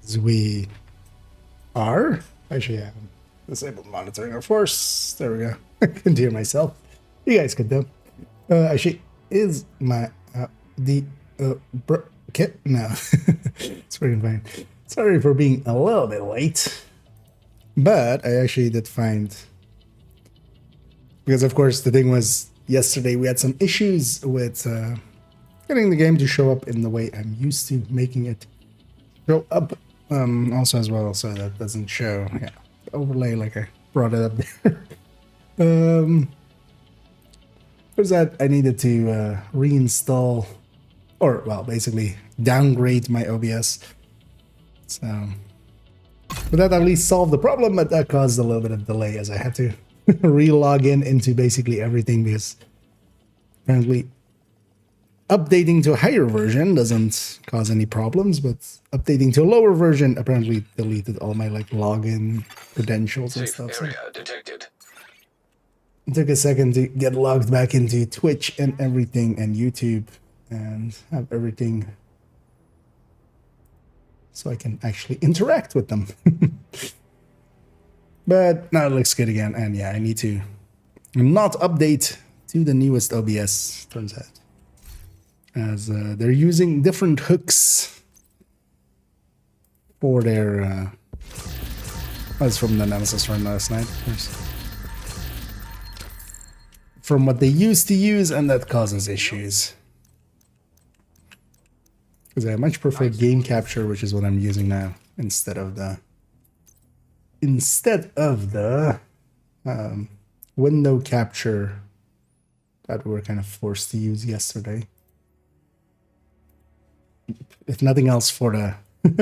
as we are. Actually, yeah, disabled monitoring of force. There we go. I can hear myself. You guys could though. Actually, is my the kit? No, it's working fine. Sorry for being a little bit late, but I actually did find, because of course the thing was yesterday we had some issues with getting the game to show up in the way I'm used to making it show up. Also as well, so that doesn't show. Yeah, the overlay, like I brought it up there. Was that I needed to reinstall, or well, basically downgrade my OBS. So, but that at least solved the problem, but that caused a little bit of delay as I had to re-log in into basically everything, because apparently updating to a higher version doesn't cause any problems, but updating to a lower version apparently deleted all my like login credentials and stuff. Area detected. It took a second to get logged back into Twitch and everything and YouTube and have everything so I can actually interact with them. But now it looks good again, and yeah, I need to not update to the newest OBS, turns out, as they're using different hooks for their that's from the Nemesis run last night, of course, from what they used to use, and that causes issues. Because I much prefer game capture, which is what I'm using now, instead of the window capture that we were kind of forced to use yesterday. If nothing else, for the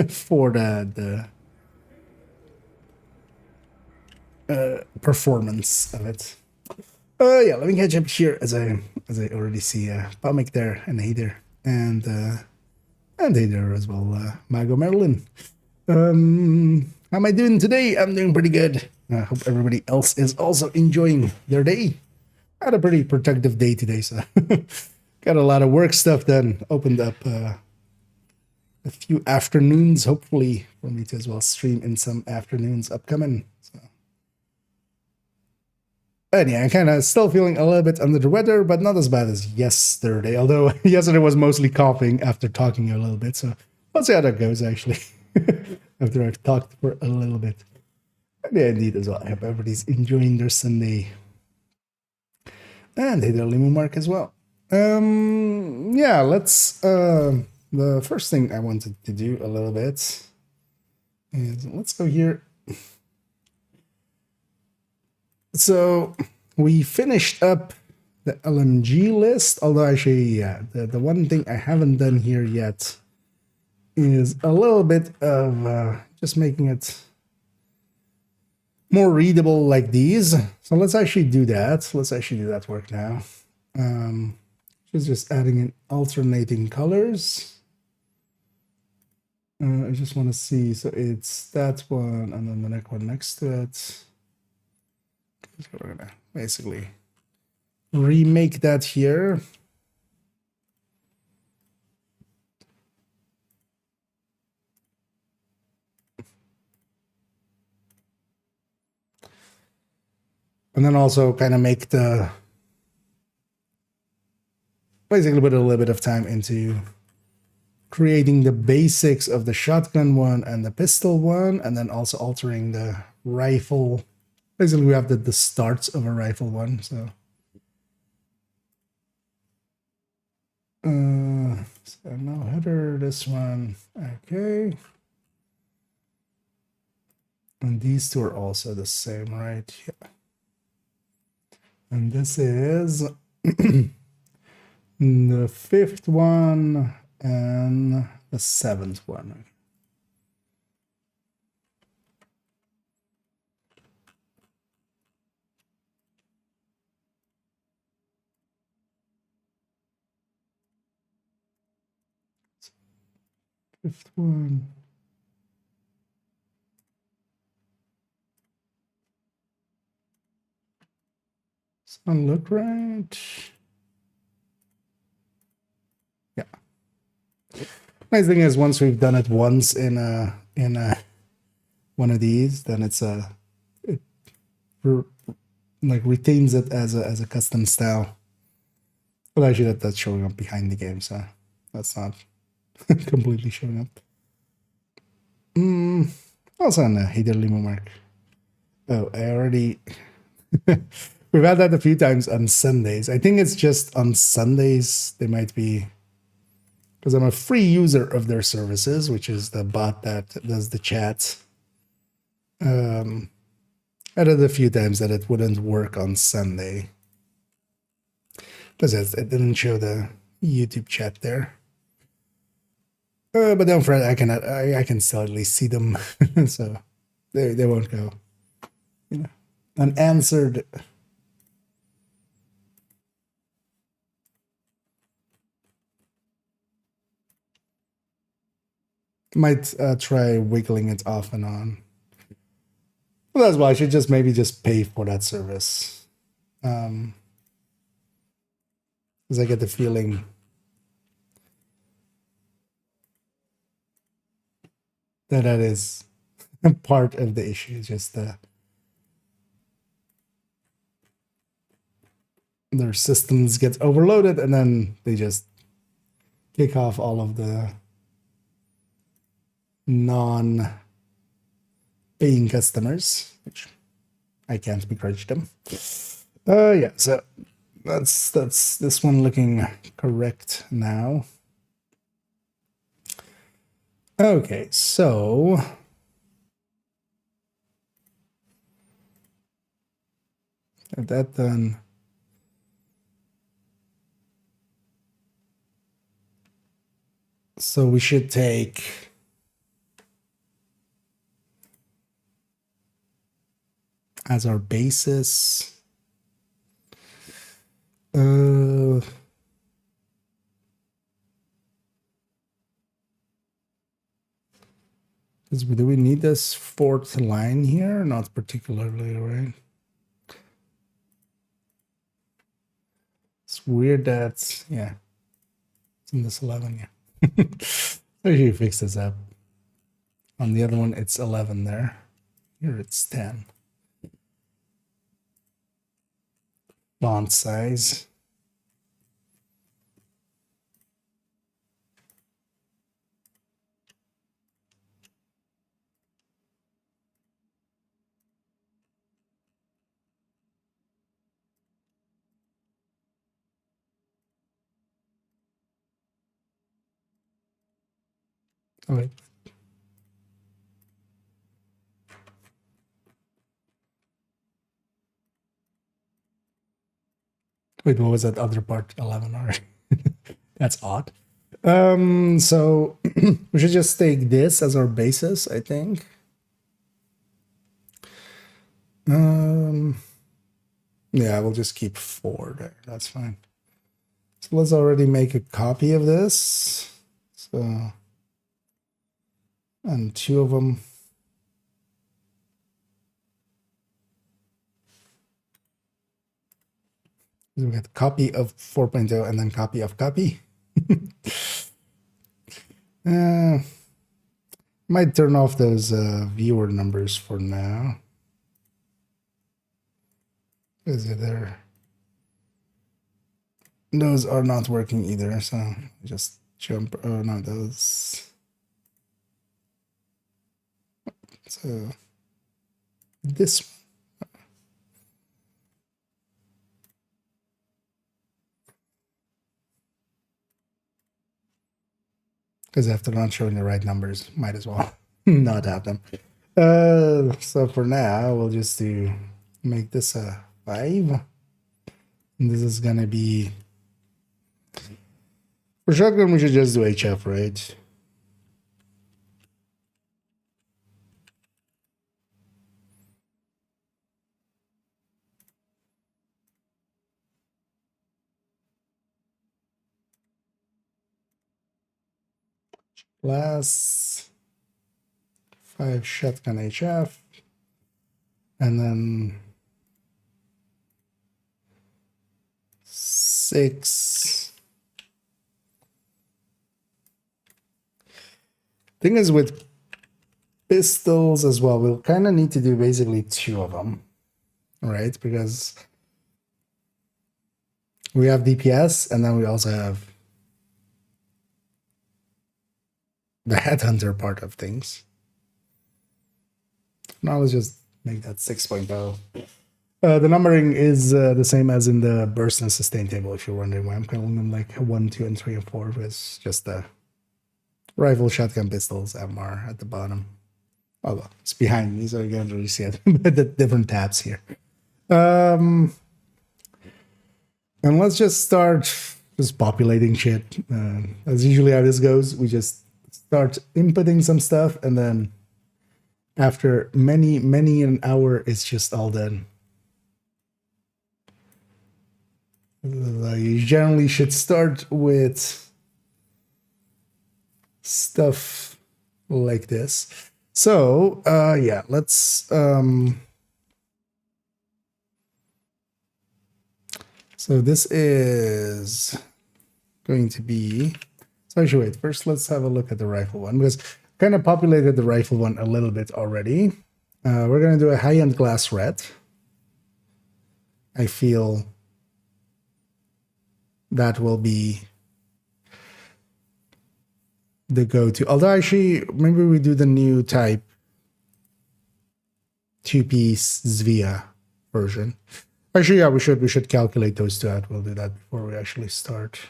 for the performance of it. Yeah, let me catch up here as I already see Pomic there, and Hader, and Hader as well, Mago Marilyn. How am I doing today? I'm doing pretty good. I hope everybody else is also enjoying their day. I had a pretty productive day today, so got a lot of work stuff done. Opened up a few afternoons, hopefully for me to as well stream in some afternoons upcoming. So. And yeah, I'm kind of still feeling a little bit under the weather, but not as bad as yesterday. Although yesterday was mostly coughing after talking a little bit. So let's see how that goes, actually, after I've talked for a little bit. And yeah, indeed, as well. I hope everybody's enjoying their Sunday. And hey there, Limu Mark as well. Yeah, let's... the first thing I wanted to do a little bit is let's go here. So we finished up the LMG list, although actually, yeah, the one thing I haven't done here yet is a little bit of just making it more readable like these. So let's actually do that. Let's actually do that work now. Just adding in alternating colors. I just want to see, so it's that one and then the next one next to it. So we're gonna basically remake that here. And then also kind of make the, basically put a little bit of time into creating the basics of the shotgun one and the pistol one, and then also altering the rifle. Basically, we have the starts of a rifle one, so. So no header, this one, okay. And these two are also the same, right? Yeah. And this is the fifth one and the seventh one. Fifth one. Doesn't look right. Yeah. Nice thing is once we've done it once in one of these, then it like retains it as a custom style. But actually, that's showing up behind the game, so that's not completely showing up. Also on the Hader Limo mark. Oh, I already. We've had that a few times on Sundays. I think it's just on Sundays they might be, because I'm a free user of their services, which is the bot that does the chats. I had a few times that it wouldn't work on Sunday because it didn't show the YouTube chat there. But don't fret, I can still at least see them, so they won't go, unanswered. Might try wiggling it off and on. Well, that's why I should maybe just pay for that service. Because I get the feeling that is part of the issue. Just their systems get overloaded and then they just kick off all of the non-paying customers, which I can't begrudge them. Yeah, so that's this one looking correct now. Okay, so get that done. So we should take as our basis. Do we need this fourth line here? Not particularly, right? It's weird that, yeah, it's in this 11, yeah. So you fix this up. On the other one, it's 11 there. Here it's 10. Font size. Oh, wait. Wait, what was that other part? 11, all right. That's odd. So we should just take this as our basis, I think. Yeah, we'll just keep 4 there. That's fine. So let's already make a copy of this. So, and 2 of them. We got copy of 4.0 and then copy of copy. Might turn off those viewer numbers for now. Is it there? Those are not working either, so just jump. Oh no, those. So this one. Because after not showing the right numbers, might as well not have them. So for now, we'll just make this a 5. And this is gonna be for shotgun. We should just do HF, right? Plus 5 shotgun HF, and then 6 Thing is with pistols as well, we'll kind of need to do basically 2 of them, right? Because we have DPS and then we also have the headhunter part of things. Now let's just make that 6.0. The numbering is the same as in the burst and sustain table, if you're wondering why I'm calling them like 1, 2, and 3, and 4. It's just the rifle, shotgun, pistols, MR at the bottom. Oh, well, it's behind me, so you can't really see it. The different tabs here. And let's just start just populating shit. As usually how this goes, we just start inputting some stuff, and then after many an hour, it's just all done. You generally should start with stuff like this. So, yeah, let's... So this is going to be... So actually, wait, first let's have a look at the rifle one, because I kind of populated the rifle one a little bit already. We're going to do a high-end glass red. I feel that will be the go-to. Although actually, maybe we do the new type 2-piece Zvia version. Actually, yeah, we should calculate those 2 out. We'll do that before we actually start.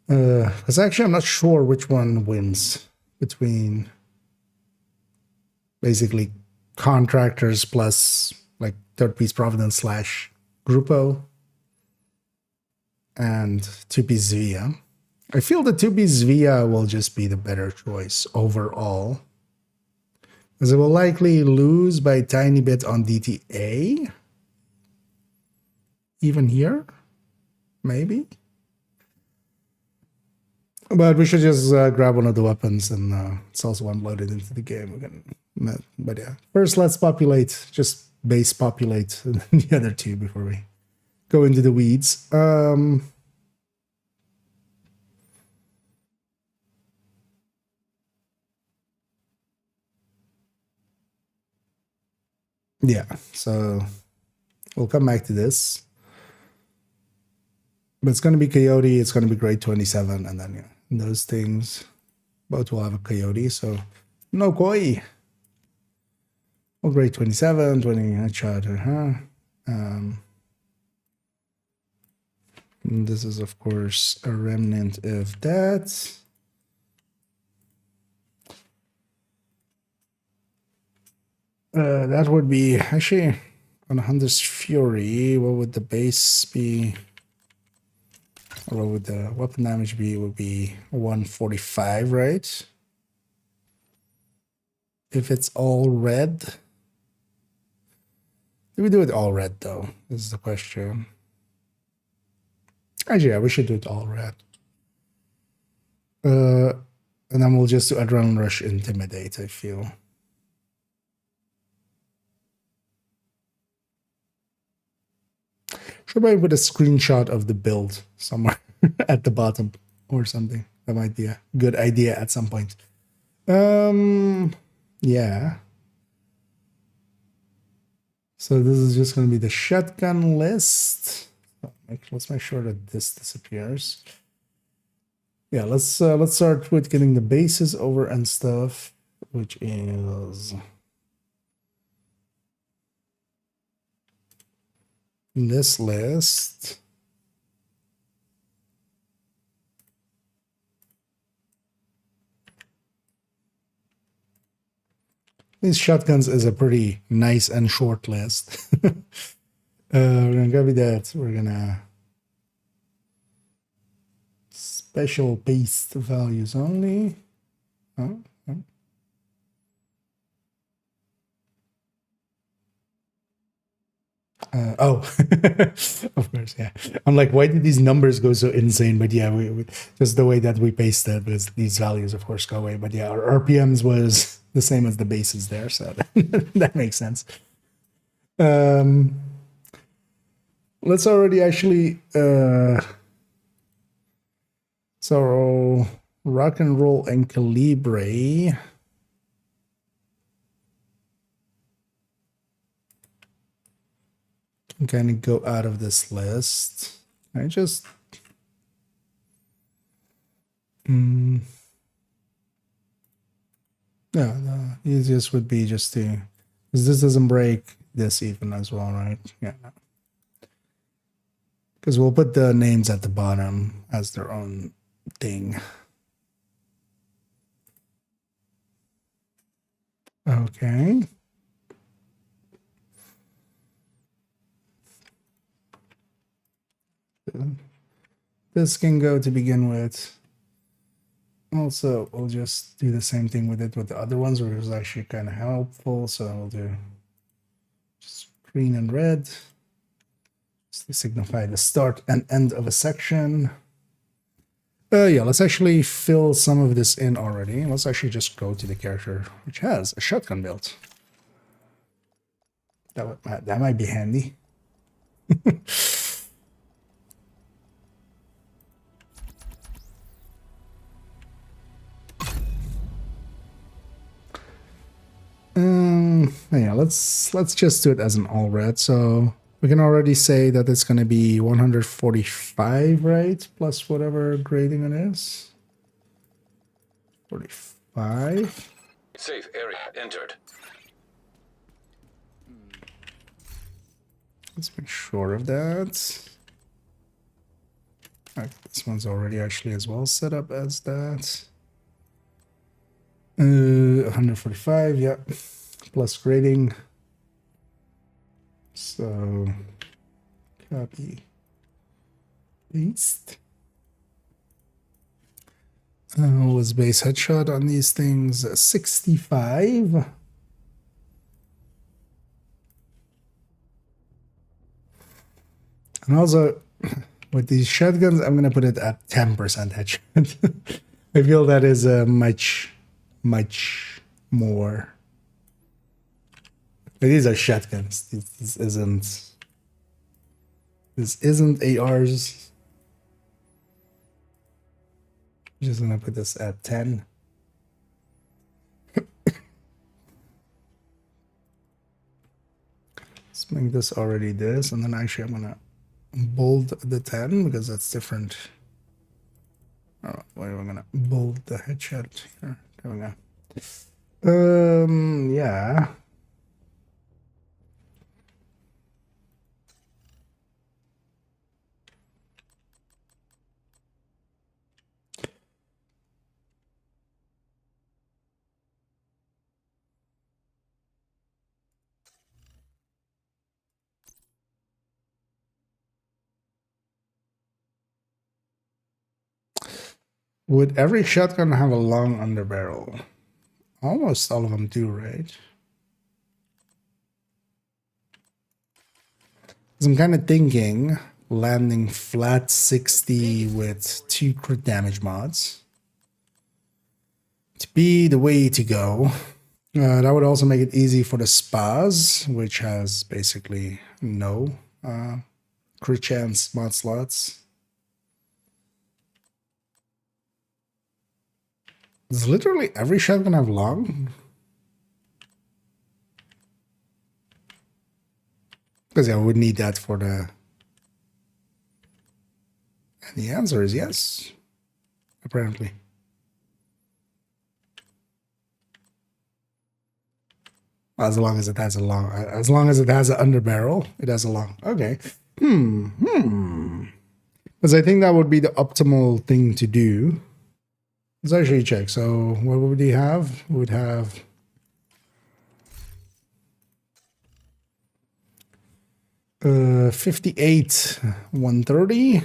Because actually, I'm not sure which one wins between basically contractors plus like 3rd-piece Providence / Grupo and 2-piece Zvia. I feel the 2-piece Zvia will just be the better choice overall, because it will likely lose by a tiny bit on DTA. Even here, maybe. But we should just grab one of the weapons, and it's also unloaded into the game. But yeah, first let's populate, just base populate the other 2 before we go into the weeds. Yeah, so we'll come back to this. But it's going to be Coyote, it's going to be grade 27, and then yeah, those things both will have a Coyote, so no Koi. Well, grade 27, 20 headshot, this is, of course, a remnant of that. That would be, actually, on Hunter's Fury, what would the base be? Or what would the weapon damage be? It would be 145, right? If it's all red. Do we do it all red, though? This is the question. Actually, yeah, we should do it all red. And then we'll just do Adrenaline Rush Intimidate, I feel. Should probably put a screenshot of the build somewhere at the bottom or something. That might be a good idea at some point. Yeah. So this is just going to be the shotgun list. Let's make sure that this disappears. Yeah, let's start with getting the bases over and stuff, which is this list. These shotguns is a pretty nice and short list. We're gonna copy that. We're gonna special paste values only. Of course, yeah. I'm like, why did these numbers go so insane? But yeah, we just the way that we paste it, because these values, of course, go away. But yeah, our RPMs was the same as the bases there, so that makes sense. Let's already actually. So Rock and Roll and Calibre. Can kind of go out of this list. I just... Yeah, the easiest would be just to... Because this doesn't break this even as well, right? Yeah. Because we'll put the names at the bottom as their own thing. Okay. This can go to begin with. Also, we'll just do the same thing with it with the other ones, which is actually kind of helpful. So we'll do just green and red just to signify the start and end of a section. Yeah, let's actually fill some of this in already. Let's actually just go to the character which has a shotgun built. That might be handy. Yeah, let's just do it as an all red. So we can already say that it's going to be 145, right? Plus whatever grading it is. 45. Safe area entered. Let's make sure of that. Right, this one's already actually as well set up as that. 145, yeah. Plus grading. So copy, paste. Was base headshot on these things 65. And also with these shotguns, I'm gonna put it at 10% headshot. I feel that is a much more. But these are shotguns. This isn't ARs. I'm just gonna put this at 10. Let's make this already this, and then actually I'm gonna bold the 10 because that's different. Oh, why am I gonna bold the headshot here? There we go. Yeah. Would every shotgun have a long underbarrel? Almost all of them do, right? Because I'm kind of thinking landing flat 60 with 2 crit damage mods to be the way to go. That would also make it easy for the spas, which has basically no crit chance mod slots. Does literally every shotgun have long? Because I would need that for the... And the answer is yes, apparently. As long as it has a long... As long as it has an underbarrel, it has a long... Okay. Because I think that would be the optimal thing to do. Let's actually check. So what would he have? We would have 58 130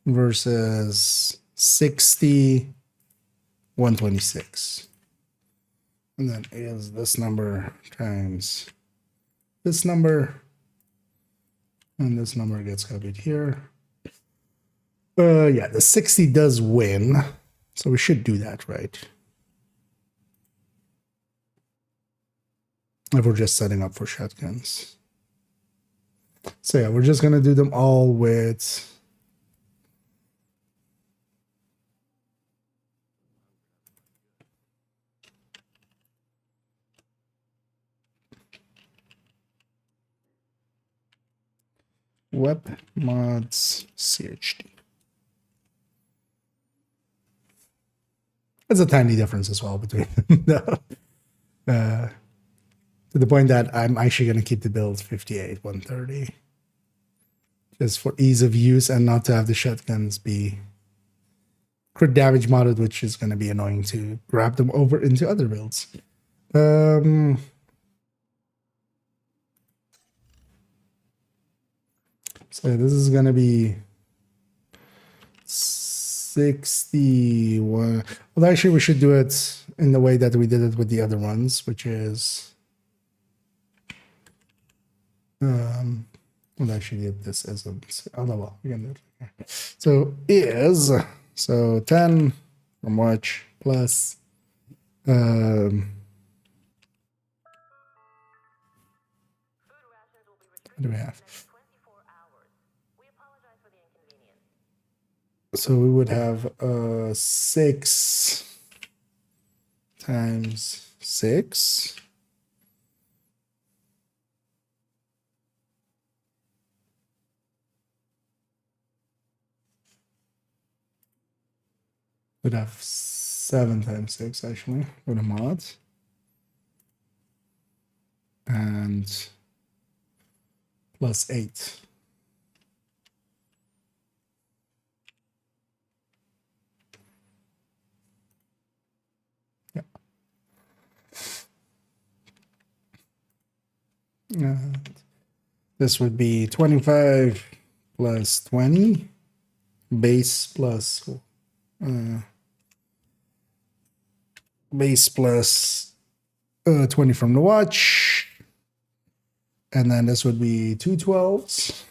versus 60 126. And that is this number times this number. And this number gets copied here. Yeah, the 60 does win. So we should do that, right? If we're just setting up for shotguns. So yeah, we're just going to do them all with web mods CHD. There's a tiny difference as well between the, to the point that I'm actually going to keep the build 58-130 just for ease of use and not to have the shotguns be crit damage modded, which is going to be annoying to grab them over into other builds. So this is going to be 61. Well, actually, we should do it in the way that we did it with the other ones, which is well, actually did this as a well, we can do it here. So 10 from watch plus what do we have? So we would have 6 times 6. We'd have 7 times 6 actually with a mod. And plus 8. And this would be 25 plus 20 base plus base plus 20 from the watch, and then this would be 2 12s,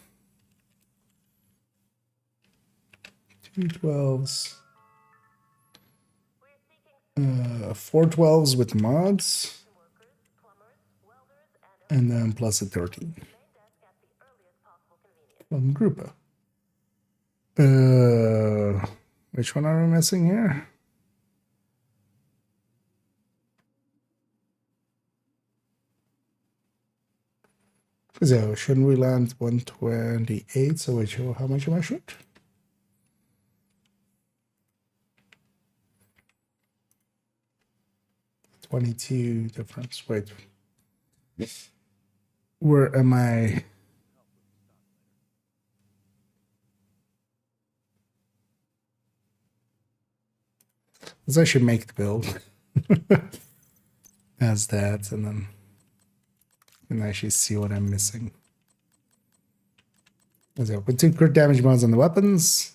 4 12s with mods, and then plus a 13 from Groupa. Which one are we missing here? So shouldn't we land 128? So wait, how much am I short? $22 difference. Wait. Where am I? Let's actually make the build as that, and then you can actually see what I'm missing. Let's go. Put 2 crit damage mods on the weapons,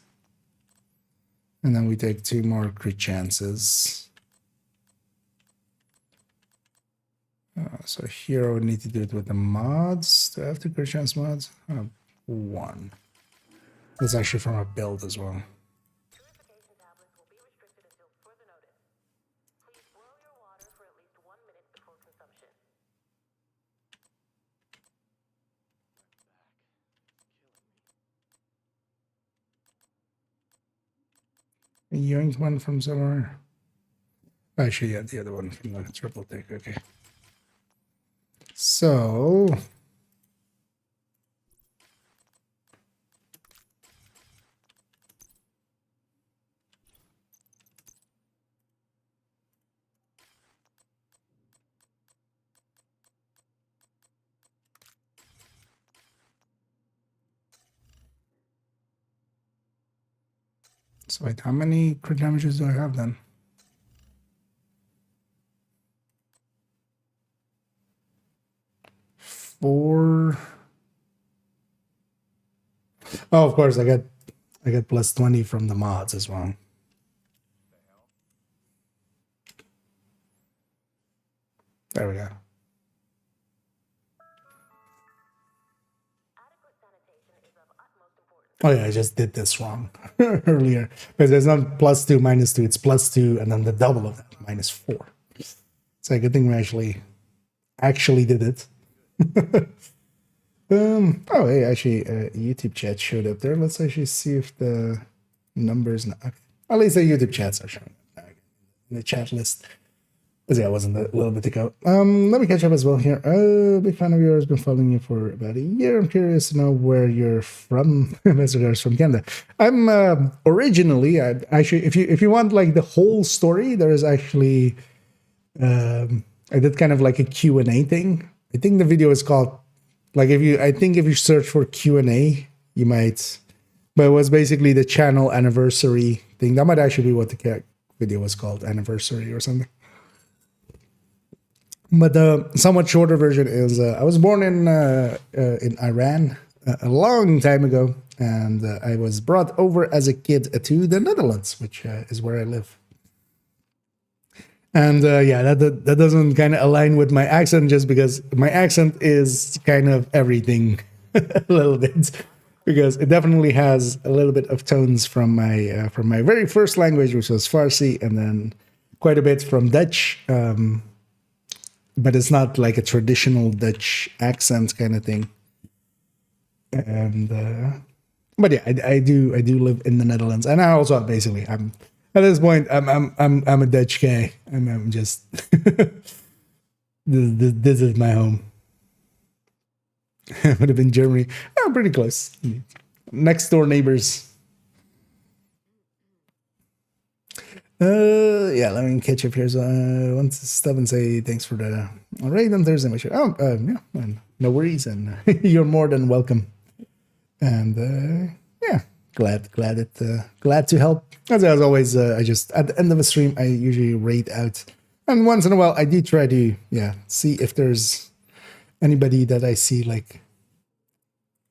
and then we take 2 more crit chances. So here I would need to do it with the mods. Do I have 2 crit chance mods? 1. That's actually from a build as well. You yanked one from somewhere. Actually, yeah, the other one from the triple take. Okay. So wait, how many crit damages do I have then? Four. Oh, of course, I get plus 20 from the mods as well. There we go. Oh yeah, I just did this wrong earlier because there's not plus 2 minus 2, it's plus 2 and then the double of that minus 4. It's a good thing we actually did it. Oh hey, actually YouTube chat showed up there. Let's actually see if the numbers, at least the YouTube chats are showing up in the chat list. Because yeah, I wasn't a little bit ago. Let me catch up as well here. Big fan of yours, been following you for about a year. I'm curious to know where you're from. Messages from Canada. I'm originally, actually, if you want like the whole story, there is actually I did kind of like a Q&A thing. I think the video is called like if you search for Q&A, you might. But it was basically the channel anniversary thing. That might actually be what the video was called, anniversary or something. But the somewhat shorter version is I was born in Iran a long time ago, and I was brought over as a kid to the Netherlands, which is where I live. And yeah, that doesn't kind of align with my accent, just because my accent is kind of everything a little bit, because it definitely has a little bit of tones from my very first language, which was Farsi, and then quite a bit from Dutch. But it's not like a traditional Dutch accent kind of thing. And but yeah, I do live in the Netherlands, and I also basically I'm at this point I'm a Dutch guy. I'm just this is my home. Would have been Germany. Oh, pretty close. Next door neighbors. Yeah, let me catch up here. So I want to stop and say thanks for the raid on Thursday. Oh, yeah, no worries, and you're more than welcome. And yeah, glad to help. As always, I just at the end of a stream I usually raid out, and once in a while I do try to see if there's anybody that I see like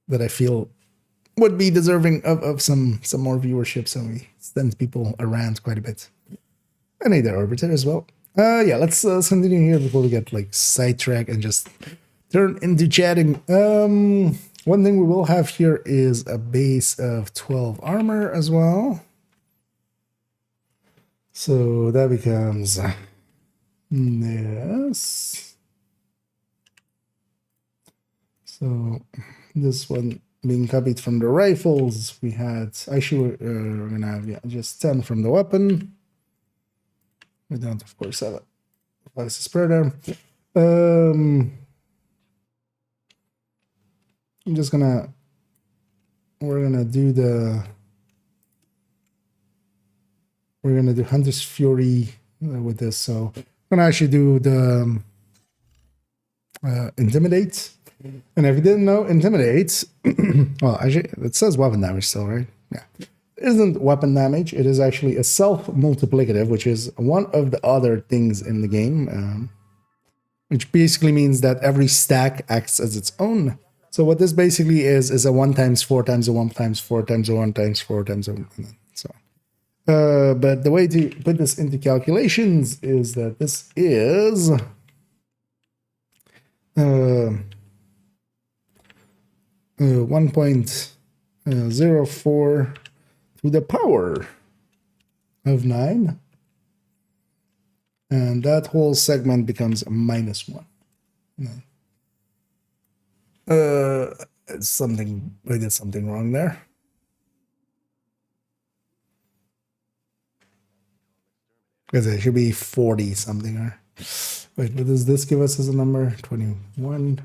that I feel would be deserving of some more viewership. So we send people around quite a bit. And either Orbiter as well. Yeah, let's continue here before we get like sidetracked and just turn into chatting. One thing we will have here is a base of 12 armor as well. So that becomes yes. So this one being copied from the rifles, we had actually we're gonna have just 10 from the weapon. We don't, of course, have a device spreader. I'm just we're gonna do Hunter's Fury with this. So I'm gonna actually do the Intimidate. And if you didn't know, Intimidate, well, actually, it says weapon damage still, right? Yeah. It isn't weapon damage. It is actually a self-multiplicative, which is one of the other things in the game, which basically means that every stack acts as its own. So what this basically is a 1 times 4 times a 1 times 4 times a 1 times 4 times a 1, and so on. But the way to put this into calculations is that this is 1.04 to the power of 9. And that whole segment becomes -1. It's something, I did something wrong there. Because it should be 40 something. Or wait, what does this give us as a number? 21.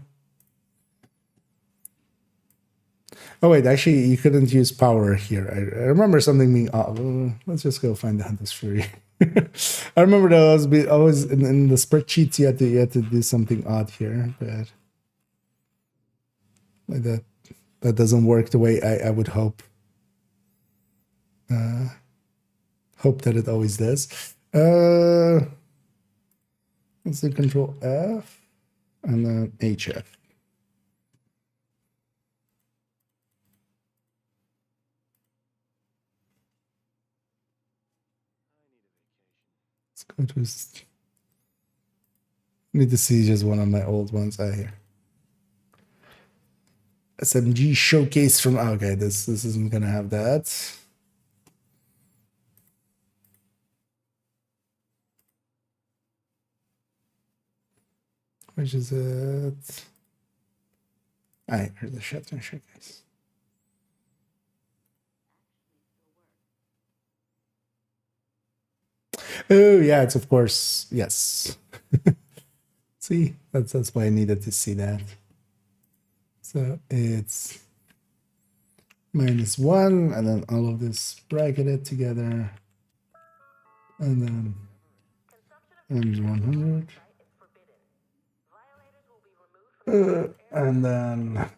Oh wait, actually you couldn't use power here. I remember something being off. Let's just go find the Hunter's Fury. I remember that I was in the spreadsheets you had to do something odd here, but like that doesn't work the way I would hope. Hope that it always does. Let's do Control F and then HF. Let's go to. Need to see just one of my old ones out here. SMG showcase from okay. This isn't gonna have that. Which is it? Alright, here's the shotgun showcase. Oh yeah, it's of course yes. See, that's why I needed to see that. So it's -1, and then all of this bracketed together, and then times 100, and then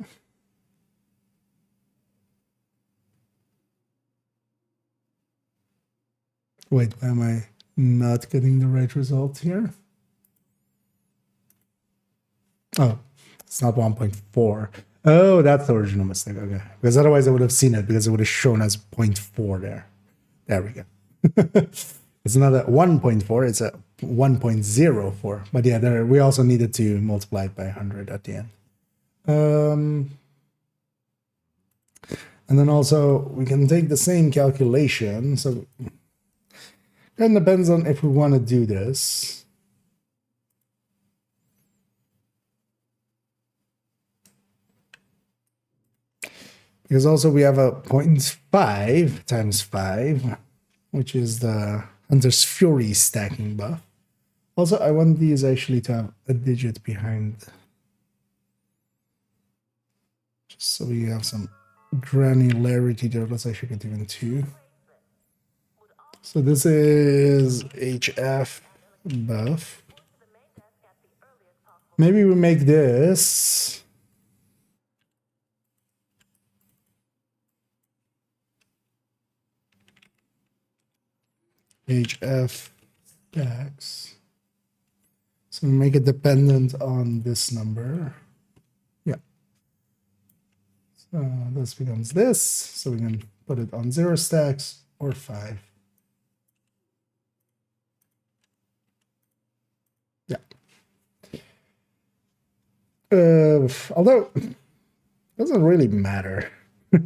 wait, why am I not getting the right result here? Oh, it's not 1.4. Oh, that's the original mistake. Okay, because otherwise I would have seen it, because it would have shown as 0.4 there. There we go. It's not a 1.4, it's a 1.04. But yeah, there we also needed to multiply it by 100 at the end. And then also we can take the same calculation. So it depends on if we want to do this. Because also we have a 0.5 times 5, which is the Hunter's Fury stacking buff. Also, I want these actually to have a digit behind, just so we have some granularity there. Let's actually get even 2. So this is HF buff. Maybe we make this HF stacks. So we make it dependent on this number. Yeah. So this becomes this. So we can put it on 0 stacks or 5. Yeah. Although it doesn't really matter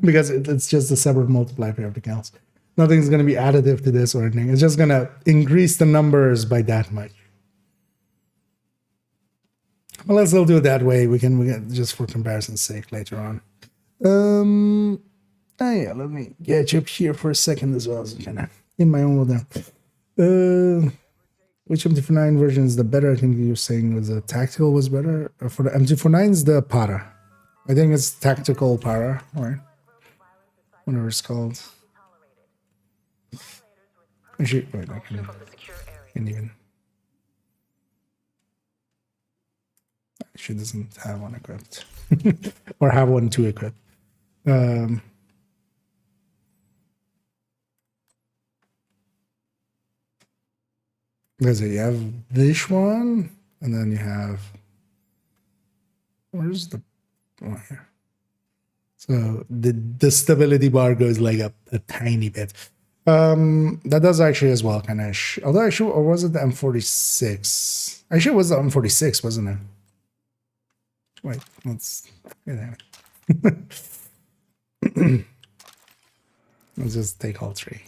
because it's just a separate multiplier for everything else. Nothing's going to be additive to this or anything. It's just going to increase the numbers by that much. Well, let's still do it that way. We can just for comparison's sake later on. Oh yeah, let me get you up here for a second as well, so kind of in my own world now. Which M249 version is the better? I think you were saying was the tactical was better. For the M249 is the para. I think it's tactical para, right? Whatever it's called. Actually, wait, I can even. She doesn't have one equipped, or have one to equip. There's you have this one, and then you have. Where's the? Oh, here. So the stability bar goes like up a tiny bit. That does actually as well, kind of. Although actually, or was it the M46? Actually, it was the M46, wasn't it? Wait, let's get it. Let's just take all 3.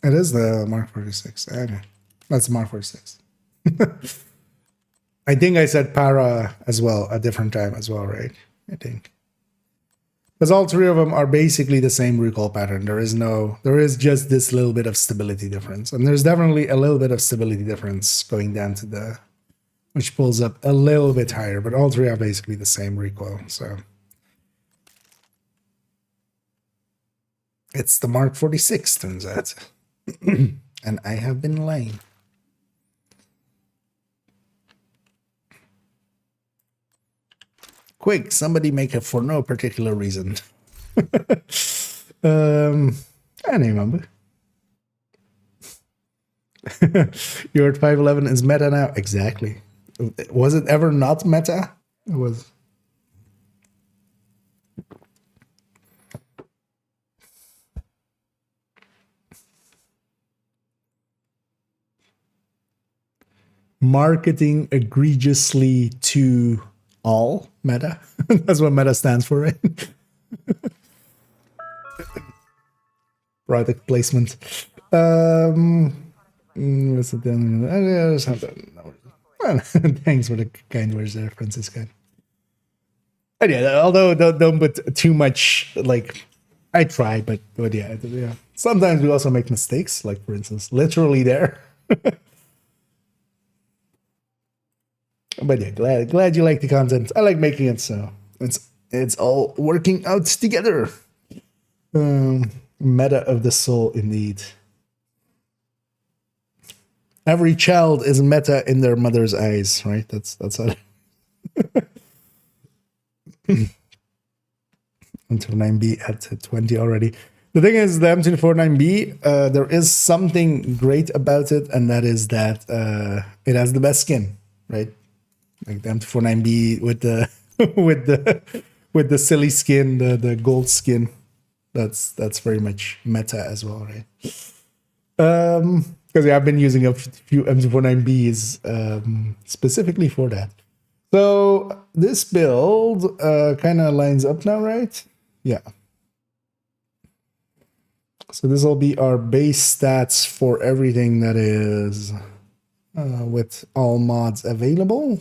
It is the Mark 46. Okay, that's Mark 46. I think I said para as well a different time as well, right? I think. Because all 3 of them are basically the same recoil pattern. There is just this little bit of stability difference. And there's definitely a little bit of stability difference going down to the, which pulls up a little bit higher, but all 3 are basically the same recoil. So it's the Mark 46, turns out. And I have been lying. Quick, somebody make it for no particular reason. I remember. You're at 511 is meta now? Exactly. Was it ever not meta? It was. Marketing egregiously to all meta. That's what meta stands for, right? Product placement. What's it then? I just have that. Thanks for the kind words there, Francisco. And yeah, although don't put too much like I try, but yeah, sometimes we also make mistakes, like for instance, literally there. But yeah, glad you like the content. I like making it, so it's all working out together. Meta of the soul, indeed. Every child is meta in their mother's eyes, right? That's how. M29B at 20 already. The thing is, the M249B, there is something great about it, and that is that it has the best skin, right? Like the M249B with the with the silly skin, the gold skin. That's very much meta as well, right? Because yeah, I've been using a few M249Bs specifically for that. So this build kind of lines up now, right? Yeah. So this will be our base stats for everything that is with all mods available.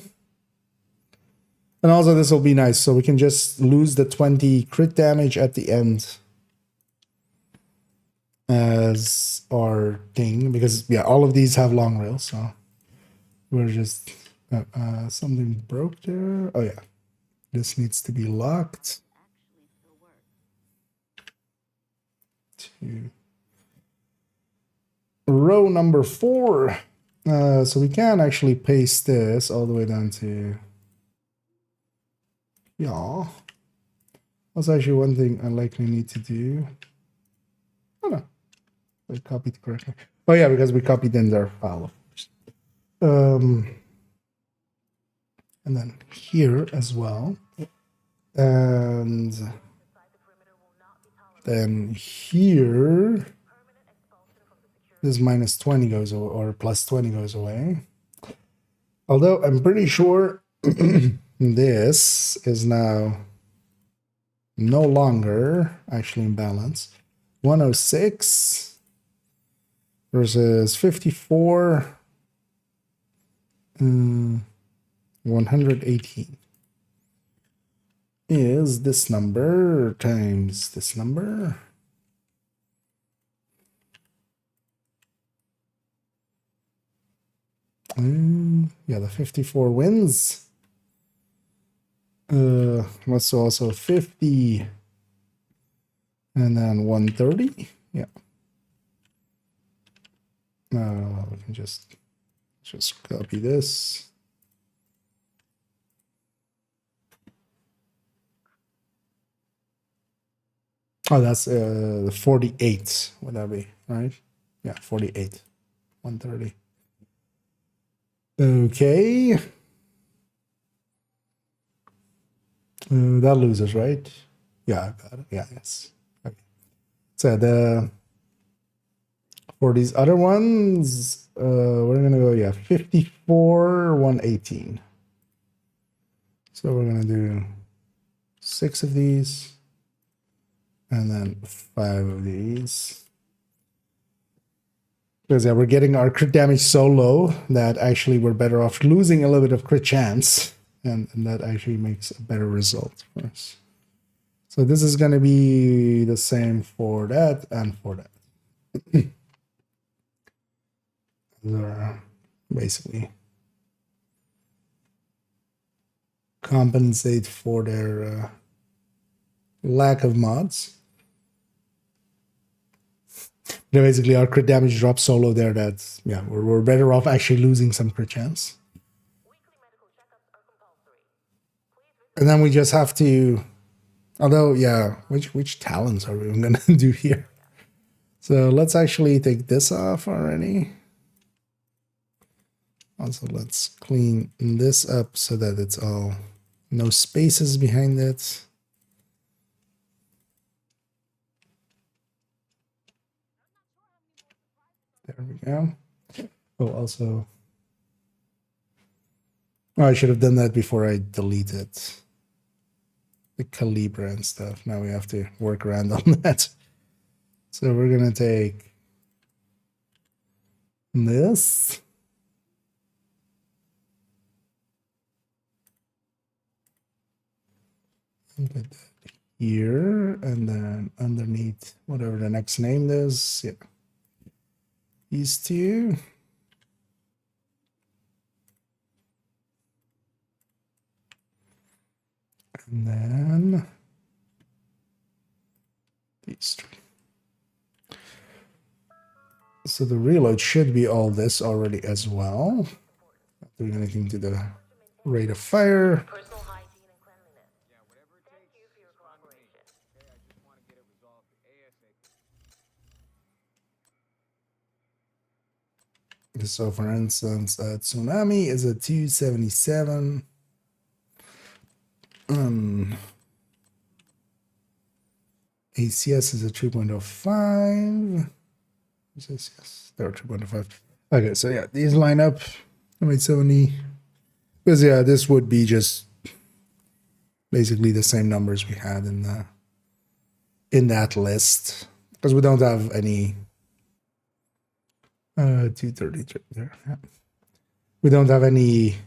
And also this will be nice, so we can just lose the 20 crit damage at the end as our thing, because yeah, all of these have long rails, so we're just something broke there. Oh yeah, this needs to be locked to row number 4. So we can actually paste this all the way down to yeah. That's actually one thing I likely need to do. Oh no, I copied correctly. Oh yeah, because we copied in their file, of course. And then here as well. And then here, this minus 20 goes away, or plus 20 goes away. Although I'm pretty sure this is now no longer actually in balance. 106 versus 54, 118 is this number times this number. Yeah, the 54 wins. Let's also 50 and then 130. Yeah. We can just copy this. Oh, that's 48 would that be, right? Yeah, 48. 130. Okay. That loses, right? Yeah, I got it. Yeah, yes. Okay. So for these other ones, we're gonna go, yeah, 54, 118. So we're gonna do 6 of these and then 5 of these. Because yeah, we're getting our crit damage so low that actually we're better off losing a little bit of crit chance, and that actually makes a better result for us. So this is going to be the same for that and for that. They're basically compensate for their lack of mods. Basically, our crit damage drops so low there that yeah, we're better off actually losing some crit chance. And then we just have to, although yeah, which talents are we gonna do here? So let's actually take this off already. Also, let's clean this up so that it's all no spaces behind it. There we go. Oh, also, oh, I should have done that before I deleted the Calibra and stuff. Now we have to work around on that. So we're gonna take this. And put that here, and then underneath whatever the next name is, yeah, these two. And then these three. So the reload should be all this already as well. Not doing anything to the rate of fire. So for instance, Tsunami is a 277. ACS is a 3.05. Yes, they're 3.05. Okay, so yeah, these line up. 70. Because yeah, this would be just basically the same numbers we had in that list. Because we don't have any 233 there. Yeah. We don't have anything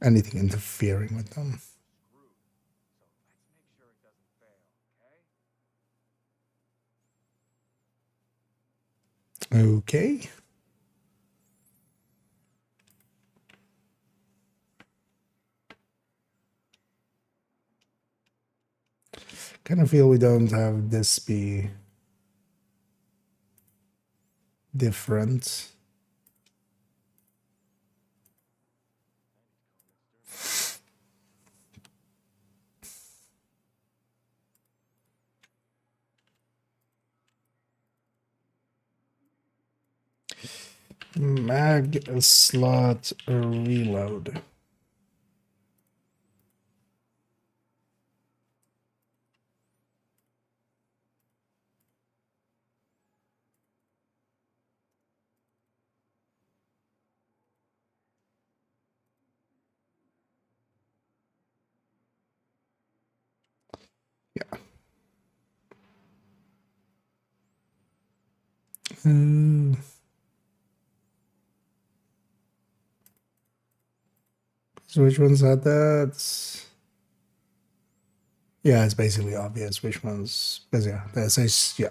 interfering with them. Okay. Kind of feel we don't have this be different. Mag slot reload. Yeah. So which ones had that? Yeah, it's basically obvious which ones. Because yeah, that says yeah.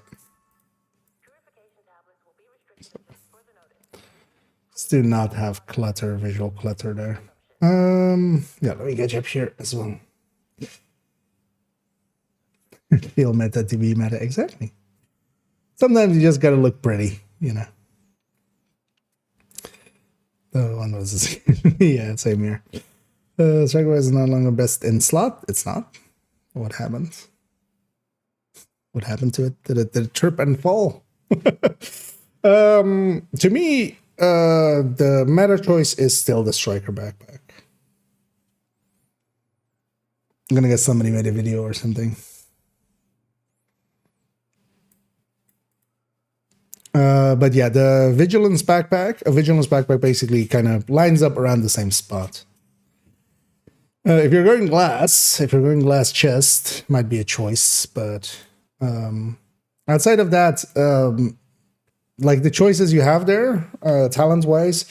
Still not have clutter, visual clutter there. Yeah, let me get you up here as well. Feel meta to be meta, exactly. Sometimes you just gotta look pretty, you know. The one was yeah, same here. Striker is no longer best in slot. It's not. What happened? What happened to it? Did it trip and fall? To me, the meta choice is still the striker backpack. I'm gonna get somebody made a video or something. But yeah, the vigilance backpack, a vigilance backpack basically kind of lines up around the same spot. If you're going glass chest, might be a choice, but outside of that, like the choices you have there, talent-wise,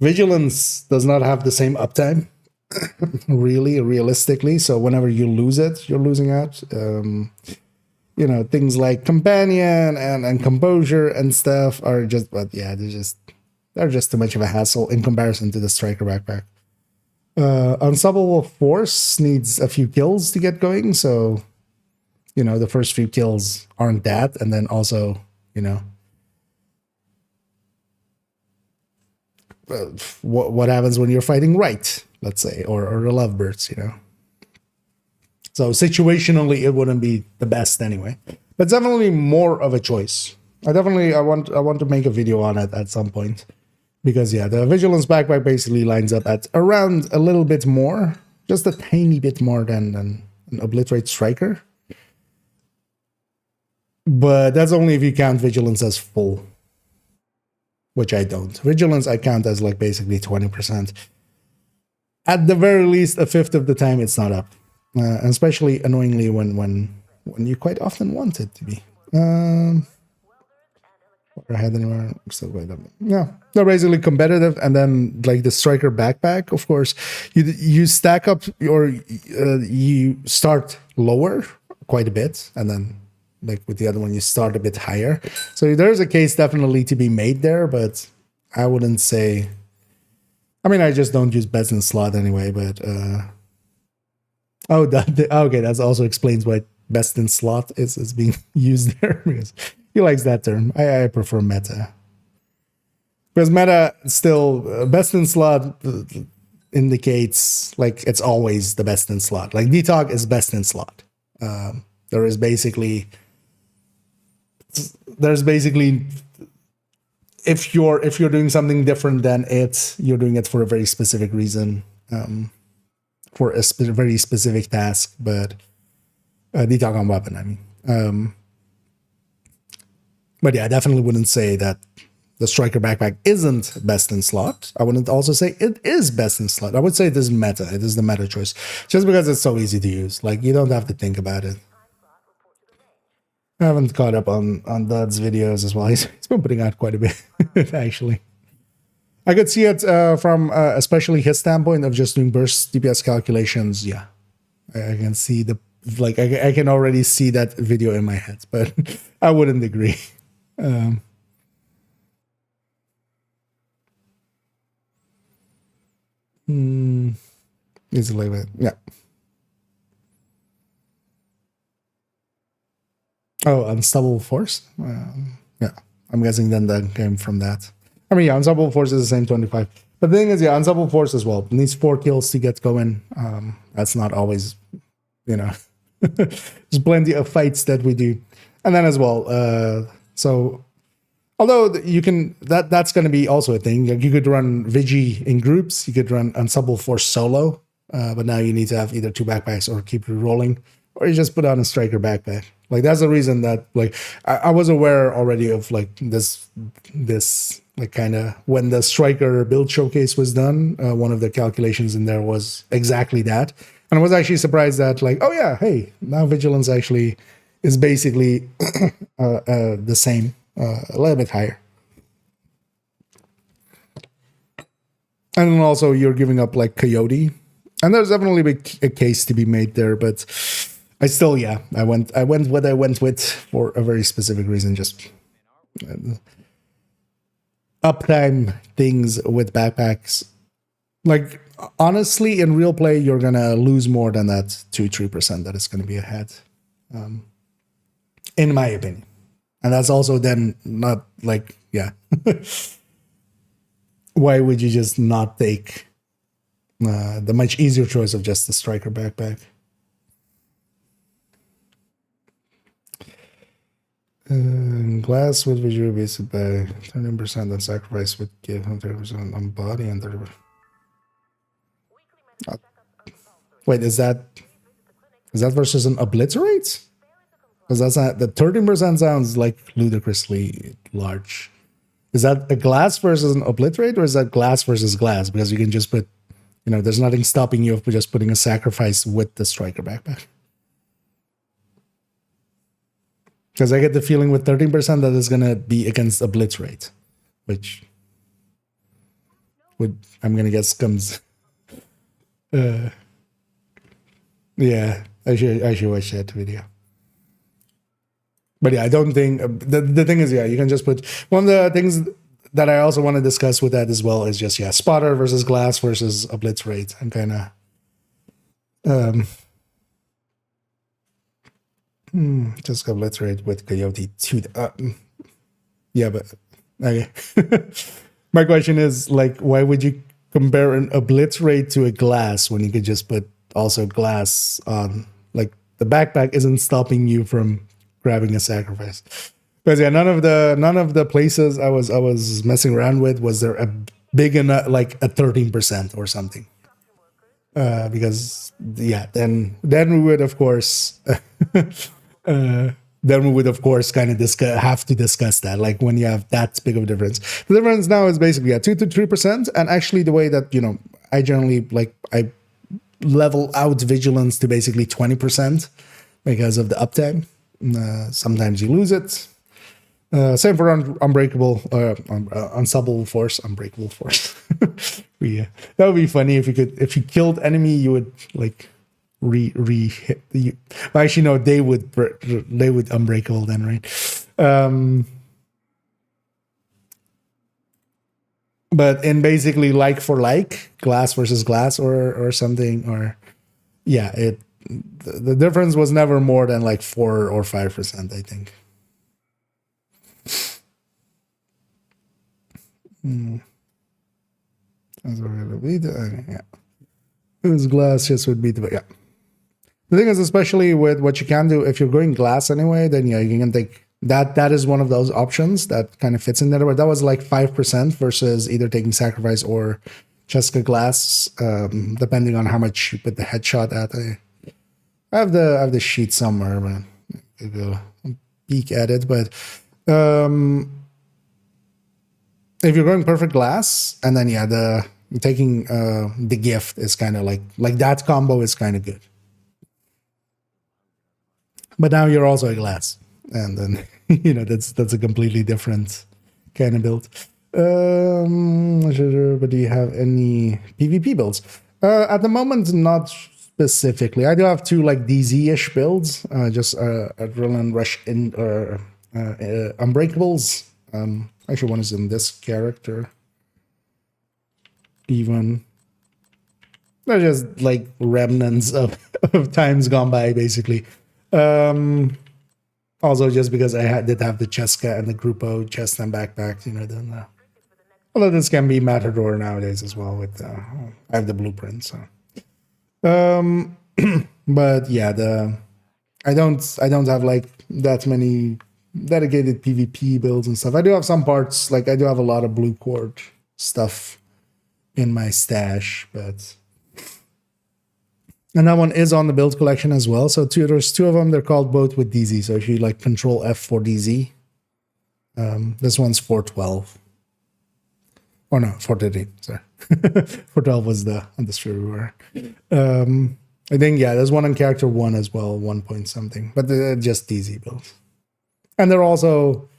vigilance does not have the same uptime, really, realistically. So whenever you lose it, you're losing out. You know, things like companion and composure and stuff are just, but yeah, they're just too much of a hassle in comparison to the striker backpack. Unstoppable force needs a few kills to get going, so you know the first few kills aren't that, and then also you know what happens when you're fighting right, let's say, or the lovebirds, you know. So situationally, it wouldn't be the best anyway, but definitely more of a choice. I want to make a video on it at some point. Because yeah, the vigilance backpack basically lines up at around a little bit more, just a tiny bit more than an obliterate striker. But that's only if you count vigilance as full, which I don't. Vigilance I count as like basically 20%. At the very least, a fifth of the time it's not up, especially annoyingly when you quite often want it to be. Or ahead anywhere. So wait, yeah, they're basically competitive. And then like the striker backpack, of course, you stack up or you start lower quite a bit, and then like with the other one, you start a bit higher. So there's a case definitely to be made there, but I wouldn't say. I mean, I just don't use bets in slot anyway. But okay, that also explains why best in slot is being used there, because he likes that term. I prefer meta. Because meta still best in slot indicates like it's always the best in slot. Like Dtalk is best in slot. There's basically if you're doing something different than it, you're doing it for a very specific reason, for a very specific task. But Dtalk on weapon, I mean. But yeah, I definitely wouldn't say that the striker backpack isn't best in slot. I wouldn't also say it is best in slot. I would say it is meta. It is the meta choice. Just because it's so easy to use. Like, you don't have to think about it. I haven't caught up on Dud's videos as well. He's been putting out quite a bit, actually. I could see it from especially his standpoint of just doing burst DPS calculations. Yeah, I can see I can already see that video in my head, but I wouldn't agree. It's like that. Yeah. Oh, Unstoppable Force? Yeah, I'm guessing then that came from that. I mean, yeah, Unstoppable Force is the same 25. But the thing is, yeah, Unstoppable Force as well. It needs 4 kills to get going. That's not always, there's plenty of fights that we do. And then as well, so although you can, that's going to be also a thing. Like you could run Vigi in groups. You could run Unstoppable Force solo. But now you need to have either 2 backpacks or keep rolling, or you just put on a striker backpack. Like that's the reason that like I was aware already of like this like kind of when the striker build showcase was done, one of the calculations in there was exactly that, and I was actually surprised that like, oh yeah, hey, now vigilance actually is basically the same, a little bit higher. And then also you're giving up like Coyote, and there's definitely a case to be made there, but I still, yeah, I went what I went with for a very specific reason, just uptime things with backpacks. Like honestly, in real play, you're gonna lose more than that 2-3% that is gonna be ahead, in my opinion. And that's also then not like, yeah. Why would you just not take the much easier choice of just the striker backpack? Glass with visual based by 30%, and sacrifice would give 30% on body and 30%. Wait, is that versus an obliterate? Because that's not, the 13% sounds like ludicrously large. Is that a glass versus an obliterate, or is that glass versus glass? Because you can just put, there's nothing stopping you from just putting a sacrifice with the striker backpack. Because I get the feeling with 13% that is going to be against obliterate, which I'm going to guess comes. Yeah, I should watch that video. But yeah, I don't think the thing is, yeah, you can just put one of the things that I also want to discuss with that as well is just, yeah, spotter versus glass versus obliterate. I'm kind of just obliterate with Coyote too. Yeah, but okay. My question is like, why would you compare an obliterate to a glass when you could just put also glass on? Like the backpack isn't stopping you from grabbing a sacrifice. Because yeah, none of the places I was messing around with was there a big enough like a 13% or something. Because yeah, then we would of course kind of have to discuss that, like when you have that big of a difference. The difference now is basically 2 to 3%, and actually the way that I generally I level out vigilance to basically 20% because of the uptime. Sometimes you lose it, Same for unstoppable force, unbreakable force. Yeah, that would be funny if you killed enemy, you would like hit the. Well, actually, no, they would unbreakable then, right? But in basically like for like, glass versus glass, or something, or yeah, the difference was never more than like 4 or 5%, I think. Yeah. It was glass, just would be the yeah. The thing is, especially with what you can do, if you're going glass anyway, then yeah, you can take that. That is one of those options that kind of fits in there. But that was like 5% versus either taking sacrifice or Cheska glass, depending on how much you put the headshot at. I have the sheet somewhere, but I'll go peek at it. But if you're going perfect glass, and then yeah, taking the gift is kind of like that combo is kind of good. But now you're also a glass, and then that's a completely different kind of build. But do you have any PvP builds? At the moment, not specifically. I do have 2 like DZ-ish builds, just Adrenaline Rush or Unbreakables. Actually, one is in this character. Even they're just like remnants of times gone by, basically. Also, just because I did have the Cheska and the Grupo chest and backpack, then although this can be Matador nowadays as well. With I have the blueprint, so. But yeah, I don't have like that many dedicated PvP builds and stuff. I do have some parts, like I do have a lot of blue cord stuff in my stash, but. And that one is on the build collection as well. So there's 2 of them. They're called both with DZ. So if you like Control F for DZ, this one's 412. Or no, 430. Sorry, 412 was the distributor. I think yeah, there's one on character 1 as well, 1 point something. But they're just DZ builds, and they're also.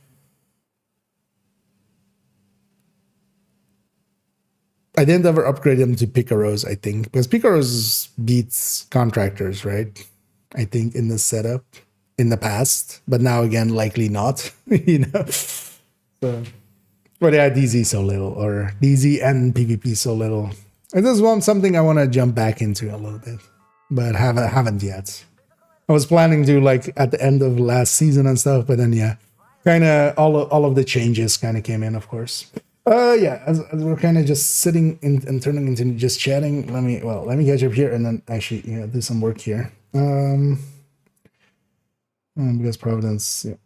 I didn't ever upgrade them to Picaros, I think, because Picaros beats contractors, right? I think in this setup in the past, but now again, likely not, So, but yeah, DZ so little, or DZ and PvP so little. And this is something I want to jump back into a little bit, but haven't yet. I was planning to like at the end of last season and stuff, but then yeah, kind of all of the changes kind of came in, of course. Yeah, as we're kind of just sitting and turning into just chatting, let me catch up here and then actually do some work here. Because Providence, yeah.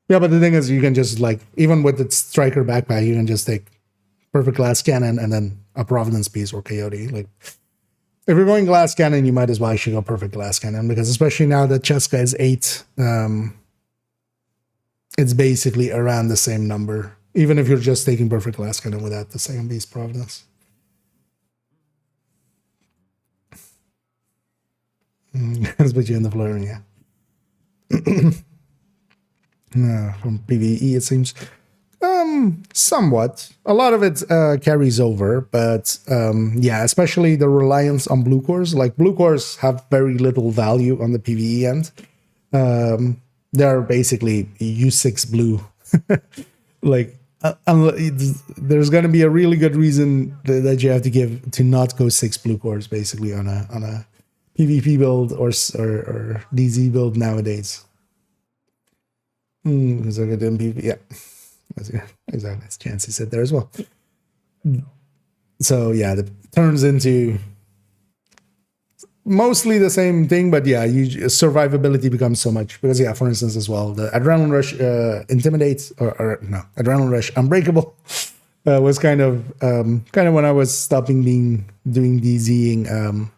Yeah, but the thing is, you can just like, even with the striker backpack, you can just take perfect glass cannon and then a Providence piece or coyote. Like, if you're going glass cannon, you might as well actually go perfect glass cannon, because especially now that Cheska is 8, it's basically around the same number, even if you're just taking perfect glass cannon without the second beast Providence. That's what you end up learning, yeah. From PvE, it seems. Somewhat. A lot of it carries over, but yeah, especially the reliance on blue cores. Like, blue cores have very little value on the PvE end. They're basically U6 blue. Like, there's going to be a really good reason that you have to give to not go 6 blue cores basically on a PvP build or DZ build nowadays. Because I get PvP, yeah. Exactly, as Chancey said there as well. So yeah, it turns into mostly the same thing, but yeah, survivability becomes so much, because yeah, for instance as well, the Adrenaline Rush Intimidates or no, Adrenaline Rush Unbreakable was kind of when I was stopping doing DZing,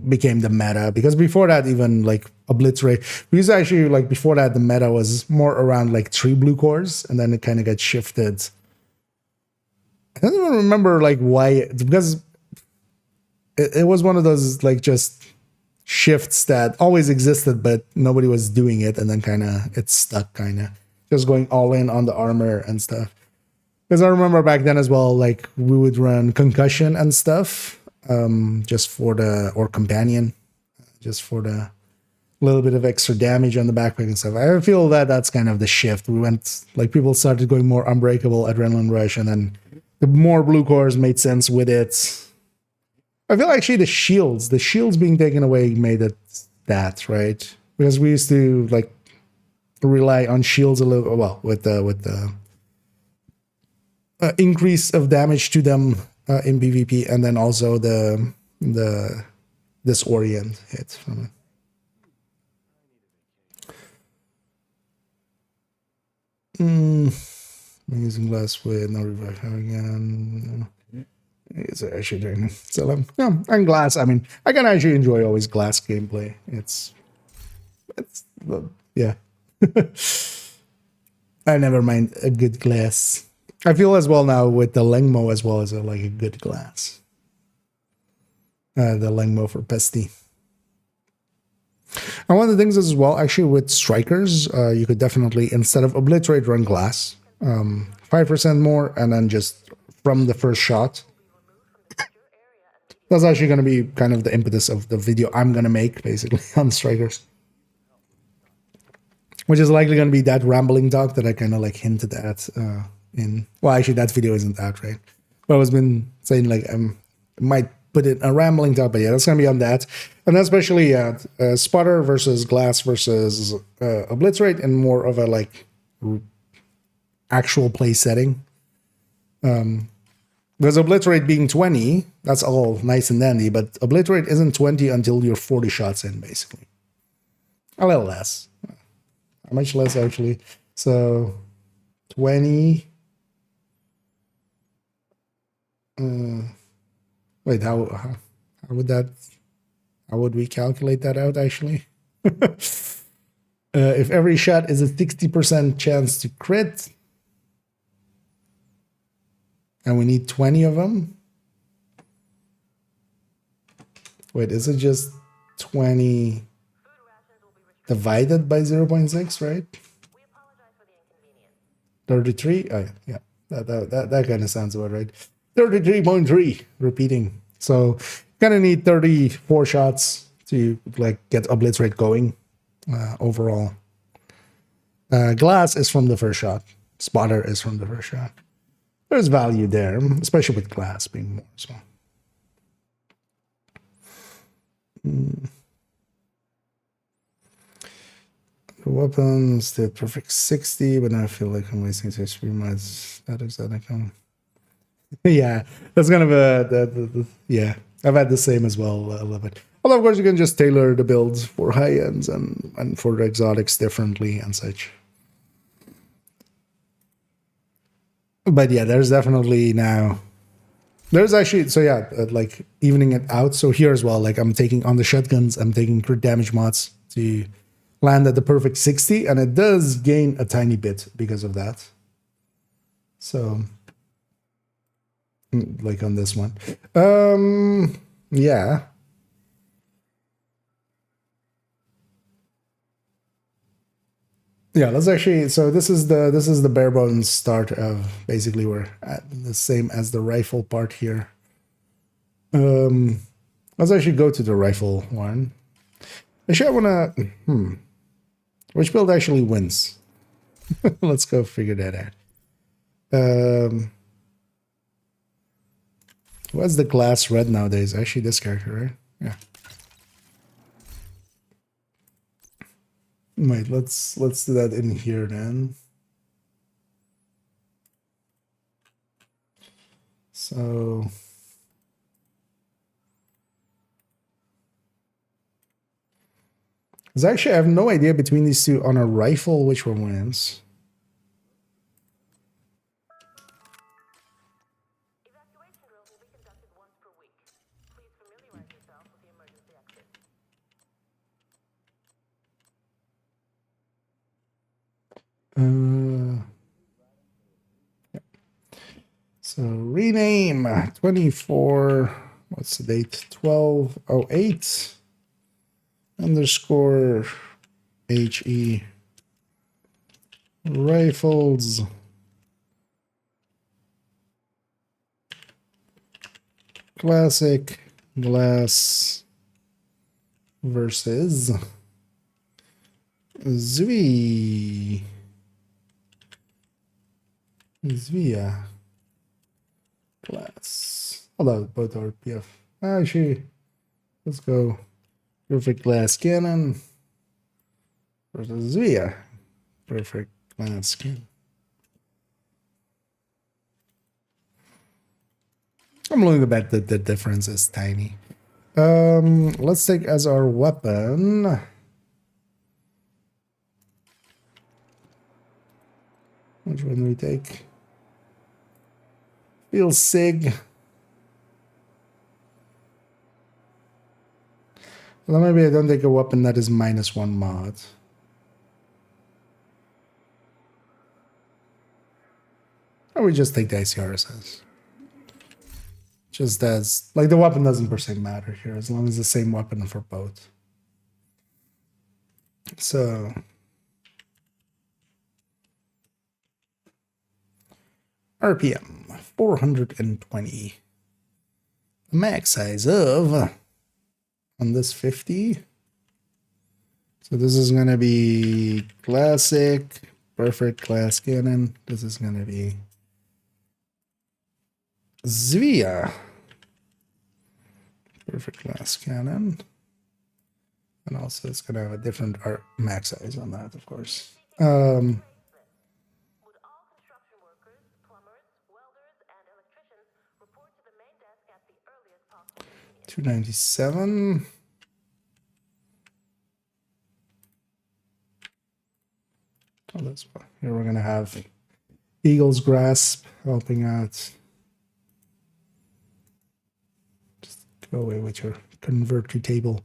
became the meta, because before that, even like Obliterate, because actually like before that the meta was more around like 3 blue cores, and then it kind of got shifted. I don't even remember like why, because it was one of those like just shifts that always existed, but nobody was doing it, and then kind of it's stuck, kind of just going all in on the armor and stuff. Because I remember back then as well, like we would run concussion and stuff, just for the or companion, just for the little bit of extra damage on the backpack and stuff. I feel that that's kind of the shift. We went like people started going more unbreakable, adrenaline rush, and then the more blue cores made sense with it. I feel actually the shields being taken away made it that, right? Because we used to like rely on shields a little, well, with the increase of damage to them in PvP, and then also the disorient hit from it. I'm using glass with no revive again. It's actually doing so. And glass. I mean, I can actually enjoy always glass gameplay. It's yeah. I never mind a good glass. I feel as well now with the Lengmo as well as like a good glass. The Lengmo for Pesty. And one of the things as well, actually with strikers, you could definitely, instead of obliterate, run glass. 5% more, and then just from the first shot. That's actually going to be kind of the impetus of the video I'm going to make, basically, on strikers. Which is likely going to be that rambling talk that I kind of like hinted at in... Well, actually, that video isn't out, right? But I was been saying, like, I might put it a rambling talk, but yeah, that's going to be on that. And especially spotter versus glass versus obliterate, and more of a, like, actual play setting. Because obliterate being 20, that's all nice and dandy, but obliterate isn't 20 until you're 40 shots in, basically. A little less. How much less, actually? So, 20... wait, how would that... How would we calculate that out, actually? If every shot is a 60% chance to crit... and we need 20 of them. Wait, is it just 20 divided by 0.6, right? 33? Oh, yeah. That kind of sounds about right. 33.3 repeating. So kind of need 34 shots to like get obliterate going overall. Glass is from the first shot. Spotter is from the first shot. There's value there, especially with glass being more so. The weapons, the perfect 60, but now I feel like I'm wasting 6 months. That is that. Yeah, that's kind of yeah. I've had the same as well a little bit. Although of course you can just tailor the builds for high ends and for the exotics differently and such. But yeah, there's definitely now. There's actually, so yeah, like evening it out. So here as well, like I'm taking on the shotguns, I'm taking crit damage mods to land at the perfect 60, and it does gain a tiny bit because of that. So, like on this one. Yeah. Yeah, let's actually, so this is the bare bones start of basically we're at the same as the rifle part here. Let's actually go to the rifle one. Actually, I wanna which build actually wins? Let's go figure that out. What's the glass red nowadays? Actually this character, right? Yeah. Wait, let's do that in here then. So because actually I have no idea between these two on a rifle which one wins. Evacuation drills will be conducted once per week. Please familiarize yourself with the emergency exit. So rename 24, what's the date? 1208. underscore HE rifles classic glass versus Zvia glass. Although both are PF. Actually, let's go perfect glass cannon versus Zvia perfect glass cannon. I'm willing to bet that the difference is tiny. Let's take as our weapon. Which one do we take? Field Sig. Well, maybe I don't take a weapon that is -1 mod. Or we just take the ICRSS. Just as, like, the weapon doesn't per se matter here, as long as the same weapon for both. So, RPM 420. The max size of, on this 50. So this is going to be classic, perfect glass cannon. This is going to be Zvia, perfect glass cannon. And also it's going to have a different max size on that, of course. Would all construction workers, plumbers, welders, and electricians report to the main desk at the earliest possible convenience? 297. Oh, that's fine. Here we're going to have Eagle's Grasp helping out. Just go away with your convert to table.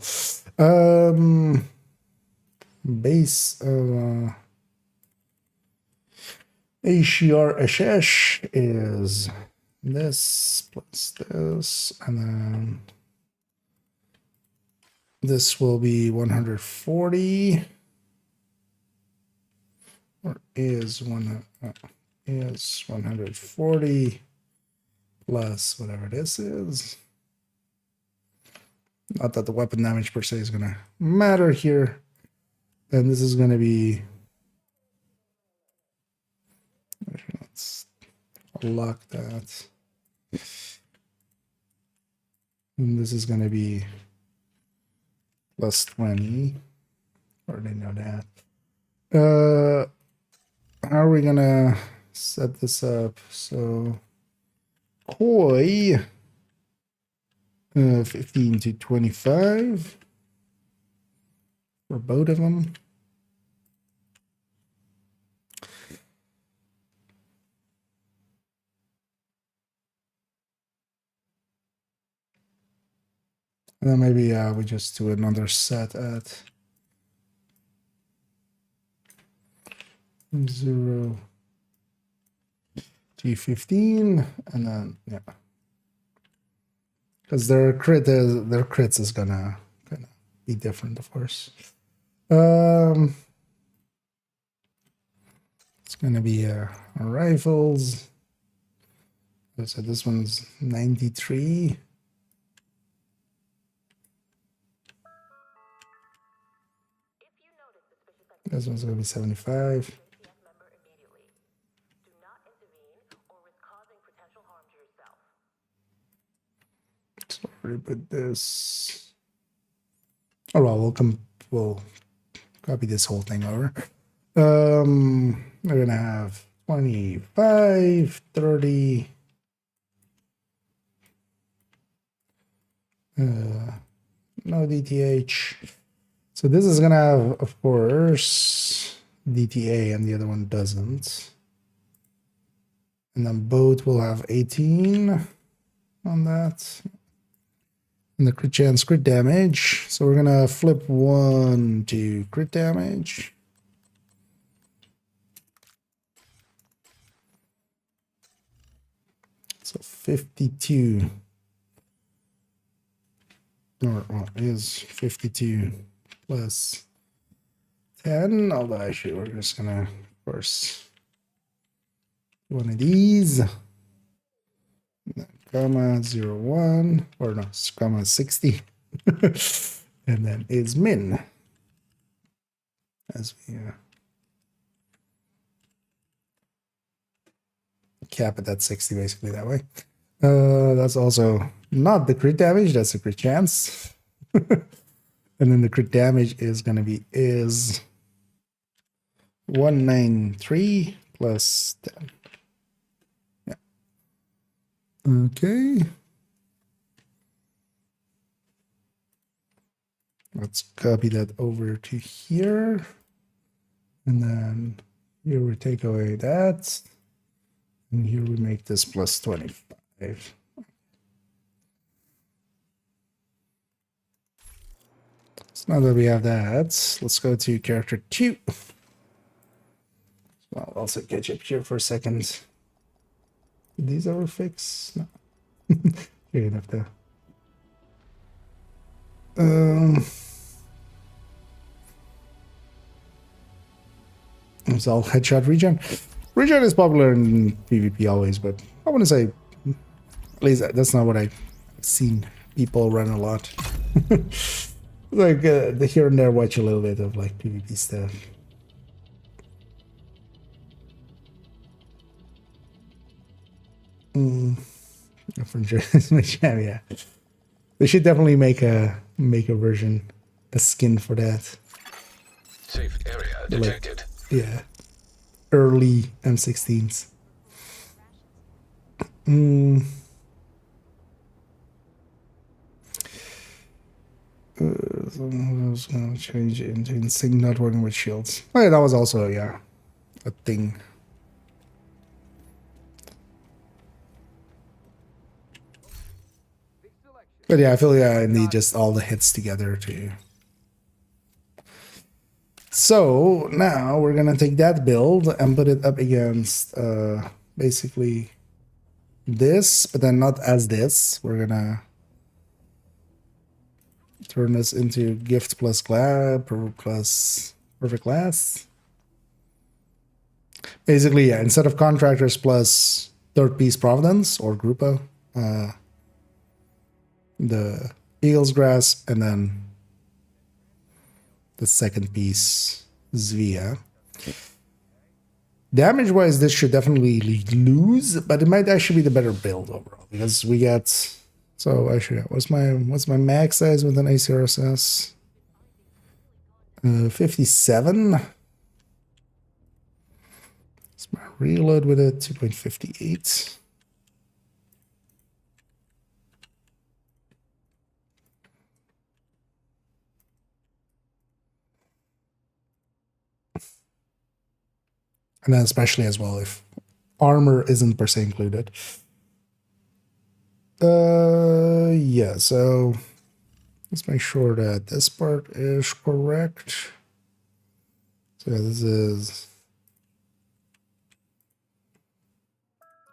Base ACR Ashesh is this plus this, and then this will be 140. Or is 140 plus whatever this is. Not that the weapon damage per se is gonna matter here. And this is gonna be, let's lock that. And this is gonna be plus 20. Already know that. How are we gonna set this up? So Koi 15 to 25 for both of them. And then maybe we just do another set at 0 G15, and then yeah, because their crits is gonna be different, of course. It's gonna be rifles. So this one's 93. This one's gonna be 75. Death member immediately. Do not intervene or risk causing potential harm to yourself. So we put this. Oh well, we'll copy this whole thing over. We're gonna have 25, 30. No DTH. So this is gonna have, of course, DTA, and the other one doesn't. And then both will have 18 on that. And the crit chance, crit damage. So we're gonna flip 1 to crit damage. So 52. Or well, is 52 plus 10. Although actually we're just gonna, of course, one of these. Comma 01, or no, comma 60. And then is min. As we cap it at 60 basically that way. That's also not the crit damage, that's the crit chance. And then the crit damage is going to be is 193 plus 10. Yeah. Okay. Let's copy that over to here. And then here we take away that. And here we make this plus 25. So now that we have that, let's go to character 2. Well, I'll also catch up here for a second. Did these ever fix? No. You're gonna have to. It's all headshot regen. Regen is popular in PvP always, but I want to say, at least that's not what I've seen people run a lot. Like the here and there watch a little bit of like PvP stuff. Yeah, they should definitely make a version, a skin for that. Safe area detected. Yeah, early M16s. So I was gonna change it into instinct not working with shields. Oh yeah, that was also a thing. But yeah, I feel I need just all the hits together to. So now we're gonna take that build and put it up against basically this, but then not as this. We're gonna turn this into gift plus glass plus perfect glass. Basically, yeah, instead of contractors plus third piece providence or grupo, the eagle's grasp, and then the second piece Zvia. Damage wise, this should definitely lose, but it might actually be the better build overall because we get. So actually, what's my max size with an ACRSS? 57. It's my reload with it 2.58. And then especially as well if armor isn't per se included. Yeah, so let's make sure that this part is correct. So yeah, this is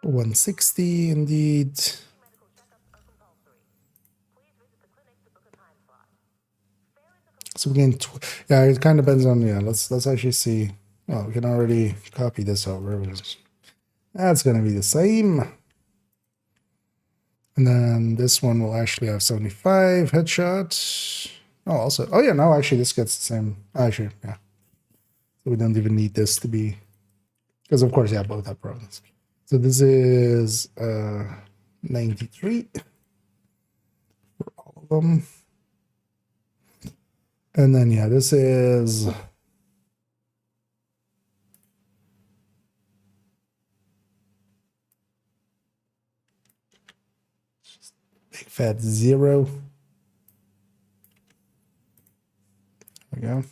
160 indeed. Medical checkups are compulsory. Please visit the clinic to book a time slot. So we can, yeah, it kind of depends on, yeah, let's actually see. Oh, we can already copy this over. That's going to be the same. And then this one will actually have 75 headshot. Oh, also, oh yeah, no, actually this gets the same. Actually, yeah. So we don't even need this to be, because of course, yeah, both have province. So this is 93 for all of them. And then, yeah, this is big fat 0. There we go.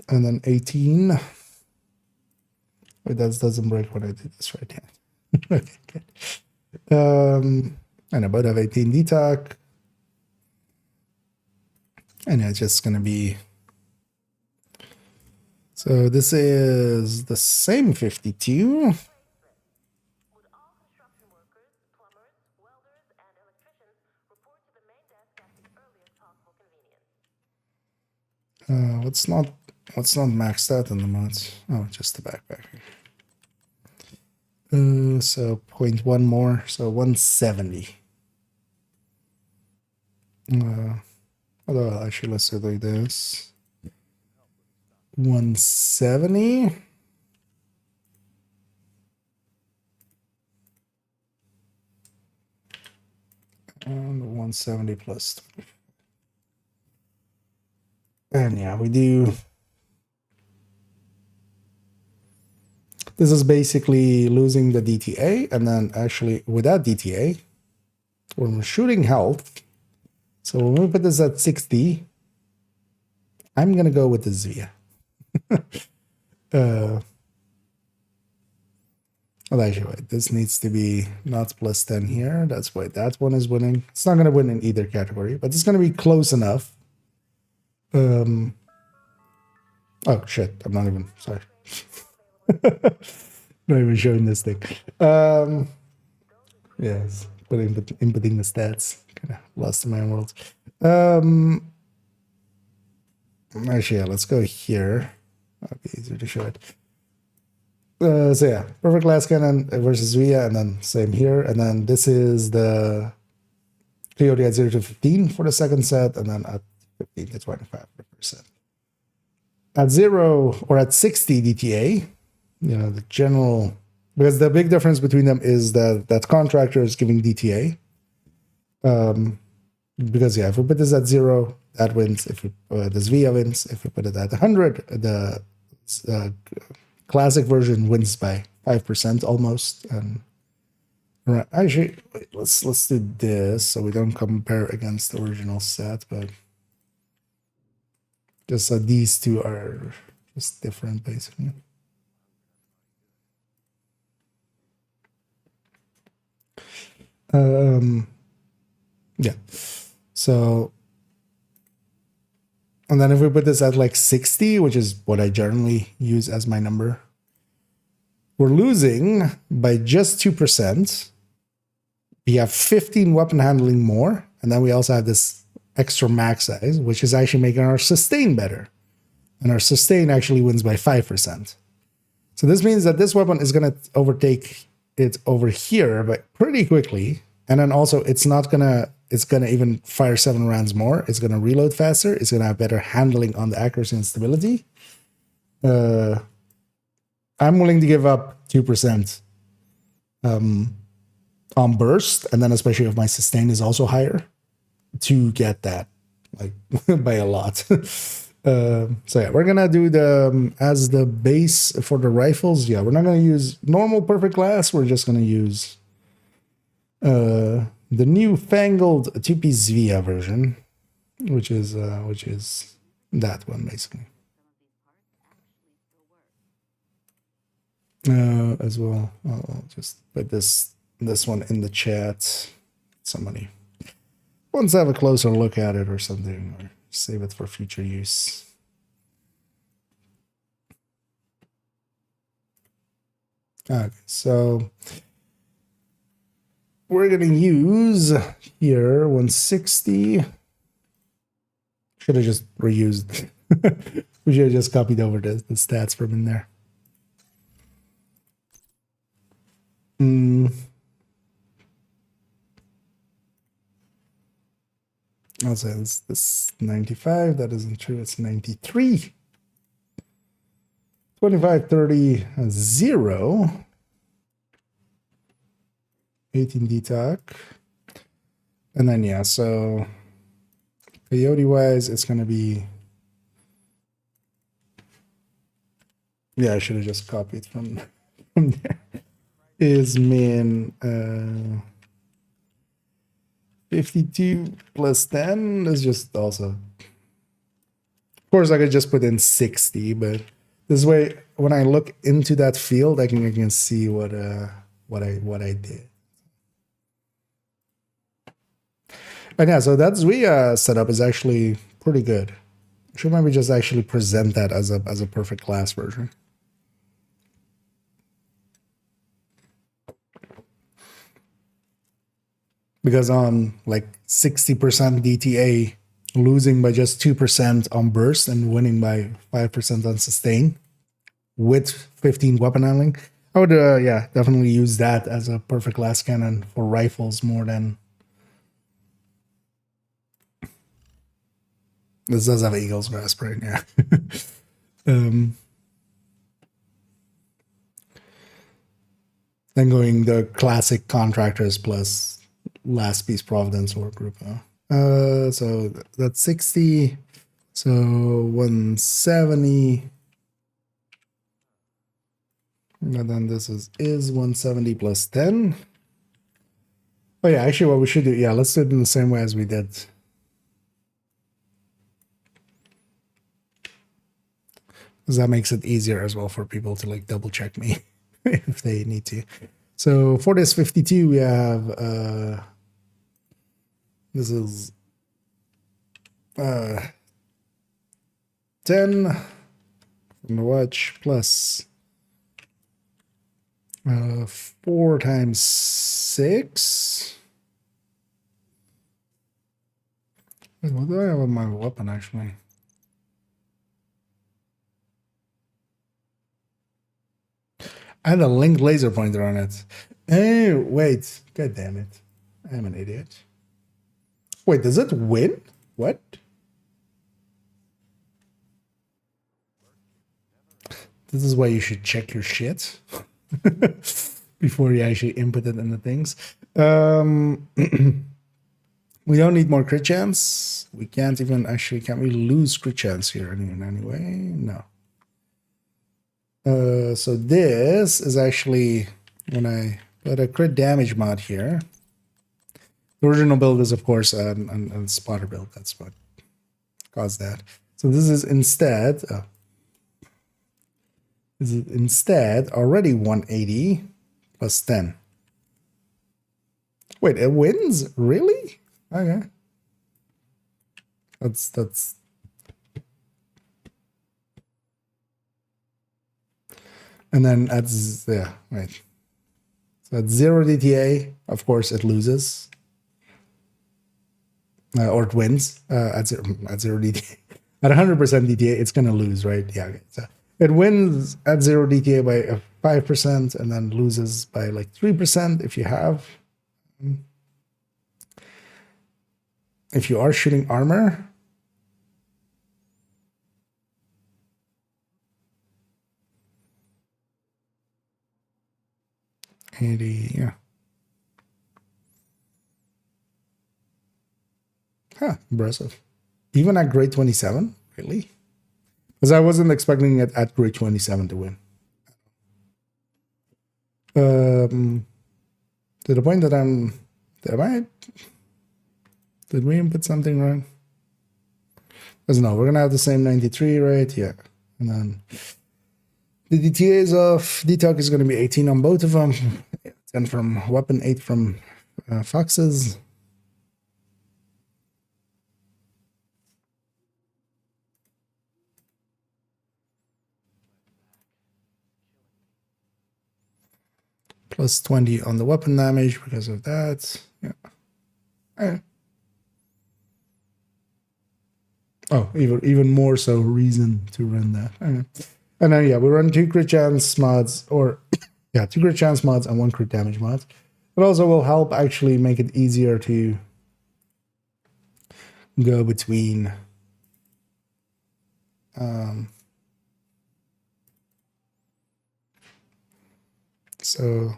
And then 18. Wait, that doesn't break when I do this right now. Okay, good. And I both have 18 detox. And it's just going to be. So this is the same 52. Would all construction workers, plumbers, welders, and electricians report to the main desk at the earliest possible convenience? What's not maxed out in the mods? Oh, just the backpack. So 0.1 more, so 170. Although actually, let's do like this. 170. And 170 plus. And yeah, we do. This is basically losing the DTA, and then actually without DTA, when we're shooting health. So when we put this at 60, I'm gonna go with the Zvia. Well, actually, wait, this needs to be not plus 10 here. That's why that one is winning. It's not gonna win in either category, but it's gonna be close enough. Oh shit! I'm not even sorry. Not even showing this thing. Yes, but inputting the stats. Kind of lost in my own world. Actually, yeah, let's go here. That'll be easier to show it. So yeah, perfect glass cannon versus Via, and then same here. And then this is the Coyote at 0 to 15 for the second set, and then at 15 to 25 for the first set. At 0 or at 60 DTA, you know, the general, because the big difference between them is that contractor is giving DTA. Because yeah, if we put this at 0, that wins. If we this Via wins. If we put it at 100, the classic version wins by 5% almost. And right, actually, wait, let's do this so we don't compare against the original set, but just so these two are just different basically. Yeah. So, and then if we put this at like 60, which is what I generally use as my number, we're losing by just 2%. We have 15 weapon handling more, and then we also have this extra max size, which is actually making our sustain better. And our sustain actually wins by 5%. So this means that this weapon is going to overtake it over here, but pretty quickly. And then also it's gonna even fire 7 rounds more. It's gonna reload faster. It's gonna have better handling on the accuracy and stability. I'm willing to give up 2% on burst, and then especially if my sustain is also higher, to get that, like by a lot. So yeah, we're gonna do the as the base for the rifles. Yeah, we're not gonna use normal perfect glass. We're just gonna use the newfangled 2-piece Via version, which is that one basically. As well, I'll just put this one in the chat. Somebody wants to have a closer look at it or something, or save it for future use. Okay, so we're going to use here 160. Should have just reused. We should have just copied over the stats from in there. I'll say this 95. That isn't true. It's 93. 25, 30, 0. 18 DTOC. And then, yeah, so peyote wise, it's going to be. Yeah, I should have just copied from there. Is min 52 plus 10 is just also. Of course, I could just put in 60, but this way, when I look into that field, I can see what I did. And yeah, so that Zvia setup is actually pretty good. I should maybe just actually present that as a perfect class version. Because on like 60% DTA, losing by just 2% on burst and winning by 5% on sustain with 15 weapon handling. I would, yeah, definitely use that as a perfect last cannon for rifles more than... This does have Eagle's Grasp, right? Yeah. Then going the classic Contractors plus Last Piece Providence or group. So that's 60. So 170. And then this is 170 plus 10. Oh yeah, actually what we should do, yeah, let's do it in the same way as we did. Because that makes it easier as well for people to like double check me if they need to. So for this 52, we have this is 10 from the watch plus 4 times 6. Wait, what do I have on my weapon actually? I had a linked laser pointer on it. Hey, wait. God damn it. I'm an idiot. Wait, does it win? What? This is why you should check your shit before you actually input it in the things. We don't need more crit chance. We can't even actually, can we lose crit chance here in any way? No. So this is actually, when I put a crit damage mod here, the original build is of course a spotter build. That's what caused that. So this is instead, already 180 plus 10. Wait, it wins? Really? Okay. That's and then at, yeah, right. So at 0 DTA, of course, it loses. Or it wins at 0 DTA. At 100% DTA, it's going to lose, right? Yeah, okay. So it wins at 0 DTA by 5% and then loses by like 3% if you have. If you are shooting armor. Yeah. Huh, impressive. Even at grade 27? Really? Because I wasn't expecting it at grade 27 to win. To the point that did we input something wrong? Because no, we're going to have the same 93, right? Yeah. And then the DTAs of DTOC is going to be 18 on both of them. 10 from weapon, 8 from foxes. Plus 20 on the weapon damage because of that. Yeah. Okay. Oh, even more so reason to run that. Okay. And then yeah, we run 2 crit chance mods, or yeah, 2 crit chance mods and 1 crit damage mod. It also will help actually make it easier to go between so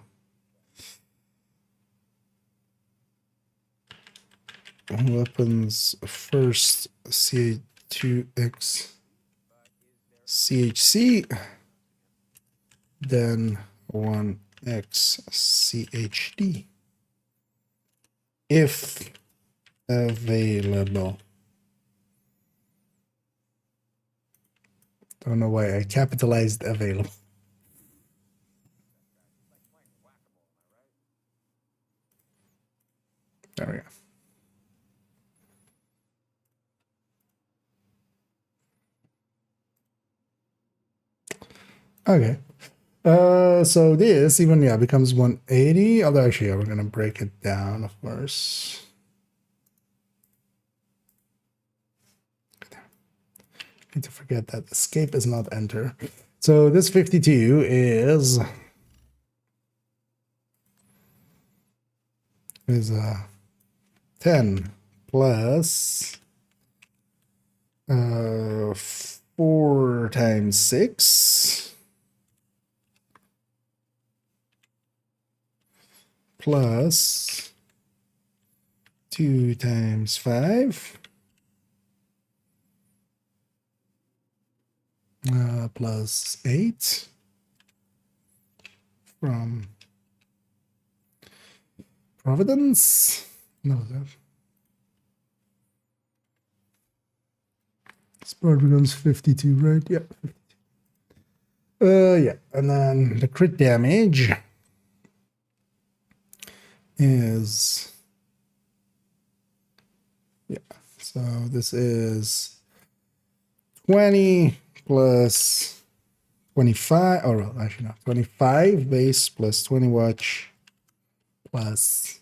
weapons first CA2X CHC, then 1X CHD if available. Don't know why I capitalized available. There we go. Okay. So this even, yeah, becomes 180. Although actually, yeah, we're gonna break it down, of course. need to forget that escape is not enter. So this 52 is 10 plus 4 times 6 plus 2 times 5 plus 8 from Providence. No, that Sport becomes 52, right? Yeah. Yeah, and then the crit damage is, yeah, so this is 20 plus 25, oh, well, actually no, 25 base plus 20 watch plus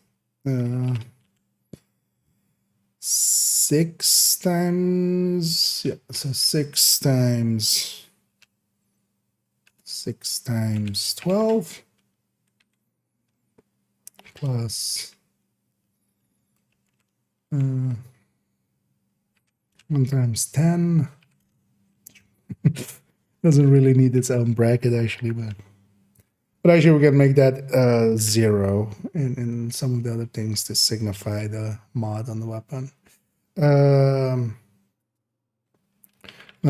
6 times, yeah, so 6 times 12 plus 1 times 10. Doesn't really need its own bracket actually, but actually we can make that 0 in some of the other things to signify the mod on the weapon. And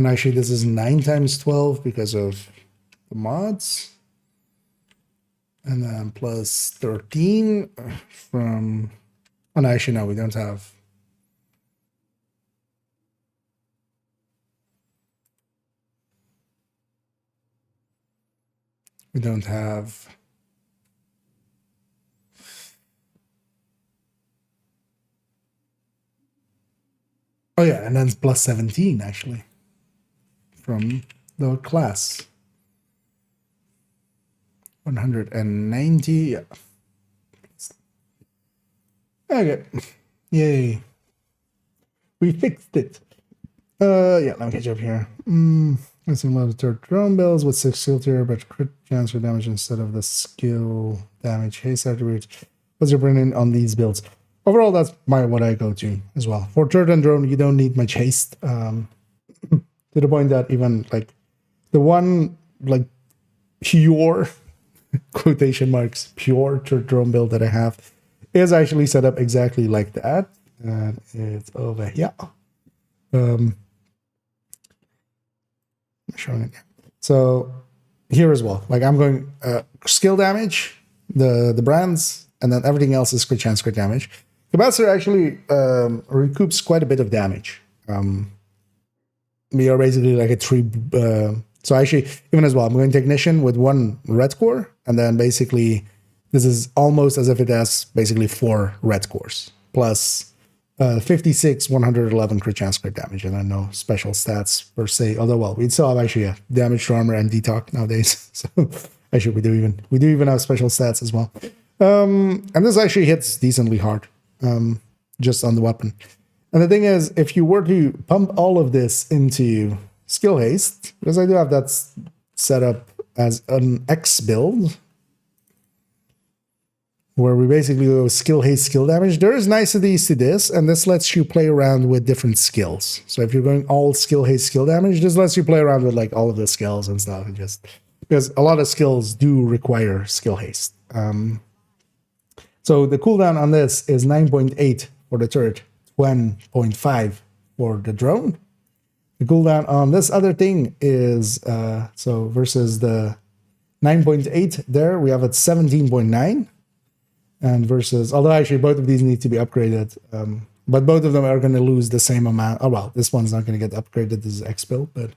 actually this is 9 times 12 because of the mods. And then plus 13 from, oh no, actually no, we don't have. We don't have. Oh yeah, and then it's plus 17 actually from the class. 190, yeah. Okay, yay. We fixed it. Yeah, let me catch up here. Let's see, a lot of third drone bills with 6 skill tier, but crit chance for damage instead of the skill damage. Haste attribute. What's your opinion on these builds? Overall, that's what I go to as well. For third and drone, you don't need much haste. To the point that even like the one like pure quotation marks pure third drone build that I have is actually set up exactly like that, and it's over here. I'm showing it. So here as well, like I'm going skill damage, the brands, and then everything else is crit chance, crit damage. Capacitor actually recoups quite a bit of damage. We are basically like a 3. So actually, even as well, I'm going Technician with 1 red core, and then basically this is almost as if it has basically 4 red cores plus 56, 111 crit chance, crit damage, and then no special stats per se. Although, well, we still have actually damage to armor and detox nowadays. So actually, we do even have special stats as well. And this actually hits decently hard, just on the weapon. And the thing is, if you were to pump all of this into skill haste, because I do have that set up as an X build, where we basically go skill haste, skill damage. There is niceties to this, and this lets you play around with different skills. So if you're going all skill haste, skill damage, this lets you play around with like all of the skills and stuff, and just because a lot of skills do require skill haste. So the cooldown on this is 9.8 for the turret, 1.5 for the drone. The cooldown on this other thing is so versus the 9.8 there, we have at 17.9. And versus, although actually both of these need to be upgraded, but both of them are going to lose the same amount. Oh, well, this one's not going to get upgraded. This is X build, but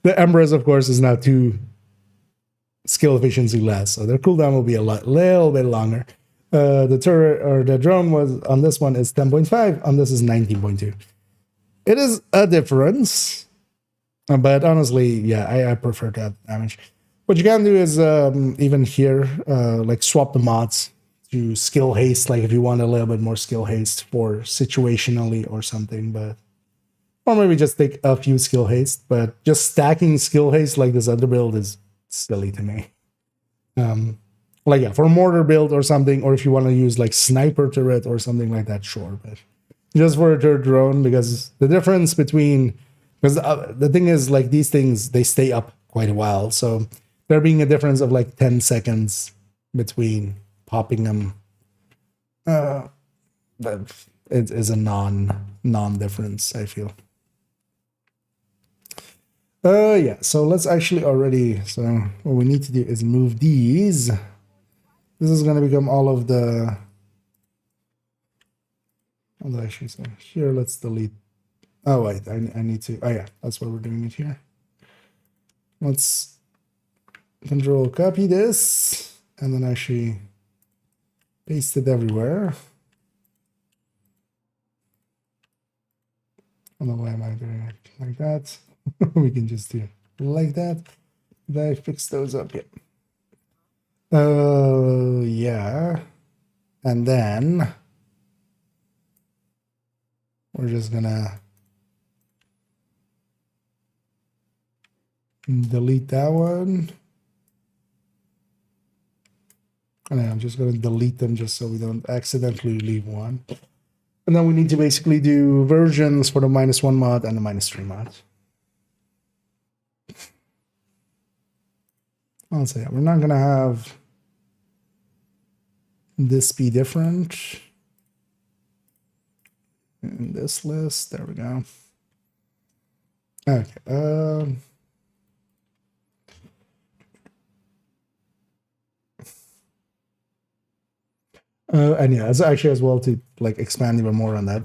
the Empress, of course, is now 2 skill efficiency less. So their cooldown will be little bit longer. The turret or the drone was on this one is 10.5, on this is 19.2. It is a difference, but honestly, yeah, I prefer that damage. What you can do is even here, like swap the mods to skill haste, like if you want a little bit more skill haste for situationally or something, but Or maybe just take a few skill haste, but just stacking skill haste like this other build is silly to me. Like, yeah, for a mortar build or something, or if you want to use like sniper turret or something like that, sure. But just for a third drone, because the difference between, because the thing is, like, these things, they stay up quite a while. So there being a difference of like 10 seconds between popping them, it is a non-difference, I feel. Yeah, so let's actually already, so what we need to do is move these. This is going to become all of the, what did I actually say? Here, let's delete. Oh, wait, I need to, oh yeah, that's why we're doing it here. Let's control copy this, and then actually paste it everywhere. I don't know why am I doing it like that. We can just do it like that. Did I fix those up yet? Yeah. And then we're just gonna delete that one. And I'm just gonna delete them just so we don't accidentally leave one. And then we need to basically do versions for the -1 mod and the -3 mod. I'll say we're not gonna have this be different in this list. There we go. Okay. And yeah, it's actually as well to like expand even more on that.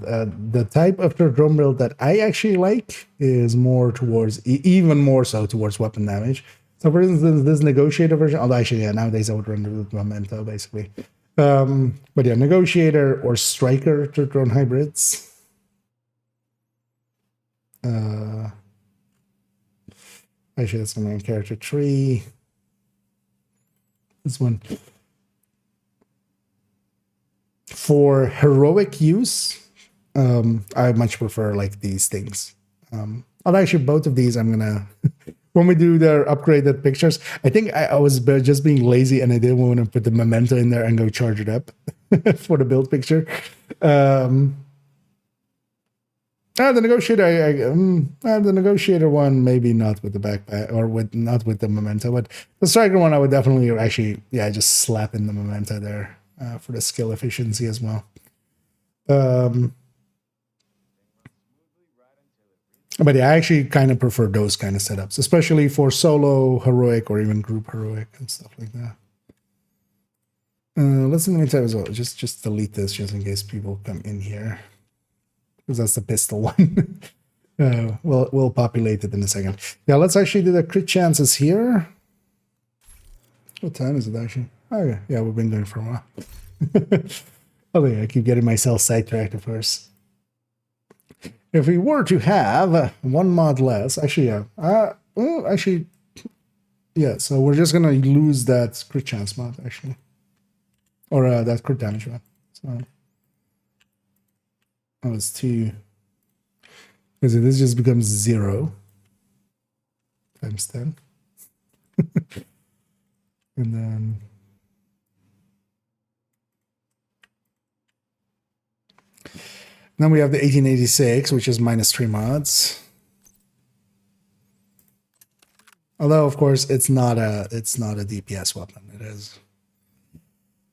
The type of drum build that I actually like is more towards, even more so towards weapon damage. So for instance, this negotiator version, although actually, yeah, nowadays I would run with memento basically. But yeah, negotiator or striker drone hybrids. Actually, that's the main character tree. This one. For heroic use, I much prefer like these things. I'll actually both of these I'm gonna when we do their upgraded pictures. I think I was just being lazy and I didn't want to put the memento in there and go charge it up for the build picture. The negotiator, the negotiator one, maybe not with the backpack or not with the memento, but the striker one I would definitely actually, yeah, just slap in the memento there. For the skill efficiency as well. But yeah, I actually kind of prefer those kind of setups, especially for solo heroic or even group heroic and stuff like that. Let's in the meantime as well, just delete this just in case people come in here. Because that's the pistol one. We'll populate it in a second. Yeah, let's actually do the crit chances here. What time is it actually? Oh yeah, we've been going for a while. Oh yeah, I keep getting myself sidetracked at first. If we were to have one mod less, actually, yeah. Yeah, so we're just gonna lose that crit chance mod, actually. Or that crit damage mod. So that was 2. Because this just becomes 0 times 10. And then we have the 1886, which is -3 mods. Although, of course, it's not a DPS weapon. It is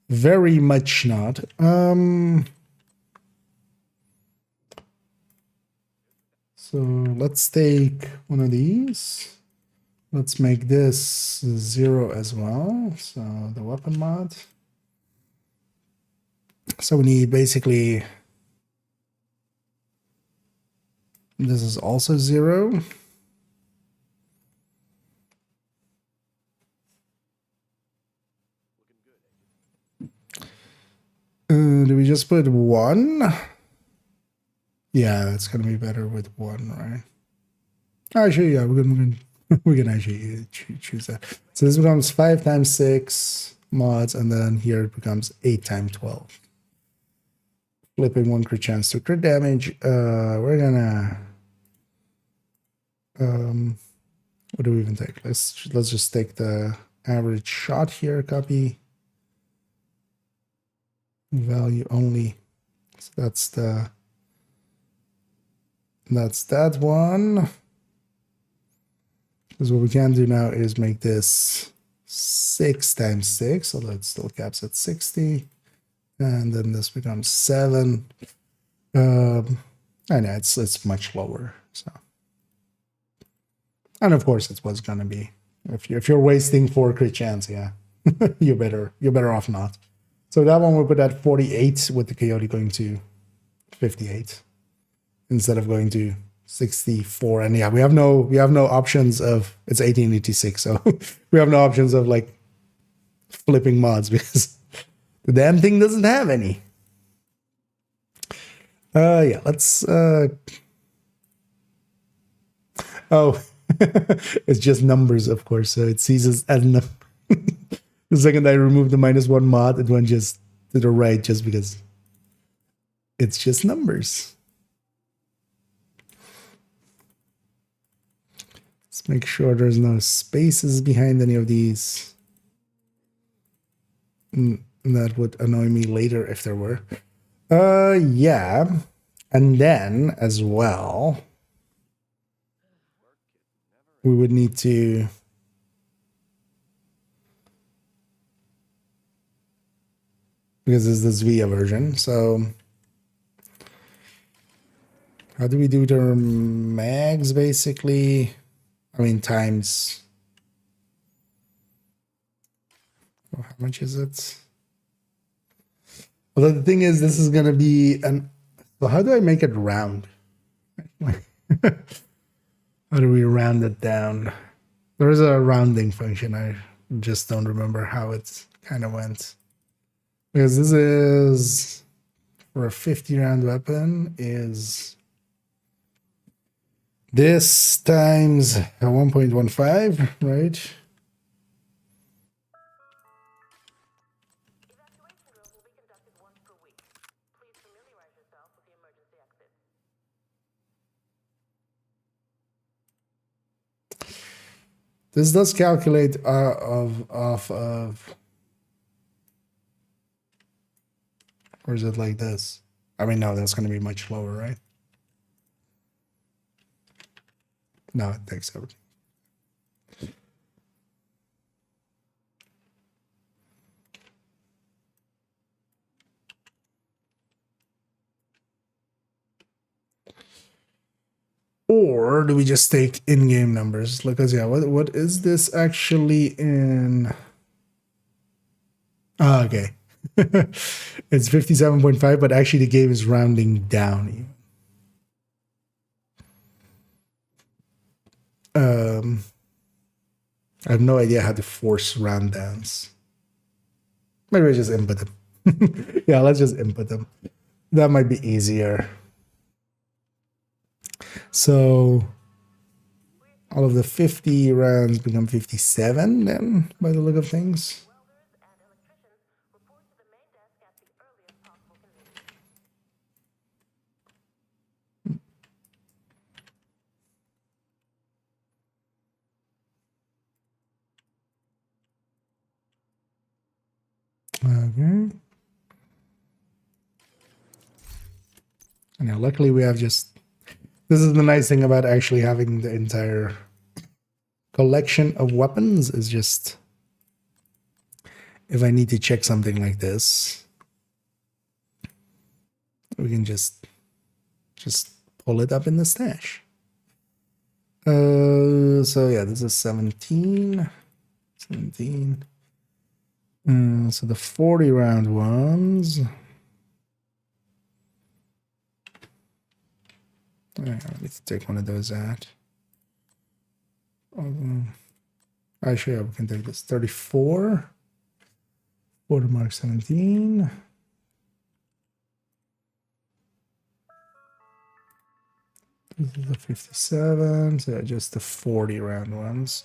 very much not. So let's take one of these. Let's make this 0 as well. So the weapon mod. So we need basically, this is also 0. Do we just put 1? Yeah, it's gonna be better with 1, right? Actually, yeah, we can actually choose that. So this becomes 5 times 6 mods, and then here it becomes 8 times 12. Flipping 1 crit chance to crit damage. We're gonna What do we even take? Let's just take the average shot here. Copy value only. So that's that one. Because what we can do now is make this 6 times 6, although it still caps at 60. And then this becomes 7. I know it's much lower. So, and of course it's what's gonna be. If you're wasting 4 crit chance, yeah, you're better off not. So that one we'll put at 48 with the coyote going to 58 instead of going to 64. And yeah, we have no options of, it's 1886, so we have no options of like flipping mods because the damn thing doesn't have any. Yeah, let's oh, it's just numbers, of course, so it sees us as number. The second I removed the -1 mod, it went just to the right just because it's just numbers. Let's make sure there's no spaces behind any of these. That would annoy me later if there were. Yeah. And then as well, we would need to because this is the VIA version. So how do we do the mags basically? I mean, times. Oh, how much is it? Well, the thing is, this is going to be an. So how do I make it round? How do we round it down? There is a rounding function. I just don't remember how it kind of went. Because this is for a 50 round weapon is this times 1.15, right? Evacuation drills will be conducted once per week. Please familiarize yourself with the emergency exit. This does calculate off of, or is it like this? I mean, no, that's going to be much lower, right? No, it takes everything. Or do we just take in-game numbers? Because yeah, what is this actually in? Oh, okay. It's 57.5, but actually the game is rounding down. I have no idea how to force round downs. Maybe I just input them. Yeah, let's just input them. That might be easier. So all of the 50 rounds become 57 then, by the look of things. Welders and electricians report to the main desk at the earliest possible convenience. Okay. And now luckily we have just, this is the nice thing about actually having the entire collection of weapons is just, if I need to check something like this, we can just pull it up in the stash. So yeah, this is 17. So the 40 round ones. I need to take one of those out. Actually, yeah, we can take this 34. 4 to mark 17. This is the 57. So yeah, just the 40 round ones,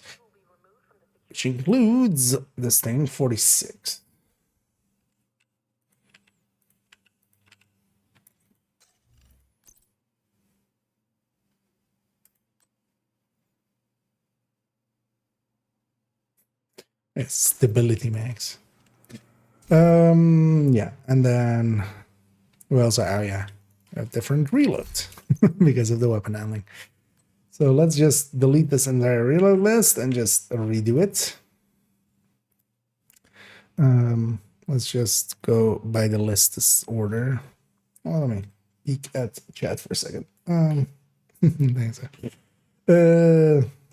which includes this thing 46. It's stability max. Yeah, and then we also a different reload because of the weapon handling. So let's just delete this entire reload list and just redo it. Let's just go by the list order. Well, let me peek at chat for a second. Thanks.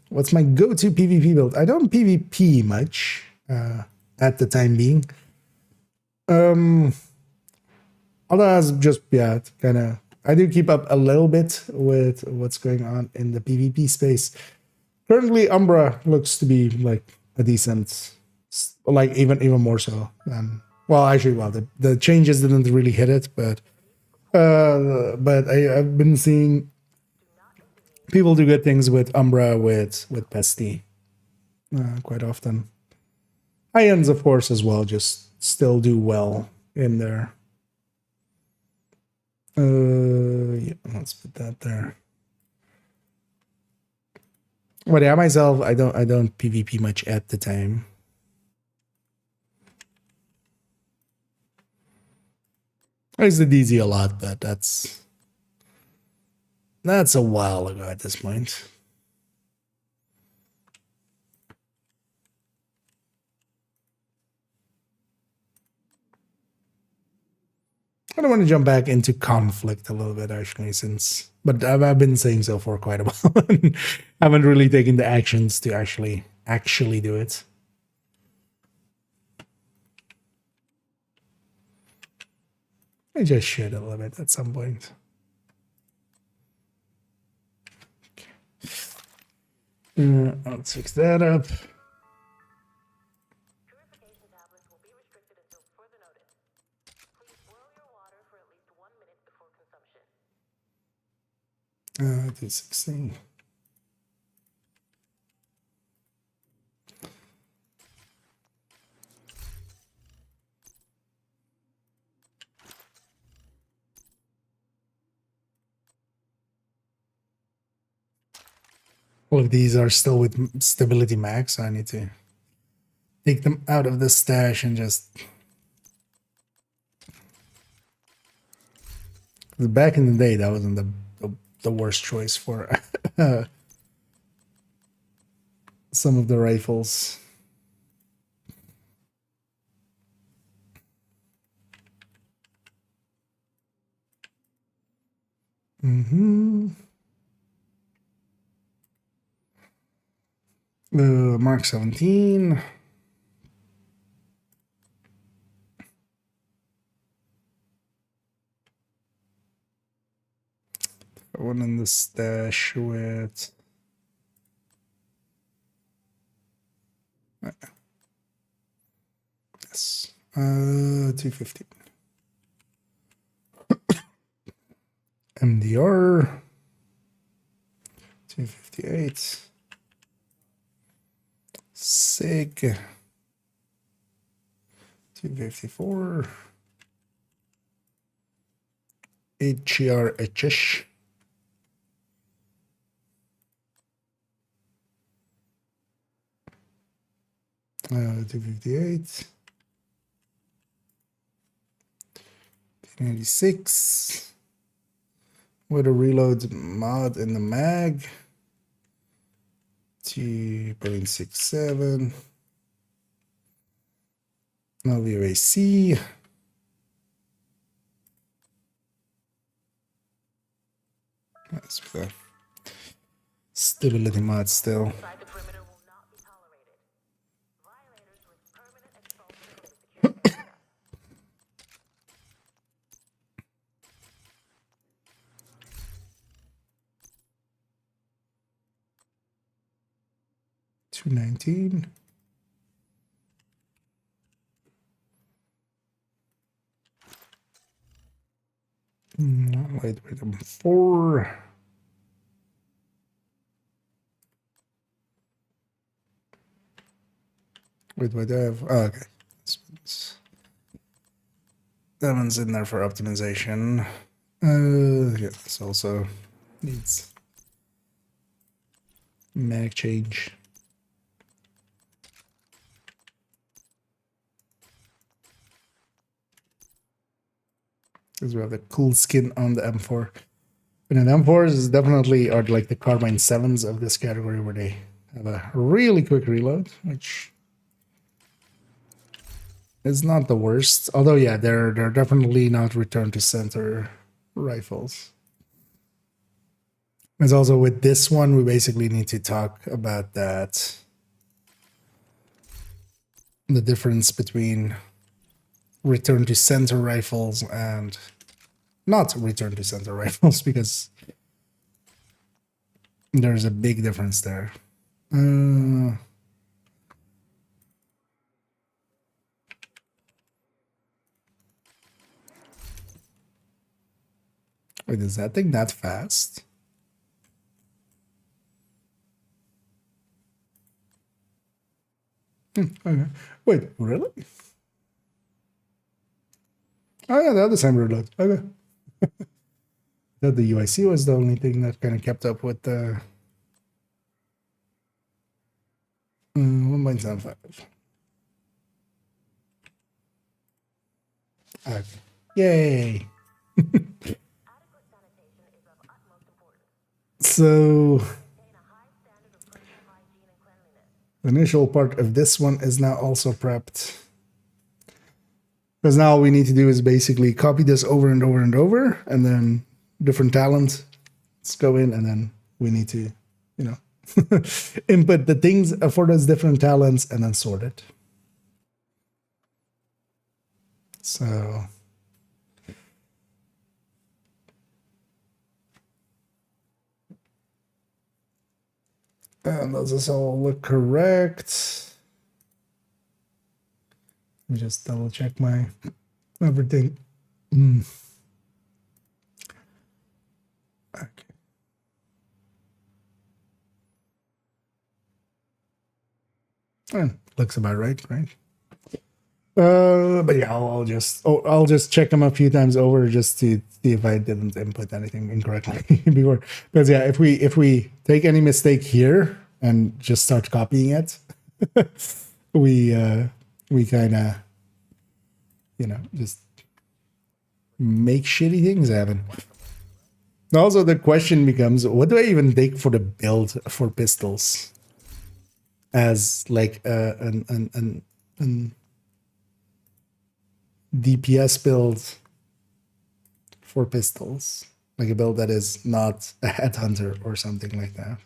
What's my go-to PvP build? I don't PvP much at the time being. Although as just kind of I do keep up a little bit with what's going on in the PvP space. Currently, Umbra looks to be like a decent, like even more so than well, actually, well, the changes didn't really hit it, but I've been seeing people do good things with Umbra with Pesty quite often. High ends, of course, as well, just still do well in there. Yeah, let's put that there. But yeah, myself, I don't PvP much at the time. I used the DZ a lot, but that's a while ago at this point. I don't want to jump back into conflict a little bit actually, but I've been saying so for quite a while. Haven't really taken the actions to actually do it. I just should a little bit at some point. Let's fix that up. Purification tablets will be restricted until further notice. Please boil your water for at least 1 minute before consumption. 216. All of these are still with stability max, so I need to take them out of the stash and just... Back in the day, that wasn't the worst choice for some of the rifles. Mark 17. One in the stash with... Yes. 250. MDR. 258. SIG. 254. HRHish. 258. 96. With a reload mod in the mag. 2.67. LVAC. That's the stability mod still. Inside the perimeter will not be tolerated. Violators with permanent expulsion from the security area. 219. Wait, 4. Wait, what do I have? Oh, okay. That one's in there for optimization. Yeah, this also needs mag change. Because we have the cool skin on the M4. And then M4s is definitely are like the Carbine 7s of this category, where they have a really quick reload, which is not the worst. Although, yeah, they're definitely not return to center rifles. As also with this one, we basically need to talk about that. The difference between return to center rifles and not return to center rifles, because there's a big difference there. Wait, is that thing that fast? Okay. Wait, really? Oh yeah, they have the same reload. Okay. That the UIC was the only thing that kind of kept up with the 1.75. Okay. Yay! So the initial part of this one is now also prepped. Because now all we need to do is basically copy this over and over and over, and then different talents go in, and then we need to, you know, input the things for those different talents and then sort it. So and does this all look correct? Let me just double check my everything. Okay. Looks about right? But yeah, I'll just check them a few times over just to see if I didn't input anything incorrectly before. Because yeah, if we take any mistake here and just start copying it, we kind of, you know, just make shitty things happen. Also, the question becomes, what do I even take for the build for pistols? As like an DPS build for pistols, like a build that is not a headhunter or something like that.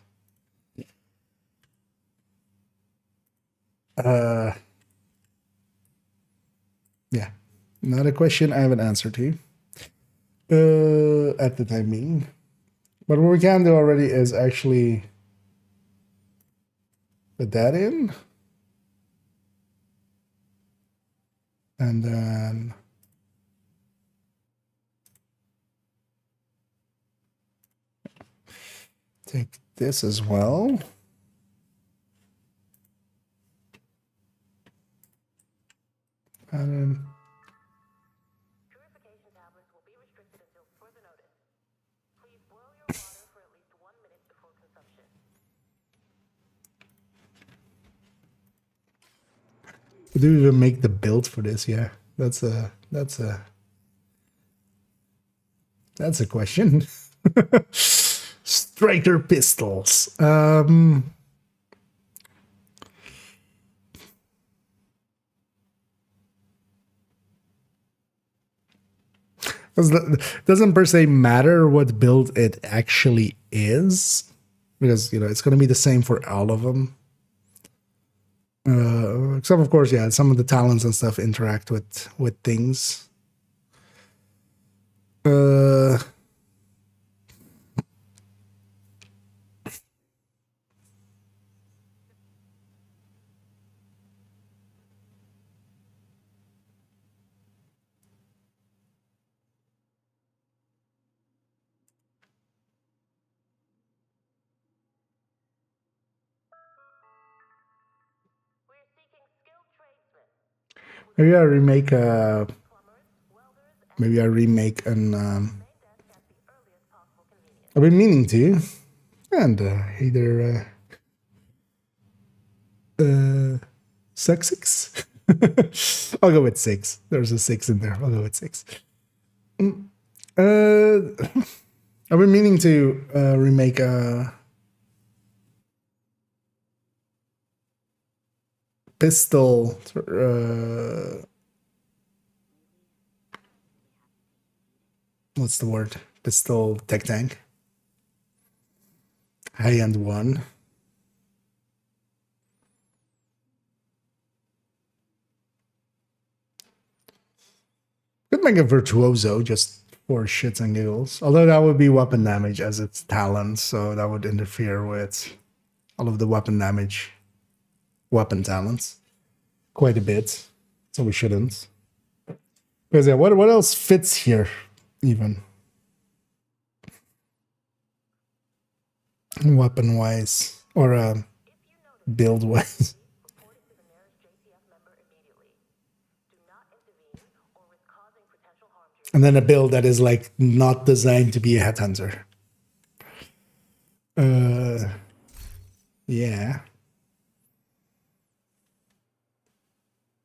Yeah, not a question I have an answer to at the time being. But what we can do already is actually put that in. And then take this as well. And then Purification tablets will be restricted until further notice. Please boil your water for at least 1 minute before consumption. do we even make the build for this? Yeah, that's a question. Striker pistols. Doesn't per se matter what build it actually is, because you know it's going to be the same for all of them. Except of course, yeah, some of the talents and stuff interact with things. We're seeking skilled tradesmen. Maybe I remake a. Plumbers, welders, and Maybe I remake an. main desk at the earliest possible convenience. I've been meaning to, and either 6. I'll go with 6. There's a 6 in there. I'll go with 6. I've been meaning to remake a pistol. What's the word? Pistol tech tank. High-end one. Could make a virtuoso just for shits and giggles. Although that would be weapon damage as its talent, so that would interfere with all of the weapon damage, weapon talents quite a bit. So we shouldn't. Because yeah, what else fits here even? Weapon wise or build wise. Report it to the nearest JTF member immediately. Do not intervene or risk causing potential harm to your And then a build that is like not designed to be a headhunter. Yeah.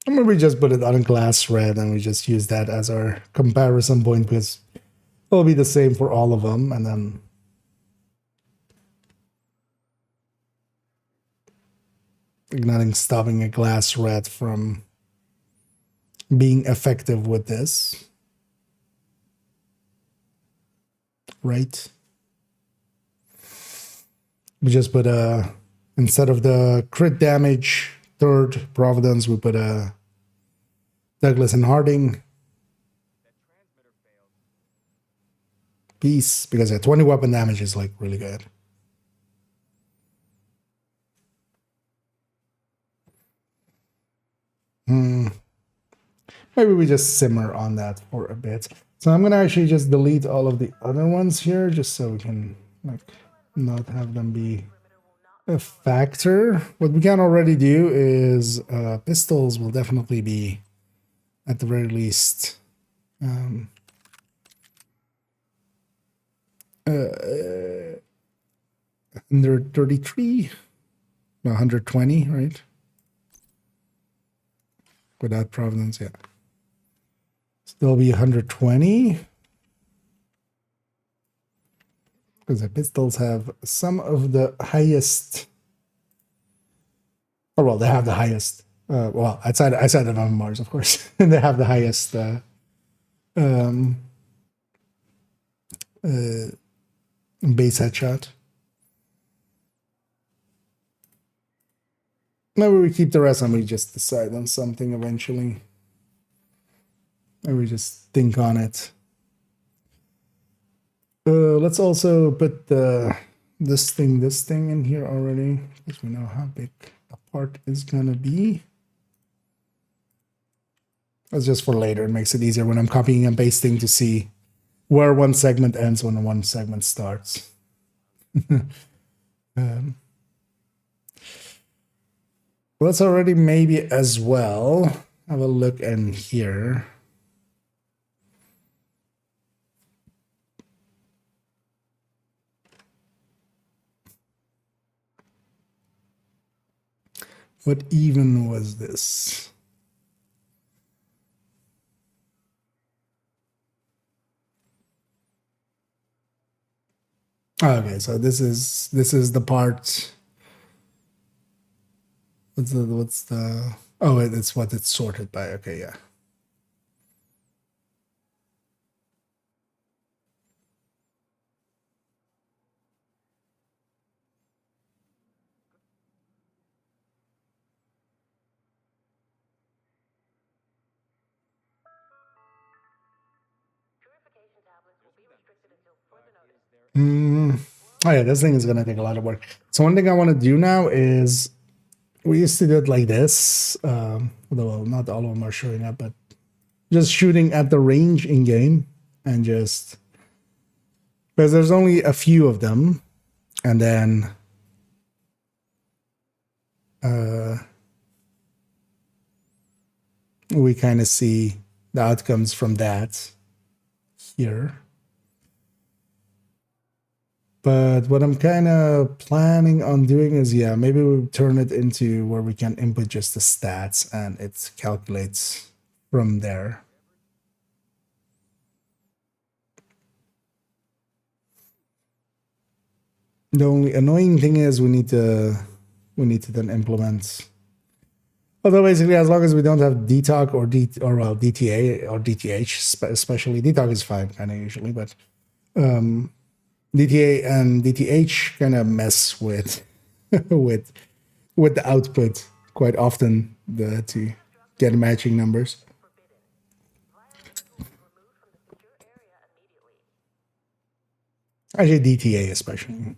Or maybe we just put it on glass red and we just use that as our comparison point because it'll be the same for all of them. And then nothing stopping a glass red from being effective with this. Right? We just put instead of the crit damage third Providence, we put a Douglas and Harding piece because 20 weapon damage is like really good. Maybe we just simmer on that for a bit. So I'm gonna actually just delete all of the other ones here just so we can like not have them be a factor. What we can already do is pistols will definitely be at the very least under 33, 120, right? Without Providence, yeah. Still be 120. Because the pistols have some of the highest. Oh, well, they have the highest. Well, outside of MMRs, of course. They have the highest base headshot. Maybe we keep the rest and we just decide on something eventually. Maybe we just think on it. Let's also put this thing in here already because we know how big a part is gonna be. That's just for later. It makes it easier when I'm copying and pasting to see where one segment ends when one segment starts. Let's already maybe as well have a look in here. What even was this? Okay, so this is the part. What's the oh, it's what it's sorted by. Okay, yeah. purification tablets will be restricted until further notice. Oh yeah, this thing is gonna take a lot of work. So one thing I want to do now is we used to do it like this. Although not all of them are showing up, but just shooting at the range in game and just because there's only a few of them, and then we kind of see the outcomes from that here. But what I'm kind of planning on doing is, yeah, maybe we'll turn it into where we can input just the stats and it calculates from there. The only annoying thing is we need to then implement. Although basically, as long as we don't have DTOC or DTA or DTH, especially DTOC is fine kind of usually, but DTA and DTH kind of mess with with the output quite often to get matching numbers. Actually, DTA especially,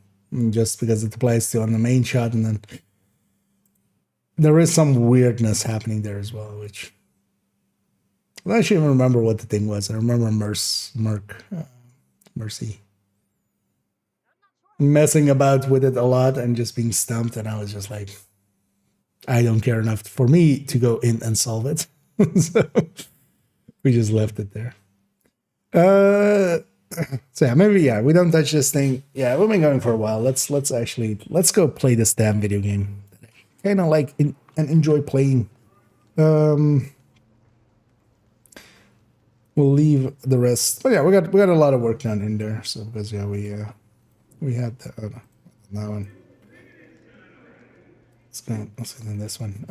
just because it applies to on the main shot, and then there is some weirdness happening there as well, which I don't actually even remember what the thing was. I remember Mercy messing about with it a lot and just being stumped, and I was just like, I don't care enough for me to go in and solve it. So we just left it there. So yeah, maybe we don't touch this thing. Yeah, we've been going for a while. Let's go play this damn video game. Kind of like and enjoy playing. We'll leave the rest. But yeah, we got a lot of work done in there. So because we had that one. Let's go in this one.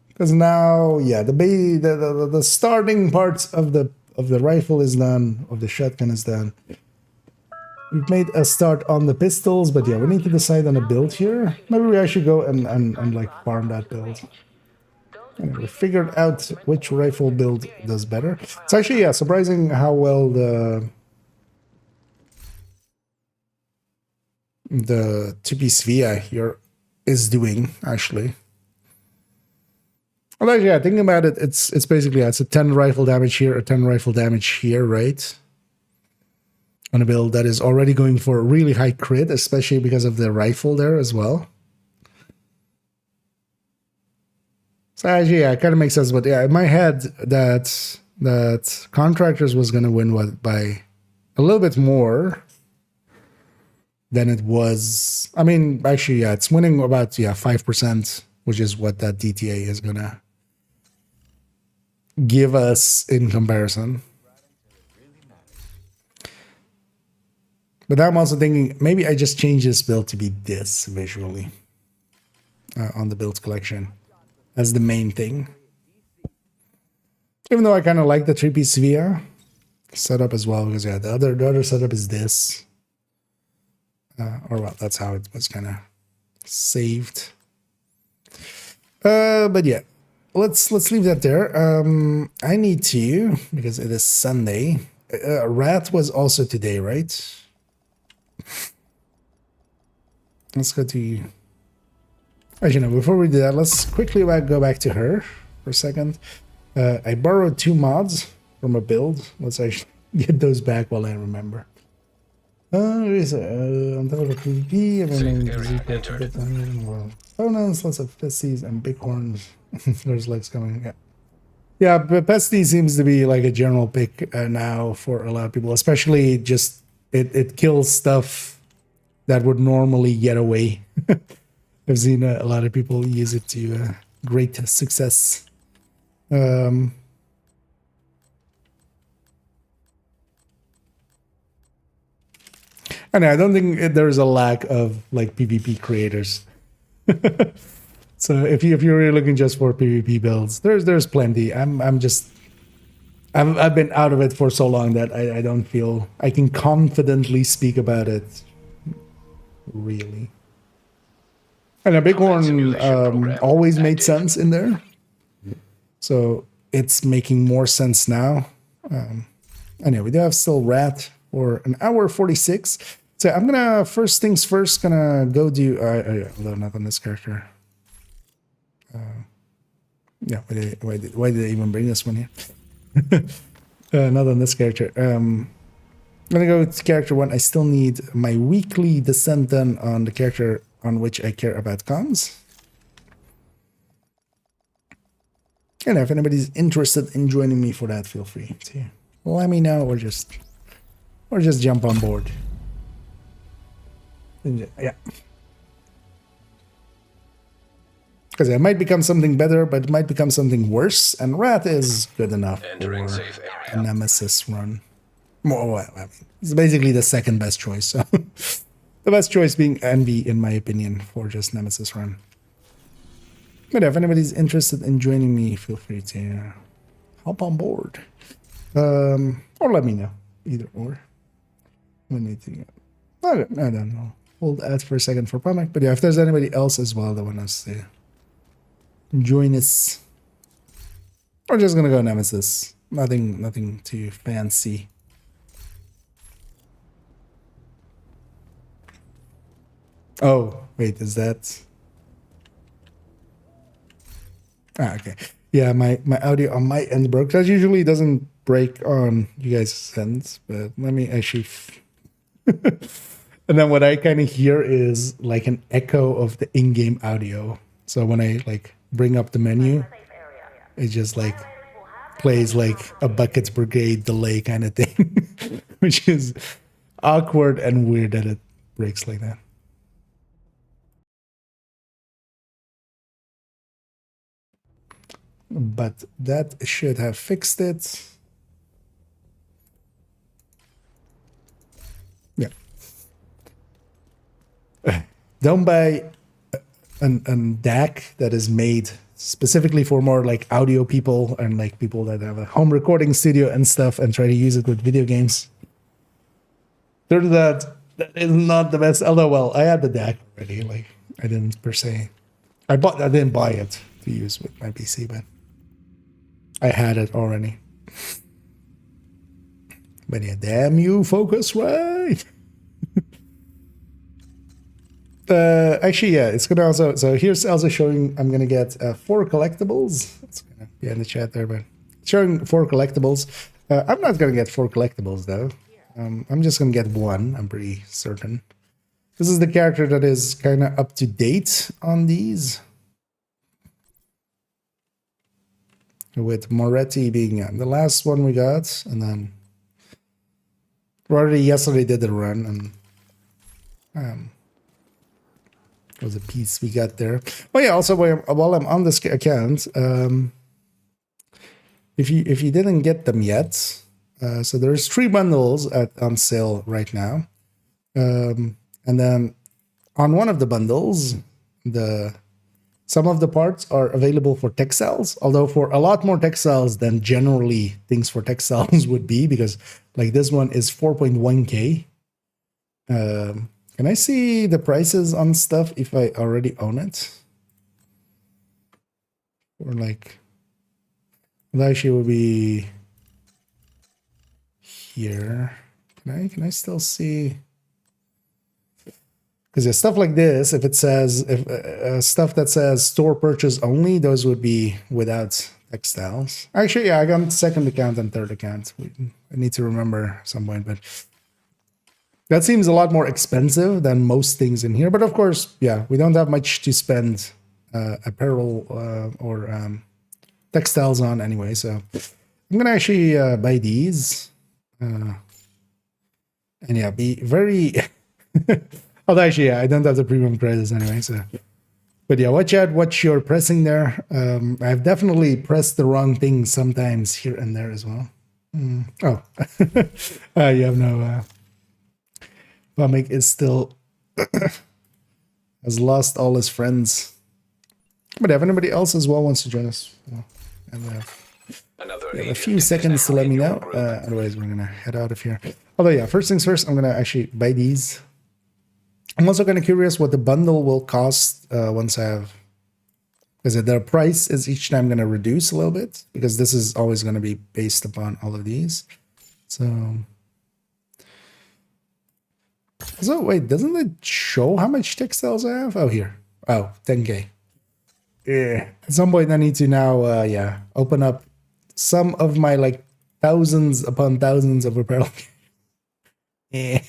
Because now the starting parts of the rifle is done, of the shotgun is done. We've made a start on the pistols, but yeah, we need to decide on a build here. Maybe I should go and like farm that build. And we figured out which rifle build does better. It's actually surprising how well the two-piece VI here is doing actually. Well, actually, thinking about it, it's basically it's a 10 rifle damage here, a 10 rifle damage here, right? On a build that is already going for a really high crit, especially because of the rifle there as well. So actually, it kind of makes sense. But yeah, in my head, that Contractors was going to win by a little bit more than it was. I mean, actually, it's winning about 5%, which is what that DTA is going to give us in comparison. But I'm also thinking maybe I just change this build to be this visually on the build collection as the main thing. Even though I kind of like the 3-piece VIA setup as well, because the other setup is this. Or well, that's how it was kind of saved. But yeah, let's leave that there. I need to, because it is Sunday. Rat was also today, right? Let's go to. Actually, no. Before we do that, let's quickly go back to her for a second. I borrowed 2 mods from a build. Let's actually get those back while I remember. On top of the PvP, opponents, lots of pesties and bighorns. There's legs coming. Yeah, but pesty seems to be like a general pick now for a lot of people, especially just it kills stuff that would normally get away. I've seen a lot of people use it to great success. And I don't think there's a lack of like PvP creators. So if you're really looking just for PvP builds, there's plenty. I've been out of it for so long that I don't feel I can confidently speak about it. Really. And a bighorn always made sense in there. So it's making more sense now. Anyway, we do have still Rat for an hour 46. So I'm gonna, first things first, gonna go do, although not on this character. Yeah, why did I even bring this one here? Not on this character. I'm gonna go to character 1. I still need my weekly descent done on the character on which I care about comms. And if anybody's interested in joining me for that, feel free to let me know, or just jump on board. Yeah. Because it might become something better, but it might become something worse, and Rat is good enough for a Nemesis run. More, well, I mean, it's basically the second best choice. So The best choice being Envy, in my opinion, for just Nemesis run. But if anybody's interested in joining me, feel free to hop on board. Or let me know. Either or. We need to. I don't know. Hold ads for a second for Pumic. But yeah, if there's anybody else as well that wants to join us, we're just gonna go Nemesis. Nothing too fancy. Oh, wait, is that? Ah, okay. Yeah, my audio on my end broke. That usually doesn't break on you guys' ends, but let me actually. And then what I kind of hear is like an echo of the in-game audio. So when I like bring up the menu, it just like plays like a Buckets Brigade delay kind of thing, which is awkward and weird that it breaks like that. But that should have fixed it. Yeah. Don't buy a DAC that is made specifically for more like audio people and like people that have a home recording studio and stuff and try to use it with video games. Turns out that is not the best. Although, well, I had the DAC already. Like, I didn't per se. I didn't buy it to use with my PC, but I had it already. But yeah, damn you, Focusrite. Actually, yeah, it's gonna also. So here's also showing. I'm gonna get 4 collectibles. It's gonna be in the chat there, but showing 4 collectibles. I'm not gonna get 4 collectibles though. I'm just gonna get 1. I'm pretty certain. This is the character that is kind of up to date on these. With Moretti being the last one we got, and then already yesterday did the run, and was a piece we got there. Oh yeah, also while I'm on this account, if you didn't get them yet, so there's 3 bundles on sale right now, and then on one of the bundles, some of the parts are available for textiles, although for a lot more textiles than generally things for textiles would be, because like this one is 4.1K. Can I see the prices on stuff if I already own it? Or like, that actually would be here. Can I still see? Because yeah, stuff like this, if it says stuff that says store purchase only, those would be without textiles. Actually, yeah, I got second account and third account. I need to remember at some point, but that seems a lot more expensive than most things in here. But of course, yeah, we don't have much to spend apparel or textiles on anyway. So I'm gonna actually buy these, and yeah, be very. Although actually, yeah, I don't have the premium credits anyway. So, but yeah, watch out what you're pressing there. I've definitely pressed the wrong thing sometimes here and there as well. Oh, you have no. Pumic is still has lost all his friends. But if anybody else as well wants to join us, well, and we have a few seconds to let me know. Otherwise, we're gonna head out of here. Although, yeah, first things first, I'm gonna actually buy these. I'm also kind of curious what the bundle will cost once I have, because their price is each time going to reduce a little bit, because this is always going to be based upon all of these. So wait, doesn't it show how much textiles I have? Oh, here. Oh, 10K. Yeah. At some point I need to now, yeah, open up some of my like thousands upon thousands of apparel. Yeah.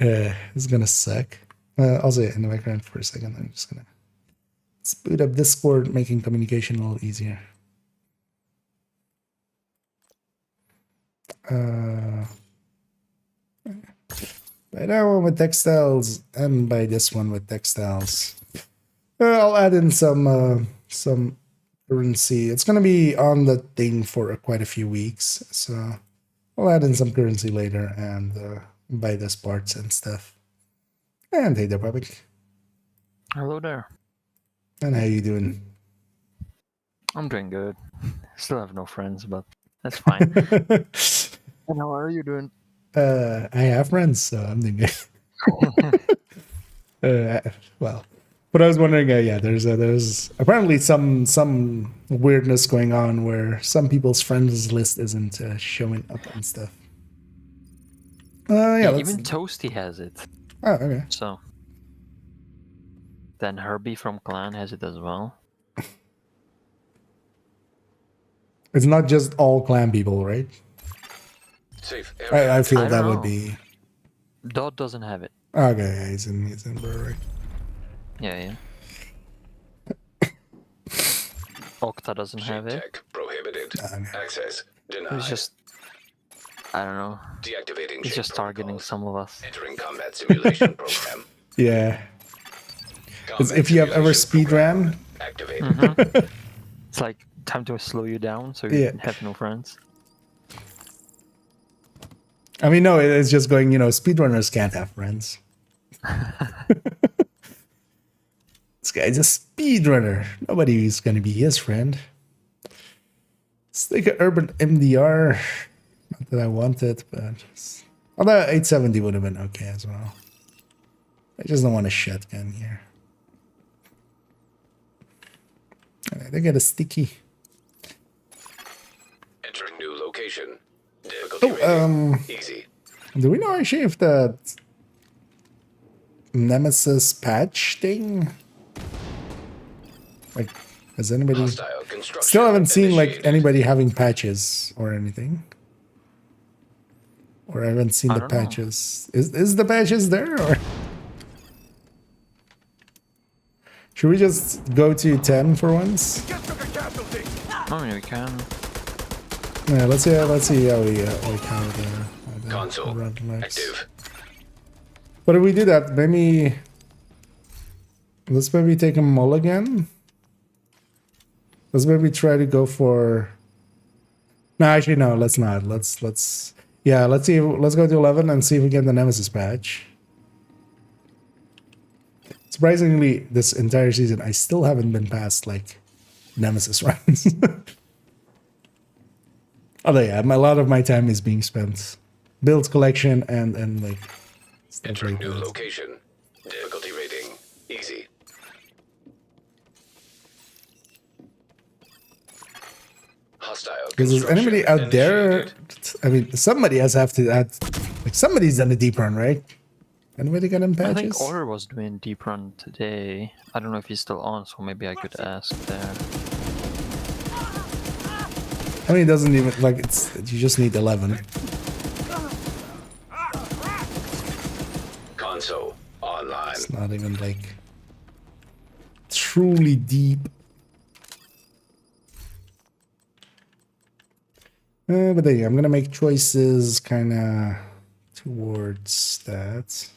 It's gonna suck. I'll say it in the background for a second. I'm just gonna boot up Discord, making communication a little easier. By that one with textiles, and by this one with textiles. I'll add in some currency. It's gonna be on the thing for quite a few weeks, so I'll add in some currency later and buy those parts and stuff. And hey there, public. Hello there. And how you doing? I'm doing good. Still have no friends, but that's fine. And how are you doing? I have friends, so I'm doing good. Well, but I was wondering, yeah, there's apparently some weirdness going on where some people's friends list isn't showing up and stuff. Yeah, Even Toasty has it. Oh, okay. So then Herbie from Clan has it as well. It's not just all clan people, right? Safe area. I feel I don't that would know. be Dot doesn't have it. okay. Yeah, he's in brewery. Yeah. Octa doesn't have it. Tech prohibited. Access denied. It's just, I don't know. Deactivating. He's just targeting some of us. Entering combat simulation program. Yeah, because Combat if you have ever simulation program. speedran, Activate. It's like time to slow you down so you Yeah. have no friends. I mean, no, it's just going. Speedrunners can't have friends. This guy's a speedrunner. Nobody's gonna be his friend. Let's take an urban MDR. Not that I wanted, but although 870 would have been okay as well. I just don't want a shotgun here. They got a sticky. Entering new location. Difficulty rating. Easy. Do we know actually if the Nemesis patch thing? Like, has anybody? Hostile construction. Still haven't seen like initiated. anybody having patches or anything. Or I haven't seen I the don't know. patches. Is the patches there or? Should we just go to 10 for once? I mean, we can. Yeah, let's see how we count the Console red lights. active. But if we do that, maybe let's maybe take a mulligan. Let's maybe try to go for. No, actually, no. Let's not. Let's yeah. Let's see. Let's go to 11 and see if we get the Nemesis patch. Surprisingly, this entire season, I still haven't been past like Nemesis runs. Although yeah, a lot of my time is being spent build collection and like stuff Entering like new that. location. Difficulty rating. Easy. Hostile. Because is anybody construction out there? initiated. I mean, somebody has to add. Like somebody's done a deep run, right? Anybody got them I patches? think Order was doing deep run today. I don't know if he's still on, so maybe I could ask there. I mean, it doesn't even like it's. You just need 11. Console online. It's not even like truly deep. But then yeah, I'm gonna make choices kind of towards that.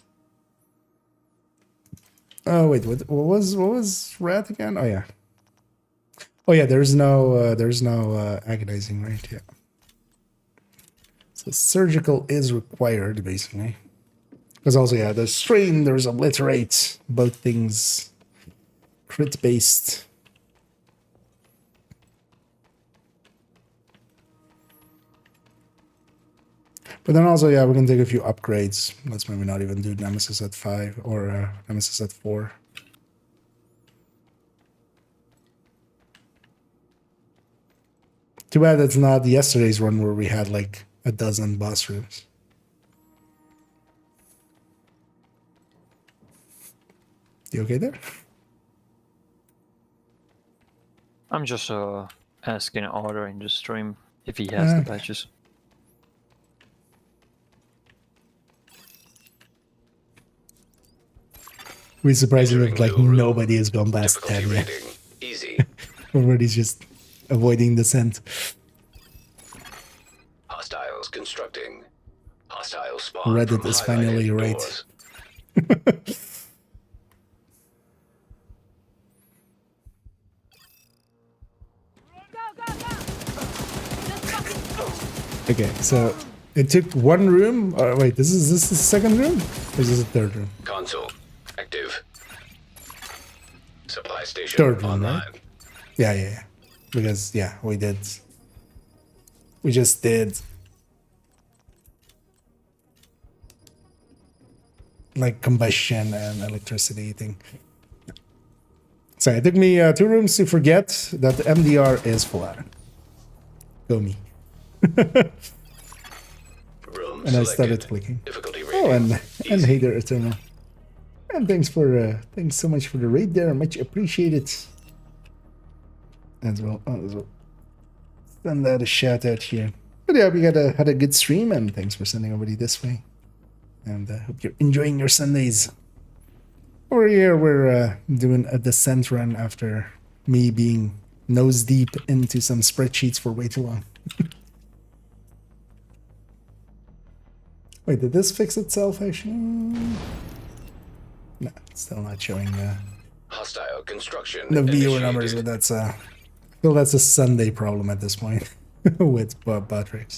Oh wait, what was rat again? Oh yeah, there's no agonizing, right? Yeah. So surgical is required basically. Because also yeah, there's strain, there's obliterate, both things crit based. But then also, yeah, we can take a few upgrades. Let's maybe not even do Nemesis at 5 or Nemesis at 4. Too bad it's not yesterday's run where we had like a dozen boss rooms. You okay there? I'm just asking Order in the stream if he has the Okay. patches. We're surprising Entering that like new room. nobody has gone past Difficulty 10 yet. rating. Easy. Everybody's just avoiding the scent. Hostiles constructing. Hostile spawn. Reddit from is highlighted finally right. doors. Okay, so it took one room. Wait, this is the second room? Or is this the third room? Console Active. Supply station Third one, online. right? Yeah. Because we did. We just did. Like combustion and electricity thing. So it took me 2 rooms to forget that the MDR is full out. Go me. Room And I selected. started clicking. Difficulty Oh, rating. and Hater Eternal. And thanks so much for the raid there. Much appreciated. As well. Send that a shout out here. But yeah, we had a good stream, and thanks for sending everybody this way. And hope you're enjoying your Sundays. Over here, we're doing a descent run after me being nose deep into some spreadsheets for way too long. Wait, did this fix itself actually? No, it's still not showing Hostile construction. the viewer initiated. numbers, but that's I feel that's a Sunday problem at this point with batteries.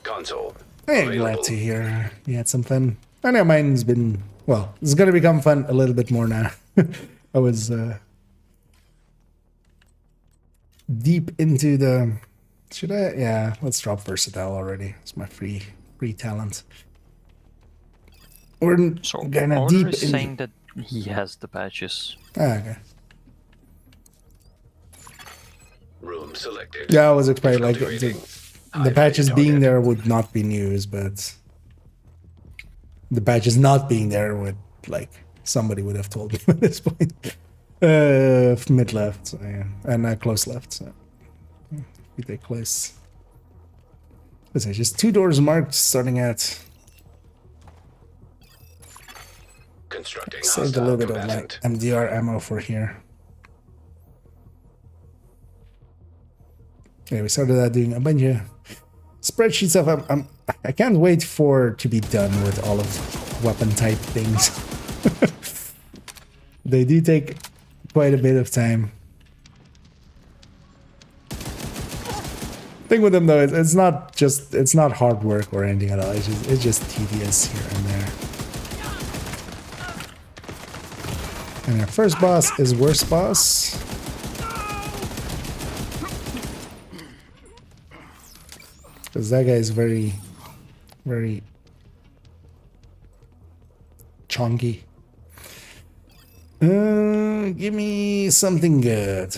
Console. Hey, glad Available. to hear you had some fun. I know mine's been, well, it's gonna become fun a little bit more now. I was deep into the, should I? Yeah, let's drop Versatile already. It's my free talent. We're So gonna Order deep is in. saying that he has the patches. Okay. Room selected. Yeah, I was expecting like Difficulty rating. the High patches value being target. there would not be news, but the patches not being there would, like, somebody would have told me at this point. Mid left, so yeah, and close left. So we take close. Let's say just 2 doors marked, starting at. Constructing Saved a hostile little bit of my combatant. MDR ammo for here. Okay, we started doing a bunch of spreadsheet stuff. I can't wait for to be done with all of weapon type things. They do take quite a bit of time. Thing with them though, it's not hard work or anything at all. It's just tedious here and there. And our first boss is worst boss. Because that guy is very, very chunky. Give me something good.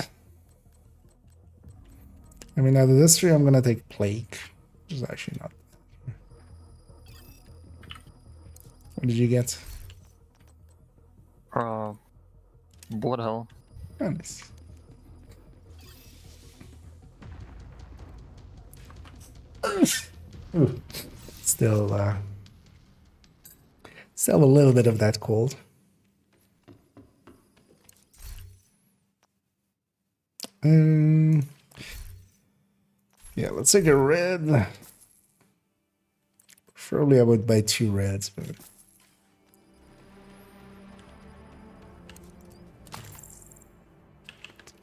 I mean, out of this 3, I'm gonna take Plague, which is actually not. What did you get? Blood Hell. Oh, nice. Ooh. Still a little bit of that cold. Yeah, let's take a red. Preferably I would buy 2 reds, but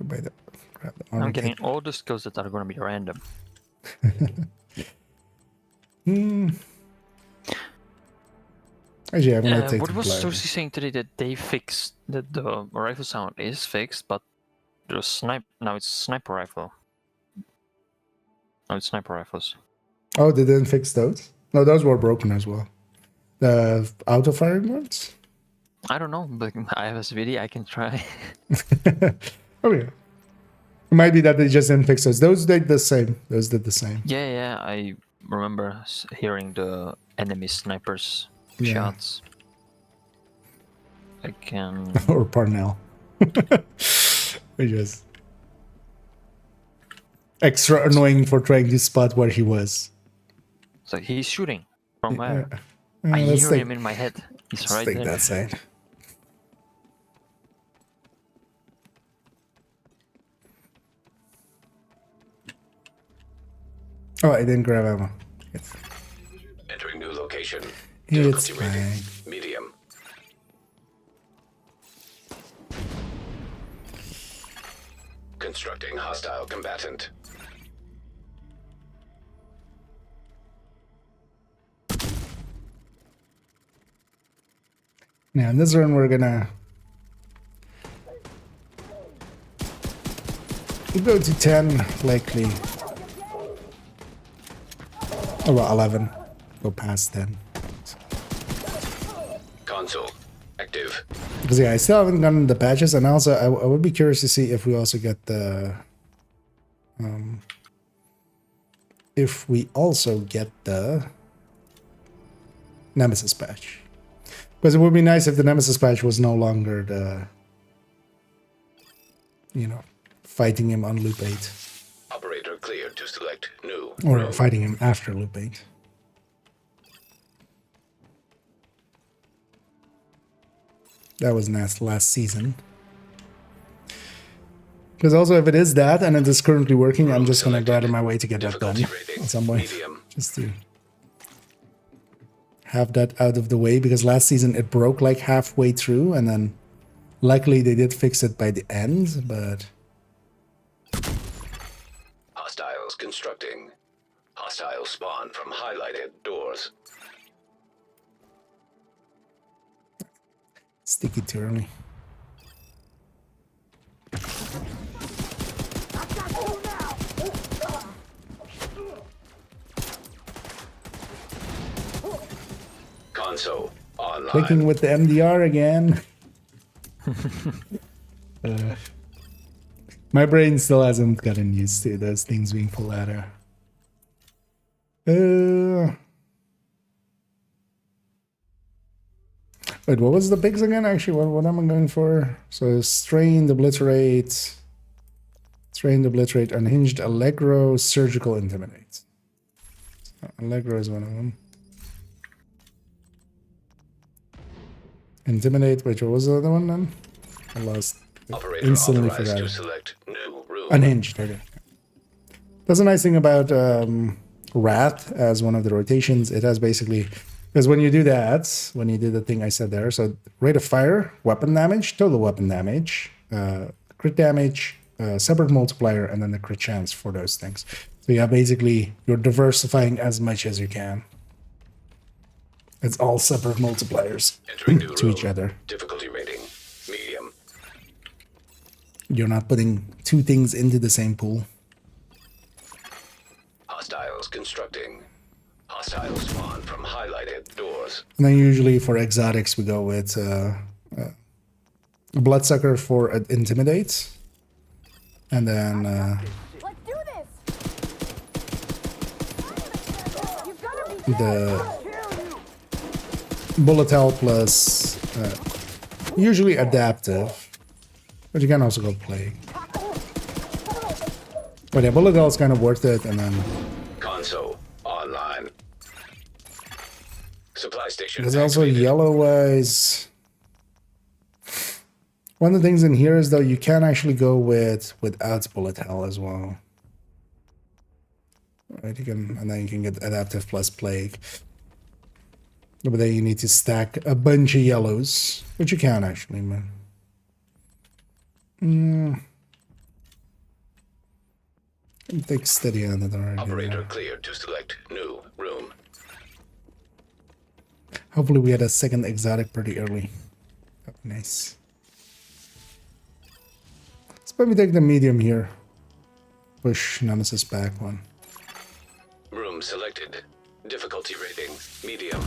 buy the, grab the armor I'm getting kit. all the skills that are going to be random. Actually, I'm gonna take What the was blood. Susie saying today that they fixed that the rifle sound is fixed, but the now it's sniper rifle. Now it's sniper rifles. Oh, they didn't fix those? No, those were broken as well. The auto firing ones? I don't know, but I have a video. I can try. Oh yeah. It might be that they just didn't fix those. Those did the same. Those did the same. Yeah. I remember hearing the enemy snipers Yeah. shots. I can. Or Parnell. Which is extra annoying for trying to spot where he was. So he's shooting from where? Uh, I let's hear take, him in my head. He's let's right take there. that side. Oh, I didn't grab ammo. Entering new location. It's Difficulty rating. fine. Medium. Constructing hostile combatant. Now in this run we're gonna go to 10 likely. Oh well, 11. Go past 10. Console active. Because yeah, I still haven't gotten the patches, and also I would be curious to see if we also get the Nemesis patch. Because it would be nice if the Nemesis patch was no longer the, you know, fighting him on loop 8. Operator cleared to select new. Or fighting him after loop 8. That was last season. Because also if it is that and it is currently working, I'm just going to go out of my way to get that done in some way. Just to have that out of the way, because last season it broke like halfway through, and then luckily they did fix it by the end, but... Hostiles constructing. Hostile spawn from highlighted doors. Sticky too early. Console online. Clicking with the MDR again. My brain still hasn't gotten used to those things being pulled out of. Wait, what was the pigs again? Actually, what am I going for? So strained, obliterate, unhinged, Allegro, surgical, intimidate. So Allegro is one of them. Intimidate, which what was the other one then? I lost. Operator Instantly authorized forgot to it. select new room. Unhinged. Okay. That's a nice thing about Wrath as one of the rotations. It has basically, because when you do that, when you do the thing I said there, so rate of fire, weapon damage, total weapon damage, crit damage, separate multiplier, and then the crit chance for those things. So yeah, basically you're diversifying as much as you can. It's all separate multipliers Entering new to room. each other. Difficulty rating medium. You're not putting two things into the same pool. Hostiles constructing. Hostile spawn from highlighted doors. And then usually for exotics we go with Bloodsucker for Intimidate. And then Let's do this! You've gotta be the Bullet Hell plus usually Adaptive. But you can also go Plague. But yeah, Bullet Hell is kind of worth it, and then Console online. Supply station. there's also activated. yellow wise. One of the things in here is though you can actually go without Bullet Hell as well. Right, you can, and then you can get Adaptive plus Plague. But then you need to stack a bunch of yellows, which you can actually, man. Take steady on it already. Operator cleared to select new room. Hopefully we had a second exotic pretty early. That'd be nice. Let's probably take the medium here. Push Nemesis back one. Room selected. Difficulty rating medium.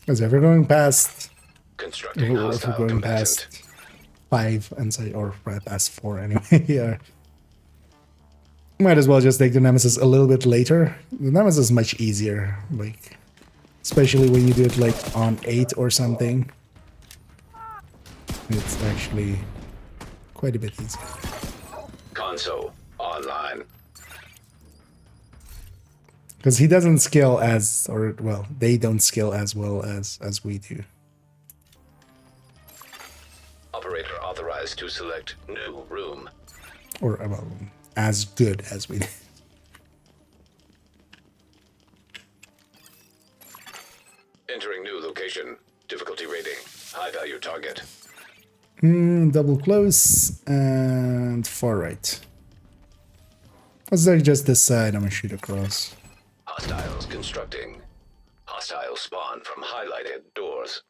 Because if we're going past, Constructing if we're hostile going combatant. past 5 and say, or right past 4 anyway, yeah. Might as well just take the Nemesis a little bit later. The Nemesis is much easier, like, especially when you do it like on 8 or something. It's actually quite a bit easier. Console online. Because he doesn't scale as, or well, they don't scale as well as we do. Operator authorized to select new room. Or well, as good as we do. Entering new location. Difficulty rating high value target. Double close and far right. Let's like just this side. I'm gonna shoot across. Hostiles constructing. Hostile spawn from highlighted doors.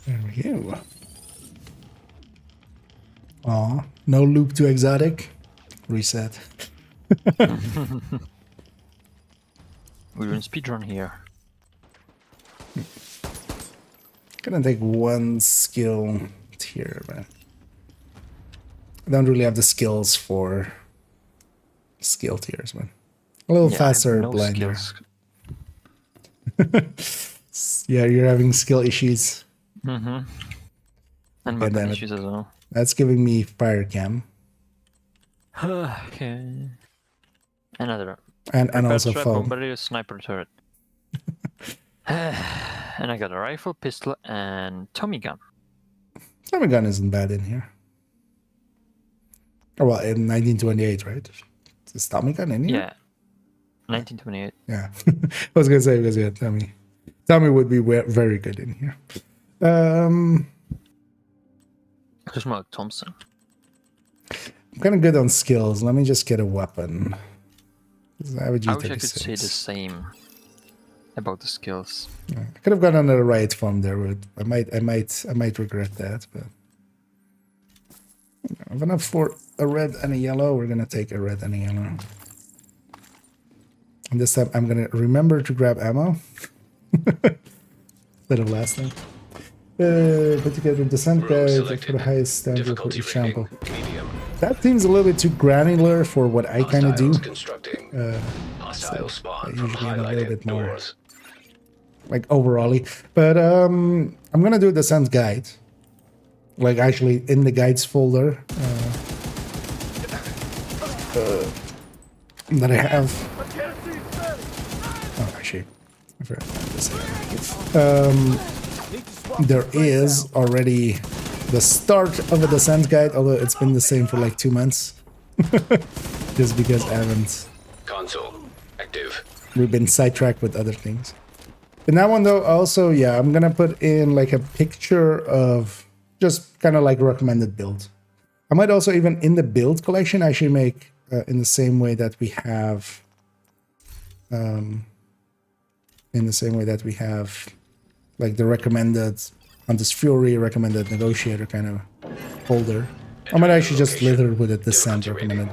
There we go. Aw, no loop too exotic. Reset. We're doing speedrun here. Gonna take one skill tier, but I don't really have the skills for skill tiers, man. A little Yeah, I have faster no blinder. skills. Yeah, you're having skill issues. Mm-hmm. And God damn weapon it. issues as well. That's giving me fire cam Okay. Another. and Prepared also strap, foam. bombardier, sniper turret. And I got a rifle, pistol, and Tommy gun. Tommy gun isn't bad in here. Oh, well, in 1928, right? Is Tommy gun in here? Yeah. 1928. Yeah. I was gonna say because yeah, Tommy would be very good in here. Just more like Thompson. I'm kind of good on skills. Let me just get a weapon. I would I use wish I could say the same about the skills. I could have gotten a right from there. But I might regret that. But I'm gonna for a red and a yellow. We're gonna take a red and a yellow. And this time I'm gonna remember to grab ammo. Instead of last time. Put together descent Room guide selected. for the highest standard for Difficulty each rating. sample. Medium. That seems a little bit too granular for what I kind of do. Hostiles constructing. Hostile so spawn I from usually need a little highlighted bit more. doors. Like overally. But I'm gonna do a descent guide. Like actually in the guides folder that I have. Oh, actually, I forgot this. There is already the start of a descent guide, although it's been the same for like 2 months. Just because I haven't. Console active. We've been sidetracked with other things. In that one though, also, yeah, I'm gonna put in like a picture of just kind of like recommended build. I might also even in the build collection actually make in the same way that we have like the recommended on this Fury recommended negotiator kind of folder. I might actually just litter with a descent recommended.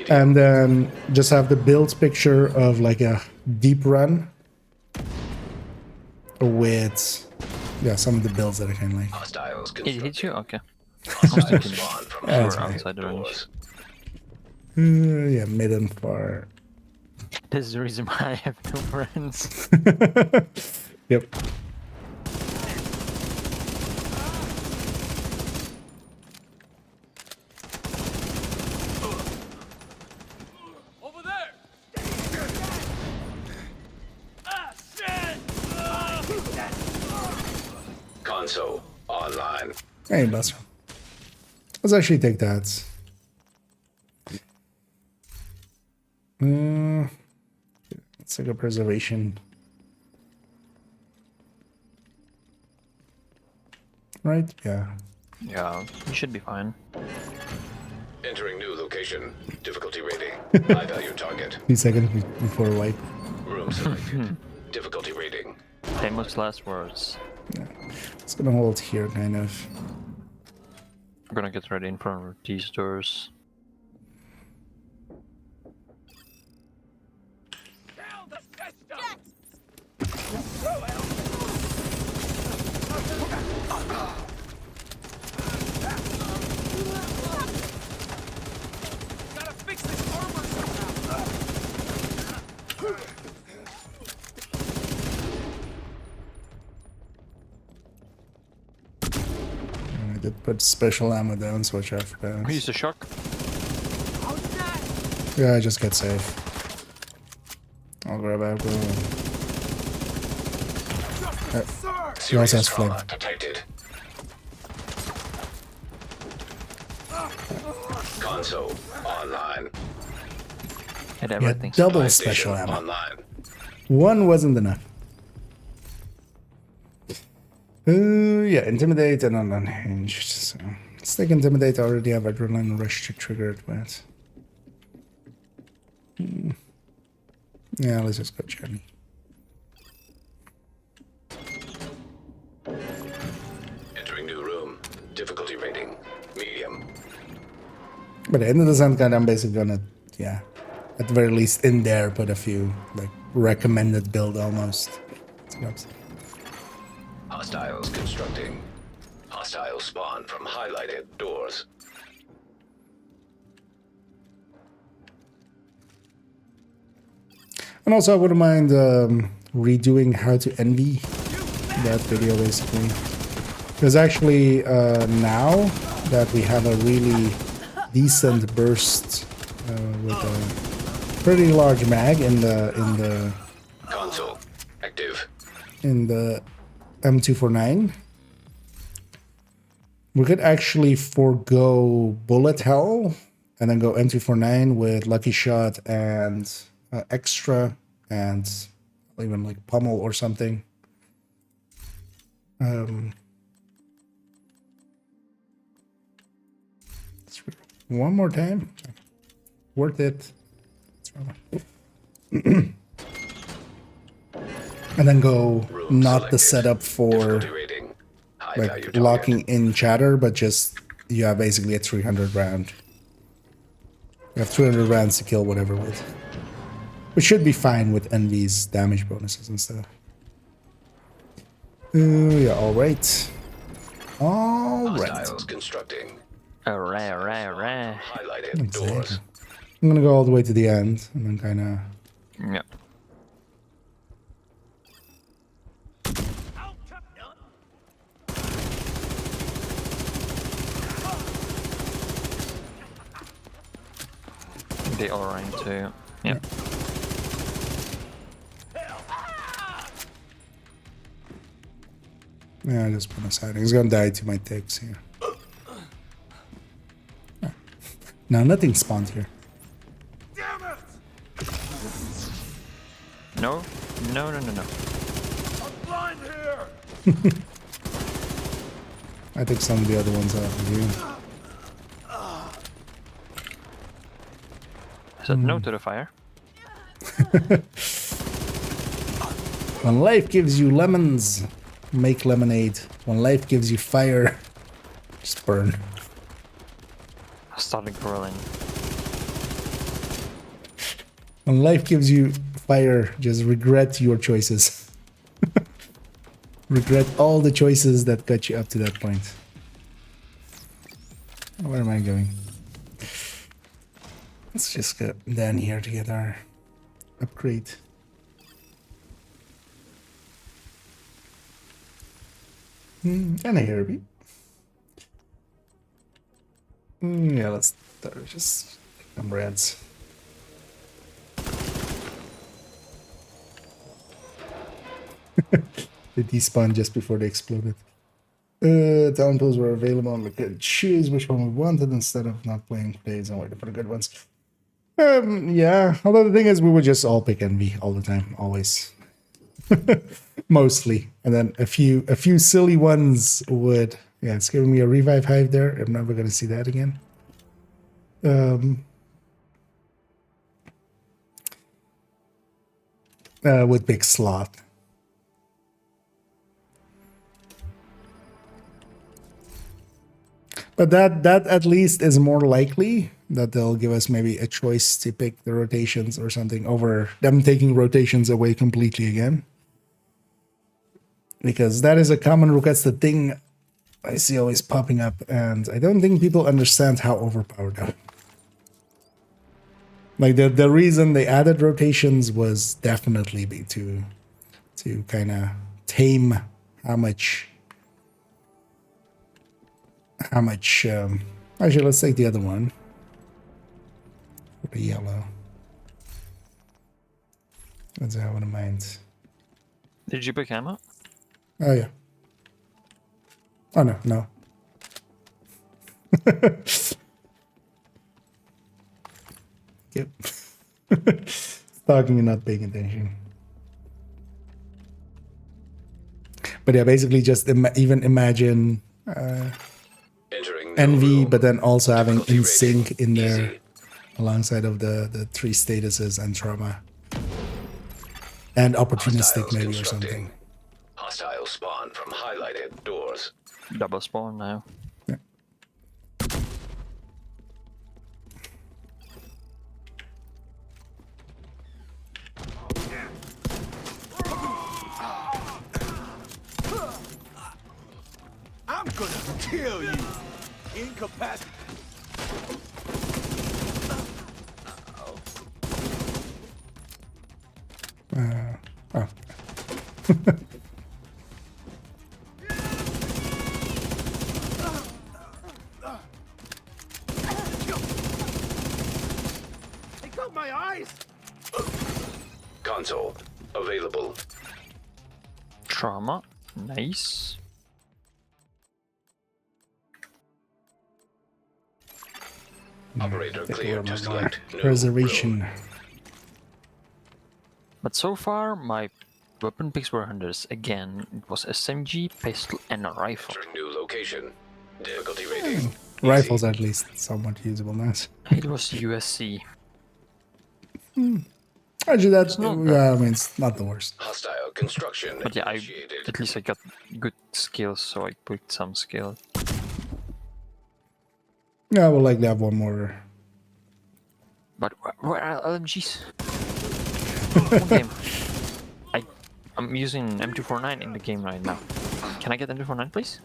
And then just have the build picture of like a deep run with some of the builds that I can like. Hostiles It hit constructing. you? Okay. Hostile spawn from Yeah, that's Or fine. outside the range. doors. Yeah, mid and far. This is the reason why I have no friends. Yep. Over there! Ah, shit! Console online. Hey, Buster. Let's actually take that. Let's take a preservation. Right? Yeah. Yeah, you should be fine. Entering new location. Difficulty rating. High value target. 2 seconds before wipe. Room selected. Difficulty rating. Famous last words. It's gonna hold here, kind of. I'm gonna get ready in front of these doors. Down the system! did put special ammo down, so watch out for Who that. used the shock? Yeah, just get safe. I'll grab Apple. He also has flame. trauma detected. Console online. Had Yeah, everything. double Live special station ammo. online. One wasn't enough. Yeah, intimidate and unhinged. So let's take intimidate. I already have adrenaline rush to trigger it with. Yeah, let's just go Johnny. Entering new room. Difficulty rating medium. But at the end of the sun card, I'm basically gonna, yeah, at the very least in there, put a few like recommended build almost. Hostiles constructing. Hostile spawn from highlighted doors. And also, I wouldn't mind redoing how to envy that video basically. Because actually, now that we have a really decent burst with a pretty large mag in the Console active. M249, we could actually forego bullet hell and then go M249 with lucky shot and extra and even like pummel or something. One more time. Worth it. And then go Room not the selected. setup for Difficulty rating high like value target. locking in chatter, but just you have basically a 300 round. You have 300 rounds to kill whatever with. Which should be fine with Envy's damage bonuses and stuff. Yeah, alright. Alright. Hostiles constructing. Alright, alright, alright. Highlighted doors. I'm gonna go all the way to the end and then kinda Yeah. They all rank too. Yeah. yeah, I just put aside. He's gonna die to my ticks here. No, nothing spawned here. No? No, no, no, no. I'm blind here. I took some of the other ones out of you. I said no to the fire. When life gives you lemons, make lemonade. When life gives you fire, just burn. I started grilling. When life gives you fire, just regret your choices. Regret all the choices that got you up to that point. Where am I going? Let's just get down here to get our upgrade. And a Herbie. Yeah, let's start just some reds. They despawned just before they exploded. Talent pools were available and we could choose which one we wanted instead of not playing plays and waiting for the good ones. Yeah, although the thing is we would just all pick Envy all the time, always. Mostly. And then a few silly ones would, yeah, it's giving me a revive hive there. I'm never gonna see that again. With big slot. But that at least is more likely that they'll give us maybe a choice to pick the rotations or something over them taking rotations away completely again. Because that is a common request, the thing I see always popping up, and I don't think people understand how overpowered they are. Like the reason they added rotations was definitely to kind of tame how much how much. Actually, let's take the other one. The yellow. Let's have one in mind. Did you pick ammo? Oh yeah. Oh no, no. Yep. Talking and not paying attention. But yeah, basically just even imagine Entering new envy, room. but then also having Difficulty in sync rating, in there easy. alongside of the three statuses and trauma. And opportunistic Hostiles maybe or constructing. something. Hostile spawn from highlighted doors. Double spawn now. Yeah. I'm gonna kill you. Incapacitated. Oh. They got my eyes. Console available. Trauma. Nice. Operator Take clear over to my select new preservation. room. But so far, my weapon picks were hunters. Again, it was SMG, pistol, and a rifle. Enter new location. Difficulty rating. Rifles easy. at least somewhat usable now. It was USC. Actually, that's not yeah, I mean it's not the worst. Hostile construction But yeah, initiated. at least I got good skills, so I picked some skill. Yeah, I would like to have one more. But where are LMGs? One game. I'm using M249 in the game right now. Can I get M249, please?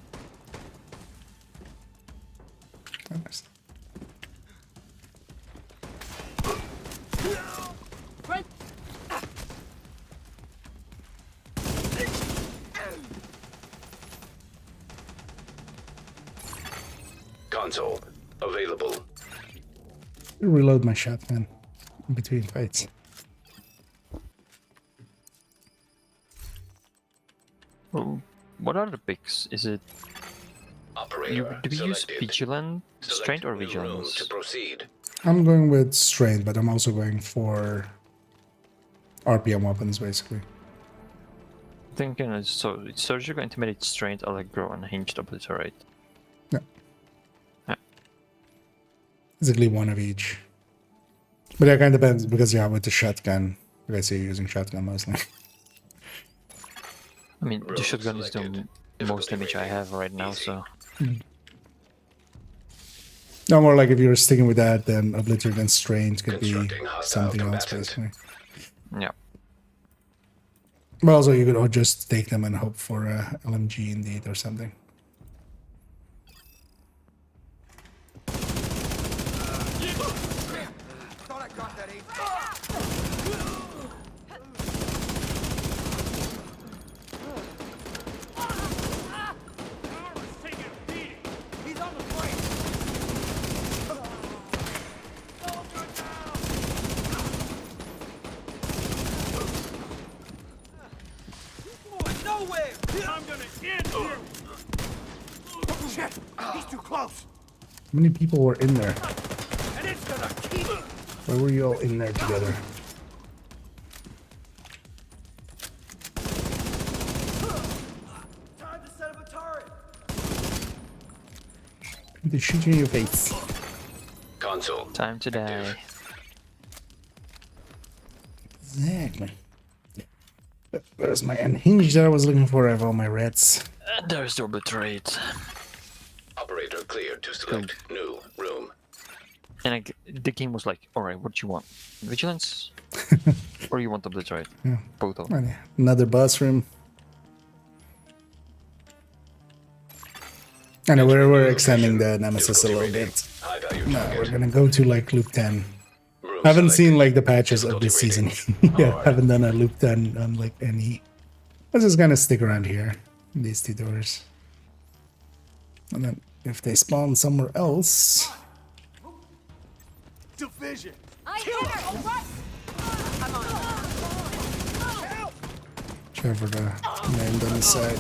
Console available. Reload my shotgun in between fights. Oh, what are the picks? Is it Operator do we use selected. vigilant, Select strength, or new room vigilance? to proceed. I'm going with strength, but I'm also going for RPM weapons basically. Thinking is so it's surgical, intimidate, strength, allegro, and hinged obliterate. Yeah. Yeah. Basically one of each. But that kind of depends because yeah, with the shotgun, you guys see you're using shotgun mostly. I mean, Room the shotgun is the selected. most Difficulty damage I rating, have right now, easy. so No, more like if you're sticking with that, then obliterate and strength could be Constructing hostile something else combatant. basically. yeah. But also you could just take them and hope for LMG indeed or something. Thought I got that ace. He's on the plane. Going nowhere. I'm gonna end you. Shit, he's too close. How many people were in there? And it's gonna keep. Why were you all in there together? Time to set up a turret. They shoot you in your face. Console. Time to die. Exactly. Where's my unhinged that I was looking for? I have all my reds. And there's the obliterate. Operator cleared to select new room. And the game was like, alright, what do you want? Vigilance? Or you want obliterate? Yeah. Both of them. Oh, yeah. Another boss room. I know we're extending the nemesis a little bit. High value No, target. we're gonna go to like loop 10. Room I haven't seen selected. like the patches of this Difficulty season. rating. Yeah, Hard. haven't done a loop 10 on like any. Let's just gonna stick around here. These two doors. And then if they spawn somewhere else, Division. I hit her! All right! Come on. whichever the named on the side.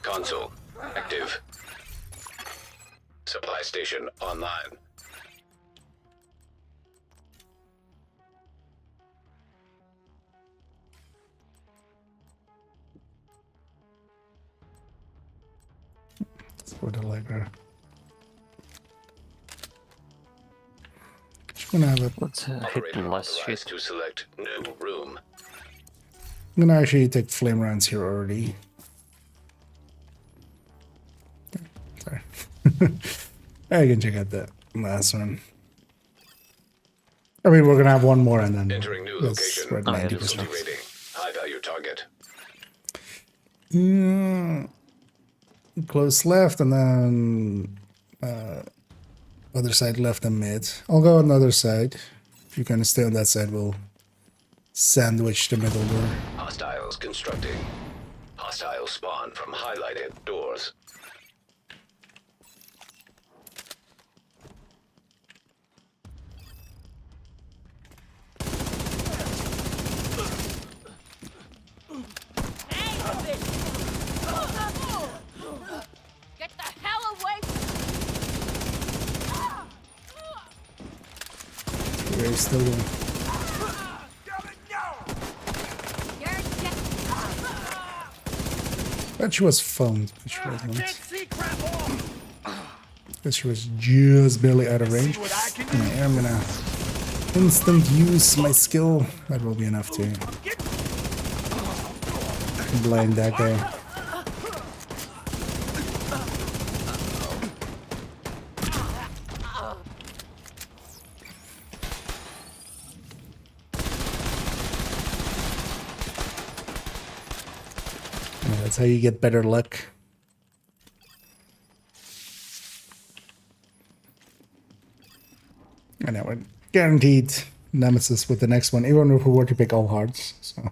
Console active. Supply station online. Let's go to library. Just gonna have a. Let's hit Operator less authorized shit. to select new room. I'm gonna actually take flame rounds here already. Sorry. I can check out that last one. I mean, we're gonna have one more and then Entering new that's location. right, Oh, yeah, 90%. Difficulty rating. High value target. Close left and then other side left and mid. I'll go on the other side. If you kind of stay on that side, we'll sandwich the middle door. Hostiles constructing. Hostiles spawn from highlighted doors. Get the hell away! We're still going. You're dead. But she was phoned, but she wasn't. Can't see crap all. But she was just barely out of range. What I can And I am gonna instant use my skill. That will be enough to blind that guy. Yeah, that's how you get better luck. I know, we're guaranteed nemesis with the next one, even if we were to pick all hearts. So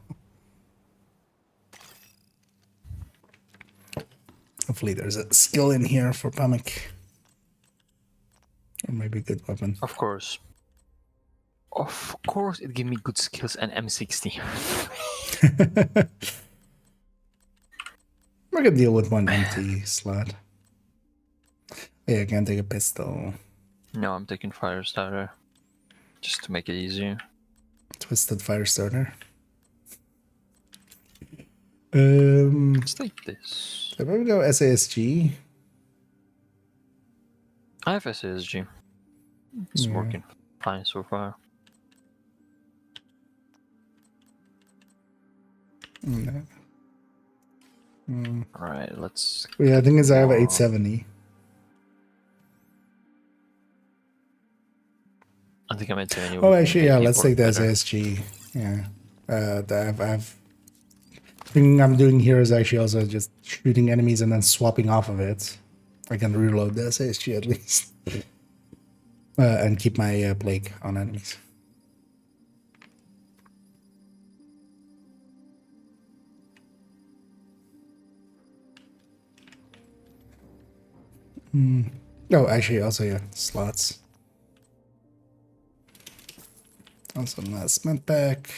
hopefully there's a skill in here for Pamek. Or maybe a good weapon. Of course. Of course, it gave me good skills and M60. We're gonna deal with one empty slot. Yeah, I can't take a pistol. No, I'm taking fire starter. Just to make it easier. Twisted fire starter. Let's take this. If I go SASG, I have SASG. It's working fine so far. no. Alright, let's. Yeah, I think it's I have 870. I think I'm at 70. Oh, actually, yeah, let's take the better. SASG. Yeah. Thing I'm doing here is actually also just shooting enemies and then swapping off of it. I can reload the SASG at least. And keep my plague on enemies. Oh, actually, also, yeah, slots. Also, last med pack.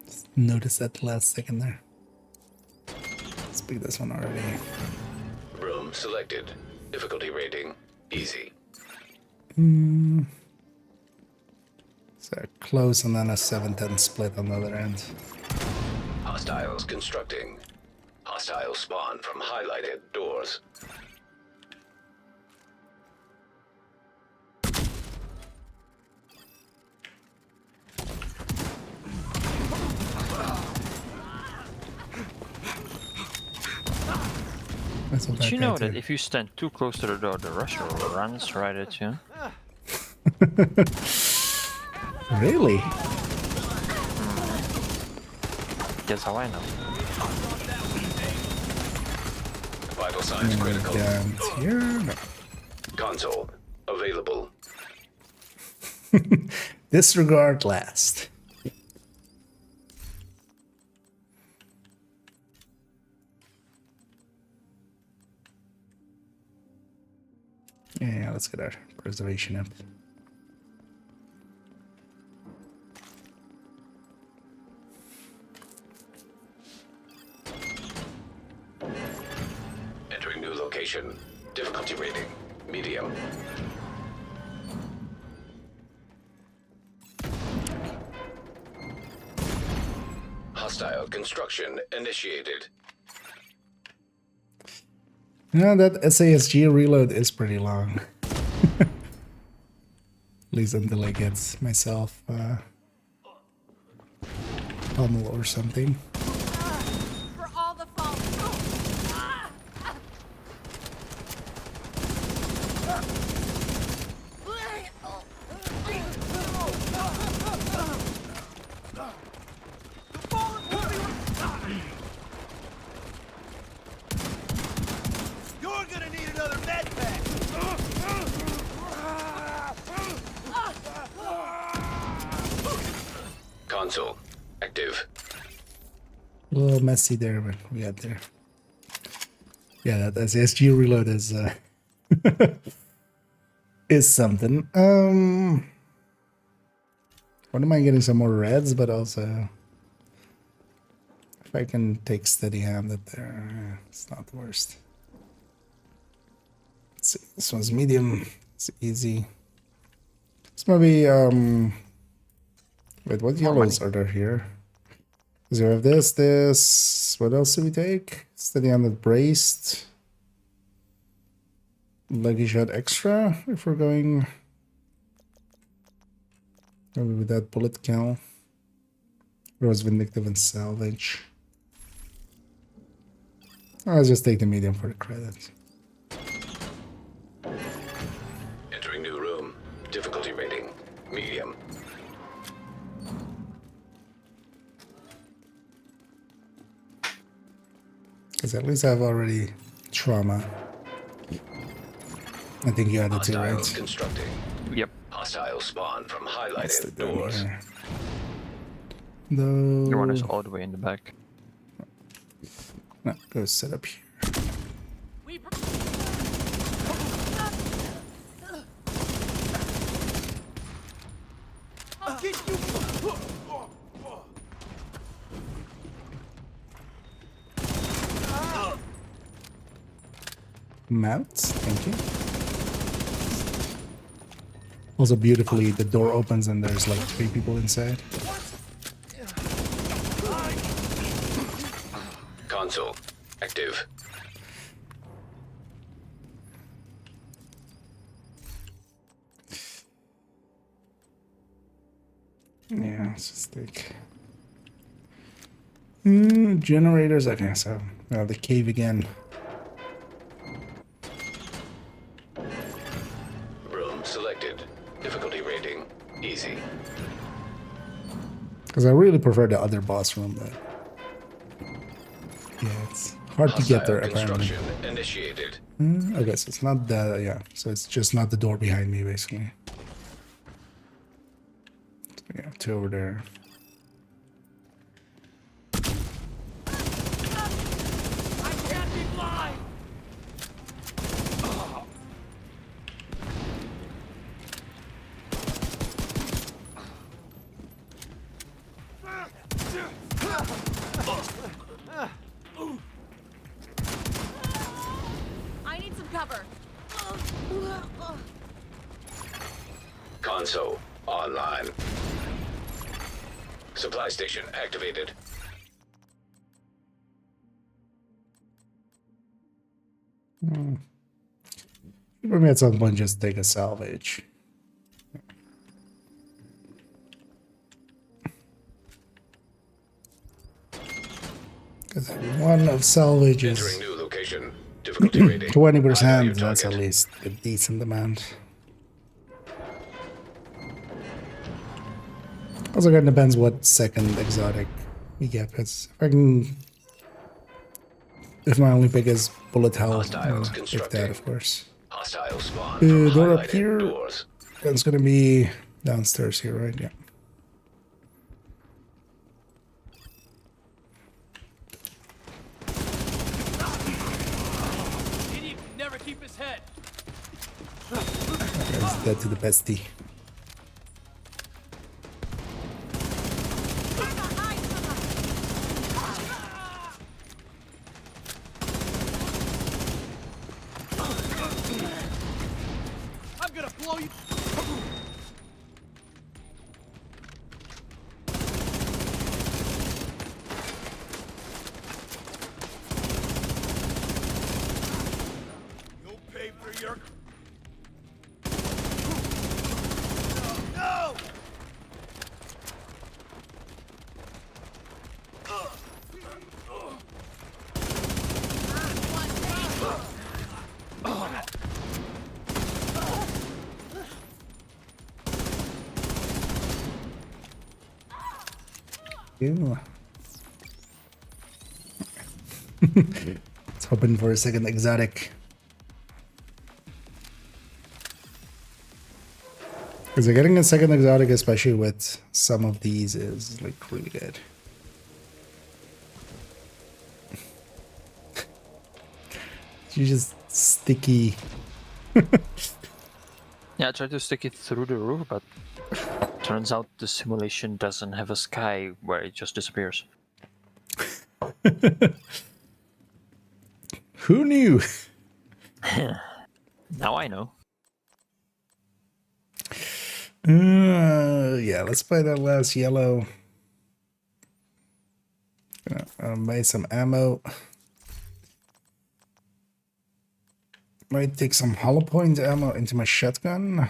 Just notice that last second there. Let's pick this one already. Room selected. Difficulty rating. Easy. So close and then a 7-10 split on the other end. Hostiles constructing. Hostiles spawn from highlighted doors. That's what Did you know that too. if you stand too close to the door, the Rusher runs right at you? Really? Guess how I know. Vital signs critical. Down here. No. Console available. Disregard last. Yeah, let's get our preservation up. Entering new location. Difficulty rating medium. Hostile construction initiated. Yeah, that SASG reload is pretty long. At least until I get myself pummel or something. For all the fallen. You're gonna need another med pack. Console active. A little messy there, but we got there. Yeah, that SSG reload is is something. What am I getting some more reds, but also if I can take steady hand that there, it's not the worst. Let's see, this one's medium. It's easy. This might be wait, what yellows are there here? So we have this. What else do we take? Steady hand that braced. Lucky shot extra if we're going maybe with that bullet kill. Rose vindictive and salvage. I'll just take the medium for the credit. Entering new room. Difficulty rating medium. Because at least I've already trauma. I think you had it too, Hostiles right? constructing. Yep. Hostile spawn from That's the highlighted door doors. here. Your one is Though, all the way in the back. no, go sit up here. I'll get you. Mounts, thank you. Also beautifully, the door opens and there's like 3 people inside. Console active. Yeah, let's just take generators. Okay, so the cave again. Room selected. Difficulty rating easy. Because I really prefer the other boss room, but yeah, it's hard to get there Hostile apparently. construction initiated. Okay, so it's not that. Yeah, so it's just not the door behind me, basically. So yeah, 2 over there. I can't be blind. I need some cover. Console online. Supply station activated. Maybe at some point just take a salvage. Because one of salvage Entering is new location. Difficulty rating. 20%. High value That's at target. least a decent amount. Also, kind of depends what second exotic we get. Because if I can If my only pick is bullet hell, I'm Hostiles gonna pick constructing. that, of course. Hostile spawn from Door up highlighted here. doors. It's gonna be downstairs here, right? Yeah. Idiot can never keep his head. That's dead to the bestie. I'm gonna blow you. You'll pay for your. No! Ew. Let's hoping for a second exotic. Because getting a second exotic, especially with some of these, is like really good. You just sticky. Yeah, I tried to stick it through the roof, but turns out the simulation doesn't have a sky where it just disappears. Who knew? Now I know. Yeah, let's buy that last yellow. Buy some ammo. Might take some hollow point ammo into my shotgun.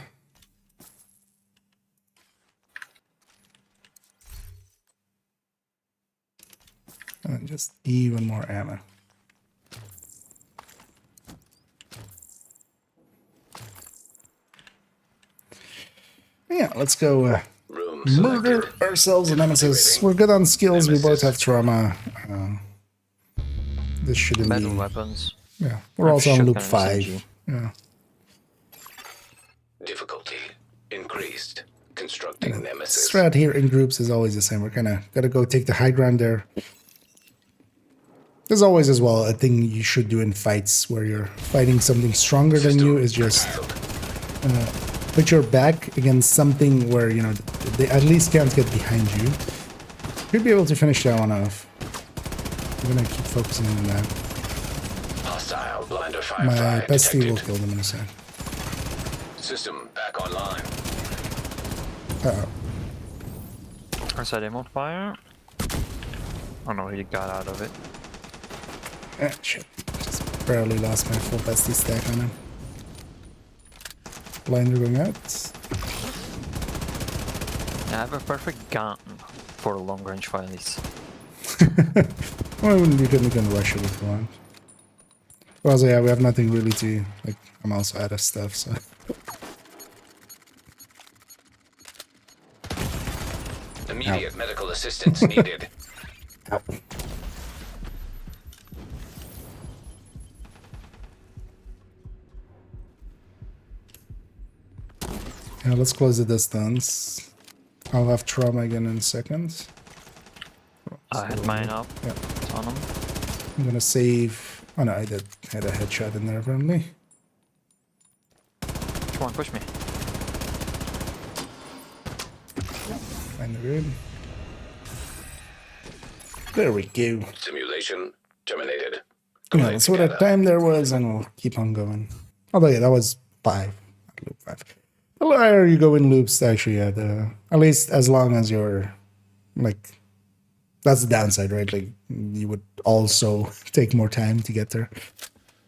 And just even more ammo. Yeah, let's go Room murder selected. ourselves a nemesis. We're good on skills. We both have trauma. This shouldn't Metal be. weapons. Yeah, we're I've also on loop shotgun and 5. SMG. Yeah. Difficulty increased. Constructing nemesis. Strat here in groups is always the same. We're kind of gotta go take the high ground there. There's always as well a thing you should do in fights where you're fighting something stronger than you is just put your back against something where, you know, they at least can't get behind you. You'll be able to finish that one off. I'm gonna keep focusing on that. Hostile blinder fire My fire bestie will detected. kill them in a sec. System back online. Uh-oh. I said emote fire. Oh no, he got out of it. Ah, shit. Just barely lost my full bestie stack on him. Blinder going out. I have a perfect gun for long range fights. Well, you can rush it if you want. Well, so yeah, we have nothing really to, like, I'm also out of stuff, so. Immediate medical assistance needed. Yeah, let's close the distance. I'll have trauma again in a second. I had mine up. Yeah. It's on him. I'm gonna save. Oh no, I did. Had a headshot in there apparently. Come on, push me. Find the room. There we go. Simulation terminated. Yeah, let's see what that time there was, and we'll keep on going. Although, yeah, that was 5. Loop 5. The higher you go in loops, actually, yeah, at least as long as you're, like, that's the downside, right? Like, you would also take more time to get there.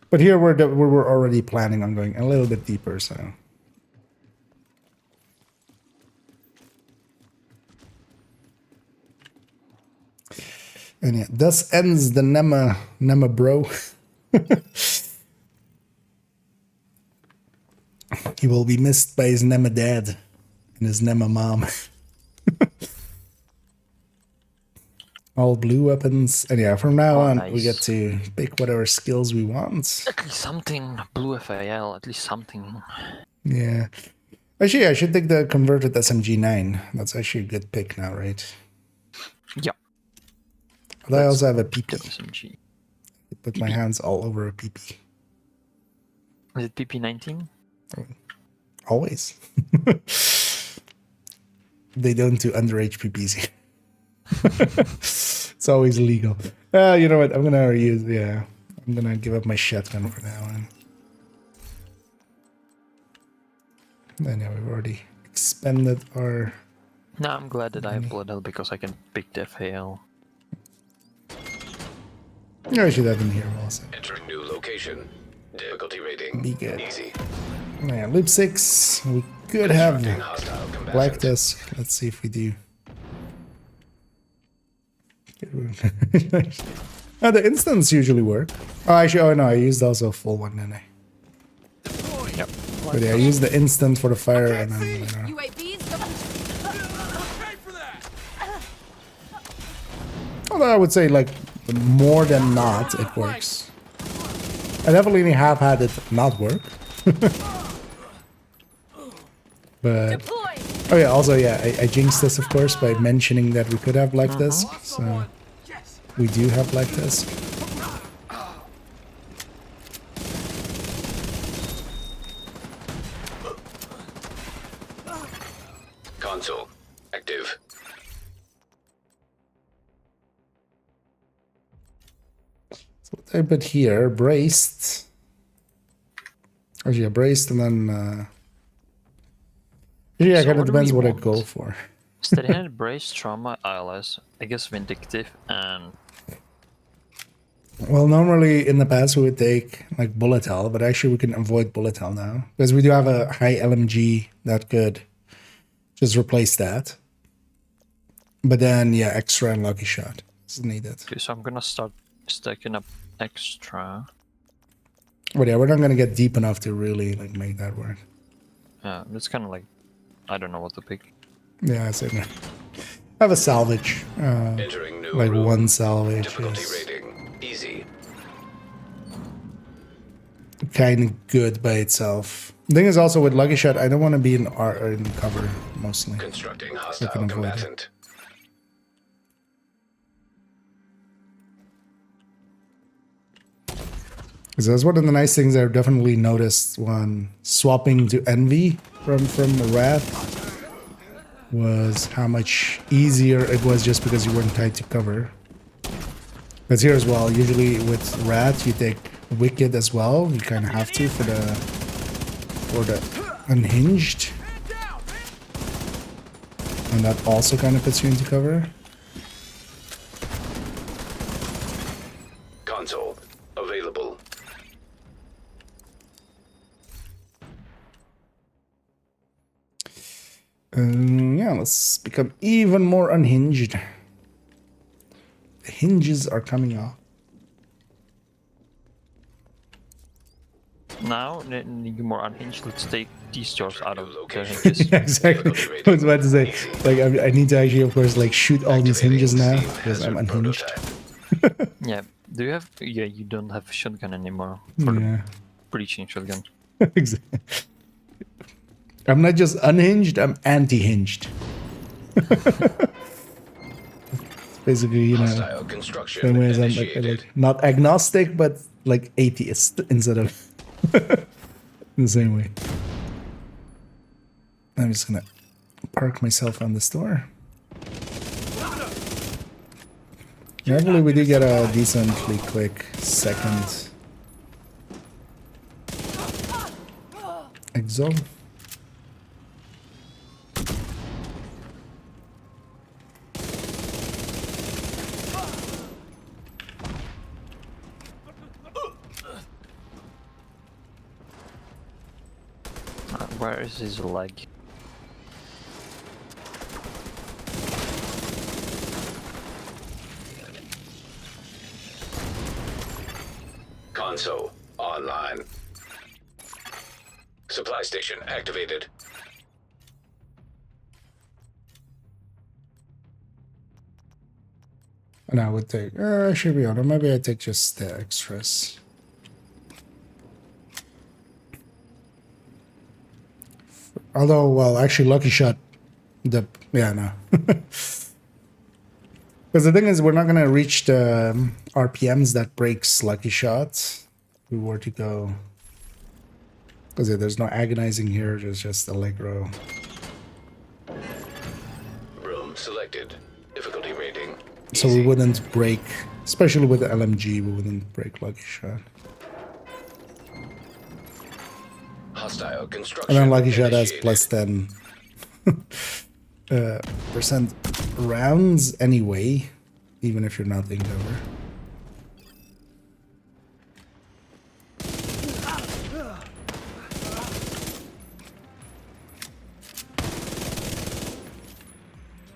But here we're already planning on going a little bit deeper, so. And yeah, thus ends the Nema bro. He will be missed by his Nema dad and his Nema mom. all blue weapons. And yeah, from now Oh, on, we get nice. to pick whatever skills we want. At least something. Blue FAL, at least something. Yeah. Actually, I should take the converted SMG9. That's actually a good pick now, right? Yeah. But I also have a The PP. SMG. Put my hands all over a PP. Is it PP19? Always. They don't do underage PPs here. It's always illegal. You know what? I'm gonna use. Yeah, I'm gonna give up my shotgun for now. And I know we've already expended our. No, I'm glad that I have Blood Hell because I can pick the FAL. I should have them here also. Entering new location. Difficulty rating. Be good. Easy. Yeah, loop 6. We could have Constructing hostile black combatant. disc. Let's see if we do. The instants usually work. Oh, actually, oh no, I used also a full one, didn't I? Yep. But yeah, I used the instant for the fire and then. UAVs Pay for that! Although I would say, like, more than not, it works. I definitely have had it not work. But. deployed. Oh yeah, also, yeah, I jinxed this, of course, by mentioning that we could have black disc. So. We do have black disc. Console. Active. So what I put here, braced. Actually, yeah, braced and then. Yeah, So kind of what do we depends what I want? go for. Steady-handed brace, trauma, ILS, I guess vindictive, and Well, normally in the past we would take like bullet hell, but actually we can avoid bullet hell now because we do have a high LMG that could just replace that. But then, yeah, extra and lucky shot is needed. okay, so I'm gonna start stacking up extra. But yeah, we're not gonna get deep enough to really like make that work. It's kind of like I don't know what to pick. Yeah, I said no. I have a salvage, Entering new like room. one salvage Difficulty is rating. Easy. kind of good by itself. The thing is also with lucky shot, I don't want to be in cover mostly. Constructing I hostile can avoid it. combatant. Because that's one of the nice things I've definitely noticed when swapping to Envy from Wrath was how much easier it was just because you weren't tied to cover. Because here as well, usually with Wrath you take Wicked as well. You kind of have to for the Unhinged. And that also kind of puts you into cover. Console. Available. Yeah, let's become even more unhinged. The hinges are coming off. Now, need more unhinged. Let's take these doors out of the hinges. Yeah, exactly. I was about to say, like, I need to actually, of course, like, shoot all these hinges now Steam because I'm hazard unhinged. prototype. Yeah. Do you have? Yeah, you don't have shotgun anymore for Yeah, the breaching shotgun. exactly. I'm not just unhinged, I'm anti-hinged. It's basically, you know, Hostile construction same way as I'm initiated. like not agnostic, but like atheist instead of in the same way. I'm just gonna park myself on this door. Hopefully we do get a decently quick second exo. Where is his leg? Console online. Supply station activated. And I would take, I should be honest, maybe I take just the extras. Although, well, actually, Lucky Shot, yeah, no. Because the thing is, we're not going to reach the RPMs that breaks Lucky Shots. If we were to go. Because there's no agonizing here, there's just Allegro. Room selected. Difficulty rating. So we wouldn't break, especially with the LMG, we wouldn't break Lucky Shot. Hostile construction. And then Lucky Shot has initiated. plus 10 percent rounds anyway, even if you're not inked over.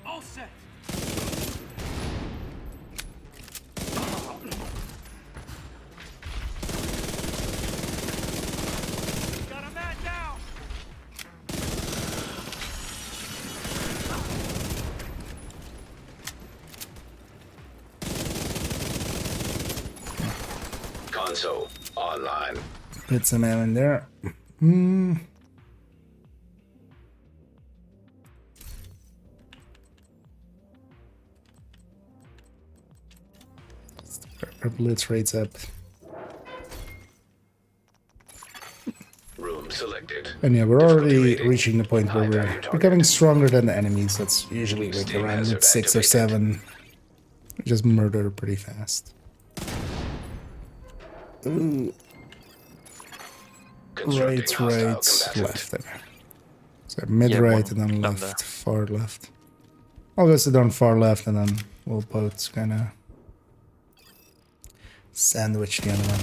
All set. Got a man down. Console online. Put some ammo in there. Our blitz rates up. Room selected. And yeah, we're Difficulty already rating. reaching the point where High we're value target. becoming stronger than the enemies. That's usually like Steam around hazard 6 or activated. 7. We just murder pretty fast. Ooh, Constructing right, hostile right, combatant. left there. So mid Yeah, right one and then down left, there. far left. I'll go sit down far left and then we'll both kind of sandwich the other one.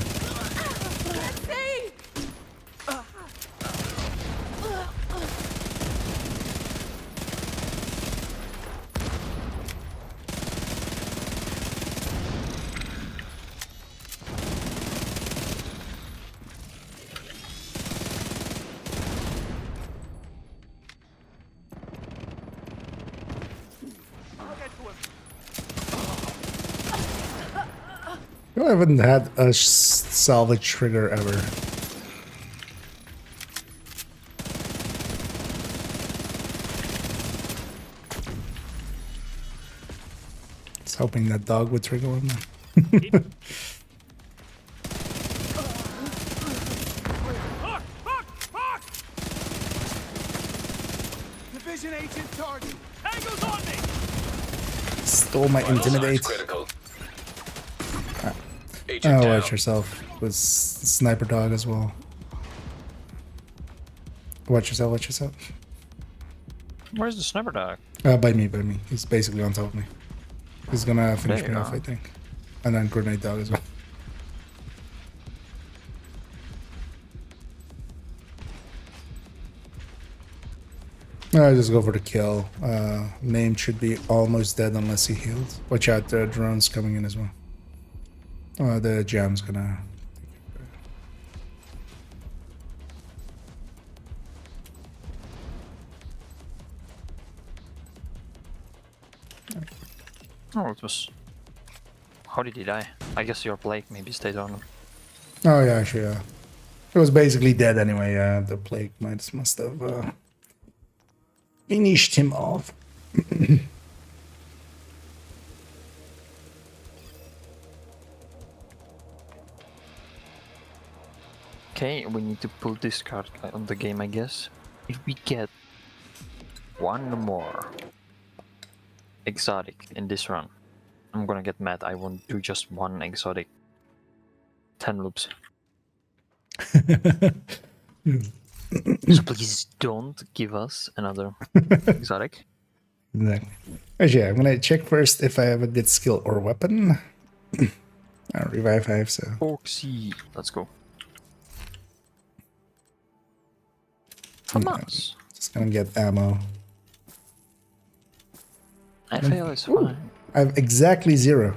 I'll get to him. I haven't had a salvage trigger ever. I was hoping that dog would trigger one. Fuck! Fuck! Fuck! Division agent target. Angle's on me. Stole my Vital signs intimidate. critical. Oh, Agent down. watch yourself. It was sniper dog as well. Watch yourself, watch yourself. Where's the sniper dog? By me, by me. He's basically on top of me. He's gonna finish There me you off, are. I think. And then grenade dog as well. I just go for the kill. Name should be almost dead unless he healed. Watch out, the drone's coming in as well. The jam's gonna. Oh, it was. How did he die? I guess your plague maybe stayed on. Oh yeah, sure. Yeah. It was basically dead anyway. The plague must have finished him off. Okay, we need to pull this card on the game, I guess. If we get one more exotic in this run, I'm gonna get mad. I won't do just one exotic. 10 loops. So please don't give us another exotic. Exactly. Actually, I'm gonna check first if I have a good skill or weapon. Revive 5, so. Oxy. Let's go. FAMAS. Just gonna get ammo. I feel it's fine. I have exactly 0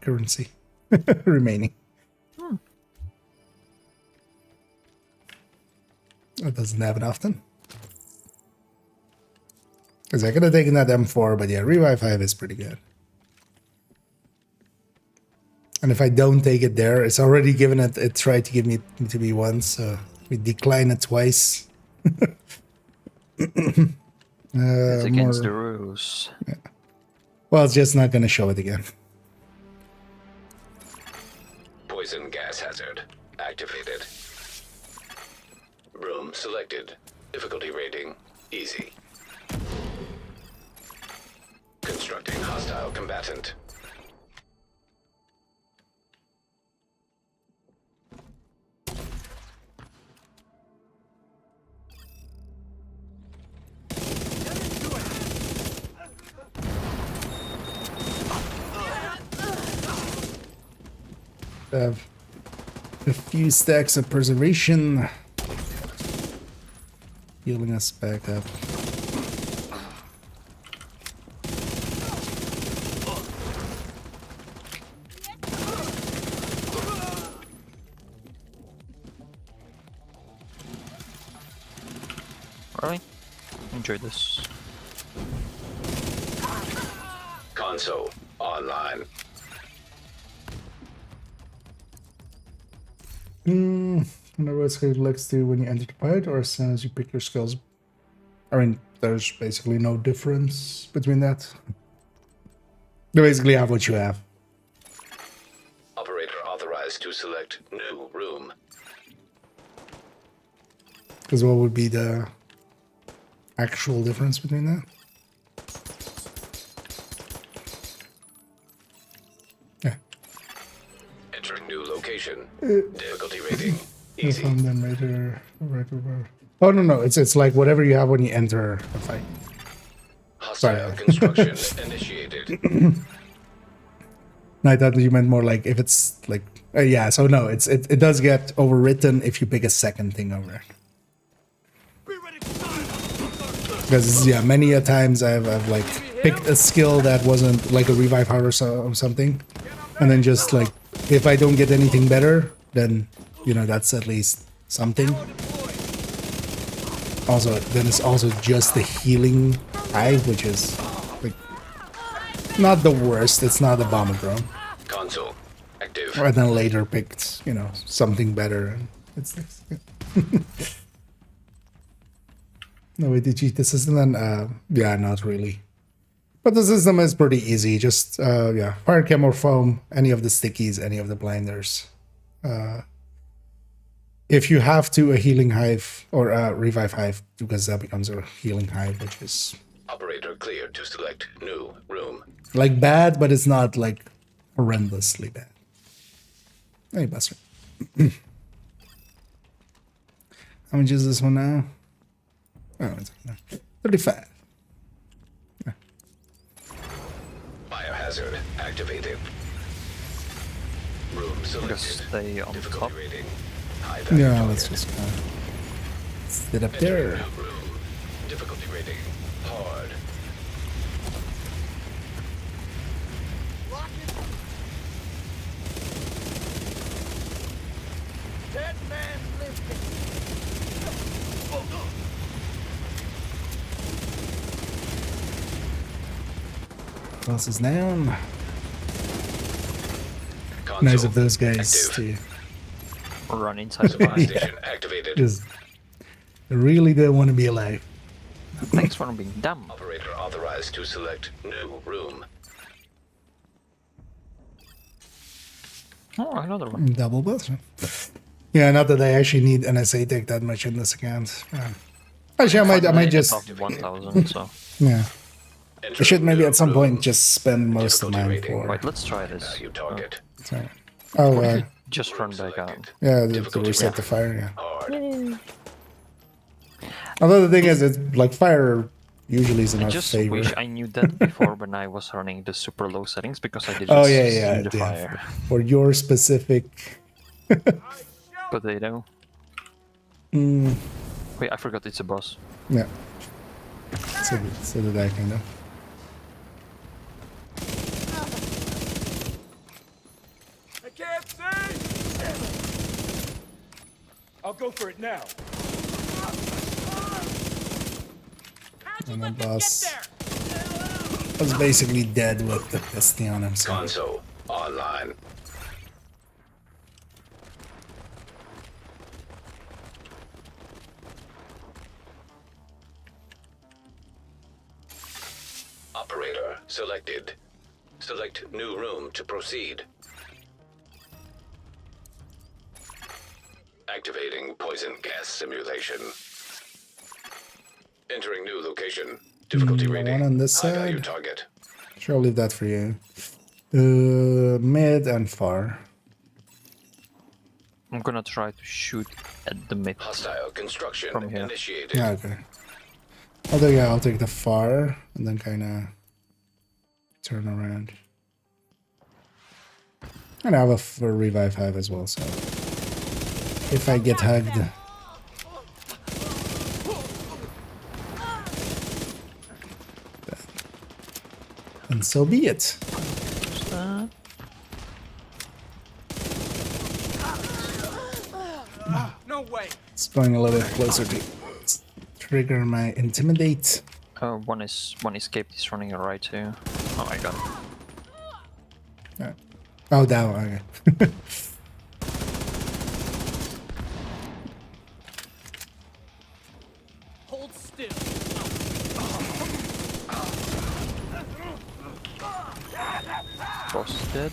currency remaining. That doesn't happen often. Because I could have taken that M4, but yeah, Revive 5 is pretty good. And if I don't take it there, it's already given it. It tried to give me to be once, so we decline it twice. It's against the rules. Well, it's just not going to show it again. Poison gas hazard activated. Room selected. Difficulty rating easy. Constructing hostile combatant. Have a few stacks of preservation, healing us back up. Really? Enjoy this. Console online. Whenever what skill looks to when you enter the fight, or as soon as you pick your skills. I mean, there's basically no difference between that. You basically have what you have. Operator authorized to select new room. Because what would be the actual difference between that? Yeah. Entering new location. Difficulty rating easy. Then later, oh no, it's like whatever you have when you enter a fight. Hostile construction initiated. No, I thought you meant more like if it's like yeah. So no, it does get overwritten if you pick a second thing over. Because yeah, many a times I've like picked a skill that wasn't like a revive heart or something, and then just like if I don't get anything better, then you know that's at least something. Also, then it's also just the healing hive, which is like not the worst. It's not a bomber drone. Console active. And then later picked, you know, something better. It's no way to cheat the system. Then yeah, not really. But the system is pretty easy. Just yeah, fire chem or foam, any of the stickies, any of the blinders. If you have to, a healing hive or a revive hive, because that becomes a healing hive, which is Operator cleared to select new room. like bad, but it's not like horrendously bad. Hey, Buster. How much is this one now? Oh, it's 35. Yeah. Biohazard activated. Room Just selected. stay on top. Difficulty rating high value Yeah, target. let's just kind of sit up Entering there. new room. Difficulty rating hard. Dead man lifted. Boss is down. Console Nice of those guys active. to Run inside the Supply fire. station activated. just really don't want to be alive. Thanks for being dumb. Operator authorized to select new room. Oh, another one. Double Buster. Yeah, not that I actually need NSA tech that much in this account. Actually, I might just 1,000, so. yeah. I Entering should maybe new at some room. point just spend most of Difficulty mine rating. for. Right, let's try this. Value target. Sorry. Oh, Just run back out. yeah, to Difficulty reset rating. the fire. Yeah. Hard. Although the thing is, it's like fire usually is in I our just favor. wish I knew that before when I was running the super low settings because I did Oh just yeah, see yeah, the yeah. fire. For your specific. Potato. Mm, Wait, I forgot it's a boss. yeah. So did I kind of. I can't see. I'll go for it now. And the boss was basically dead with the piston on him. So Console online. operator selected. Select new room to proceed. Activating poison gas simulation. Entering new location. Difficulty The rating. one on this High value side. target. Sure, I'll leave that for you. Mid and far. I'm gonna try to shoot at the mid. Hostile construction From here. initiated. Yeah, okay. Although, yeah, I'll take the far and then kind of turn around. And I have a revive hive as well, so if I get hugged, and so be it. No way. It's going a little bit closer to trigger my intimidate. One escaped. He's running right too. Oh, I got him. Oh, down. Okay. Hold still. Boss is dead.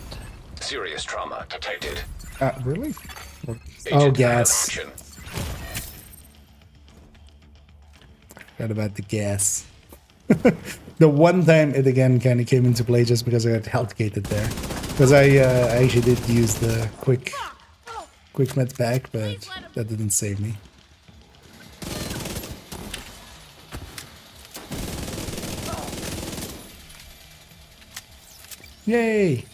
Serious trauma detected. Really? Oh, Agent gas. malfunction. Forgot about the gas. The one time it again kind of came into play just because I got health gated there. Because I actually did use the quick med pack, but that didn't save me. Yay!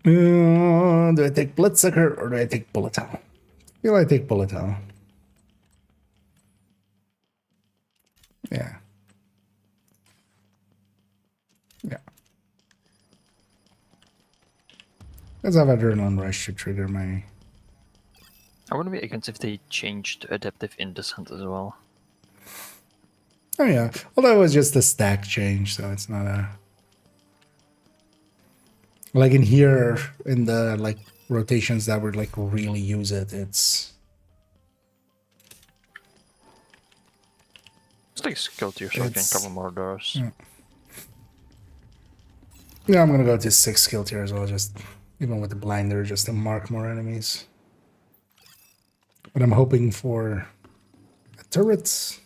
Do I take Bloodsucker or do I take Bullet Hell? I feel I take Bullet Hell. Yeah. Yeah. Let's have Adrenaline Rush to trigger my... I wouldn't be against if they changed adaptive in Descent as well. Oh yeah, although it was just a stack change, so it's not a... Like in here, in the like rotations that would like really use it, it's... Let's take skill tier so I can It's- cover more doors. Yeah, I'm gonna go to 6 skill tier as well, just even with the blinder, just to mark more enemies. But I'm hoping for a turret,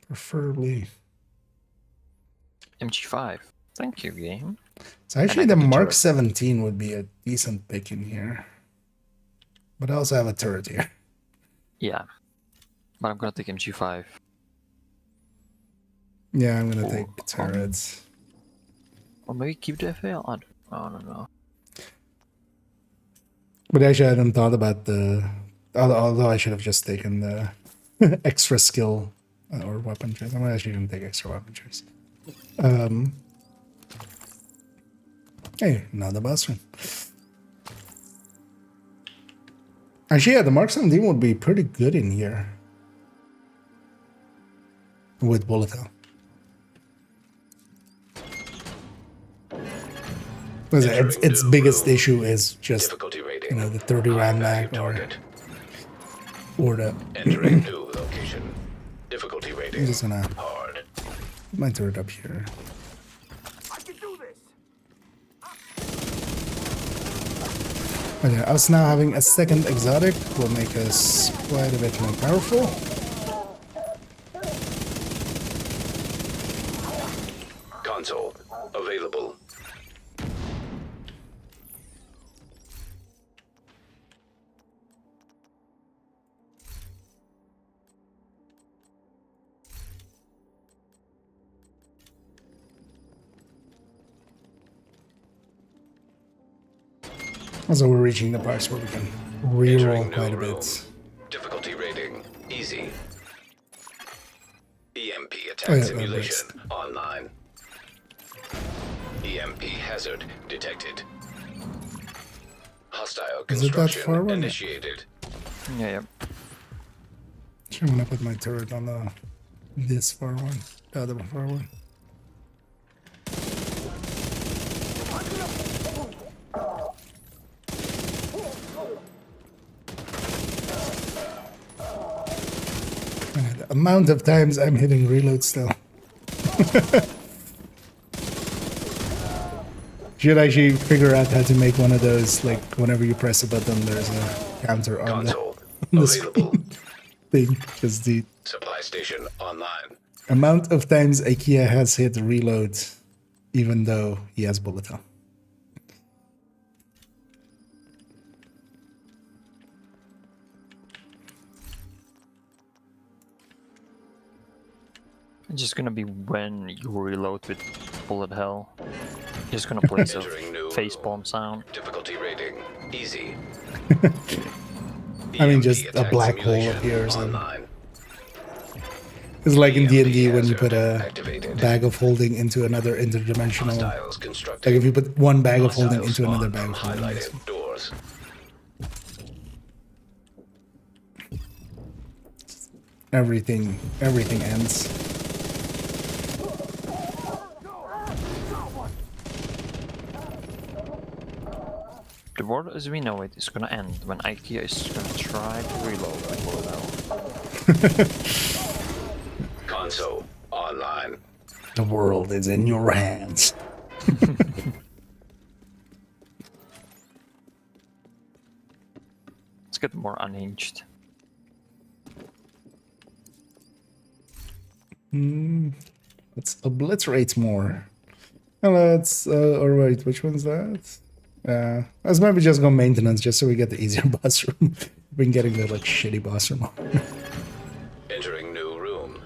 preferably. MG5. Thank you, game. So actually And I the got the Mark turret. 17 would be a decent pick in here. But I also have a turret here. Yeah. But I'm gonna take MG5. Yeah, I'm gonna Oh, take turrets. Or maybe keep the FAL? I don't know. But actually I hadn't thought about the... Although I should have just taken the extra skill or weapon choice. I'm actually gonna take extra weapon choice. Hey, another boss run. Actually, yeah, the Mark 17 would be pretty good in here. With bullet hell. Its biggest issue is just, Difficulty rating. you know, the 30 round High mag value target. or the... Entering new location. Difficulty rating. I'm just gonna Hard. put my turret up here. I can do this. Okay, us now having a second exotic will make us quite a bit more powerful. Console available. Also, we're reaching the parts where we can reroll Entering quite a new room. bit. Difficulty rating easy. EMP attack Oh, yeah, that simulation online. EMP hazard detected. Hostile Is it that construction far one? initiated. Yeah, yeah. I'm gonna put my turret on this far one, the other far one. The amount of times I'm hitting reload still. Should actually figure out how to make one of those, like, whenever you press a button, there's a counter on the, Console on the available. screen thing. Because the Supply station online. amount of times IKEA has hit reload, even though he has bullet hell. It's just gonna be when you reload with bullet hell. Just gonna place a Entering new facepalm sound. Difficulty rating easy. I mean, EMP just a attack black hole simulation appears and online. it's like in EMP D&D when you put hazard a activated. bag of holding into another interdimensional. Hostiles Like constructing. if you put one bag of holding Hostiles into another spawn bag of from holding. highlighted doors. Everything ends. The world as we know it is gonna end when IKEA is gonna try to reload with bullet hell. Console online. The world is in your hands. Let's get more unhinged. Let's obliterate more. And let's alright, which one's that? Let's maybe just go maintenance just so we get the easier boss room. We've been getting the like shitty boss room. Entering new room.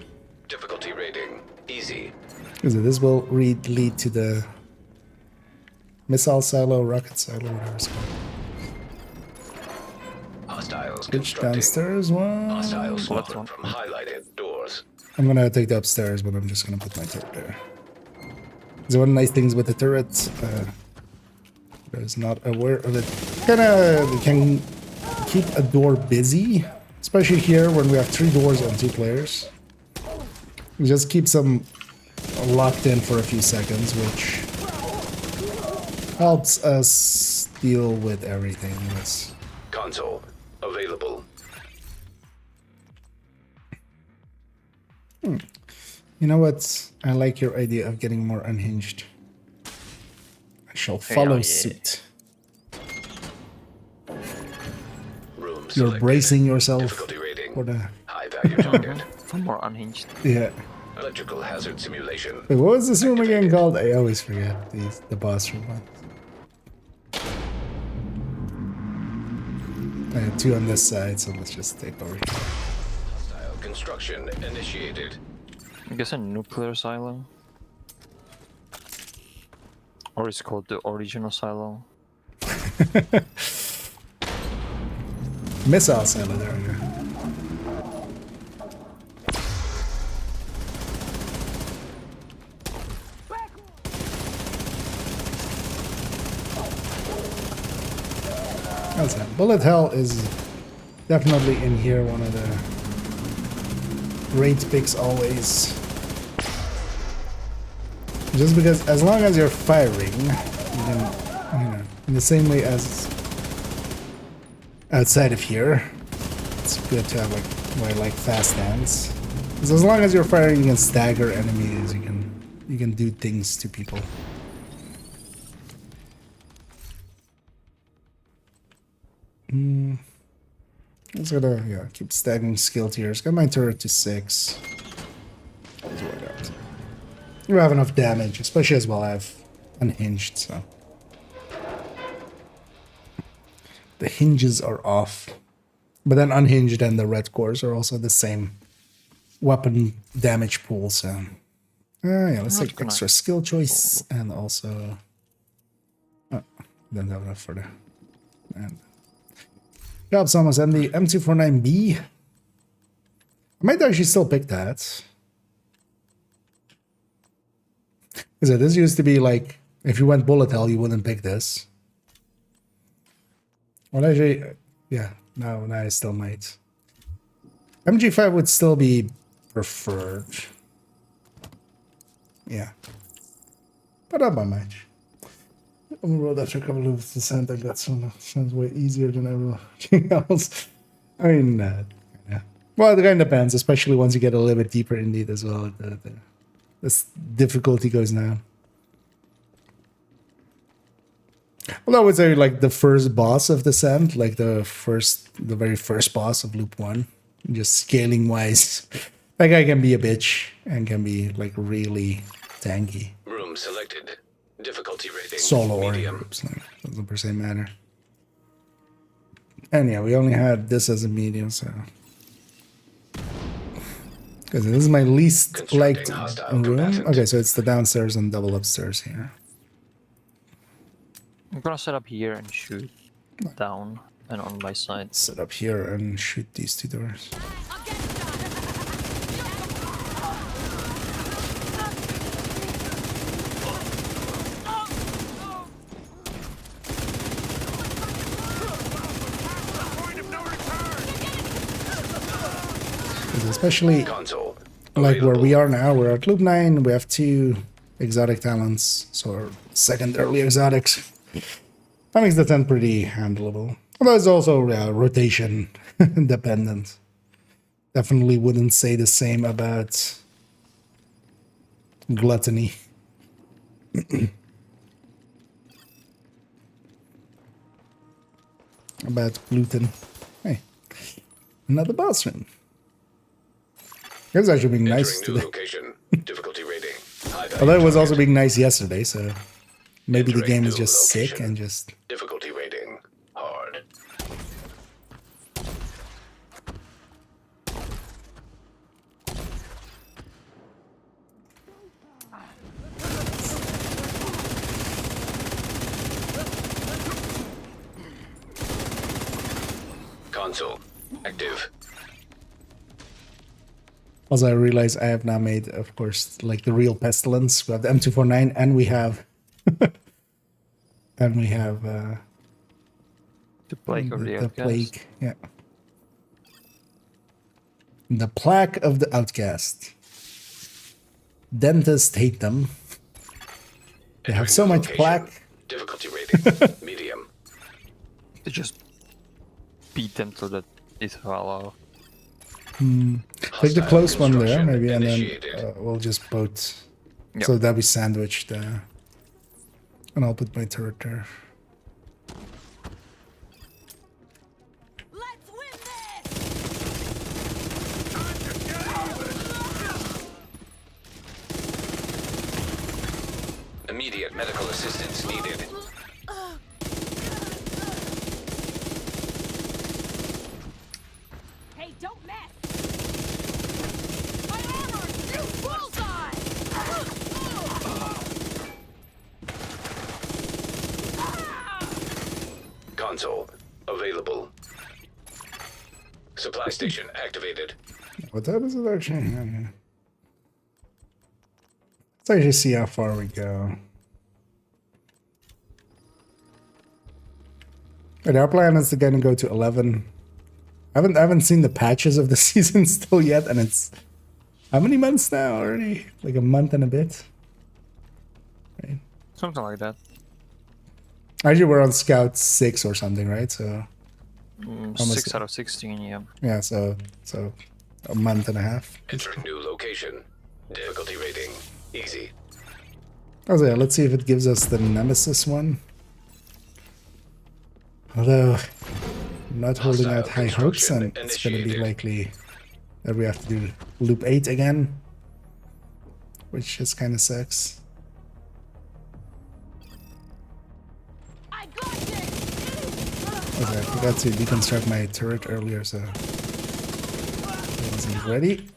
Difficulty rating easy. Because this will lead to the missile silo, rocket silo, whatever it's called. Hostiles Which constructing. downstairs one? Hostiles Left spawn one. from highlighted doors. I'm gonna take the upstairs, but I'm just gonna put my turret there. So one of the nice things with the turret, I was not aware of it. Kinda can keep a door busy, especially here when we have 3 doors on 2 players. It just keeps them locked in for a few seconds, which helps us deal with everything. Yes. Console available. You know what? I like your idea of getting more unhinged. I shall follow yeah. suit. Room You're selected. bracing yourself Difficulty rating for the... high value target. For more unhinged. Yeah. Electrical hazard simulation. Wait, what was this room again called? I always forget the boss room one. I have 2 on this side, so let's just take over here. Hostile construction initiated. I guess a nuclear silo. Or it's called the original silo. Missile silo, there we go. How's that? Bullet hell is definitely in here, one of the great picks always. Just because as long as you're firing, you can, you know, in the same way as outside of here, it's good to have like fast hands. Because as long as you're firing, you can stagger enemies, you can do things to people. It's gonna keep staggering skill tiers. Got my turret to 6. That's what I got. You have enough damage, especially as well I have unhinged, so. The hinges are off. But then unhinged and the red cores are also the same weapon damage pool, so. Yeah, let's take extra skill choice and also. Oh, don't have enough for the. And job almost, and the M249B. I might actually still pick that. Because this used to be like, if you went bullet hell, you wouldn't pick this. Well, actually, yeah, no, I still might. MG5 would still be preferred. Yeah. But not by much. On the road after a couple of descent, I got some. Sounds way easier than everything else. I mean, yeah. Well, it kind of depends, especially once you get a little bit deeper indeed as well. this difficulty goes down. Well, I would say like the first boss of Descent, like the very first boss of Loop 1, just scaling wise, that guy can be a bitch and can be like really tanky. Room selected. Difficulty rating Solo or in medium. groups, like, doesn't per se matter. And yeah, we only had this as a medium, so. Because this is my least Constructing liked hostile room. combatant. Okay, so it's the downstairs and double upstairs here. I'm gonna set up here and shoot down and on my side. Set up here and shoot these two doors. Especially Console. like where Available. we are now, we're at Loop 9, we have 2 exotic talents, so our second early exotics. That makes the 10 pretty handleable. Although it's also rotation dependent. Definitely wouldn't say the same about Gluttony. About gluten. Hey, another boss room. It was actually being nice Entering new today. location. Difficulty rating. High value Although it was also target. being nice yesterday, so maybe the Entering game is new just sick location. and just... Difficulty rating. Hard. Console. Active. Also, I realize I have now made, of course, like the real pestilence. We have the M249 and we have... and we have The plague of the the outcast. plague. Yeah. The plaque of the outcast. Dentists hate them. They have Entering so new much location. plaque. Difficulty rating. Medium. They just beat them to the it's hollow. Take the Hostile close one there, construction maybe, and then initiated. we'll just both... Yep. So that we sandwiched. And I'll put my turret there. Let's win this! Immediate medical assistance needed. Hey, don't mess! My armor! Shoot! Bullseye! Console. Available. Supply station activated. What time is it actually? Okay. Let's actually see how far we go. And our plan is to kind of go to 11. I haven't seen the patches of the season still yet, and it's how many months now already? Like a month and a bit. Right. Something like that. Actually, we're on Scout 6 or something, right? So Almost 6 out of 16, yeah. yeah, so a month and a half. Entering new location. Difficulty rating. Easy. Oh yeah, let's see if it gives us the Nemesis one. Although I'm not holding out high hopes, and it's going to be initiated. likely that we have to do loop 8 again, which just kind of sucks. I got this! Okay, I forgot to deconstruct my turret earlier, so it wasn't ready,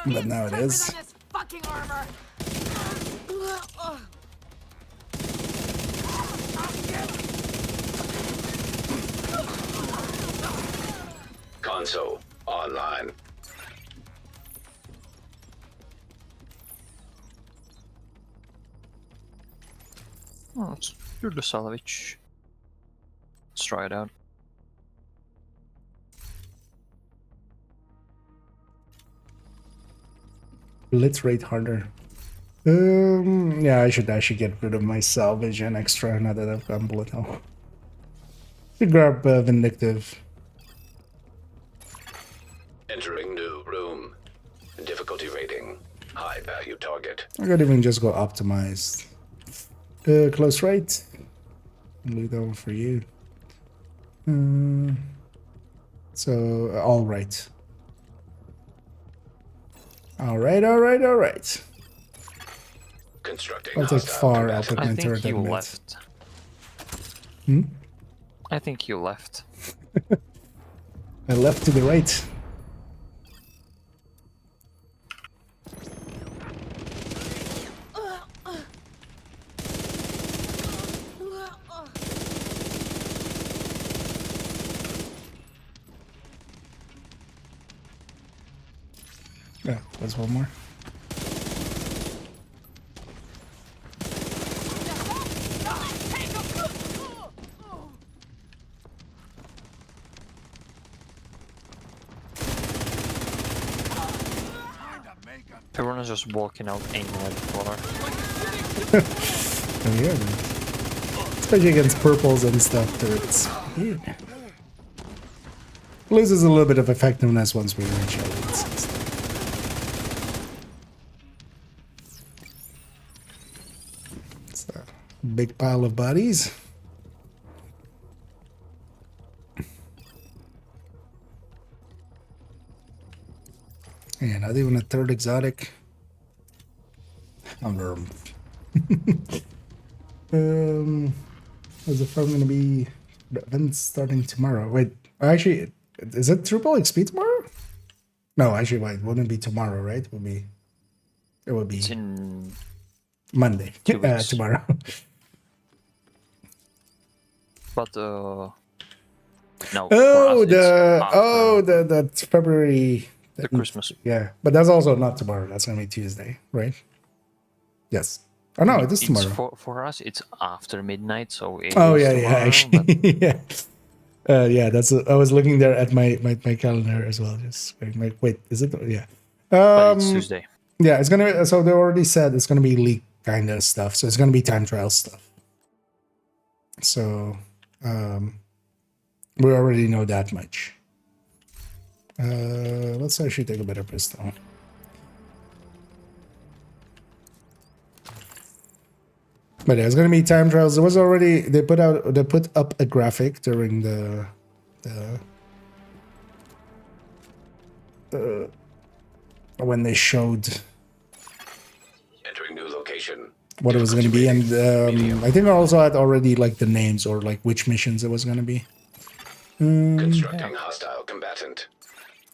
but now it is. This fucking armor! Console. Online. Oh, let's do the salvage. Let's try it out. Let's rate harder. Yeah, I should get rid of my salvage and extra now that I've got bullet hell. Should grab vindictive. Entering new room. Difficulty rating. High value target. I could even just go optimized. Close right. Leave that one for you. So all right. All right. Constructing I'll take hostile far. I'll combatant. put my I think turret you at mid. left. Hmm? I think you left. I left to the right. Yeah, there's one more. Everyone is just walking out aiming at the corner. Oh yeah, man. Especially against purples and stuff, turrets. Weird. Loses a little bit of effectiveness once we reach elites and stuff. It's a big pile of bodies. Yeah, not even a third exotic. Is the farm gonna be? The event's starting tomorrow. Wait, actually, is it triple XP tomorrow? No, actually, wait, wouldn't it be tomorrow, right? It would be It's in Monday. 2 weeks. Tomorrow. But no. Oh, for us, it's after that's February. the Christmas. Yeah, but that's also not tomorrow. That's gonna be Tuesday, right? Yes. Oh no, it is It's tomorrow. for us, it's after midnight, so it Oh is yeah, tomorrow, actually, yeah. Yeah, that's. I was looking there at my calendar as well. Just like, wait, is it? Yeah. but it's Tuesday. Yeah, it's gonna. So they already said it's gonna be leak kind of stuff. So it's gonna be time trial stuff. So, we already know that much. Let's actually take a better pistol. But yeah, it's gonna be time trials. There was already they put up a graphic during the when they showed Entering new location. what it was going to be, and I think I also had already like the names or like which missions it was going to be. Constructing hostile combatant.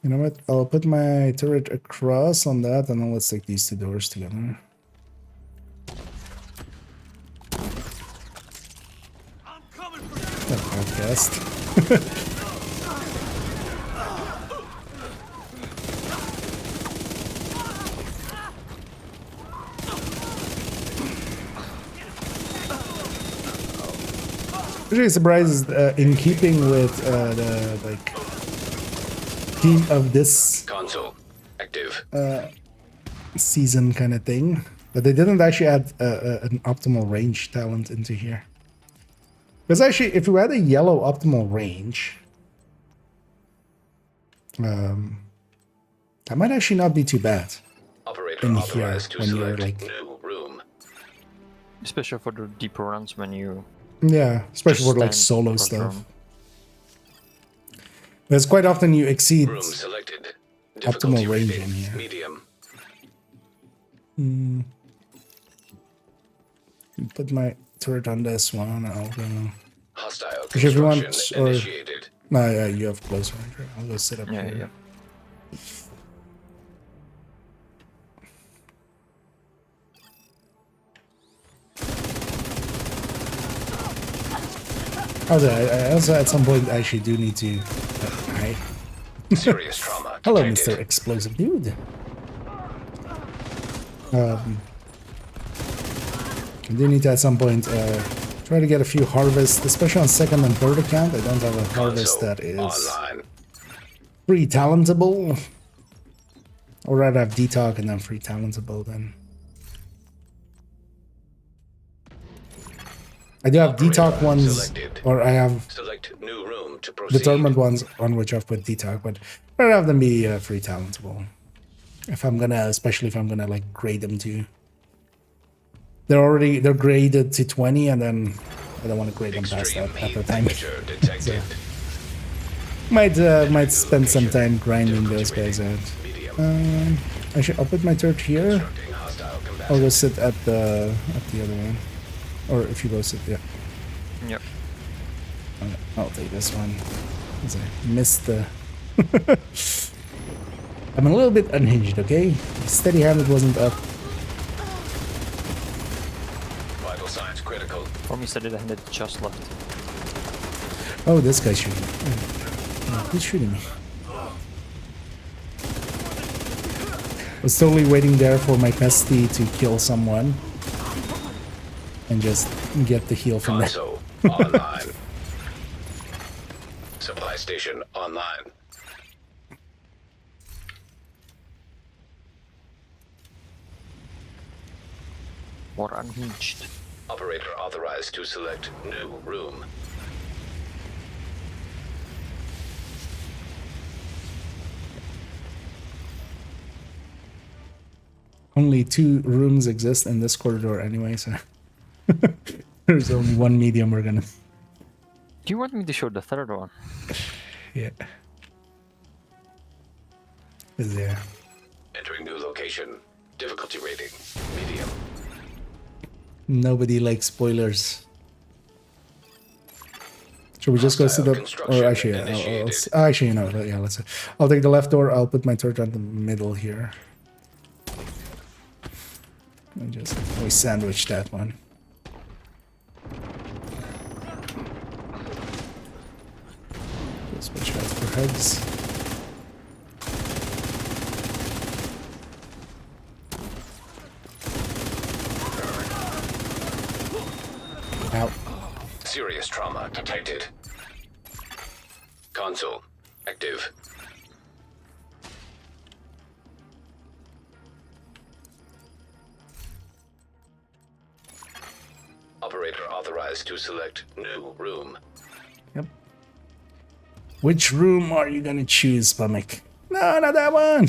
You know what? I'll put my turret across on that, and then let's take these two doors together. I'm coming for you. That podcast. Really surprised in keeping with the like theme of this Console active. season kind of thing, but they didn't actually add an optimal range talent into here. Because actually, if you had a yellow optimal range, that might actually not be too bad. Operator in here authorized to when you're, select like- new room. Especially for the deeper runs when you Yeah, especially just for like stand solo across the stuff. room. Because quite often you exceed. Room selected. Optimal Difficulty range rating, in here. medium. Put my turret on this one. I'll go. Hostile If you want, construction or- initiated. No, yeah, you have close range. Right? I'll go sit up Yeah, here. yeah. I also at some point actually do need to. Hi. Serious trauma. Hello, detected. Mr. Explosive Dude. I do need to at some point try to get a few harvests, especially on second and third account. I don't have a harvest Console that is online. free talentable. Or rather have detox and then free talentable then. I do have detox ones, selected. or I have Select new room to proceed. determined ones on which I've put detox, but I'd rather have them be free talentable. If I'm gonna, especially if I'm gonna like grade them to they're graded to 20, and then I don't want to grade them past Extreme that at heat the time. temperature detected. Might spend some time grinding those guys out. Medium. I'll put my torch here. Constructing hostile I'll go combatants. sit at the other one, or if you go sit, yeah. Yep. I'll take this one. 'Cause I missed the. I'm a little bit unhinged, okay? Steady handed wasn't up. Vital signs critical. For me, steady handed just left. Oh, this guy's shooting. Oh, who's shooting me? I was totally waiting there for my pesty to kill someone and just get the heal from there. Console online. Supply station online. More unhinged. Operator authorized to select new room. Only 2 rooms exist in this corridor anyway, so there's only one medium we're gonna. Do you want me to show the third one? Yeah. Is there? Entering new location. Difficulty rating. Medium. Nobody likes spoilers. Should we just go to the? Or actually, actually, no. Yeah, let's. I'll take the left door. I'll put my torch on the middle here. And just we sandwich that one. Just switch out for heads. Out. Serious trauma detected. Console active. Operator authorized to select new room. Yep. Which room are you gonna choose, Pamek? No, not that one.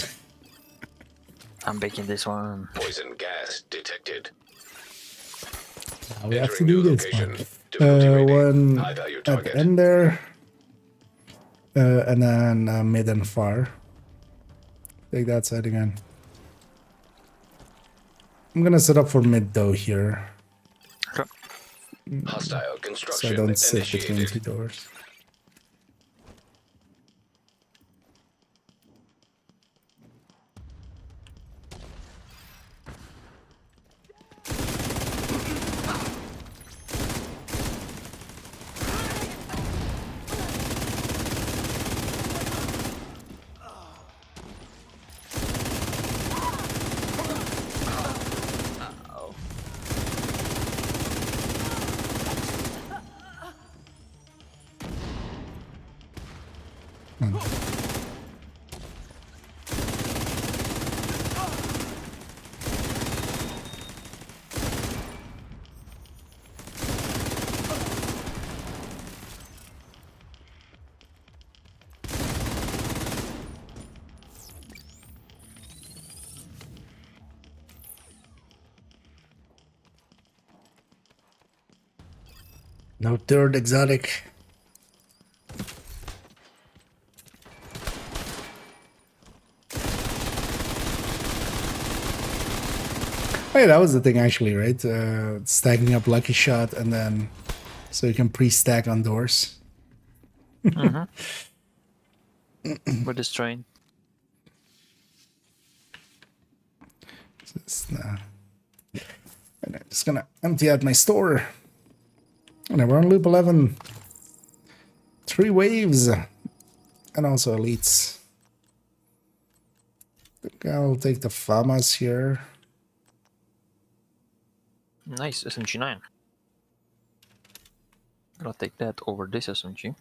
I'm baking this one. Poison gas detected. Now we have to Entering do new this location. one. Difficulty rating. One High value at the target. end there. And then mid and far. Take that side again. I'm gonna set up for mid though here, Okay. Hostile so I construction don't sit between initiated. 2 doors. No third exotic. Oh yeah, that was the thing actually, right? Stacking up Lucky Shot and then so you can pre-stack on doors. With this train. Just, and I'm just gonna empty out my store. And we're on loop 11. 3 waves. And also elites. I think I'll take the Famas here. Nice, SMG9. I'll take that over this SMG.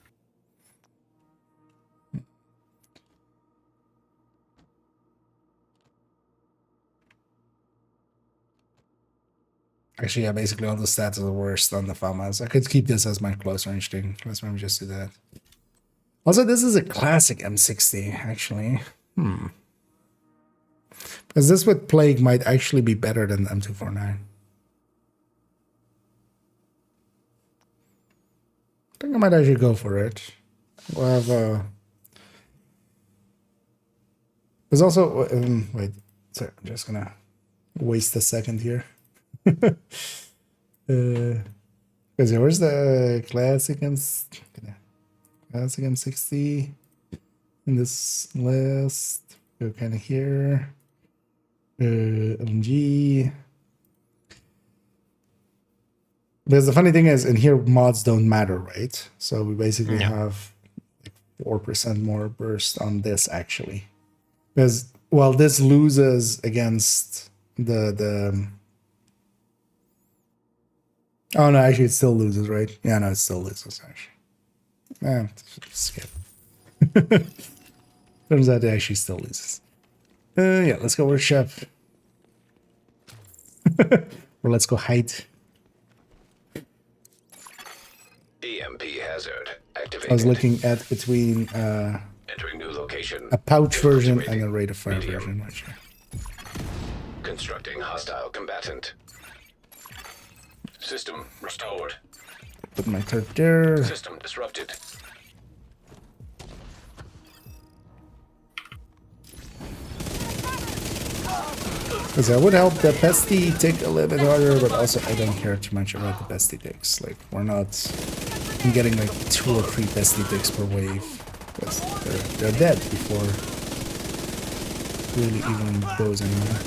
Actually, yeah, basically all the stats are the worst on the Famas. I could keep this as my close range thing. Let's maybe just do that. Also, this is a classic M60, actually. Because this with Plague might actually be better than the M249. think I might actually go for it. We'll have there's also wait, sorry, I'm just gonna waste a second here. Because where's the classic M60 in this list? Go kind of here. LMG. Because the funny thing is, in here mods don't matter, right? So we basically have like 4% more burst on this actually. Because well, this loses against the oh no, actually it still loses, right? Yeah, no, it still loses actually. Skip. Turns out it actually still loses. Yeah, let's go workshop. Or let's go hide. EMP hazard activated. I was looking at between Entering new location. a pouch version Rating and a rate of fire medium. version, actually. Constructing hostile combatant. System restored. Put my turret there. System disrupted. Because I would help the pesty tick a little bit harder, but also I don't care too much about the pesty ticks. Like, we're not getting like 2 or 3 pesty ticks per wave. Because they're dead before really even goes anywhere.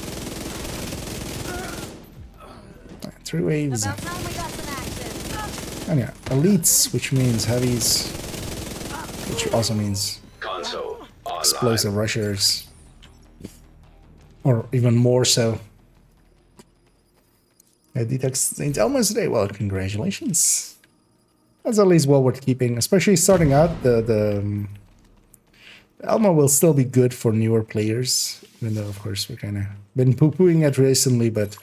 3 waves. About time we got some action. And yeah, elites, which means heavies, which also means Console online. explosive rushers. Or even more so. I detect St. Elmo's today. Well, congratulations. That's at least well worth keeping, especially starting out. The Elmo will still be good for newer players, even though, of course, we've kind of been poo-pooing it recently, but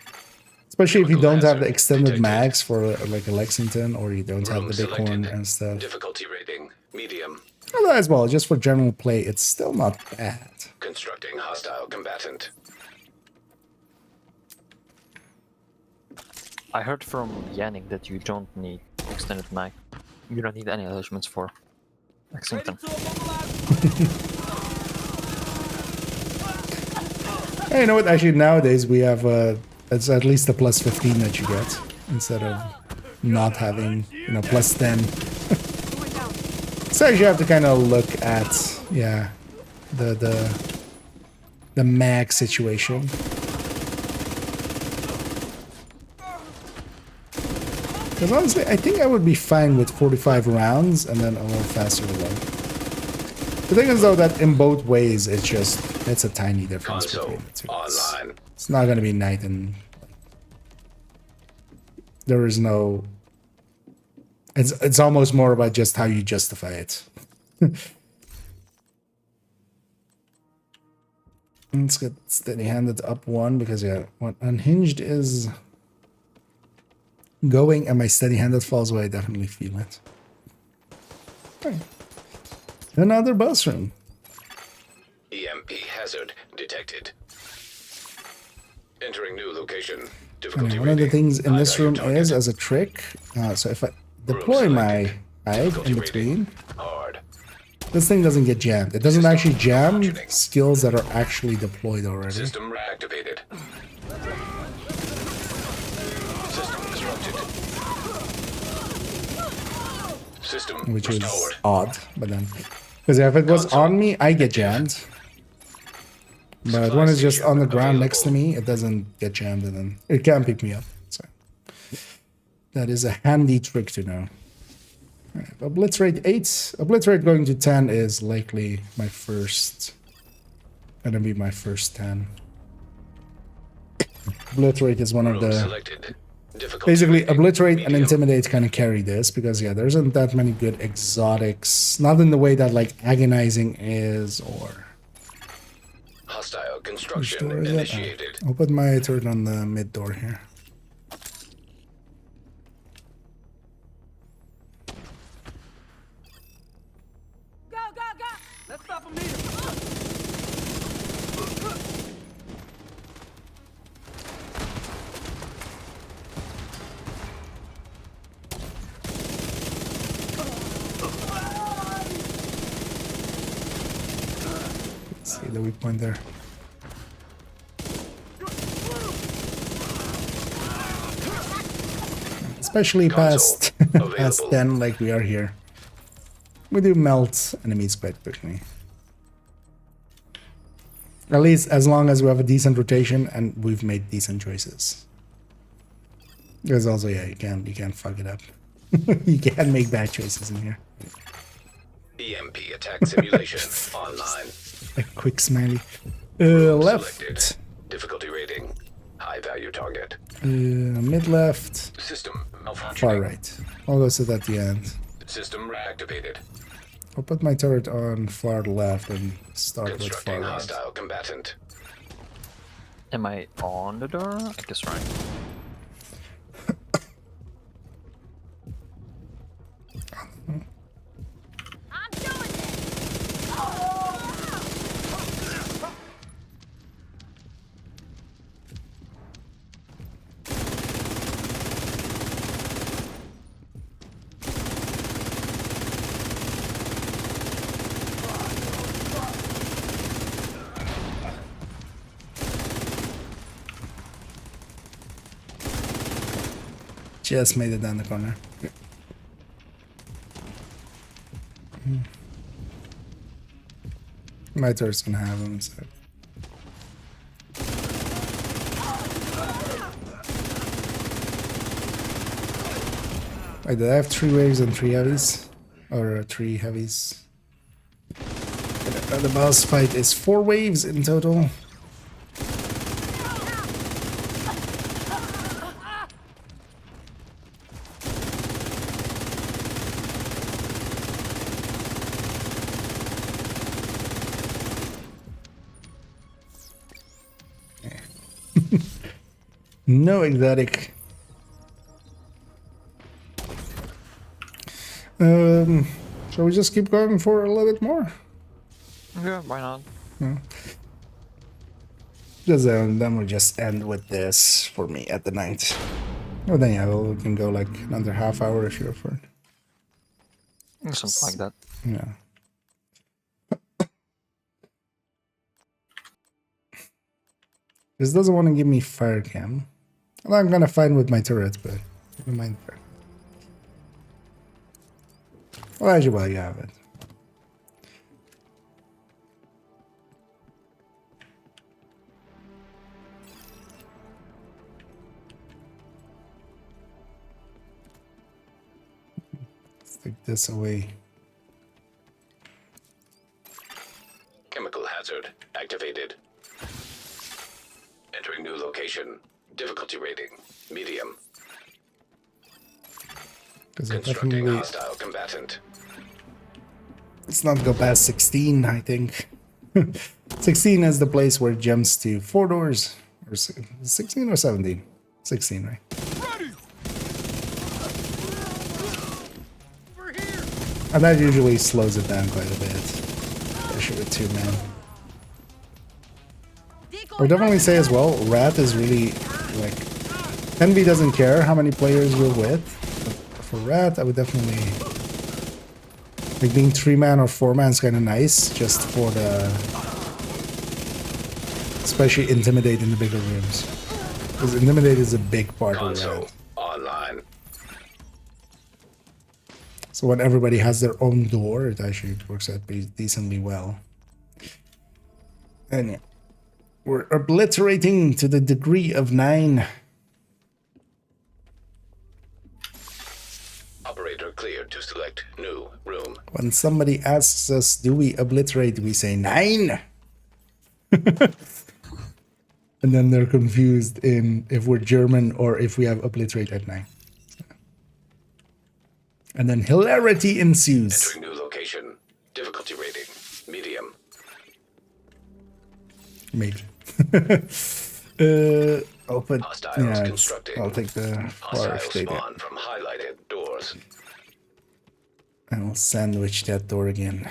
especially if you don't have the extended mags for like a Lexington, or you don't have Room the Bighorn selected. and stuff. Difficulty rating medium. Although as well, just for general play, it's still not bad. Constructing hostile combatant. I heard from Yannick that you don't need extended mag. You don't need any attachments for Lexington. Hey, you know what? Actually, nowadays we have it's at least a plus 15 that you get instead of not having, you know, plus 10. So you have to kind of look at, yeah, the mag situation. Because honestly, I think I would be fine with 45 rounds and then a little faster reload. The thing is though that in both ways, it's a tiny difference Console between the two. online. It's not going to be night and there is no. It's almost more about just how you justify it. Let's get steady-handed up 1 because yeah, what unhinged is going and my steady-handed falls away. I definitely feel it. Okay. Another boss room. EMP hazard detected. Entering new location. And Difficulty one of the rating. things in this High room value target. is, as a trick, so if I deploy my hive Difficulty in rating. between, Hard. this thing doesn't get jammed. It doesn't actually jam skills that are actually deployed already. System activated. System disrupted. System Which is restored. odd, but then because if it was on me, I get jammed. But when it's just on the ground next to me, it doesn't get jammed, and then it can't pick me up. So that is a handy trick to know. All right, a blitz rate 8. A blitz rate going to 10 is likely my first. Gonna be my first 10. Blitz rate is one of Room the. selected. Difficulty Basically, rating. obliterate and Medium. intimidate kind of carry this because yeah, there isn't that many good exotics. Not in the way that like agonizing is or. Hostile Which construction door is that? initiated. I'll put my turret on the mid door here. Go, go, go! Let's stop him here. See the weak point there. Especially past past 10 like we are here. We do melt enemies quite quickly. At least as long as we have a decent rotation and we've made decent choices. Because also, yeah, you can't fuck it up. You can't make bad choices in here. EMP attack simulation online. A quick smiley. Left. Selected. Difficulty rating. High value target. Mid left. System malfunctioning. Far right. I'll go sit at the end. System reactivated. I'll put my turret on far left and start with far Constructing right. hostile combatant. Am I on the door? I guess right. I'm doing this! Just made it down the corner. My turret's gonna have him, so. Wait, did I have 3 waves and 3 heavies? Or 3 heavies? The boss fight is 4 waves in total. No exotic. Shall we just keep going for a little bit more? Yeah, why not? Just then we'll just end with this for me at the night. Oh, then yeah, we can go like another half hour if you're for it. Something like that. Yeah. This doesn't want to give me fire cam. Well, I'm gonna find with my turret, but never mind. Well, actually, well, you have it. Let's take this away. Chemical hazard activated. Entering new location. Difficulty rating. Medium. Because I Constructing definitely... hostile combatant. Let's not go past 16, I think. 16 is the place where it jumps to 4 doors. Or 16 or 17? 16, right? And that usually slows it down quite a bit. Especially with 2 men. I would definitely say as well, Rat is really, like... Envy doesn't care how many players you're with. But for Rat, I would definitely... Like, being 3-man or 4-man is kind of nice, just for the... Especially Intimidate in the bigger rooms. Because Intimidate is a big part of Console Rat. online. So when everybody has their own door, it actually works out pretty decently well. And yeah. We're obliterating to the degree of 9. Operator cleared to select new room. When somebody asks us, do we obliterate, we say 9. And then they're confused in if we're German or if we have obliterate at 9. And then hilarity ensues. Entering new location. Difficulty rating. Medium. Maybe. I'll put... Hostiles Yeah, constructing. I'll take the Hostile far data. spawn from highlighted doors. And I'll sandwich that door again.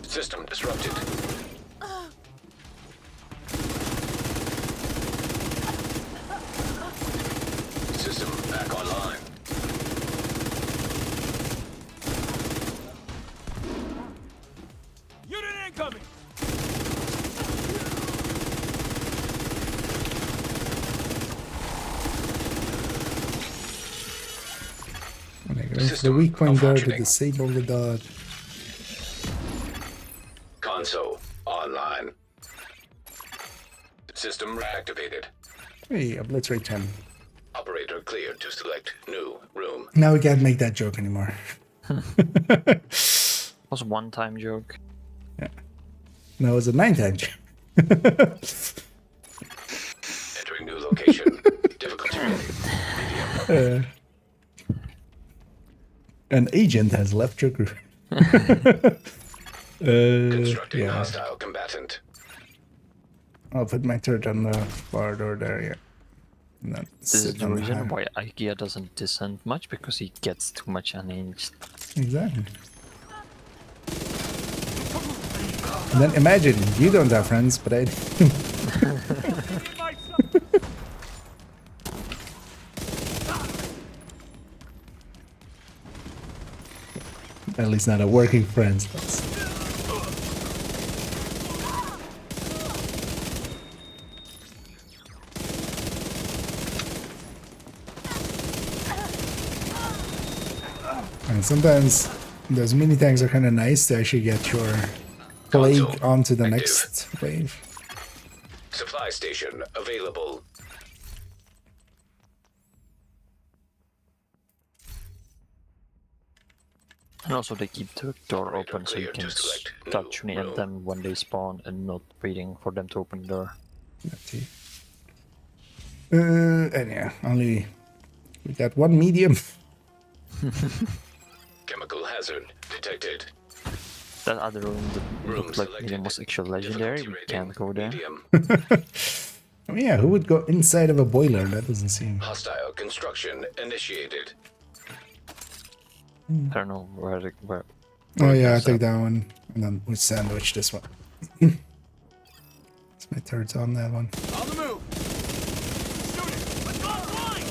System disrupted. Wait for the System weak point there to malfunctioning. disable the dot. Console online. System reactivated. Hey, obliterate 10. Operator cleared to select new room. Now we can't make that joke anymore. Was a one-time joke. No, it was a 9-time joke. Entering new location. Difficulty rating. An agent has left your group. Constructing yeah. hostile combatant. I'll put my turret on the far door there, yeah. And then This is sit the on the reason high. why IKEA doesn't descend much, because he gets too much unhinged. Exactly. And then imagine, you don't have friends, but I do. At least not a working friends. And sometimes those mini tanks are kind of nice to actually get your plague Console onto the active. next wave. Supply station available. And also they keep the door Operator open so you cleared can to select start new shooting at room. them when they spawn and not waiting for them to open the door. Let's see. And yeah, only we got one medium. Chemical hazard detected. That other room that Room looked like selected. medium was actually legendary. Difficulty We rating, can't go there. Medium. I mean, yeah, who would go inside of a boiler? That doesn't seem. Hostile construction initiated. I don't know where the, where. Oh where yeah, I'll it's take at. that one, and then we sandwich this one. It's my turret's on that one. On the move. Shoot it. Let's go flying.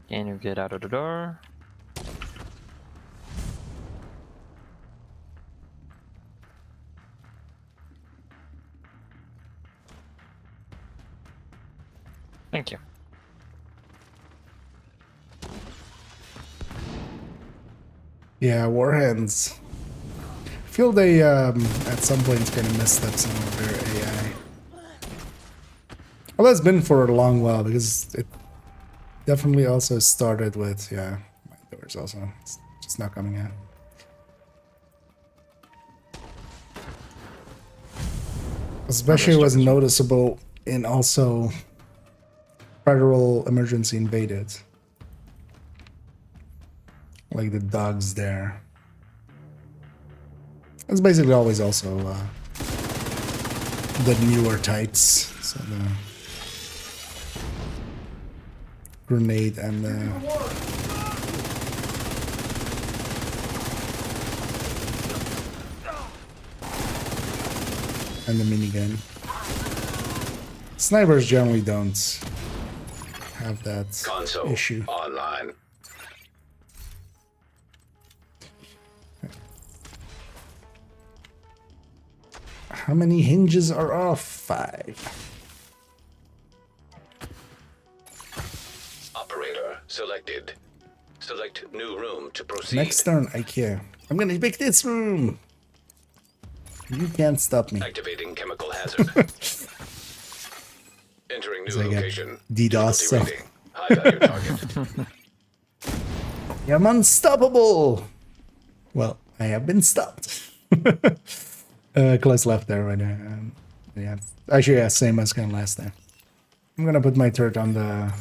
Can you get out of the door? Thank you. Yeah, Warhands. I feel they at some point is gonna mess up some of their AI. Well, that's been for a long while because it definitely also started with my doors also. It's just not coming out. Especially was noticeable in also Federal Emergency Invaded. Like the dogs there. It's basically always also the newer types. So the grenade and the minigun. Snipers generally don't have that Console issue. online. How many hinges are off? 5. Operator selected. Select new room to proceed. Next turn, IKEA. I'm gonna pick this room. You can't stop me. Activating chemical hazard. Entering new I got location. DDoS, so- Difficulty rating. High value target. I'm unstoppable. Well, I have been stopped. Close left there right now. Yeah, actually, yeah, same as kind of last time. I'm gonna put my turret on the.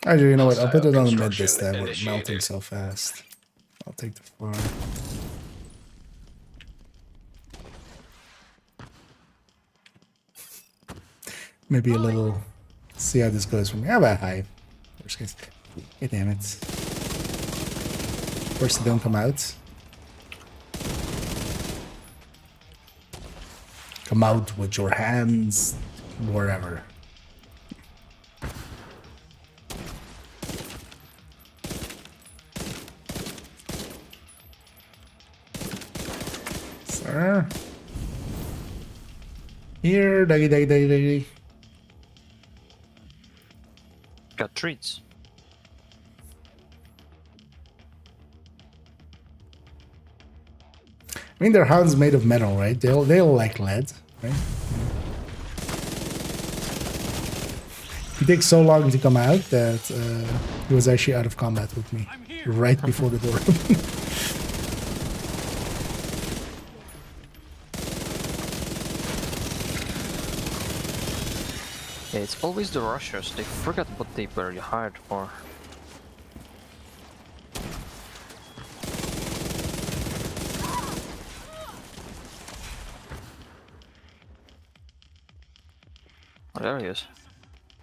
Actually, you know what? I'll put it on the mid this time. We're melting so fast. I'll take the far. Maybe a little. See how this goes for me. How about high? Worst case. Hey, damn it. First, they don't come out. Come out with your hands wherever. Sir. Here, doggy, doggy, doggy, doggy. treats. I mean, their hands made of metal, right? They'll like lead, right? It takes so long to come out that he was actually out of combat with me right before the door opened. Yeah, it's always the rushers. They forgot what they were hired for. Oh, there he is.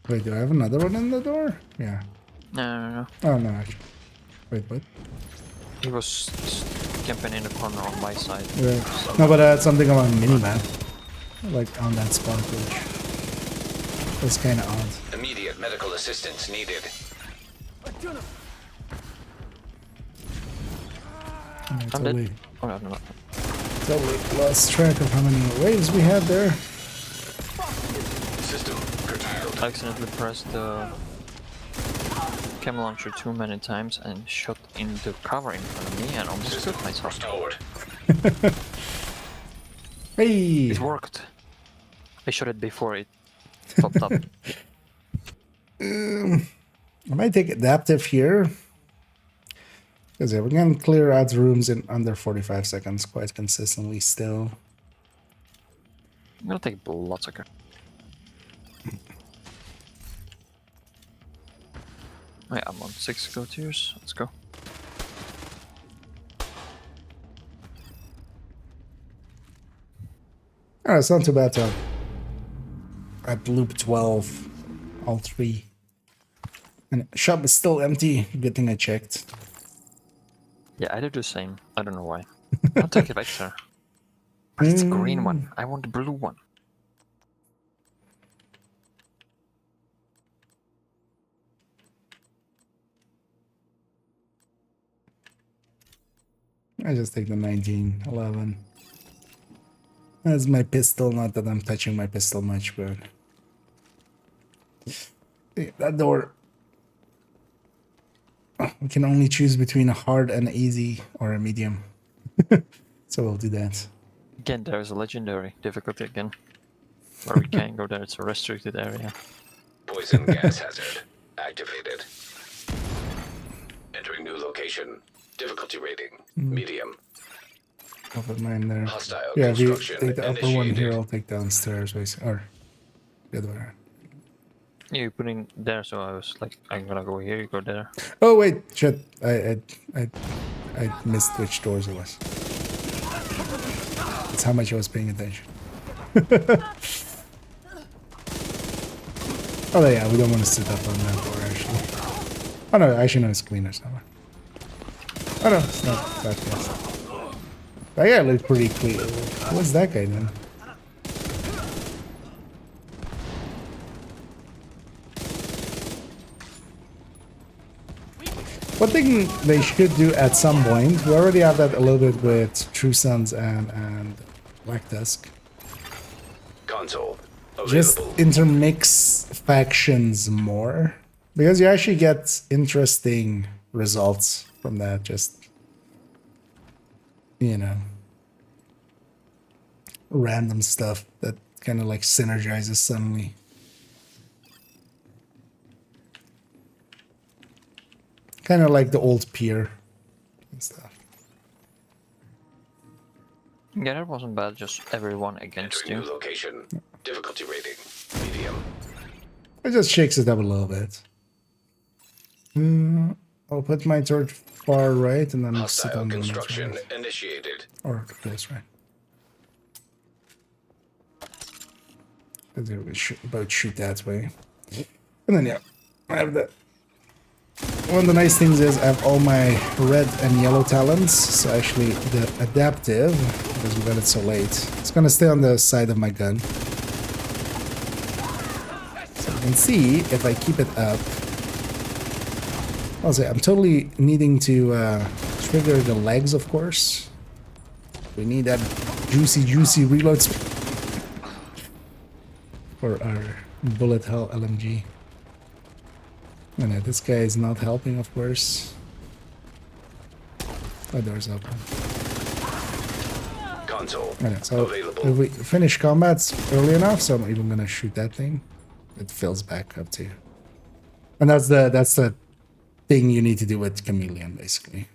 Wait, do I have another one in the door? Yeah. No. Oh, no, actually. Wait, what? He was camping in the corner on my side. Yeah. No, but something about minimap. Like on that spot, which was kind of odd. Immediate medical assistance needed. I I'm totally, dead. Oh, no. totally lost track of how many waves we had there. System curtailed. I accidentally pressed the cam launcher too many times and shot in the cover in front of me and almost System killed myself. restored. Hey! It worked. I shot it before it popped up. I might take adaptive here. Because yeah, we can clear out rooms in under 45 seconds quite consistently still. I'm gonna take Bloodsucker. Oh, yeah, I'm on 6 go tiers. Let's go. Oh, it's not too bad to at loop 12, all 3. And shop is still empty. Good thing I checked. Yeah, I do the same. I don't know why. I'll take it Vector. But it's a green one. I want the blue one. I just take the 1911. That's my pistol, not that I'm touching my pistol much, but yeah, that door. We can only choose between a hard and easy or a medium. So we'll do that. Again, there's a legendary difficulty again. Where we can't go there, it's a restricted area. Poison gas hazard activated. Entering new location. Difficulty rating medium. I'll put mine there. Hostile Yeah, if you construction take the upper one here, initiated. I'll take downstairs, basically. Or the other way around. Yeah, you put in there, so I was like, I'm gonna go here, you go there. Oh wait, shit! I missed which doors it was. That's how much I was paying attention. Oh yeah, we don't want to sit up on that door actually. Oh no, actually no, it's cleaner somewhere. Oh no, it's not that fast. That guy looks pretty clean. What's that guy then? One thing they should do at some point, we already have that a little bit with True Sons and Black Tusk. Console Just available. intermix factions more. Because you actually get interesting results from that, just, you know, random stuff that kind of like synergizes suddenly. Kind of like the old peer and stuff. Yeah, that wasn't bad, just everyone against Entering new you. location. Difficulty rating medium. It just shakes it up a little bit. I'll put my torch far right and then sit Hostile on the construction right. initiated. Or close right. About shoot that way. And then yeah, I have that. One of the nice things is I have all my red and yellow talents. So actually the adaptive, because we got it so late, it's gonna stay on the side of my gun. So you can see if I keep it up. I'll say I'm totally needing to trigger the legs, of course. We need that juicy reload speed for our bullet hell LMG. And this guy is not helping, of course. Oh, door's open. Console Okay, so available. if we finish combats early enough, so I'm even gonna shoot that thing. It fills back up too. And that's the thing you need to do with Chameleon, basically.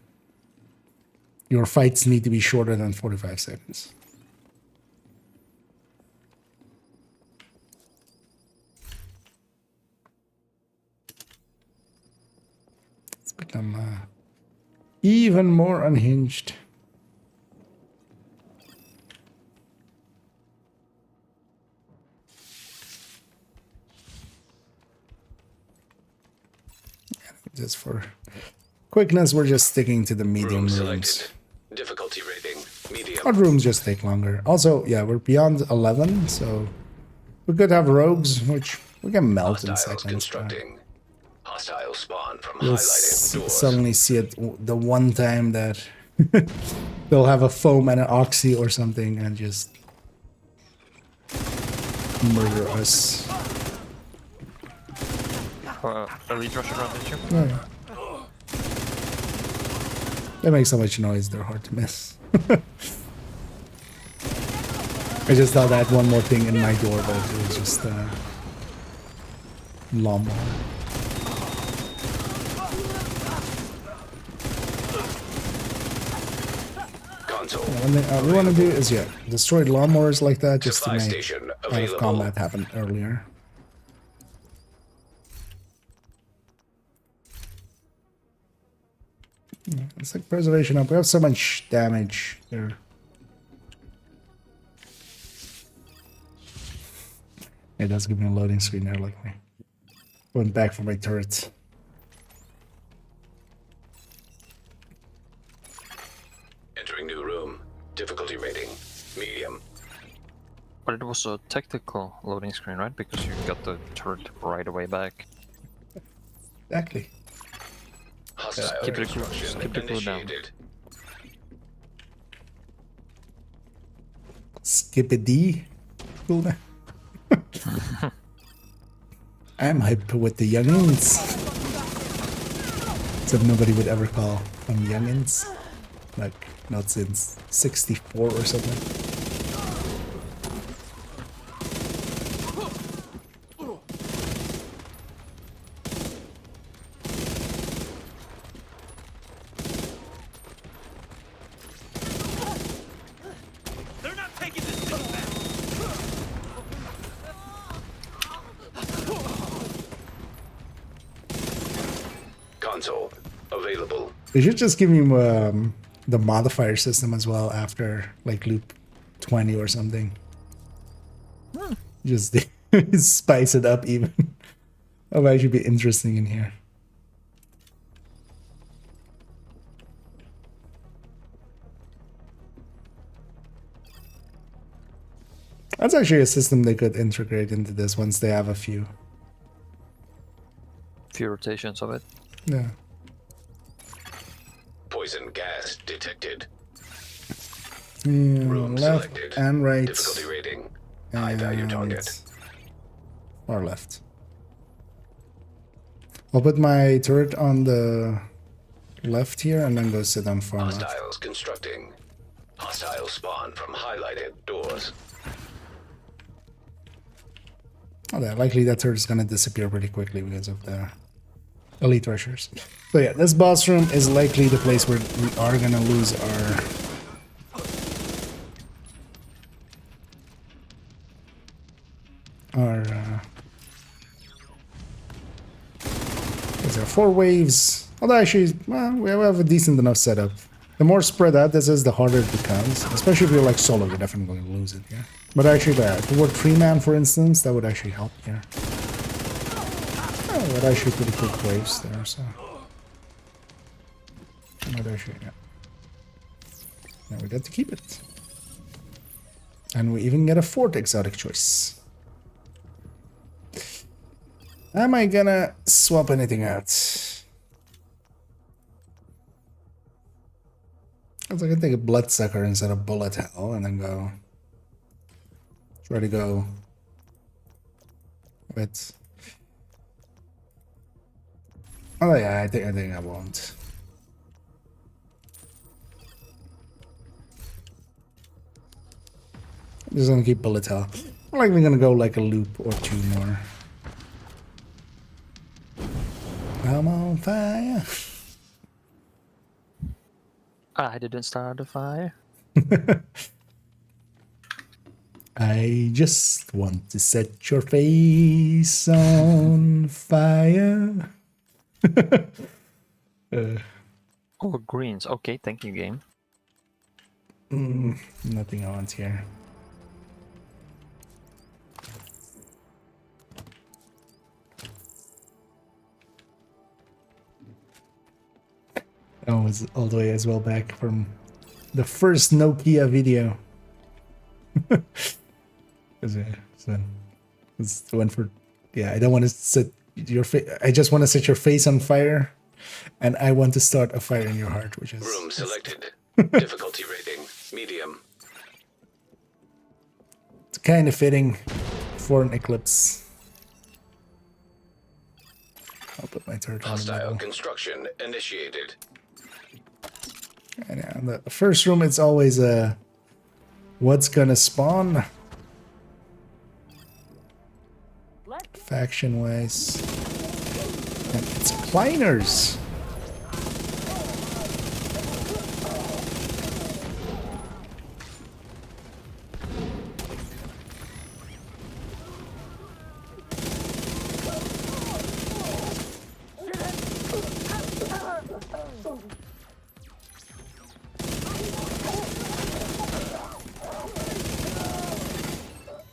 Your fights need to be shorter than 45 seconds. It's become even more unhinged. Just for quickness, we're just sticking to the medium Room rooms. selected. Difficulty rating medium. Odd rooms just take longer. Also, yeah, we're beyond 11, so we could have rogues, which we can melt in Hostiles seconds. constructing. Hostile spawn from You'll highlighted doors. suddenly see it the one time that they'll have a foam and an oxy or something and just murder us. Elite rush around this year? Oh, yeah. They make so much noise, they're hard to miss. I just thought I had one more thing in my door, but it was just lawnmower. Console. One thing we want to do is, yeah, destroy lawnmowers like that just to Supply make station out of available. combat happen earlier. Yeah, it's like preservation up. We have so much damage there. It does give me a loading screen there, like me. Went back for my turrets. Entering new room. Difficulty rating medium. But it was a tactical loading screen, right? Because you got the turret right away back. Exactly. Hostile keep the crew- construction keep the crew down. initiated. Skip a D. Cool. I'm hype with the youngins. So nobody would ever call them youngins. Like, not since 64 or something. They're not taking this thing back. Console available. They should just give him the modifier system as well after like loop 20 or something. Just spice it up even. That might actually be interesting in here. That's actually a system they could integrate into this once they have a few. Few rotations of it. Yeah. Poison gas detected. Yeah, Room left selected. and right. Difficulty rating high value target. Or left. I'll put my turret on the left here and then go sit on far left. Hostiles constructing. Hostile spawn from highlighted doors. Oh, yeah, likely that turret is gonna disappear pretty quickly because of the elite rushers. So yeah, this boss room is likely the place where we are gonna lose our is there 4 waves? Although actually, well, we have a decent enough setup. The more spread out this is, the harder it becomes. Especially if you're like solo, you're definitely going to lose it, yeah. But actually, if we were 3-man, for instance, that would actually help here. Oh, we're actually pretty quick waves there, so. Might actually, yeah. Now we get to keep it. And we even get a 4th exotic choice. Am I gonna swap anything out? I was like, I can take a bloodsucker instead of bullet hell and then go try to go with Oh yeah, I think I won't. I'm just gonna keep bullet hell. I'm likely gonna go like a loop or two more. I'm on fire. I didn't start a fire. I just want to set your face on fire. Oh, greens. Okay, thank you, game. Nothing I want here. I was all the way as well back from the first Nokia video. It's the one for, yeah, I don't want to set your face. I just want to set your face on fire, and I want to start a fire in your heart, which is Room selected. Difficulty rating medium. it's kind of fitting for an eclipse. I'll put my turret on the Hostile middle. construction initiated. And in the first room, it's always what's gonna spawn faction wise, and it's Kleiners.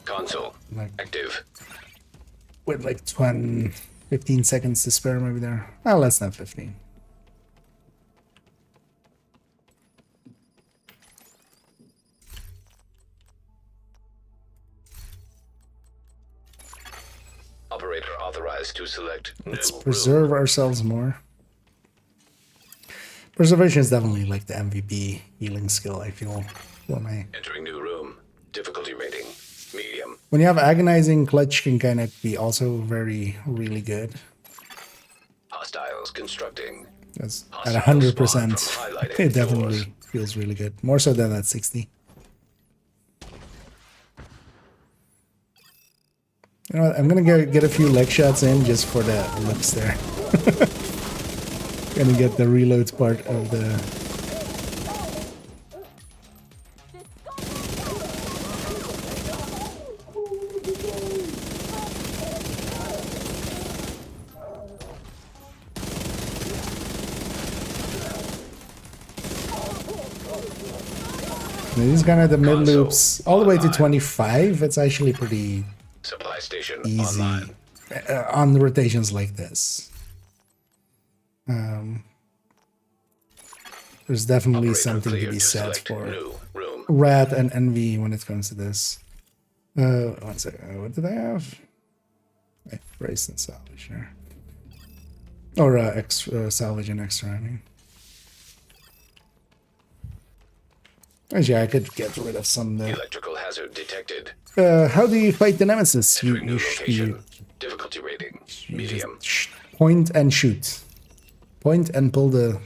Console Like, active. with like 15 seconds to spare, maybe there. Oh, less than 15. Operator authorized to select Let's new preserve room. ourselves more. Preservation is definitely like the MVP healing skill, I feel, for my... Entering new room. Difficulty rating medium. When you have agonizing, clutch can kind of be also really good. Hostiles constructing. That's at 100%, it definitely floors. feels really good. More so than at 60. You know what? I'm gonna get a few leg shots in just for the looks there. Gonna get the reload part of the... These kind of the mid loops all the way to 25. It's actually pretty Supply station easy online. on the rotations like this. There's definitely Operator something to cleared be said select for new room. Rat and Envy when it comes to this. One second. What did I have? Race and salvage here. Or salvage and extra, I mean. Actually, I could get rid of some there. Electrical hazard detected. How do you fight the nemesis? Entering new You location. Difficulty rating medium. point and shoot. Point and pull the...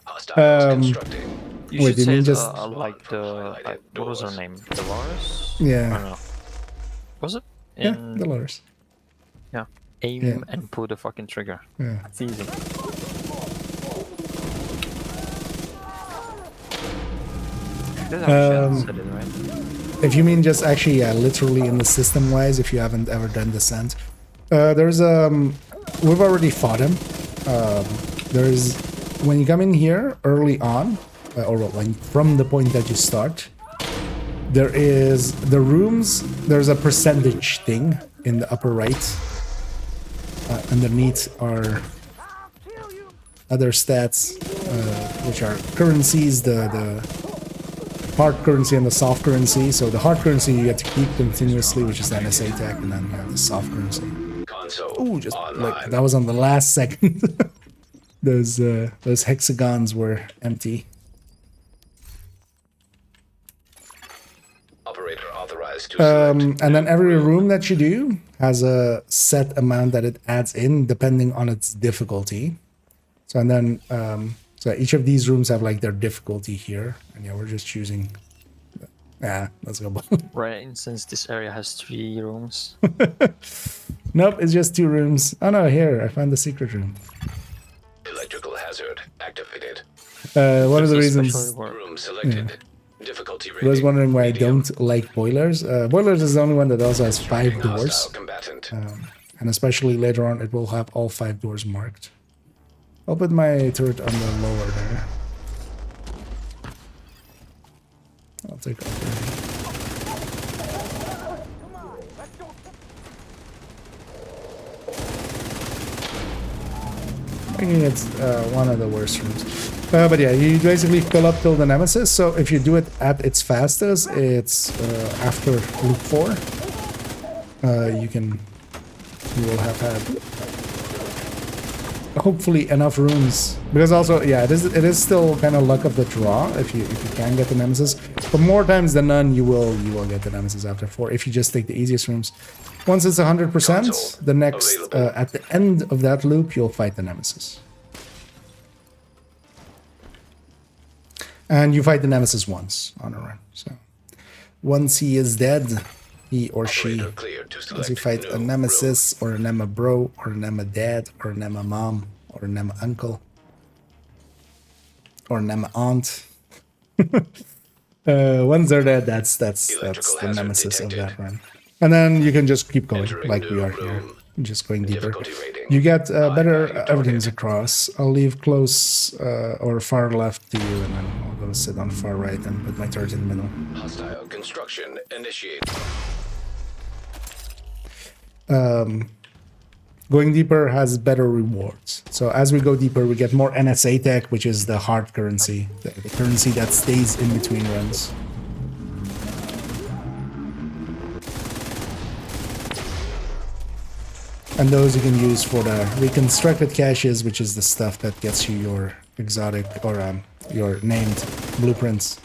Hostiles constructing. You Wait, should you say mean it, just- like the... what was her name? Dolores? Yeah. I don't know. Was it? Yeah, In, Dolores. yeah. Aim Yeah. and pull the fucking trigger. Yeah. It's easy. That's how she said it, right? If you mean just actually, yeah, literally in the system wise, if you haven't ever done Descent, there's we've already fought him. There's when you come in here early on, or when from the point that you start, there is the rooms. There's a percentage thing in the upper right. Underneath are other stats, which are currencies, the hard currency and the soft currency. So the hard currency you get to keep continuously, which is the NSA tech, and then you have the soft currency. Console Ooh, just online. like that was on the last second. Those hexagons were empty. Operator authorized to select And then every room that you do has a set amount that it adds in depending on its difficulty. So and then so each of these rooms have like their difficulty here, and yeah, we're just choosing. Yeah, let's go. Right, and since this area has 3 rooms. Nope, it's just 2 rooms. Oh no, here I found the secret room. Electrical hazard activated. One of the There's a reasons special reward. Room selected. Difficulty I rating. was wondering why I medium. don't like boilers. Boilers is the only one that also has 5 Hostile doors, combatant. and especially later on, it will have all 5 doors marked. I'll put my turret on the lower there. I'll take over. I think it's one of the worst rooms. But yeah, you basically fill up till the Nemesis. So if you do it at its fastest, it's after loop 4. You will have had hopefully enough rooms, because also it is still kind of luck of the draw if you can get the Nemesis, but more times than none you will get the Nemesis after 4 if you just take the easiest rooms. Once it's 100%, the next at the end of that loop you'll fight the Nemesis, and you fight the Nemesis once on a run. So once he is dead, he or she, Operator cleared to as select you fight a new Nemesis or a Nema bro or a Nema dad or a Nema mom or a Nema uncle or a Nema aunt. Once they're dead, that's the hazard Nemesis detected. of that run. And then you can just keep going Entering like we new are here, room. just going deeper. Difficulty rating. You get better value everything's target. across. I'll leave close or far left to you, and then I'll go sit on far right and put my turret in the middle. Hostile construction initiated. Going deeper has better rewards. So as we go deeper, we get more NSA tech, which is the hard currency, the currency that stays in between runs. And those you can use for the reconstructed caches, which is the stuff that gets you your exotic or your named blueprints.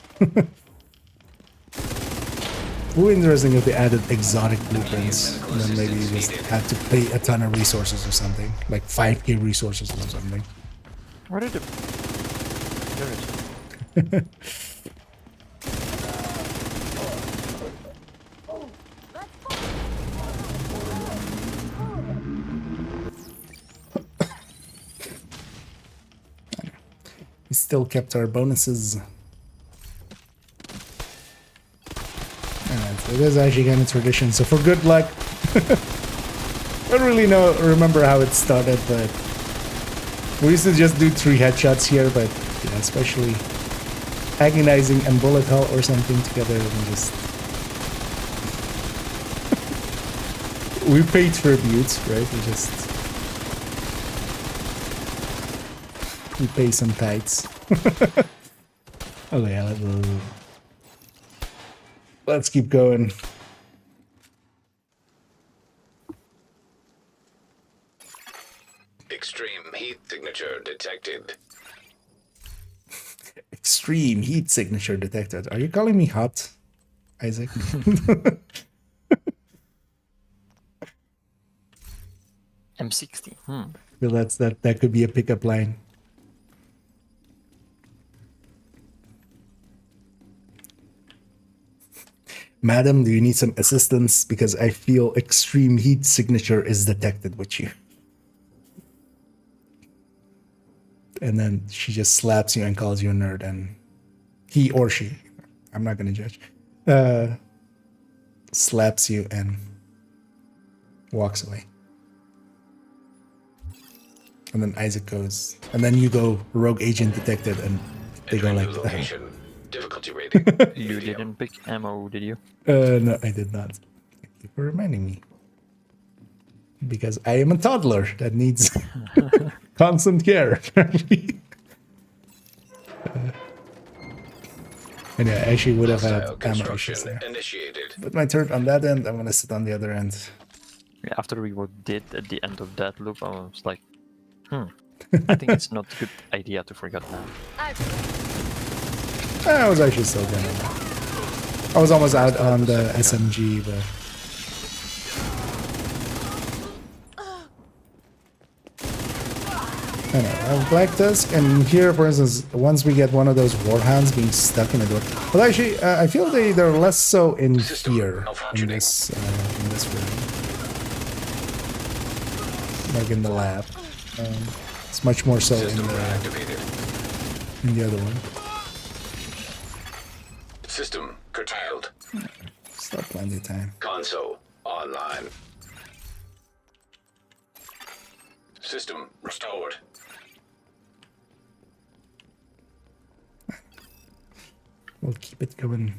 Would be interesting if they added exotic blueprints, and then maybe you just had to pay a ton of resources or something, like 5k resources or something. Where did it? There it is. We still kept our bonuses. And it is actually kind of tradition, so for good luck. I don't really remember how it started, but we used to just do 3 headshots here, but yeah, especially agonizing and bullet hell or something together, and just we pay tribute, right? We pay some tights. Oh yeah, let's keep going. Extreme heat signature detected. Extreme heat signature detected. Are you calling me hot, Isaac? M60. Well, that could be a pickup line. Madam, do you need some assistance? Because I feel extreme heat signature is detected with you. And then she just slaps you and calls you a nerd, and he or she, I'm not gonna judge, slaps you and walks away. And then Isaac goes, and then you go rogue agent detected, and they go Entering like new that. location. Difficulty rating. You medium. didn't pick ammo, did you? No, I did not. Thank you for reminding me. Because I am a toddler that needs constant care. And yeah, I actually would have had Hostile ammo construction issues there. initiated. Put my turret on that end, I'm gonna sit on the other end. Yeah, after we were dead at the end of that loop, I was like, I think it's not a good idea to forget now. I was actually still gonna. I was almost out on the SMG, but I know, I have Black Tusk, and here, for instance, once we get one of those Warhounds being stuck in a door. Well, actually, I feel they're less so in here, in this room. Like in the lab. It's much more so in the other one. System curtailed. Still plenty of time. Console online. System restored. We'll keep it going.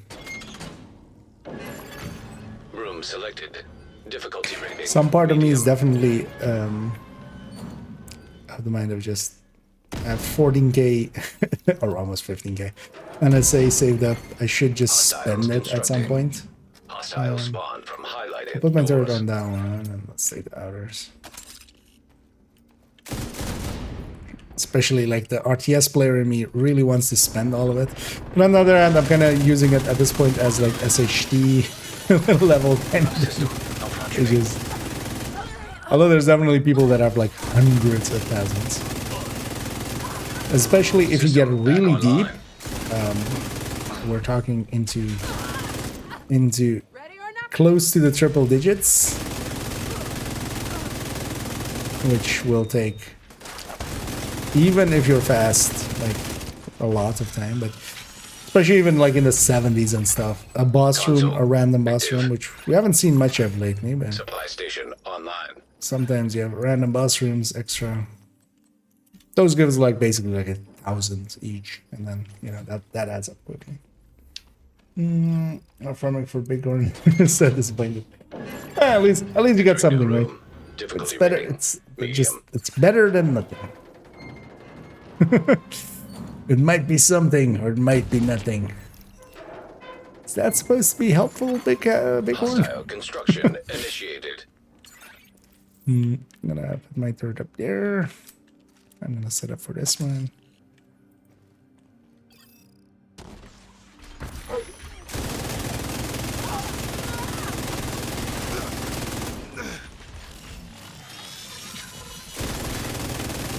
Room selected. Difficulty rating. Some part of me is medium. definitely of the mind of just have 14k or almost 15k, and I say saved up. I should just spend it at some point. Hostile spawn from highlighted I'll put my turret doors. on that one, and let's take the outers. Especially like the RTS player in me really wants to spend all of it. But on the other hand, I'm kind of using it at this point as like SHD level kind of thing. Which is, although there's definitely people that have like hundreds of thousands. Especially if you get really deep. We're talking into close to the triple digits. Which will take, even if you're fast, like a lot of time, but especially even like in the 70s and stuff. A boss room, a random boss room, which we haven't seen much of lately, but Supply station online. sometimes you have random boss rooms extra. Those gives like basically like 1,000 each, and then you know that adds up quickly. Not farming for Bighorn. So disappointed. At least you got something, right? Difficulty It's better. rating. It's better than nothing. It might be something, or it might be nothing. Is that supposed to be helpful, Bighorn? Hostile construction initiated. I'm gonna put my third up there. I'm gonna set up for this one.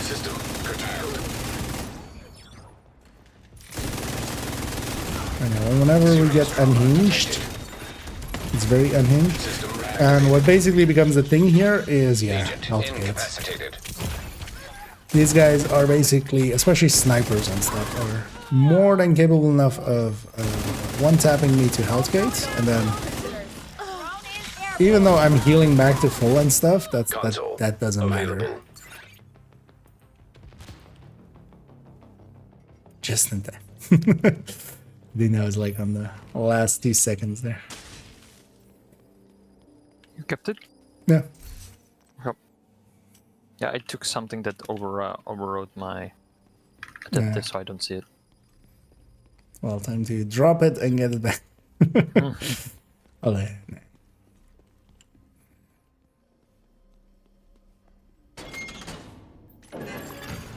System curtailed. I know, whenever we get unhinged, it's very unhinged. System And what basically becomes a thing here is, yeah, agent health gates. incapacitated. These guys are basically, especially snipers and stuff, are more than capable enough of one-tapping me to health gates, and then even though I'm healing back to full and stuff, that doesn't matter. Available. Just in time. Dino is like on the last 2 seconds there. You kept it? Yeah. Yep. Yeah, I took something that overrode my. Yeah. That's why I don't see it. Well, time to drop it and get it back. Allee, nee.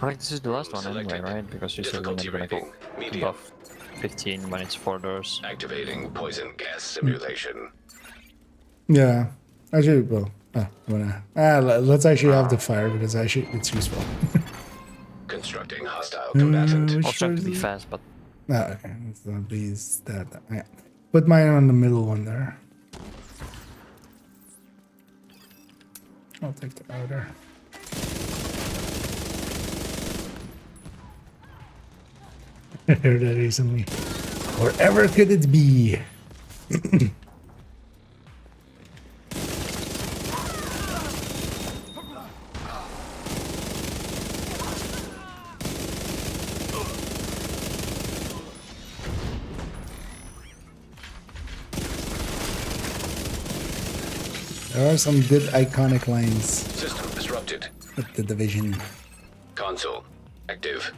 Right, this is the last one anyway, Selected. right? Because you said we're Difficulty never gonna go rating. Medium. above 15 when it's 4 doors. Activating poison gas simulation. Yeah. Actually, well, let's actually have the fire because actually it's useful. Constructing hostile combatant. Which I'll try to one be is it? fast, but Okay. So these that. Yeah. Put mine on the middle one there. I'll take the outer. I heard that recently. Wherever could it be? There are some good iconic lines System disrupted. with the division. Console active.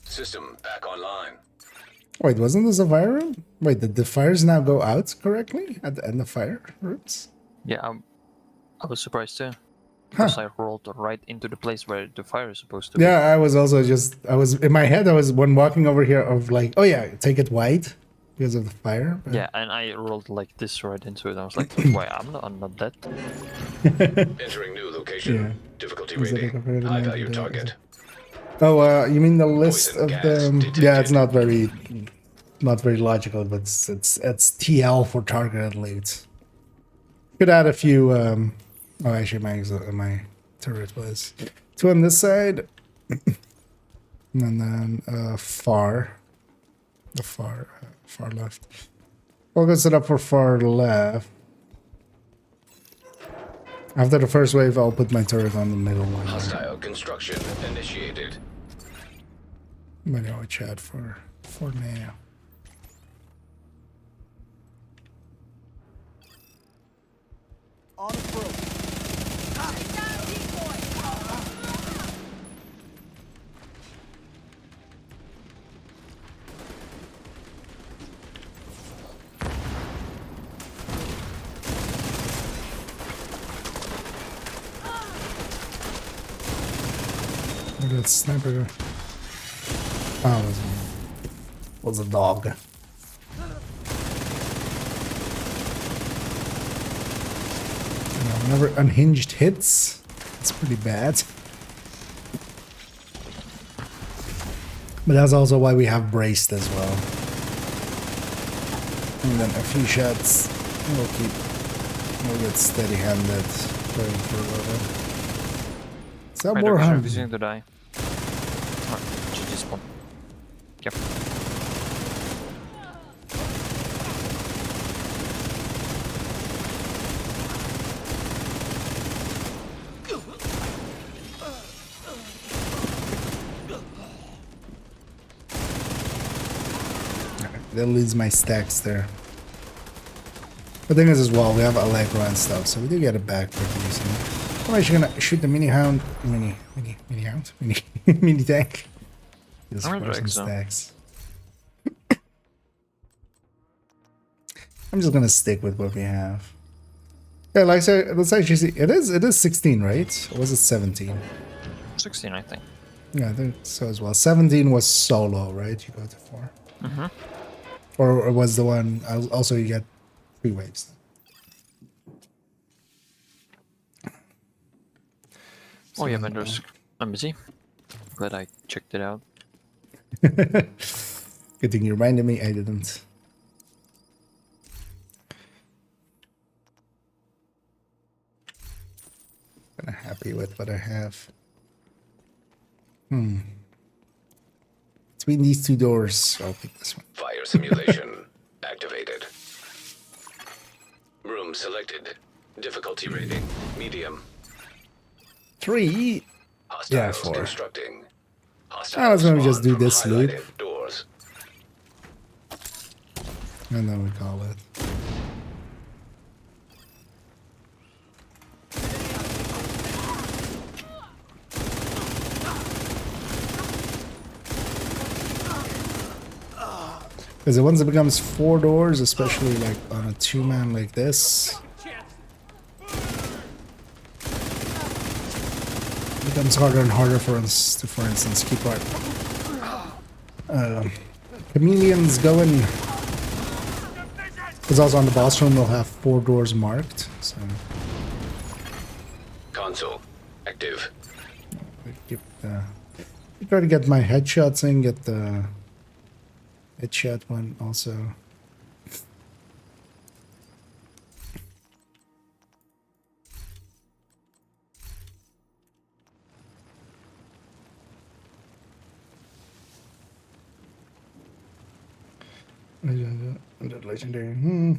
System back online. Wait, wasn't this a fire room? Wait, did the fires now go out correctly at the end of fire rooms? yeah, I was surprised too. Because I rolled right into the place where the fire is supposed to be. Yeah, I was also in my head, I was when walking over here of like, oh yeah, take it wide because of the fire. But Yeah, and I rolled like this right into it. I was like, why, I'm not dead. Entering new location. Yeah. Difficulty Is it rating. compared to High 90 value days? target. Oh, you mean the list Poison of gas the? detected. Yeah, it's not very logical, but it's TL for targeted leads. Could add a few. Oh, actually, my turret was two on this side, and then far left. Focus it up for far left. After the first wave, I'll put my turret on the middle one. Hostile construction initiated. But I'll chat for now. On approach. Look at that sniper. Oh, was a dog. You know, whenever unhinged hits, it's pretty bad. But that's also why we have braced as well. And then a few shots, we'll get steady-handed going for a little bit. Is that Right, more I'm hand? refusing to die. Oh, GG spawn. Yep. That leaves my stacks there. The thing is as well, we have Allegro and stuff, so we do get it back pretty easily. I'm actually gonna shoot the mini mini tank. Just I'm for gonna some drag some. stacks. I'm just gonna stick with what we have. Yeah, like I said, let's actually see. It is 16, right? Or was it 17? 16, I think. Yeah, I think so as well. 17 was solo, right? You go to 4. Mm-hmm. Or was the one also you get 3 waves? Oh yeah, vendors. I'm busy. Glad I checked it out. Good thing you reminded me. I didn't. Kinda happy with what I have. Between these two doors, I'll pick this one. Fire simulation activated. Room selected. Difficulty rating. Medium. 3. Hostiles 4. constructing. I was gonna just do Spawn from this loop. highlighted doors. And then we call it. Because once it becomes 4 doors, especially like on a 2-man like this, it becomes harder and harder for us to, for instance, keep our chameleons going. Because also on the boss room, we'll have 4 doors marked. So Console active. we try to get my headshots in, get the headshot one also. Legendary.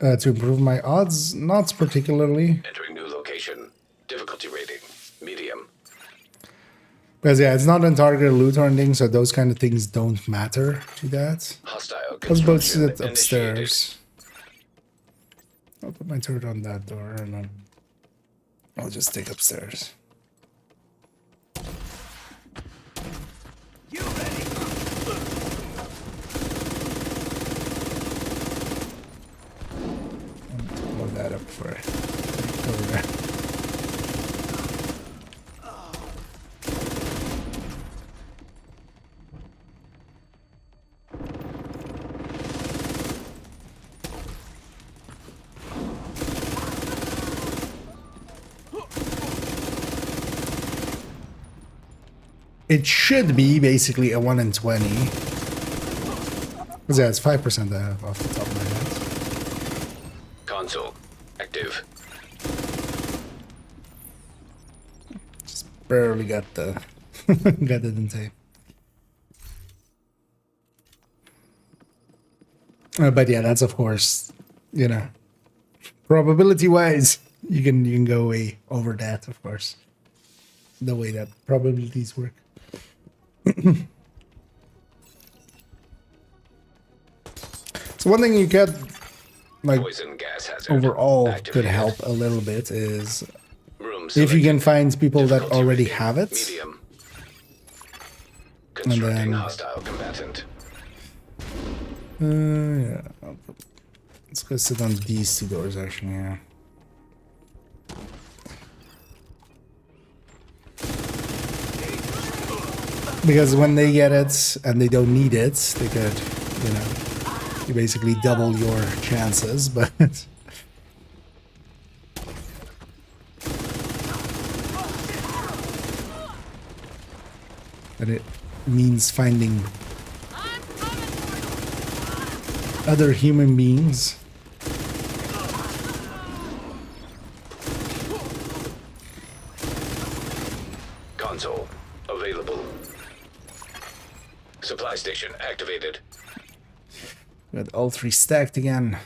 To improve my odds, not particularly. Entering new location. Difficulty rating. Medium. Because yeah, it's not on target loot or anything, so those kind of things don't matter to that. Hostile Let's both construction sit initiated. upstairs. I'll put my turret on that door and then I'll just take upstairs. You ready? Load that up for over there. it should be basically a 1 in 20. Because yeah, it's 5% off the top of my head. Console active. Just barely got the got it in tape. But yeah, that's of course, you know, probability wise, you can go way over that, of course. The way that probabilities work. So one thing you could, like, Poison gas hazard. overall could Activated. help a little bit is Room if you can selected. find people that Difficulty already rating, have it. Medium. Constructing then- hostile combatant. Yeah. Let's go sit on these two doors actually, yeah. Because when they get it and they don't need it, they could, you know, you basically double your chances, but and it means finding other human beings. Console available. Supply station activated. Got all three stacked again.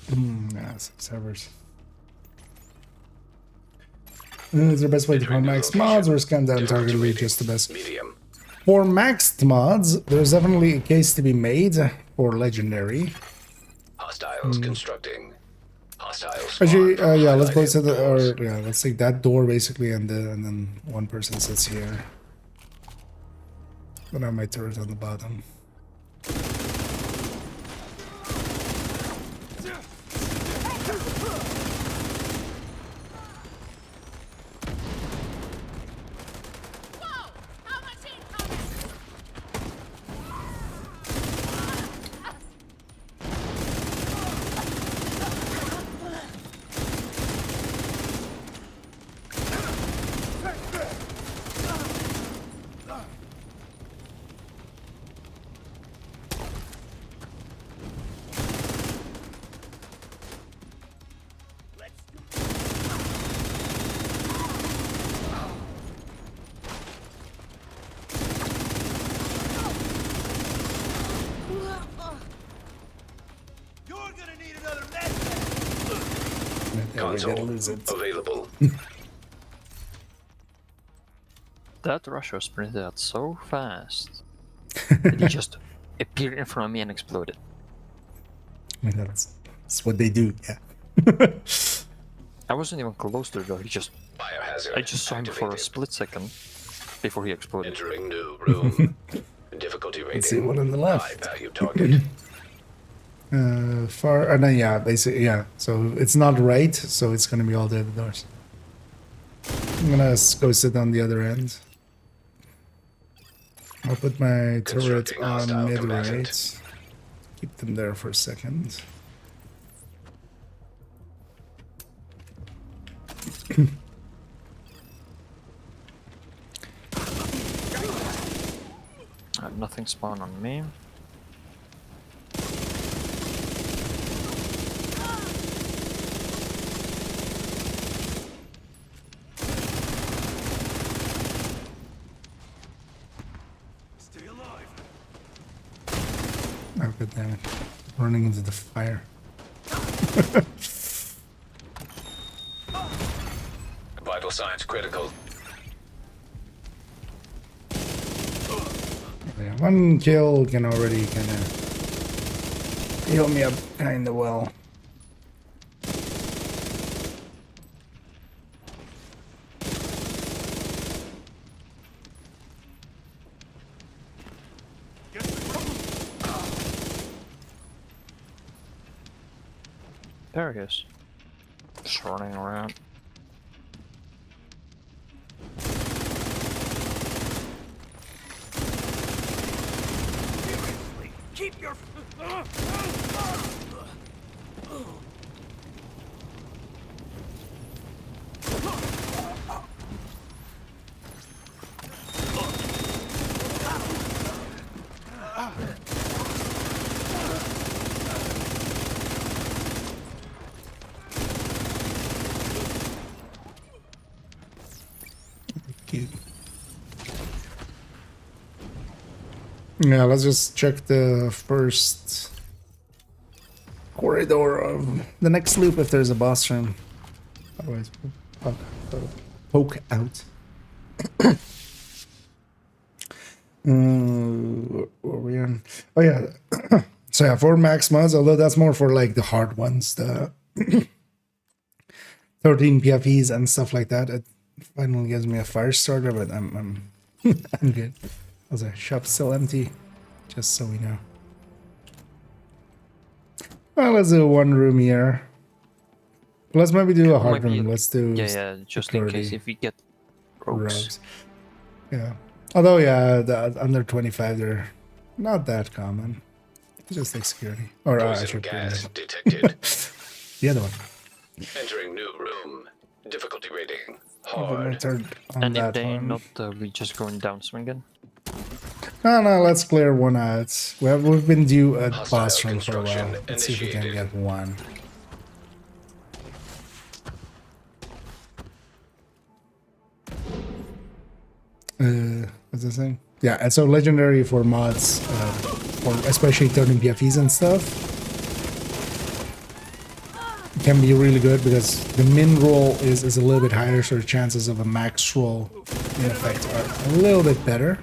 Yeah, 6 servers. Is there a best way to call maxed mods or scan down target loot just the best? Medium. For maxed mods, there's definitely a case to be made for legendary. Hostiles constructing. Hostiles. Actually, spawn yeah, let's highlighted go to the, doors. or yeah, let's take that door basically, and then one person sits here. Then I have my turret on the bottom. You're gonna need another med There we Console go, lose it. available. That Russia sprinted out so fast that he just appeared in front of me and exploded. I mean, that's what they do, yeah. I wasn't even close to it though. He just, Biohazard. I just saw him for a activated. split second before he exploded. Entering new room. Difficulty rating. Let's see what on the High left. value target. Far, no, yeah, basically, yeah. So it's not right, so it's gonna be all the other doors. I'm gonna go sit on the other end. I'll put my turret Constructing on hostile mid combatant. right. Keep them there for a second. Nothing spawned on me. Stay alive. Oh, good damn it. Running into the fire. Vital signs critical. Yeah, one kill can already kind of heal me up kind of well. There he is. Just running around. Keep your. Cute. Yeah, let's just check the first corridor of the next loop if there's a boss room. Otherwise, we'll poke out. What are we on? Oh yeah. So yeah, for max mods, although that's more for like the hard ones, the 13 PFEs and stuff like that. It finally gives me a fire starter, but I'm I'm good. Also, shop's still empty, just so we know. Well, let's do one room here. Let's maybe do a hard room. Let's do just in case if we get rogues. Yeah. Although, yeah, the under 25, they're not that common. Just like security. Or I Poison should gas detected. the other one. Entering new room. Difficulty rating. I'm gonna Hard. turn on And if that they're one. not, we just going down swinging. No, let's clear one out. We've been due a Hostile boss run for a while. construction Let's see if we can initiated. get one. What's this thing? Yeah, and so legendary for mods, for especially turning PFEs and stuff, can be really good because the min roll is a little bit higher, so the chances of a max roll in effect are a little bit better.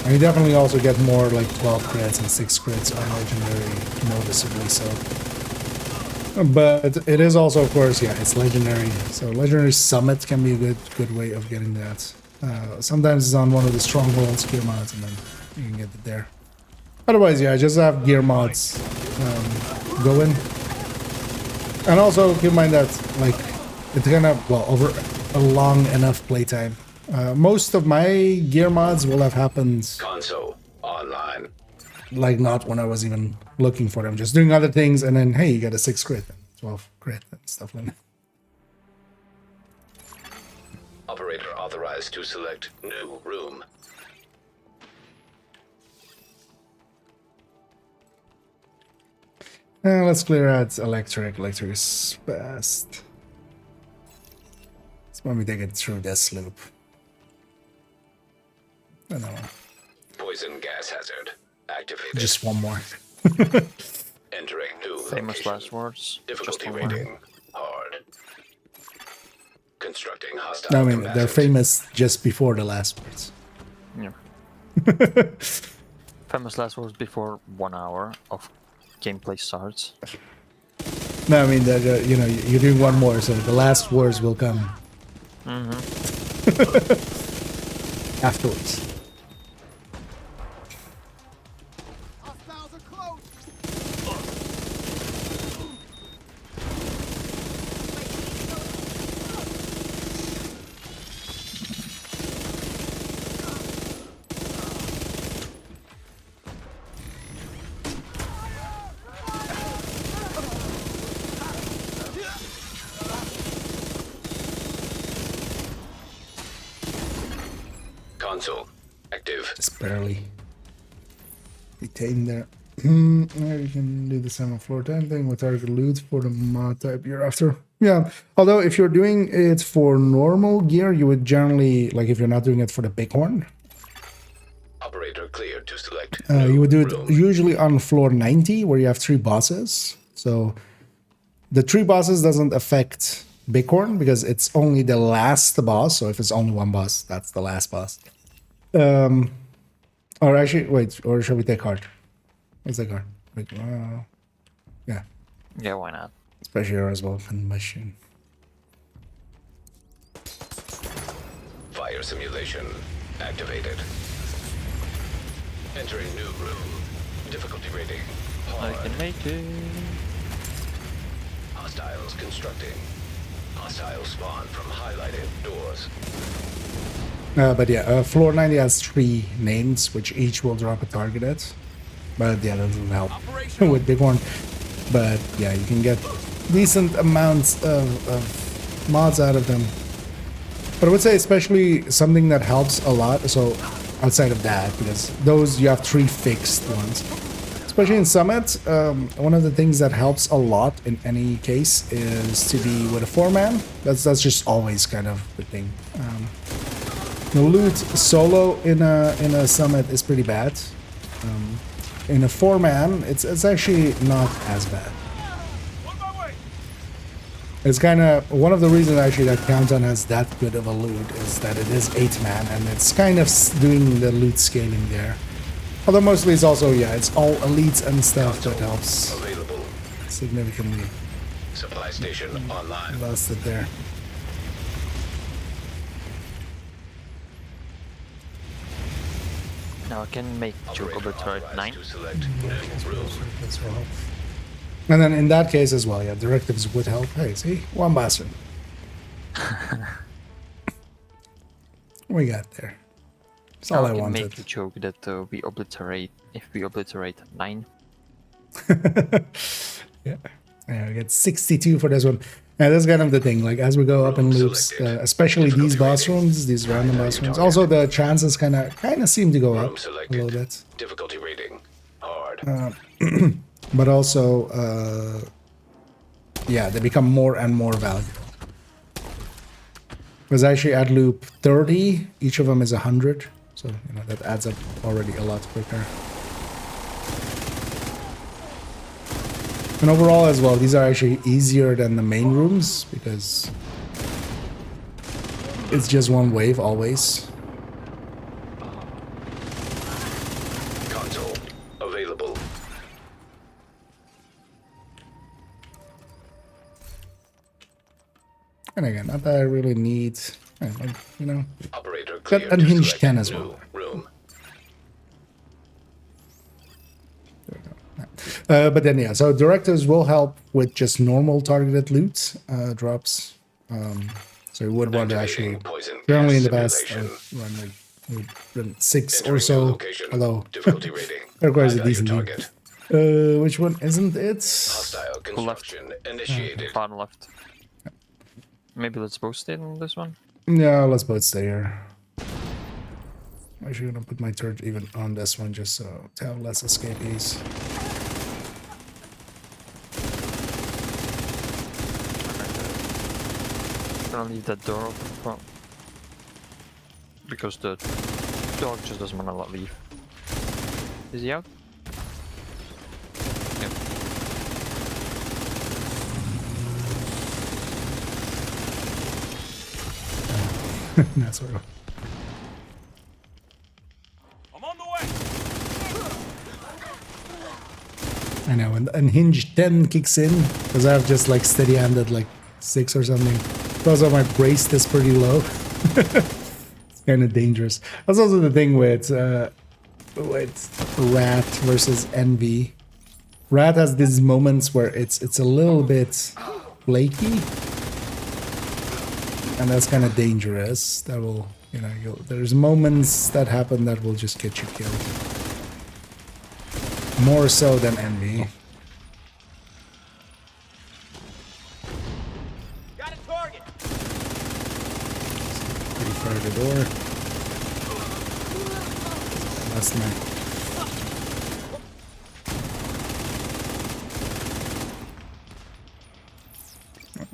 And you definitely also get more like 12 crits and 6 crits on legendary noticeably so. But it is also, of course, yeah, it's legendary. So legendary summit can be a good way of getting that. Sometimes it's on one of the strongholds gear mods, and then you can get it there. Otherwise, yeah, just have gear mods going. And also keep in mind that like it's gonna over a long enough playtime. Most of my gear mods will have happened Console online. like not when I was even looking for them, just doing other things, and then hey, you got a 6 crit, 12 crit, and stuff like that. Operator authorized to select new room. Let's clear out electric. Electric is fast. Let's maybe take it through this loop. I don't know. Poison gas hazard activated. Just one more. Entering new Famous location. last words. Difficulty Just one more. rating. Hard. Constructing hostile. I mean, they're combatant. famous just before the last words. Yeah. Famous last words before 1 hour of gameplay starts. No, I mean, you know, you're doing one more, so the last words will come afterwards. Hostiles are close. Console active. Just barely. Retain there. Yeah, you can do the same on floor 10 thing with target loot for the mod type you're after. Yeah, although if you're doing it for normal gear, you would generally, like if you're not doing it for the bighorn, Operator cleared to select. you would do it room. usually on floor 90 where you have 3 bosses. So the 3 bosses doesn't affect bighorn because it's only the last boss. So if it's only one boss, that's the last boss. Or actually, wait, or should we take hard? Let's take hard. Wait, yeah, Yeah, why not? especially as well combustion. Fire simulation activated. Entering new room. Difficulty rating. I Hard. can make it. Hostiles constructing. Hostile spawn from highlighted doors. But yeah, floor 90 has 3 names, which each will drop a target at. But yeah, that doesn't help with Bighorn. But yeah, you can get decent amounts of mods out of them. But I would say especially something that helps a lot, so outside of that, because those you have 3 fixed ones. Especially in Summit, one of the things that helps a lot in any case is to be with a 4-man. That's just always kind of the thing. The loot solo in a Summit is pretty bad. In a 4-man, it's actually not as bad. It's kind of one of the reasons actually that Countdown has that good of a loot is that it is 8-man and it's kind of doing the loot scaling there. Although mostly it's also, yeah, it's all elites and stuff that helps Available. significantly. Supply station online. Lost it there. Now I can make joke over turret 9. To select new room. As well. And then in that case as well, yeah, directives would help. Hey, see? One bastard. We got there. That's all Now I I can wanted. make the joke that we obliterate, if we obliterate 9. Yeah. Yeah, we get 62 for this one. Yeah, that's kind of the thing. Like, as we go up in loops, especially these boss rooms, these random boss rooms, also the chances kind of seem to go up Room a selected. little bit. Difficulty rating. Hard. But also, yeah, they become more and more valuable. Because actually at loop 30, each of them is 100. So, you know, that adds up already a lot quicker. And overall as well, these are actually easier than the main rooms because it's just one wave always. Console available. And again, not that I really need, like, you know, Operator got clear to unhinged select 10 as new well. room. But then yeah, so directives will help with just normal targeted loot drops. So you would want to actually, Activating poison generally in gas the past, simulation. run like would run 6 or Entering so. new location. Although Difficulty rating. that requires a High value decent lead. target. Which one isn't it? Hostile construction initiated. Bottom left. Maybe let's both stay on this one. Yeah, let's both stay here. I'm actually gonna put my turret even on this one just so to have less escapees. Gonna leave that door open for, because the dog just doesn't want to leave. Is he out? Yep. That's what. I'm on the way. I know, and unhinged 10 kicks in because I have just like steady-handed like 6 or something. Also, my brace is pretty low. It's kind of dangerous. That's also the thing with Rat versus Envy. Rat has these moments where it's a little bit flaky, and that's kind of dangerous. That will, you know, there's moments that happen that will just get you killed. More so than Envy. Got a target. Pretty far the door. Last night.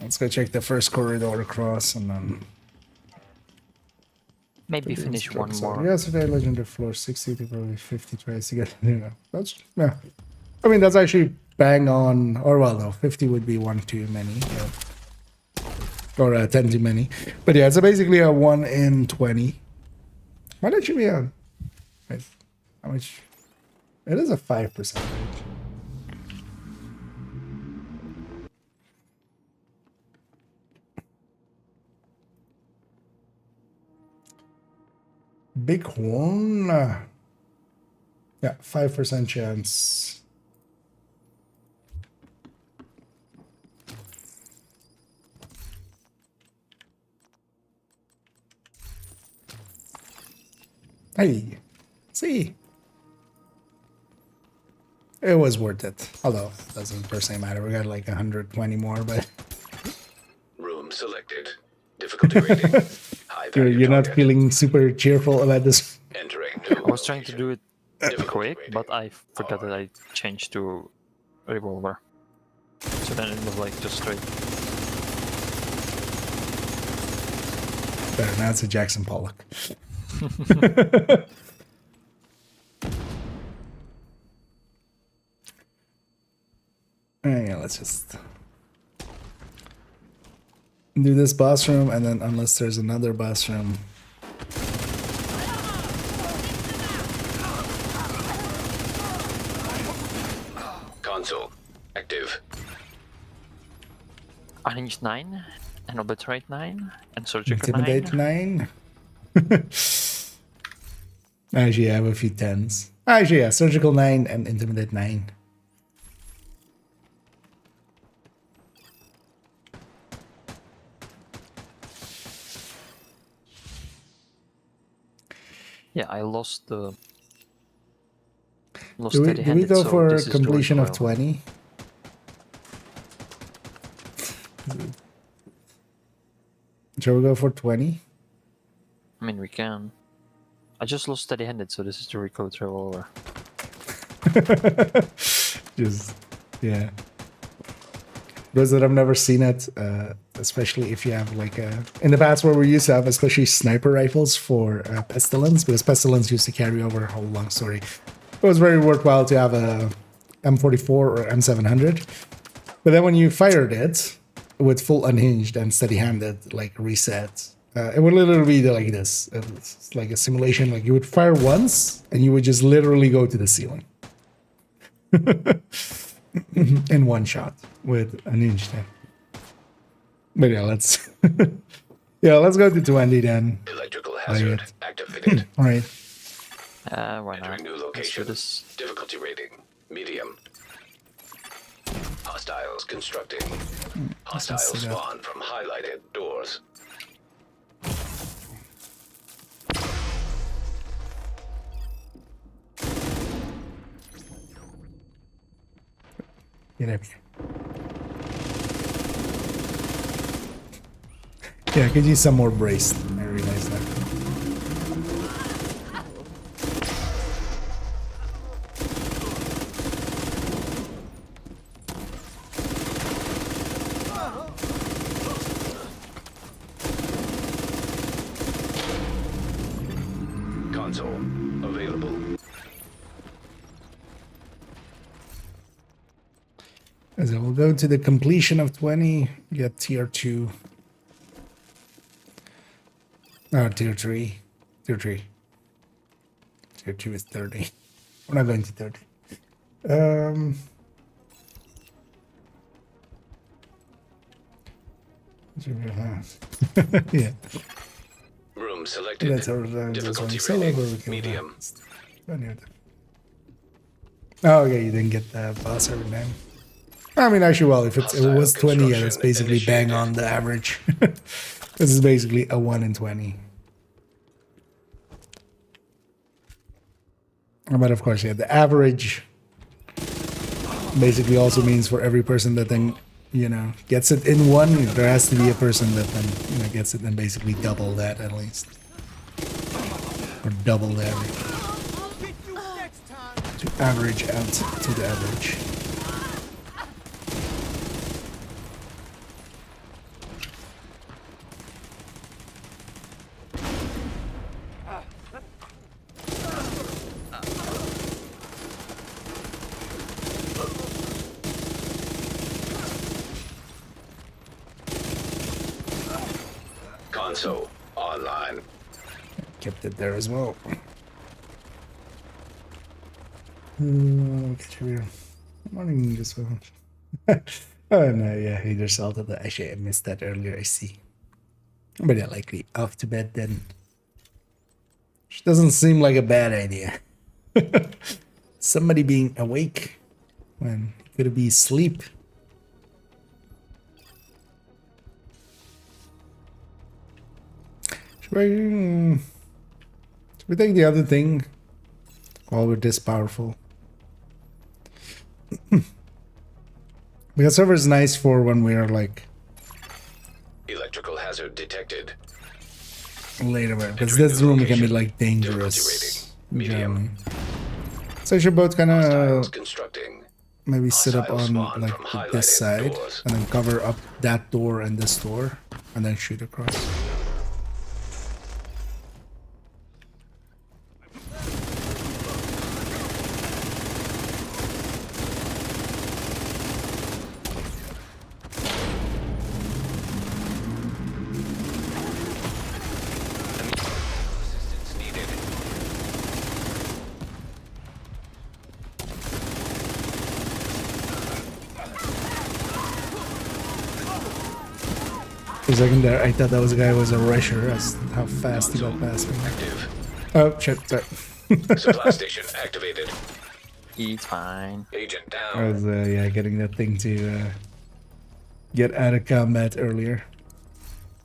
Let's go check the first corridor across and then. Maybe finish one more. Yesterday, legendary floor 60 to probably 50 tries to get. Yeah, that's, yeah. I mean, that's actually bang on. Or well, no, 50 would be one too many. Yeah. Or 10 too many. But yeah, it's basically a 1 in 20. Might actually be a. Wait, how much? It is a 5% rate. Big horn. Yeah, 5% chance. Hey, see, it was worth it. Although it doesn't per se matter. We got like 120 more, but Room selected. Difficulty rating. High value you're not target. feeling super cheerful about this. Entering new I was trying to location. do it Difficulty quick, rating. but I forgot that I changed to revolver. So then it was like just straight. Better now it's a Jackson Pollock. Alright, yeah, let's just do this boss room, and then unless there's another boss room. Console. Active. Unhinged 9, and Obliterate 9, and Surgical Intimidate 9. 9. Actually, I have a few 10s. Actually, yeah, Surgical 9 and Intimidate 9. Yeah, I lost the... Lost Do we steady-handed, go so for this is the completion of recoil. 20? Shall we go for 20? I mean, we can. I just lost steady-handed, so this is the recoil revolver. Just, yeah. Those that have never seen it, especially if you have like in the past where we used to have especially sniper rifles for Pestilence, because Pestilence used to carry over a whole long story. It was very worthwhile to have a M44 or M700. But then when you fired it with full unhinged and steady-handed, like reset, it would literally be like this. It's like a simulation. Like you would fire once and you would just literally go to the ceiling. In one shot with an inch then. But yeah, let's let's go to 20 then. Electrical hazard it. activated. All right. Why not? Entering new Let's do location. this. Difficulty rating. Medium. Hostiles constructing. Hostiles set up. spawn from highlighted doors. Get up here. Yeah, I could use some more brace. I realize that. Console available. So we'll go to the completion of 20, get tier 2. Tier 3. Tier 3. Tier 2 is 30. We're not going to 30. Yeah. Room selected. That's our Difficulty solo, rating. but we can, Medium. Oh, okay, you didn't get the boss every time. I mean, actually, well, if it was 20, yeah, that's basically bang on the average. This is basically a 1 in 20. But of course, yeah, the average basically also means for every person that then, gets it in one, there has to be a person that then, gets it and basically double that at least. Or double the average. I'll get you next time. To average out to the average. Console online. Kept it there as well. Get you here. Morning, just one. Oh no, yeah, he just salted that. Actually, I missed that earlier. I see. But yeah, likely off to bed then. Which doesn't seem like a bad idea. Somebody being awake when could be asleep. Should We take the other thing while we're this powerful. Because server is nice for when we're like Electrical hazard detected. later, because this room can be like dangerous. Medium. So you should both kind Hostiles of constructing. maybe sit up Hostiles on spawn like from this highlighted side doors. and then cover up that door and this door and then shoot across. Assistance needed. For a second there, I thought that was a guy who was a rusher. That's how fast he got past me. Active. Oh, shit, sorry. Supply station activated. It's fine. Agent I down. was, yeah, getting that thing to get out of combat earlier.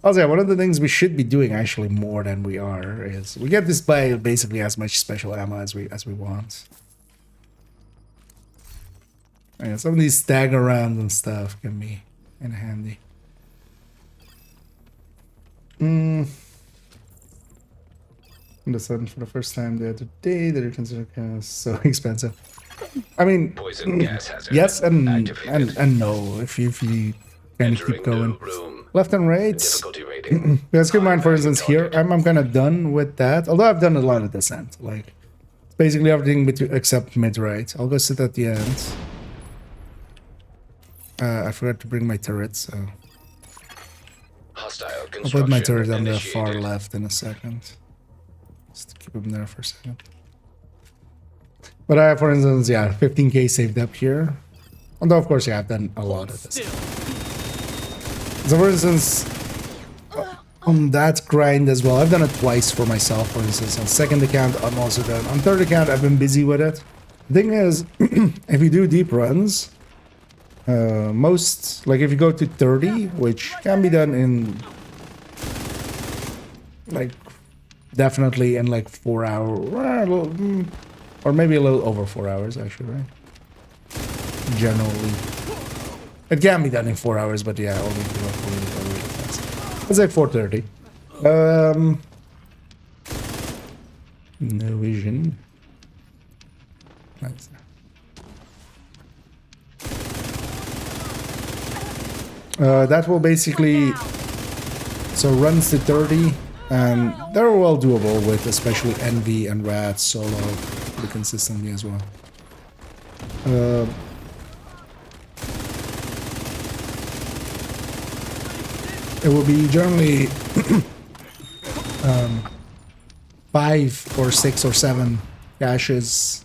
Also, yeah, one of the things we should be doing actually more than we are is we get this by basically as much special ammo as we want. Yeah, some of these stagger rounds and stuff can be in handy. Understand for the first time the other day that you consider so expensive. I mean, Poison gas hazard. yes and activated. and no. If you kind of Entering keep going new room. left and right. Difficulty rating. Because keep in mind, for instance, here Target. I'm kind of done with that. Although I've done a lot of descent, like it's basically everything except mid right. I'll go sit at the end. I forgot to bring my turret, so Hostile I'll construction put my turret on the far initiated. left in a second. Just to keep him there for a second. But I have, for instance, yeah, 15k saved up here. Although, of course, yeah, I've done a lot of this. So, for instance, on that grind as well, I've done it twice for myself, for instance. On second account, I'm also done. On third account, I've been busy with it. The thing is, if you do deep runs, most, like if you go to 30, which can be done in, like, definitely in like 4 hours, or maybe a little over 4 hours, actually, right? Generally. It can be done in 4 hours, but yeah, only if you go really fast. It's like 4:30. No vision. Nice. That will basically, so runs to 30, and they're well doable with especially Envy and Rats solo pretty consistently as well. It will be generally 5 or 6 or 7 caches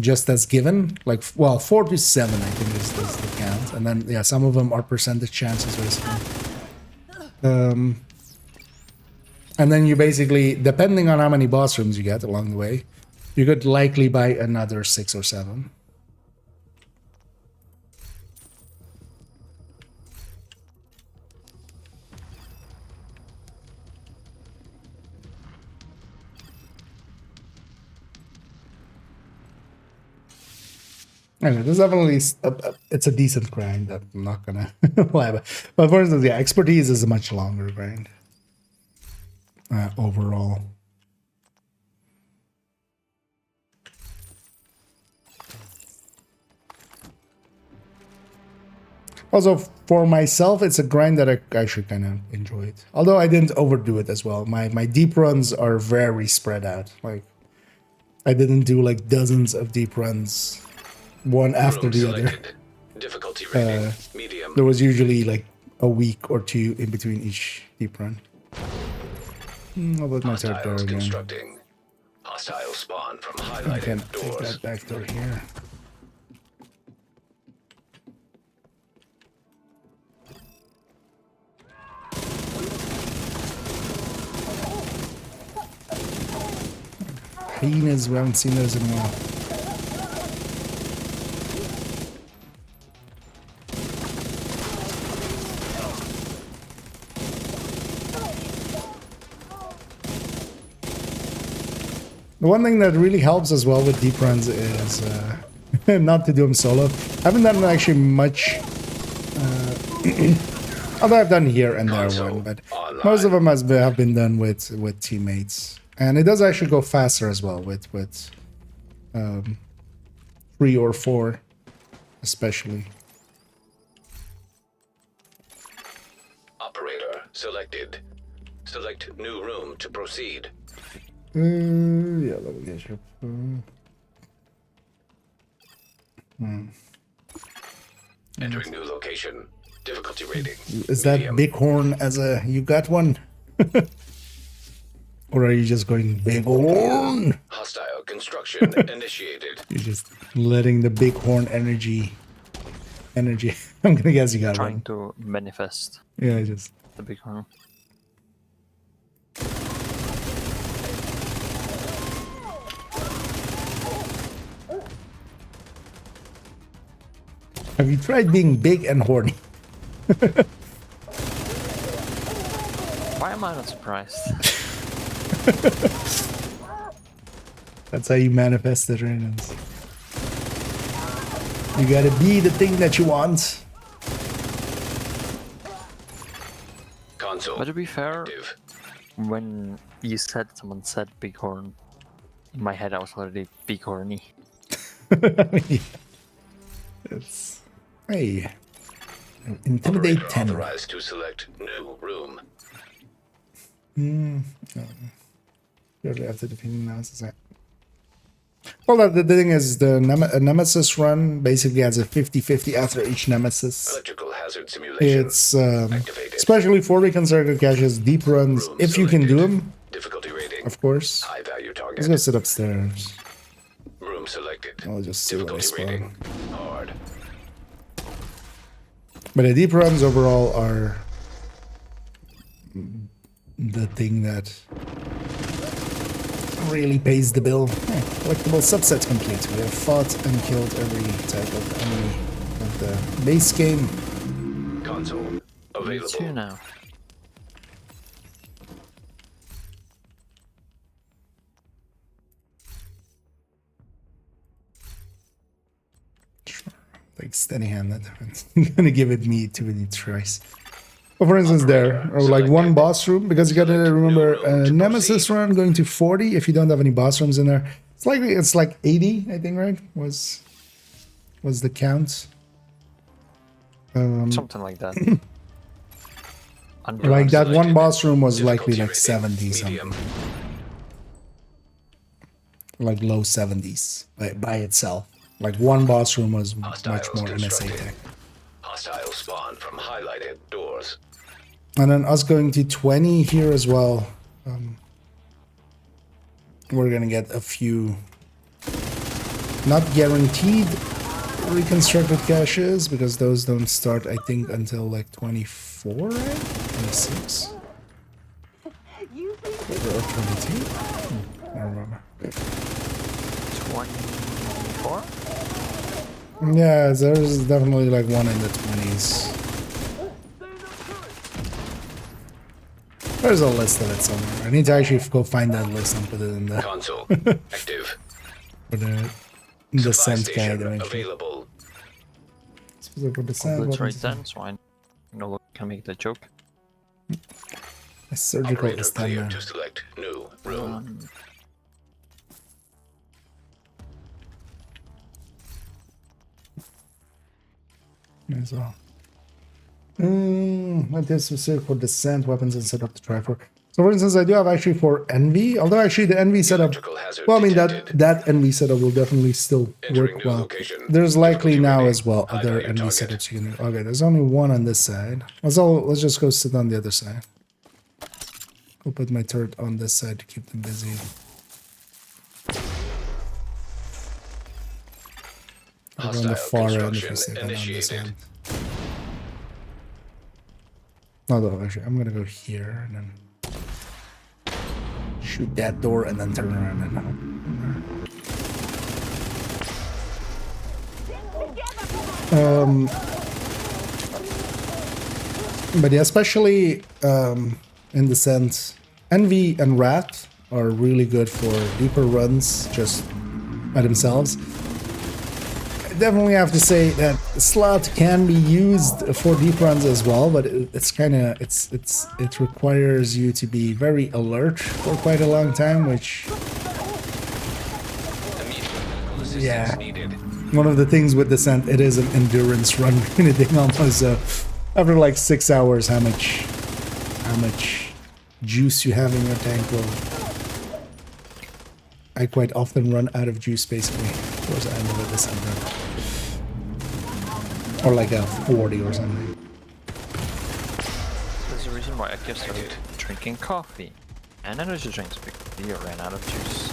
just as given, like, well, 4 to 7 I think is the count, and then yeah, some of them are percentage chances basically. And then you basically, depending on how many boss rooms you get along the way, you could likely buy another 6 or 7. Anyway, there's definitely it's a decent grind. I'm not gonna lie about. But for instance, yeah, expertise is a much longer grind overall. Also, for myself, it's a grind that I actually kind of enjoyed. Although I didn't overdo it as well. My deep runs are very spread out. Like, I didn't do like dozens of deep runs, one after Room the other. selected. Difficulty rating. Medium. There was usually like a week or two in between each deep run. How about my third door Hostiles again? constructing. Hostile spawn from I highlighted can take doors. that back door here. Hyenas, we haven't seen those in a while. The one thing that really helps as well with deep runs is not to do them solo. I haven't done actually much, although I've done here and there one, but most of them have been done with teammates. And it does actually go faster as well with 3 or 4, especially. Operator selected. Select new room to proceed. Yeah, let me get you. Entering new location. Difficulty rating. Is that medium. bighorn as a you got one? Or are you just going bighorn? Hostile construction initiated. You're just letting the bighorn energy. I'm gonna guess you got Trying one. to manifest Yeah, just. the big one. Have you tried being big and horny? Why am I not surprised? That's how you manifest it, Reynolds. You gotta be the thing that you want. Console. But to be fair, active. when you said someone said bighorn, in my head I was already bighorny. It's hey, intimidate Operator 10. authorized to select new room. Shortly after defeating Nemesis. Well, the thing is, the Nemesis run basically has a 50-50 after each Nemesis. Electrical hazard simulation. It's activated. especially for reconstructed caches, deep runs, Room if you can do selected. them, Difficulty rating. of course. High value target. Let's go sit upstairs. Room selected. I'll just see what I Difficulty spawn. rating. Hard. But the deep runs overall are the thing that really pays the bill. Collectible subsets complete. We have fought and killed every type of enemy of the base game. Console. Available. 2 now. Like steady handed. I'm gonna give it me too many tries. Well, for instance, there, or like one boss room, because you gotta remember Nemesis run going to 40 if you don't have any boss rooms in there. It's like 80, I think, right? Was the count? Something like that. Under Like that selected. one boss room was likely Difficulty like rating. 70 Medium. something. Like low 70s by itself. Like one boss room was much Hostiles more NSA constructed. tech. Hostile spawn from highlighted doors. And then us going to 20 here as well. We're gonna get a few not guaranteed reconstructed caches because those don't start, I think, until like 24, right? 26? Or 22? I don't remember. 24? Yeah, there's definitely like one in the 20s. There's a list of it somewhere. I need to actually go find that list and put it in the Console. Active. for the Supply descent guide. station Eventually. available. For descent, Let's right weapons, then, so I know can make the joke. a surgical Operator is clear done to now. select new room. As well. What is specific for descent weapons and setup to try for? So, for instance, I do have actually for Envy, although actually the Envy setup. Electrical hazard Well, I mean detected. that Envy setup will definitely still Entering work new well. location. There's likely Difficulty now rating. as well High other value Envy target. setups you can do. Okay, there's only one on this side. Let's just go sit on the other side. I'll put my turret on this side to keep them busy. I'll go on the Hostile far end if I construction stay on this initiated. end. No, actually, I'm gonna go here and then shoot that door and then turn around and but yeah, especially in the sense Envy and Rat are really good for deeper runs just by themselves. I definitely have to say that slot can be used for deep runs as well, but it's kind of it requires you to be very alert for quite a long time, which yeah. One of the things with Descent, it is an endurance run kind of thing almost. So after like 6 hours, how much juice you have in your tank will. I quite often run out of juice basically towards the end of a Descent run. Or like a 40 or something. There's a reason why I just started drinking coffee and energy drinks because beer ran out of juice.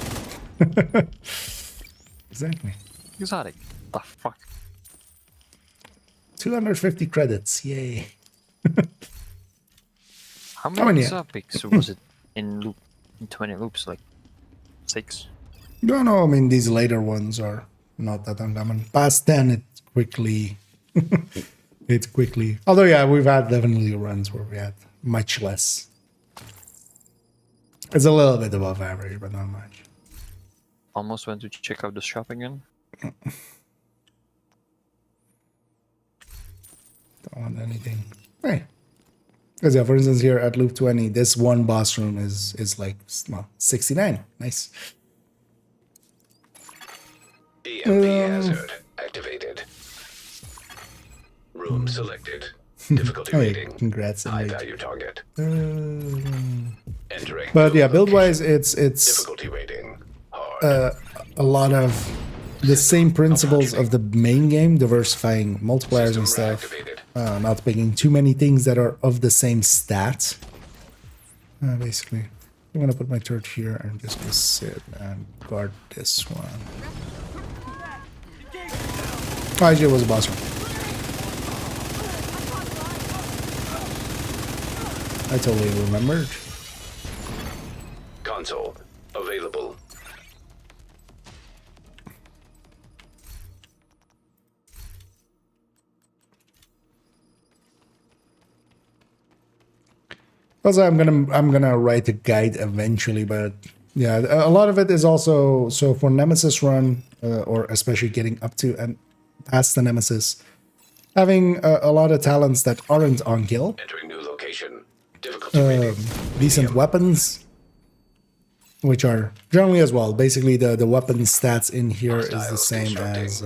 Exactly. Exotic. The fuck? 250 credits, yay. How many many? exotics was it in 20 loops? Like 6? No, I mean these later ones are not that uncommon. Past 10 it's quickly although yeah, we've had definitely runs where we had much less. It's a little bit above average, but not much. Almost went to check out the shop again. Don't want anything. Hey. Because yeah, for instance here at loop 20, this one boss room is like, well, 69. Nice. EMP hazard activated. Room selected. Difficulty Oh, yeah, rating. congrats. High value target. Entering. But new yeah, build wise, location. it's Difficulty rating. Hard. a lot of the same principles of the main game, diversifying multipliers and System stuff. reactivated. Not picking too many things that are of the same stat. Basically, I'm gonna put my turret here and just go sit and guard this one. Oh, actually, it was a boss room. I totally remembered. Console available. Also, I'm gonna write a guide eventually, but yeah, a lot of it is also so for Nemesis run, or especially getting up to and past the Nemesis, having a lot of talents that aren't on kill, Entering new location. Difficulty rating. decent weapons, which are generally as well. Basically, the weapon stats in here is the Hostiles same as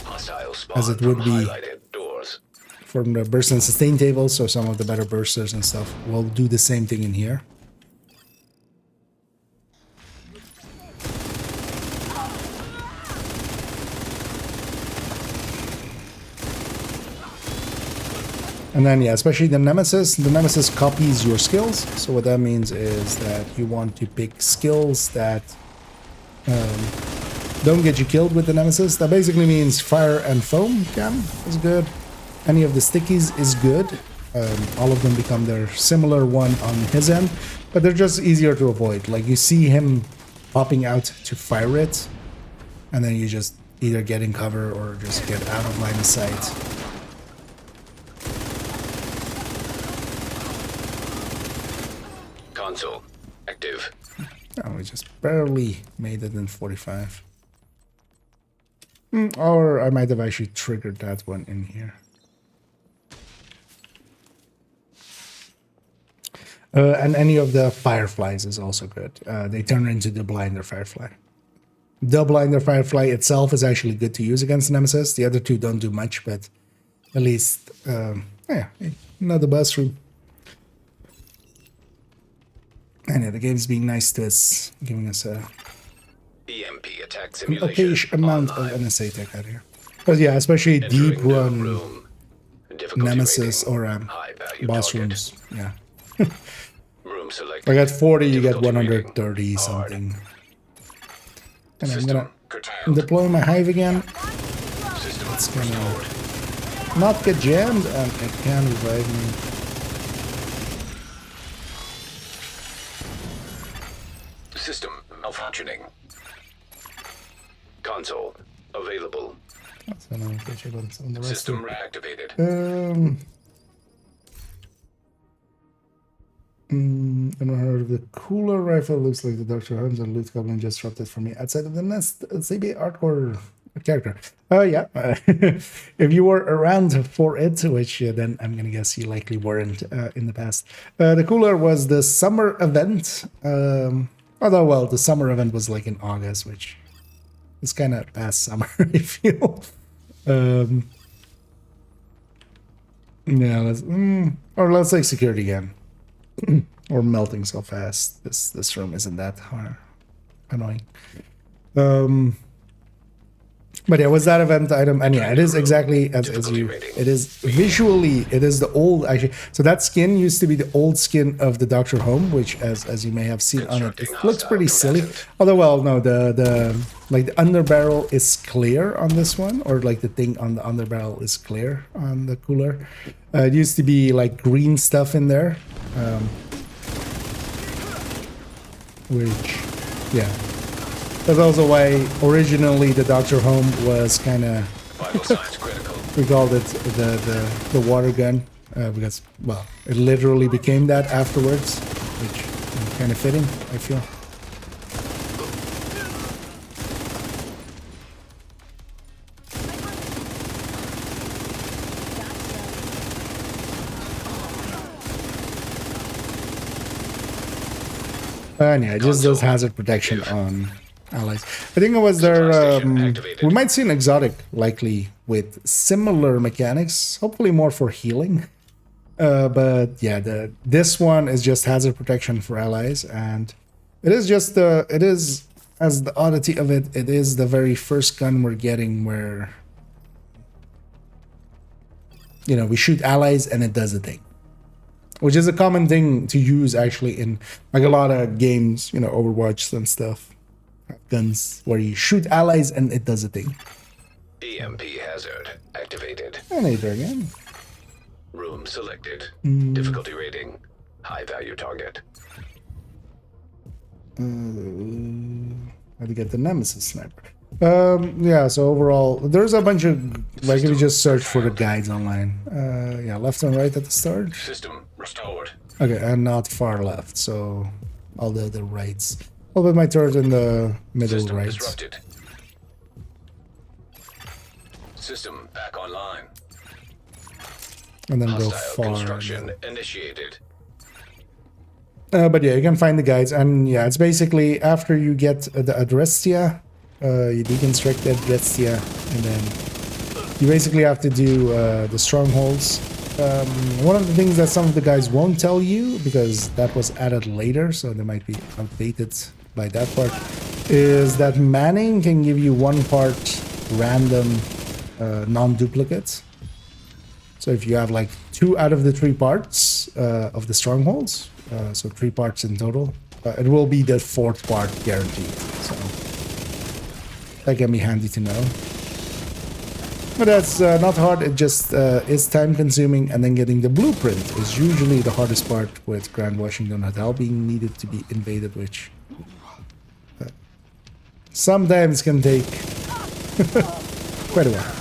Hostile spawn as it would from be. highlighted doors. from the burst and sustain table, so some of the better bursters and stuff will do the same thing in here. And then, yeah, especially the Nemesis. The Nemesis copies your skills. So what that means is that you want to pick skills that don't get you killed with the Nemesis. That basically means fire and foam can is good. Any of the stickies is good. All of them become their similar one on his end, but they're just easier to avoid. Like you see him popping out to fire it, and then you just either get in cover or just get out of line of sight. Console active. Oh, we just barely made it in 45. Or I might have actually triggered that one in here. And any of the fireflies is also good. They turn into the blinder firefly. The blinder firefly itself is actually good to use against Nemesis. The other two don't do much, but at least, yeah, another boss room. And yeah, the game's being nice to us, giving us a EMP attack an simulation. okayish amount of online. NSA tech out here. But yeah, especially Entering deep new run room. Difficulty Nemesis rating. or High value boss target. rooms. Yeah. Room selected. Like at 40, you get Difficulty rating. 130 Hard. something. And I'm System gonna curtailed. deploy my hive again. System It's gonna restored. not get jammed, and it can revive me. System malfunctioning. Console available. So now we check on some of the rest System here. reactivated. I don't heard of the cooler rifle. Looks like the Dr. Holmes and Loot Goblin just dropped it for me outside of the nest. CB hardcore character. Yeah. If you were around for it, which then I'm gonna guess you likely weren't in the past. The cooler was the summer event. Although, well, the summer event was like in August, which is kind of past summer, I feel. Yeah, let's like security again. Or melting so fast. This room isn't that hard. Annoying. But yeah, was that event item? And yeah, it is exactly as you. It is visually. It is the old actually. So that skin used to be the old skin of the Dr. Home, which as you may have seen on it, it looks pretty silly. Although, well, no, the like the underbarrel is clear on this one, or like the thing on the underbarrel is clear on the cooler. It used to be like green stuff in there, which, yeah. That's also why originally the Dr. Home was kind of, Vital signs critical. we called it the water gun, because, well, it literally became that afterwards, which is kind of fitting, I feel. And yeah, it just does hazard protection on allies. I think it was their, we might see an exotic likely with similar mechanics, hopefully more for healing. But yeah, this one is just hazard protection for allies, and it is just it is, as the oddity of it, it is the very first gun we're getting where, you know, we shoot allies and it does a thing. Which is a common thing to use actually in like a lot of games, you know, Overwatch and stuff. Guns where you shoot allies and it does a thing. EMP hazard activated. And later again. Room selected. Difficulty rating. High value target. How to get the Nemesis sniper. Yeah, so overall, there's a bunch of, like, if you just search for the guides online. Yeah, left and right at the start. System restored. Okay, and not far left, so all the other rights. I'll put my turret in the middle System right. disrupted. System back online. And then go Hostile far. construction initiated. But yeah, you can find the guides, and yeah, it's basically after you get the Adrestia, you deconstruct the Adrestia, and then you basically have to do the strongholds. One of the things that some of the guys won't tell you, because that was added later, so they might be outdated by that part, is that manning can give you 1 part random non-duplicate. So if you have like 2 out of the 3 parts of the strongholds, so 3 parts in total, it will be the 4th part guaranteed. So that can be handy to know. But that's not hard, it just is time consuming, and then getting the blueprint is usually the hardest part with Grand Washington Hotel being needed to be invaded, which sometimes can take quite a while.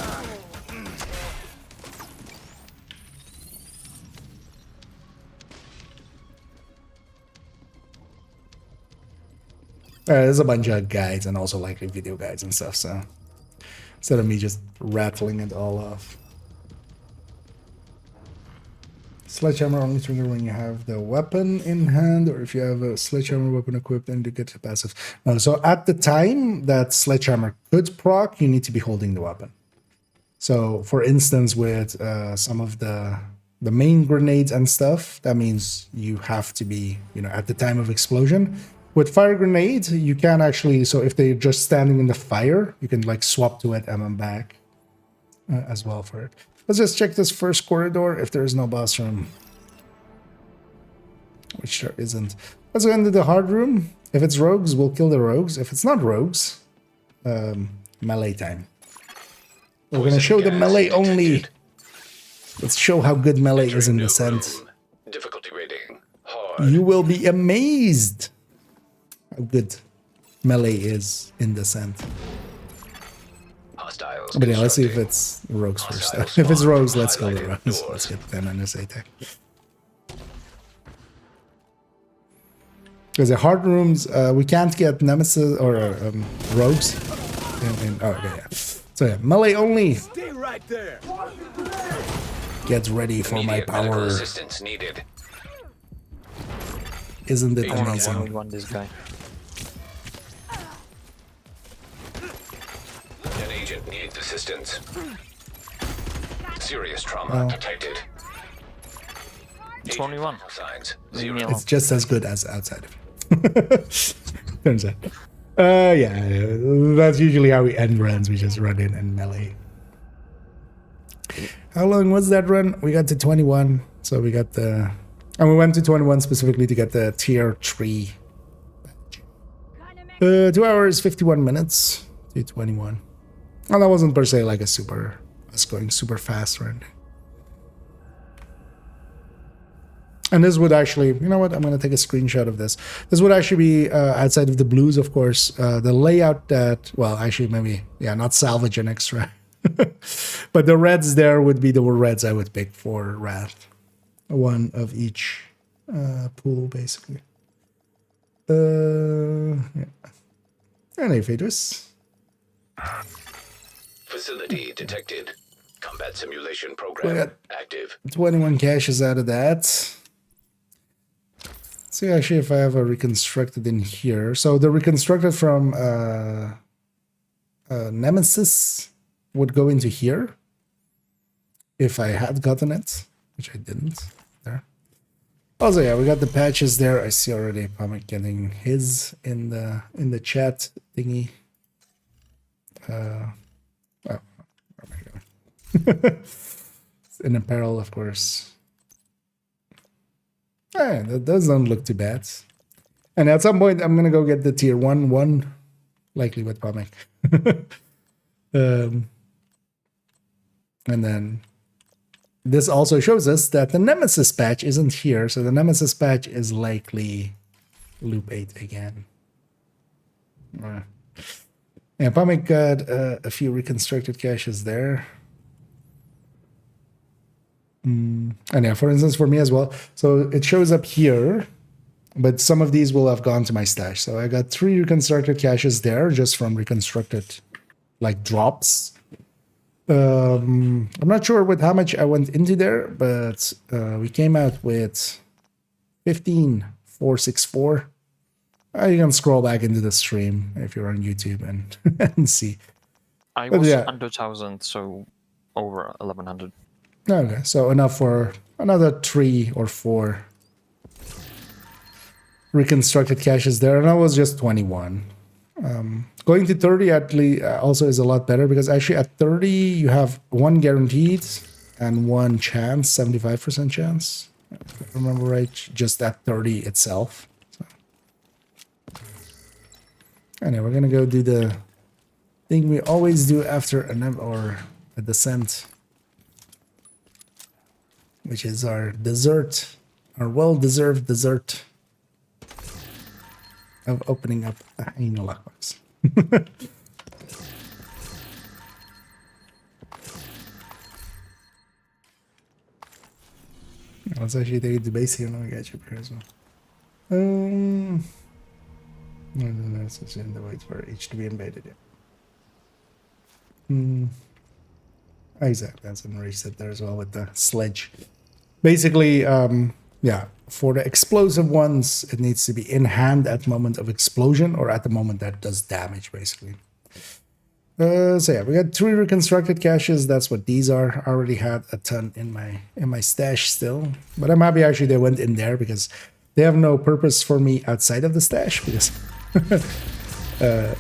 There's a bunch of guides and also likely video guides and stuff, so instead of me just rattling it all off. Sledgehammer only trigger when you have the weapon in hand, or if you have a sledgehammer weapon equipped and you get a passive. No, so at the time that sledgehammer could proc, you need to be holding the weapon. So for instance, with some of the main grenades and stuff, that means you have to be, you know, at the time of explosion. With fire grenade, you can actually, so if they're just standing in the fire, you can like swap to it and then back as well for it. Let's just check this first corridor if there is no boss room. Which there isn't. Let's go into the hard room. If it's rogues, we'll kill the rogues. If it's not rogues, melee time. We're going to show the melee only. Let's show how good melee is in Descent. Difficulty rating. Hard. You will be amazed how good melee is in Descent. Hostiles But yeah, let's see if constructing. it's rogues first. Hostiles If it's rogues, spawn let's go with highlighted rogues. doors. Let's get them NSA tech. Because the hard rooms, we can't get nemesis or rogues. Oh, okay, yeah. So yeah, melee only. Stay right there. Get ready for my Immediate medical power. assistance needed. Isn't it I wanna amazing? one-on-one this guy. An agent needs assistance. Serious trauma detected. It's only one. Signs. Leave me Zero. alone. It's just as good as outside of it. Turns out. Yeah, that's usually how we end runs. We just run in and melee. How long was that run? We got to 21. So we got the... And we went to 21 specifically to get the tier 3. 2 hours, 51 minutes to 21. Well, that wasn't per se like a super... us going super fast or anything. And this would actually, you know what, I'm going to take a screenshot of this. This would actually be outside of the blues, of course. The layout that, well, actually maybe, yeah, not salvage an extra. But the reds there would be the reds I would pick for Wrath. One of each pool, basically. Yeah. And if it was. Facility detected. Combat simulation We program got active. 21 caches out of that. See actually if I have a reconstructed in here. So the reconstructed from Nemesis would go into here. If I had gotten it, which I didn't. There. Also, yeah, we got the patches there. I see already Pamek getting his in the chat thingy. Oh, where am I going? In apparel, of course. That doesn't look too bad. And at some point, I'm gonna go get the tier 1, likely with Pamek. And then this also shows us that the Nemesis patch isn't here, so the Nemesis patch is likely loop 8 again. Yeah, Pamek got a few reconstructed caches there. And yeah, for instance, for me as well. So it shows up here, but some of these will have gone to my stash. So I got 3 reconstructed caches there just from reconstructed like drops. I'm not sure with how much I went into there, but we came out with 15,464. You can scroll back into the stream if you're on YouTube and see. I But was yeah. under 1,000, so over 1,100. Okay, so enough for another 3 or 4 reconstructed caches there, and that was just 21. Going to 30 at least also is a lot better because actually at 30 you have 1 guaranteed and 1 chance, 75% chance. If I remember right, just at 30 itself. So. Anyway, we're gonna go do the thing we always do after a descent, which is our dessert, our well-deserved dessert of opening up a hyena lockbox. Let's actually take it to base here. Let me get you up here as well. No, it's just in the wait for each to be invaded. Yeah. Exactly, that's an reset there as well with the sledge. Basically, yeah, for the explosive ones, it needs to be in hand at moment of explosion or at the moment that does damage, basically. So yeah, we got 3 reconstructed caches. That's what these are. I already had a ton in my stash still, but I'm happy actually they went in there because they have no purpose for me outside of the stash because I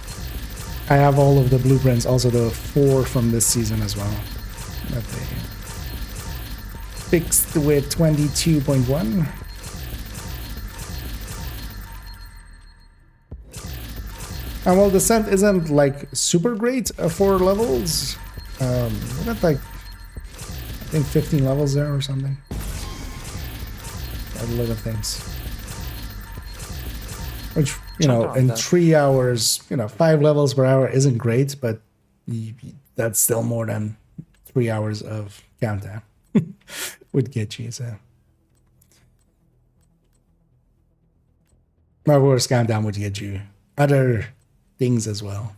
have all of the blueprints, also the 4 from this season as well. That they fixed with 22.1. And while Descent isn't like super great for levels, we got like I think 15 levels there or something. A lot of things. Which, you know, in 3 hours, 5 levels per hour isn't great, but that's still more than 3 hours of countdown would get you. So Of course, countdown would get you other things as well.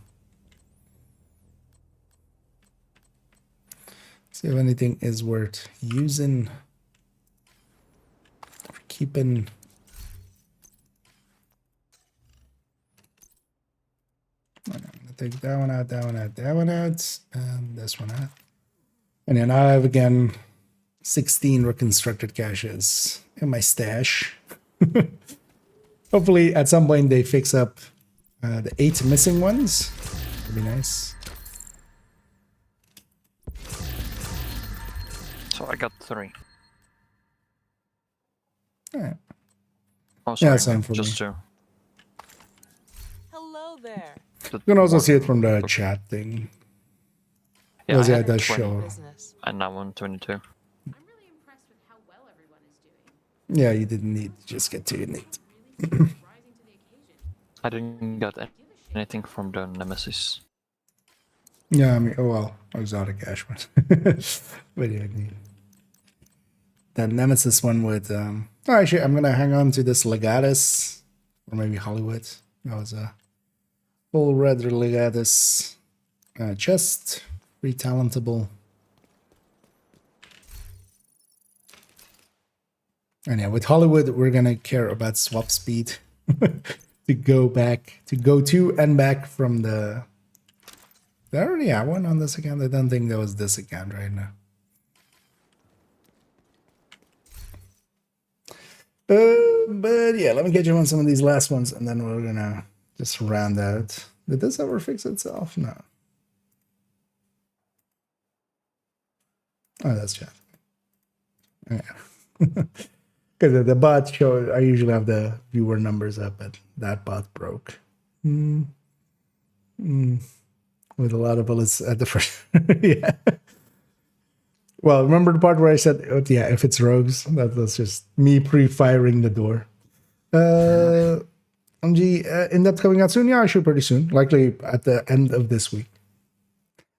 See if anything is worth using. Or keeping. I'm gonna take that one out, that one out, that one out, and this one out. And then I have again 16 reconstructed caches in my stash. Hopefully, at some point, they fix up the 8 missing ones. That'd be nice. So I got 3. Alright. Oh, sorry, Yeah, same for just me. 2. Hello there. You can also see it from the chat thing. Yeah, Because I yeah, had it does 20, show. Business. and now 122. I'm really impressed with how well everyone is doing. Yeah, you didn't need to just get to it. Really seems rising to the occasion. I didn't get anything from the Nemesis. Yeah, I mean, oh well, exotic cache one. What do you need? That Nemesis one with, oh, actually, I'm gonna hang on to this Legatus, or maybe Hollywood. That was a full red Legatus chest, retalentable. And yeah, with Hollywood, we're gonna care about swap speed to go to and back from the. Did I already have one on this account? I don't think that was this account right now. But yeah, let me get you on some of these last ones, and then we're gonna just round out. Did this ever fix itself? No. Oh, that's chat. Yeah. Because the bot show, I usually have the viewer numbers up, but that bot broke. With a lot of bullets at the first. Yeah. Well, remember the part where I said, oh, yeah, if it's rogues, that's just me pre-firing the door. MG, in-depth coming out soon? Yeah, actually pretty soon. Likely at the end of this week.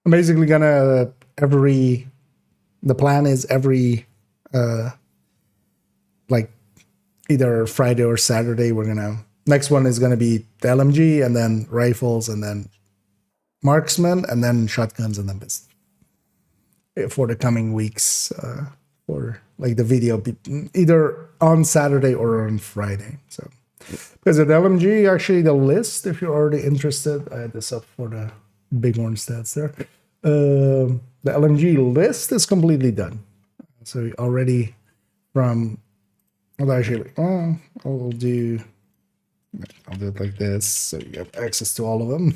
I'm basically gonna the plan is every like either Friday or Saturday, next one is gonna be the LMG and then rifles and then marksman and then shotguns and then pistol. For the coming weeks, for like the video, either on Saturday or on Friday. So, because at LMG, actually, the list, if you're already interested, I had this up for the Bighorn stats there. The LMG list is completely done. So already from, well, actually, I'll do it like this, so you have access to all of them.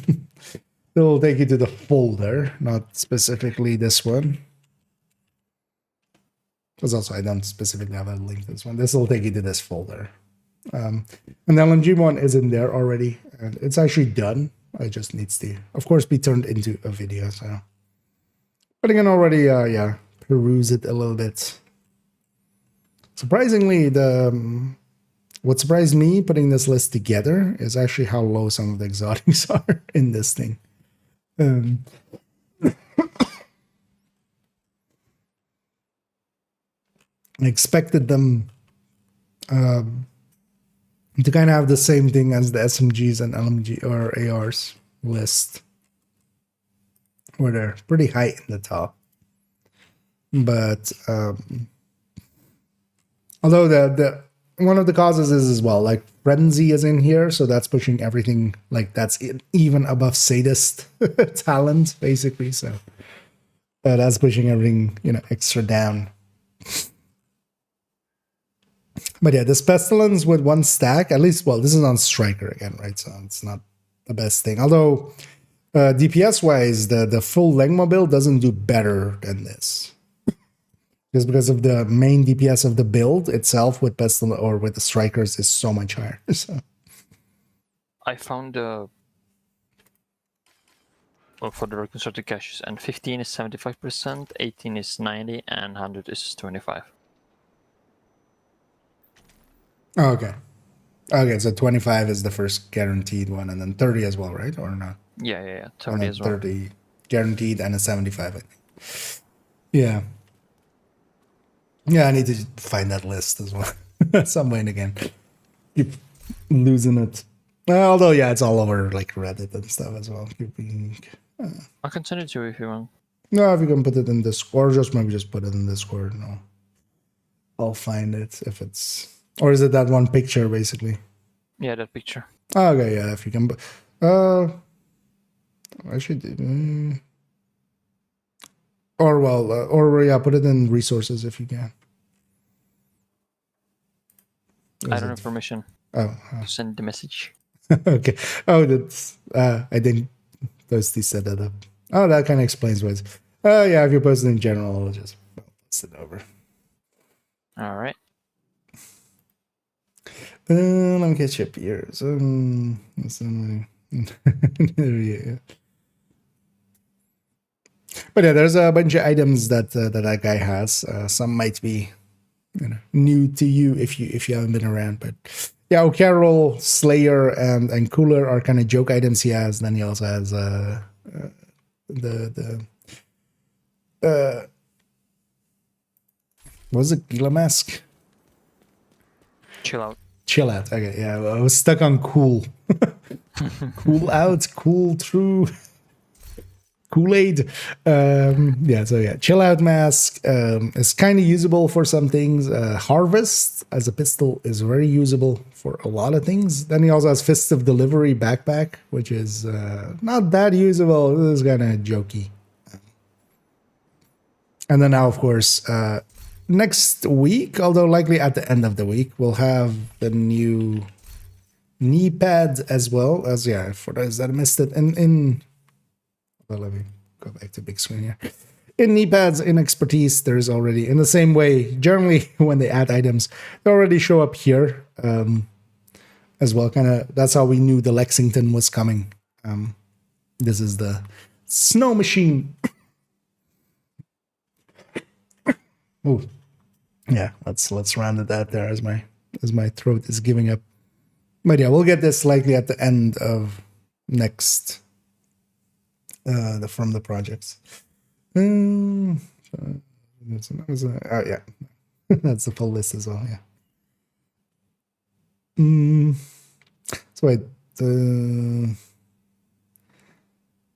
It'll take you to the folder, not specifically this one. Because also I don't specifically have a link to this one. This will take you to this folder. And the LMG one is in there already. And it's actually done. It just needs to, of course, be turned into a video. So, but I can already, peruse it a little bit. Surprisingly, what surprised me putting this list together is actually how low some of the exotics are in this thing. I expected them to kind of have the same thing as the SMGs and LMG or ARs list, where they're pretty high in the top. But although the one of the causes is as well, like Frenzy is in here, so that's pushing everything, like that's even above Sadist talent, basically. So that's pushing everything, extra down. But yeah, this Pestilence with one stack, at least, well, this is on Striker again, right? So it's not the best thing. Although, DPS-wise, the full Legma build doesn't do better than this. Just because of the main DPS of the build itself with Pestilence or with the Strikers is so much higher. So. I found for the reconstructed caches, and 15 is 75%, 18 is 90, and 100 is 25. Oh, okay. Okay, so 25 is the first guaranteed one, and then 30 as well, right? Or not? Yeah, 30 as well. 30 guaranteed and a 75, I think. Yeah. Yeah, I need to find that list as well. At some point again. losing it. Although, yeah, it's all over like Reddit and stuff as well. I can send it to you if you want. No, if you can put it in Discord, just maybe just put it in Discord. No, I'll find it if it's, or is it that one picture basically? Yeah, that picture. Okay, yeah, if you can. I should. Or well, or yeah, put it in resources if you can. I don't have permission Oh, to send the message. okay. Oh, that's. I think Toasty set that up. Oh, that kind of explains what. Yeah, if you post it in general, I'll just post it over. All right. Let me catch up here. So, yeah. But yeah, there's a bunch of items that that guy has. Some might be, new to you if you haven't been around. But yeah, O'Carroll, Slayer, and Cooler are kind of joke items he has. Then he also has what was it, Gila Mask? Chill out. Chill out. Okay, yeah, I was stuck on cool. Cool out, cool through. Kool-Aid. Yeah, so yeah, chill out mask is kind of usable for some things. Harvest as a pistol is very usable for a lot of things. Then he also has Fist of Delivery backpack, which is not that usable. This is kind of jokey. And then now, of course, next week, although likely at the end of the week, we'll have the new knee pads as well as, yeah, for those that missed it. Well, let me go back to big screen here. In knee pads, in expertise, there's already, in the same way, generally when they add items, they already show up here as well. Kind of, that's how we knew the Lexington was coming. This is the snow machine. Oh, yeah. Let's round it out there as my throat is giving up. But yeah, we'll get this likely at the end of next. From the projects. Oh yeah, that's the full list as well. Yeah. So wait.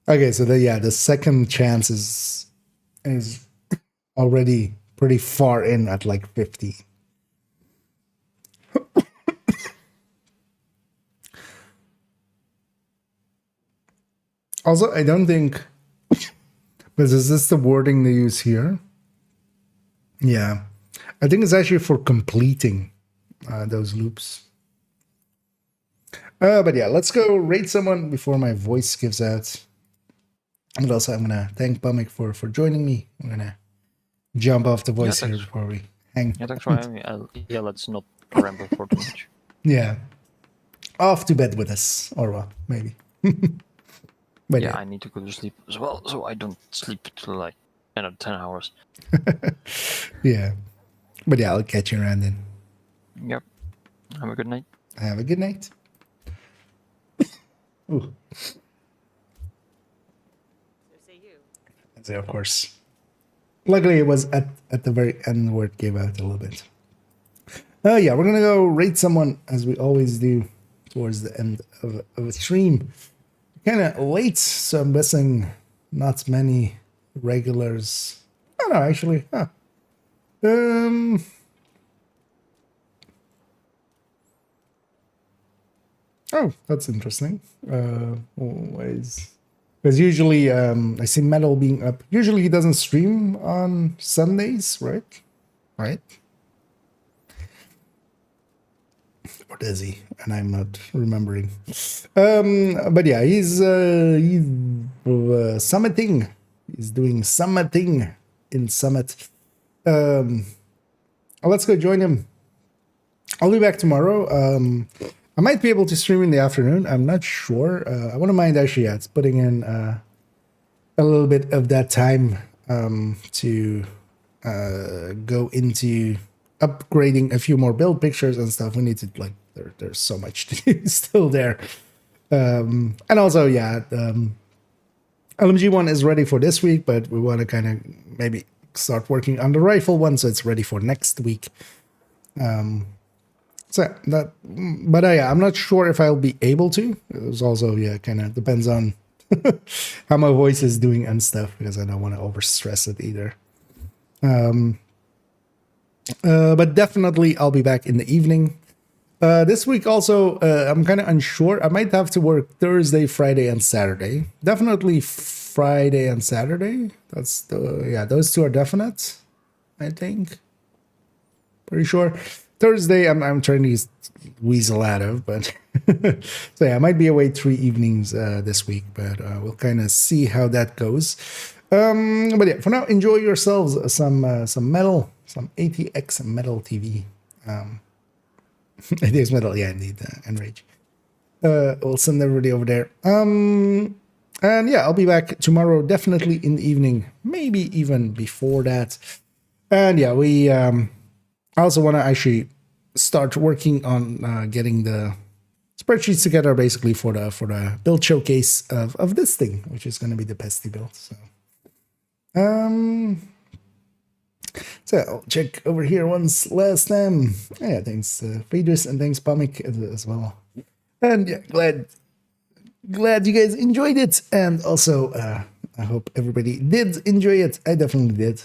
Okay, so the second chance is already pretty far in at like 50. Also, I don't think, but is this the wording they use here? Yeah, I think it's actually for completing those loops. But yeah, let's go rate someone before my voice gives out. And also, I'm gonna thank Bummick for joining me. I'm gonna jump off the voice here before we hang. Yeah, thanks for having me. Yeah, let's not ramble for too much. Yeah, off to bed with us, or what? Maybe. But yeah, I need to go to sleep as well, so I don't sleep till like 10 hours. Yeah. But yeah, I'll catch you around then. Yep. Have a good night. Have a good night. Ooh. So say you. And so, of course. Luckily, it was at the very end where it gave out a little bit. Yeah, we're going to go rate someone, as we always do, towards the end of a stream. Kind of late, so I'm guessing not many regulars. Oh no, actually, oh, that's interesting. Because usually I see Metal being up. Usually he doesn't stream on Sundays, right? Right? Or does he? And I'm not remembering. But yeah, he's summiting. He's doing summiting in Summit. Let's go join him. I'll be back tomorrow. I might be able to stream in the afternoon. I'm not sure. I wouldn't mind actually, yeah, it's putting in a little bit of that time to go into upgrading a few more build pictures and stuff. We need to, like, there's so much to do still there. And also, yeah, LMG one is ready for this week, but we want to kind of maybe start working on the rifle one so it's ready for next week. So So that, but yeah, I'm not sure if I'll be able to. It's also, yeah, kind of depends on how my voice is doing and stuff, because I don't want to overstress it either. But definitely I'll be back in the evening. This week also, I'm kind of unsure. I might have to work Thursday, Friday, and Saturday. Definitely Friday and Saturday. That's the, yeah, those two are definite, I think. Pretty sure. Thursday, I'm trying to weasel out of, but so yeah, I might be away 3 evenings this week, but we'll kind of see how that goes. But yeah, for now, enjoy yourselves some metal, some ATX metal TV. ATX metal, yeah, indeed, Enrage. We'll send everybody over there. And yeah, I'll be back tomorrow, definitely in the evening, maybe even before that. And yeah, we I also want to actually start working on getting the spreadsheets together, basically for the build showcase of this thing, which is going to be the Pesty build. So I'll check over here once last time. Yeah, thanks Phaedrus, and thanks Pamik as well. And yeah, glad you guys enjoyed it, and also I hope everybody did enjoy it. I definitely did.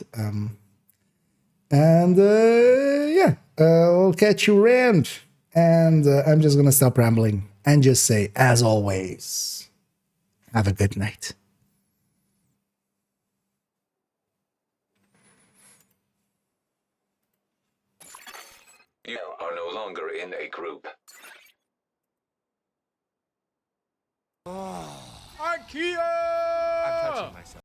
And yeah, we'll catch you around. And I'm just gonna stop rambling and just say, as always, have a good night. You are no longer in a group. IKEA! I'm touching myself.